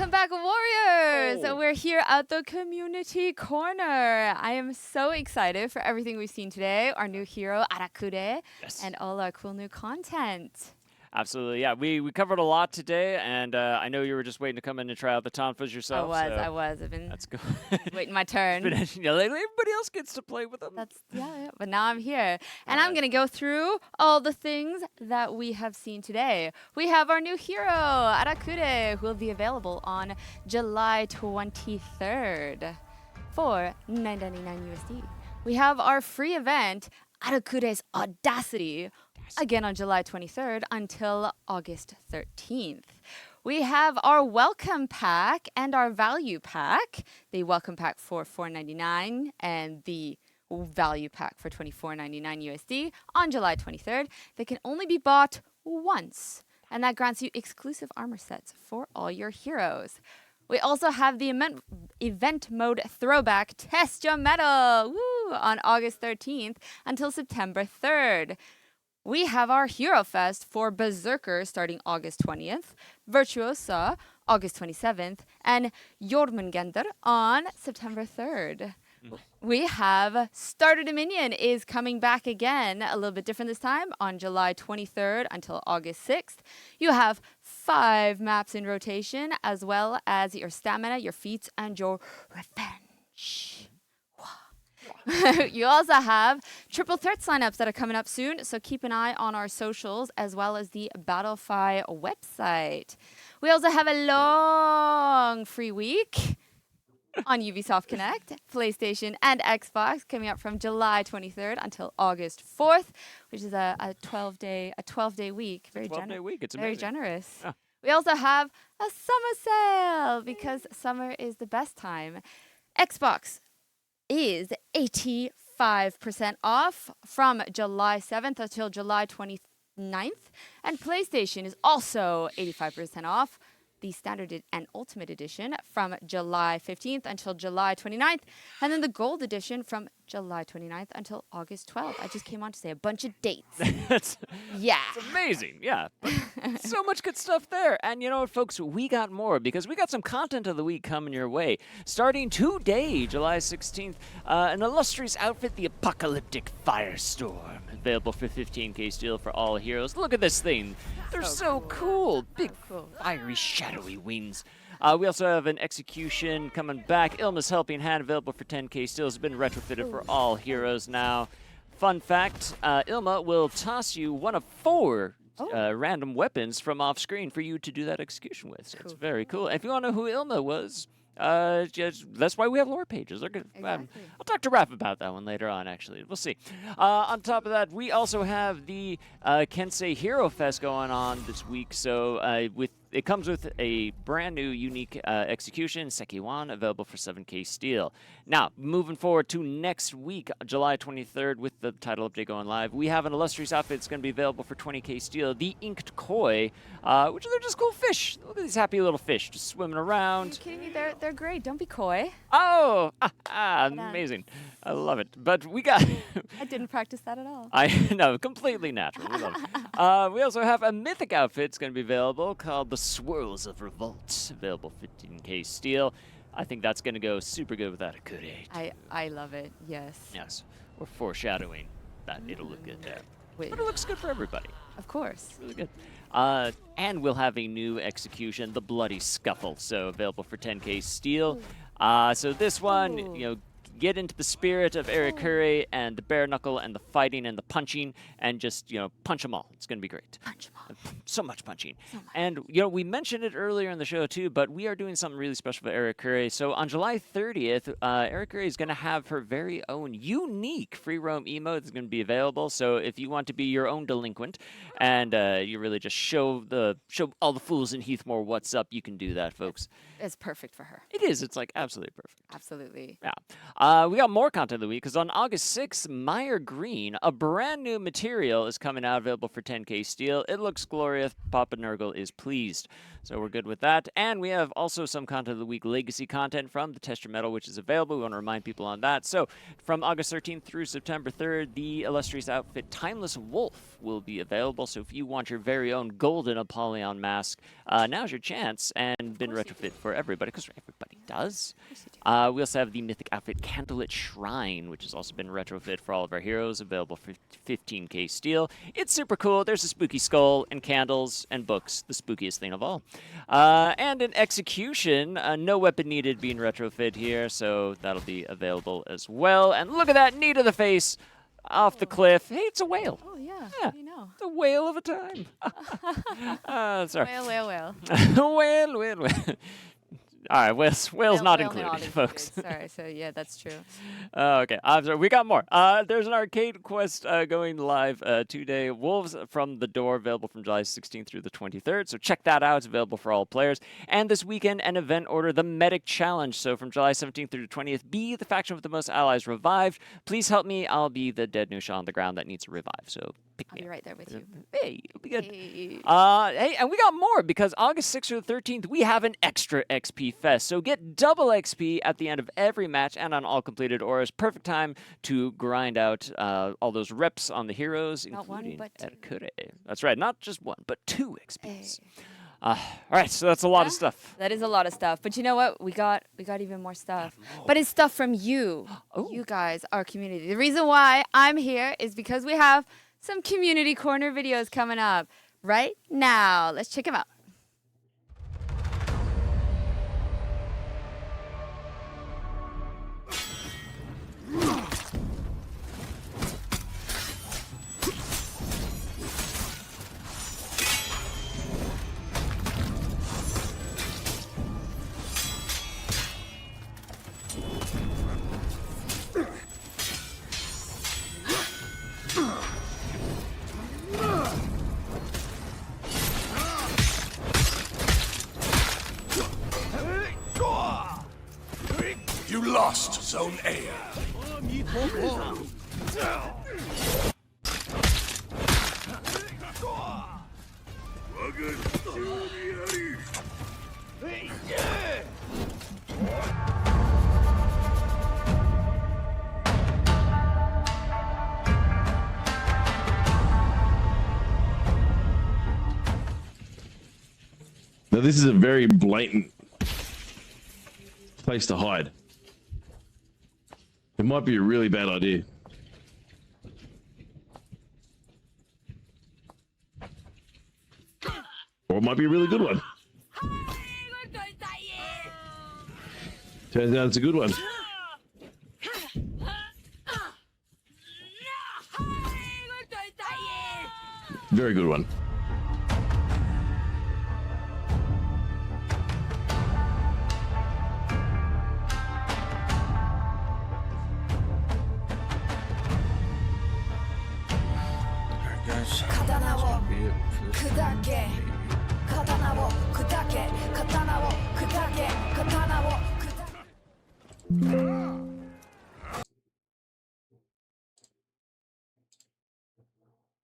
Welcome back, Warriors! Oh. We're here at the Community Corner. I am so excited for everything we've seen today, our new hero, Arakure, and all our cool new content. Absolutely, yeah. We covered a lot today, and I know you were just waiting to come in and try out the tonfas yourself. I was. I've been that's good. waiting my turn. Everybody else gets to play with them. Yeah. But now I'm here, and I'm gonna go through all the things that we have seen today. We have our new hero, Arakure, who will be available on July 23rd for $9.99 USD. We have our free event, Arakure's Audacity, again on July 23rd until August 13th. We have our welcome pack and our value pack. The welcome pack for $4.99 and the value pack for $24.99 USD on July 23rd. They can only be bought once, and that grants you exclusive armor sets for all your heroes. We also have the event mode throwback Test Your Metal on August 13th until September 3rd. We have our Hero Fest for Berserker starting August 20th, Virtuosa August 27th, and Jormungandr on September 3rd. We have Starter Dominion is coming back again, a little bit different this time, on July 23rd until August 6th. You have 5 maps in rotation, as well as your stamina, your feats, and your revenge. You also have triple threat signups that are coming up soon, so keep an eye on our socials as well as the Battlefy website. We also have a long free week on Ubisoft Connect, PlayStation, and Xbox coming up from July 23rd until August 4th, which is a 12-day week. Very 12-day week. It's very amazing. generous. Yeah. We also have a summer sale because summer is the best time. Xbox is 85% off from July 7th until July 29th, and PlayStation is also 85% off, the Standard and Ultimate Edition from July 15th until July 29th, and then the Gold Edition from July 29th until August 12th. I just came on to say a bunch of dates. It's Yeah. amazing, yeah. But so much good stuff there. And you know what, folks? We got more because we got some content of the week coming your way. Starting today, July 16th, an illustrious outfit, the Apocalyptic Firestorm. Available for 15k steel for all heroes. Look at this thing. They're so cool. Big, fiery, shadowy wings. We also have an execution coming back. Ilma's Helping Hand, available for 10k steel, has been retrofitted for all heroes now. Fun fact, Ilma will toss you one of 4 random weapons from off screen for you to do that execution with. So it's very cool. If you want to know who Ilma was, that's why we have lore pages. They're good. I'll talk to Raph about that one later on, actually. We'll see. On top of that, we also have the Kensei Hero Fest going on this week. So it comes with a brand new unique execution, Sekiwan, available for 7k steel. Now, moving forward to next week, July 23rd, with the title update going live, we have an illustrious outfit that's going to be available for 20k steel, the Inked Koi, which are just cool fish. Look at these happy little fish just swimming around. Are you kidding me? They're great. Don't be coy. Oh, amazing. I love it. But we got... I didn't practice that at all. I know, completely natural. We love it. We also have a mythic outfit that's going to be available called the Swirls of Revolt, available 15k steel. I think that's going to go super good with Arakure. I love it, yes. Yes, we're foreshadowing that it'll look good there. But it looks good for everybody. Of course. Really good. And we'll have a new execution, the Bloody Scuffle, so available for 10k steel. So this one, you know, get into the spirit of Arakure and the bare knuckle and the fighting and the punching and just, you know, punch them all. It's going to be great. Punch them all. So much punching. And, you know, we mentioned it earlier in the show, too, but we are doing something really special for Arakure. So on July 30th, Arakure is going to have her very own unique free roam emote that's going to be available. So if you want to be your own delinquent and you really just show all the fools in Heathmore what's up, you can do that, folks. It's perfect for her. It is. It's like absolutely perfect. Absolutely. Yeah. We got more content of the week because on August 6th, Meyer Green, a brand new material, is coming out available for 10k steel. It looks glorious. Papa Nurgle is pleased. So we're good with that. And we have also some content of the week, legacy content from the Test Your Metal, which is available. We want to remind people on that. So from August 13th through September 3rd, the illustrious outfit Timeless Wolf will be available. So if you want your very own golden Apollyon mask, now's your chance. And been retrofit for everybody, because everybody does. We also have the mythic outfit Candlelit Shrine, which has also been retrofit for all of our heroes, available for 15k steel. It's super cool. There's a spooky skull and candles and books, the spookiest thing of all. And an execution, no weapon needed being retrofit here, so that'll be available as well. And look at that, knee to the face, off the cliff. Hey, it's a whale. Oh, yeah. You know. It's a whale of a time. Sorry. Whale. Whale. All right, whales not included, folks. Sorry, so yeah, that's true. Okay, I'm sorry. We got more. There's an arcade quest going live today. Wolves from the Door, available from July 16th through the 23rd. So check that out. It's available for all players. And this weekend, an event order, the Medic Challenge. So from July 17th through the 20th, be the faction with the most allies revived. Please help me. I'll be the dead Nusha on the ground that needs to revive. So pick me I'll be right there with you. Hey, it'll be good. Hey. Hey, and we got more because August 6th through the 13th, we have an extra XP fest. So get double XP at the end of every match and on all completed auras. Perfect time to grind out all those reps on the heroes, Not including one, but Erkure. That's right, not just one, but 2 XPs. All right, so that's a lot of stuff. That is a lot of stuff. But you know what? We got even more stuff. But it's stuff from you. You guys, our community. The reason why I'm here is because we have some community corner videos coming up right now. Let's check them out. You lost Zone A. Now this is a very blatant place to hide. It might be a really bad idea. Or it might be a really good one. Turns out it's a good one. Very good one.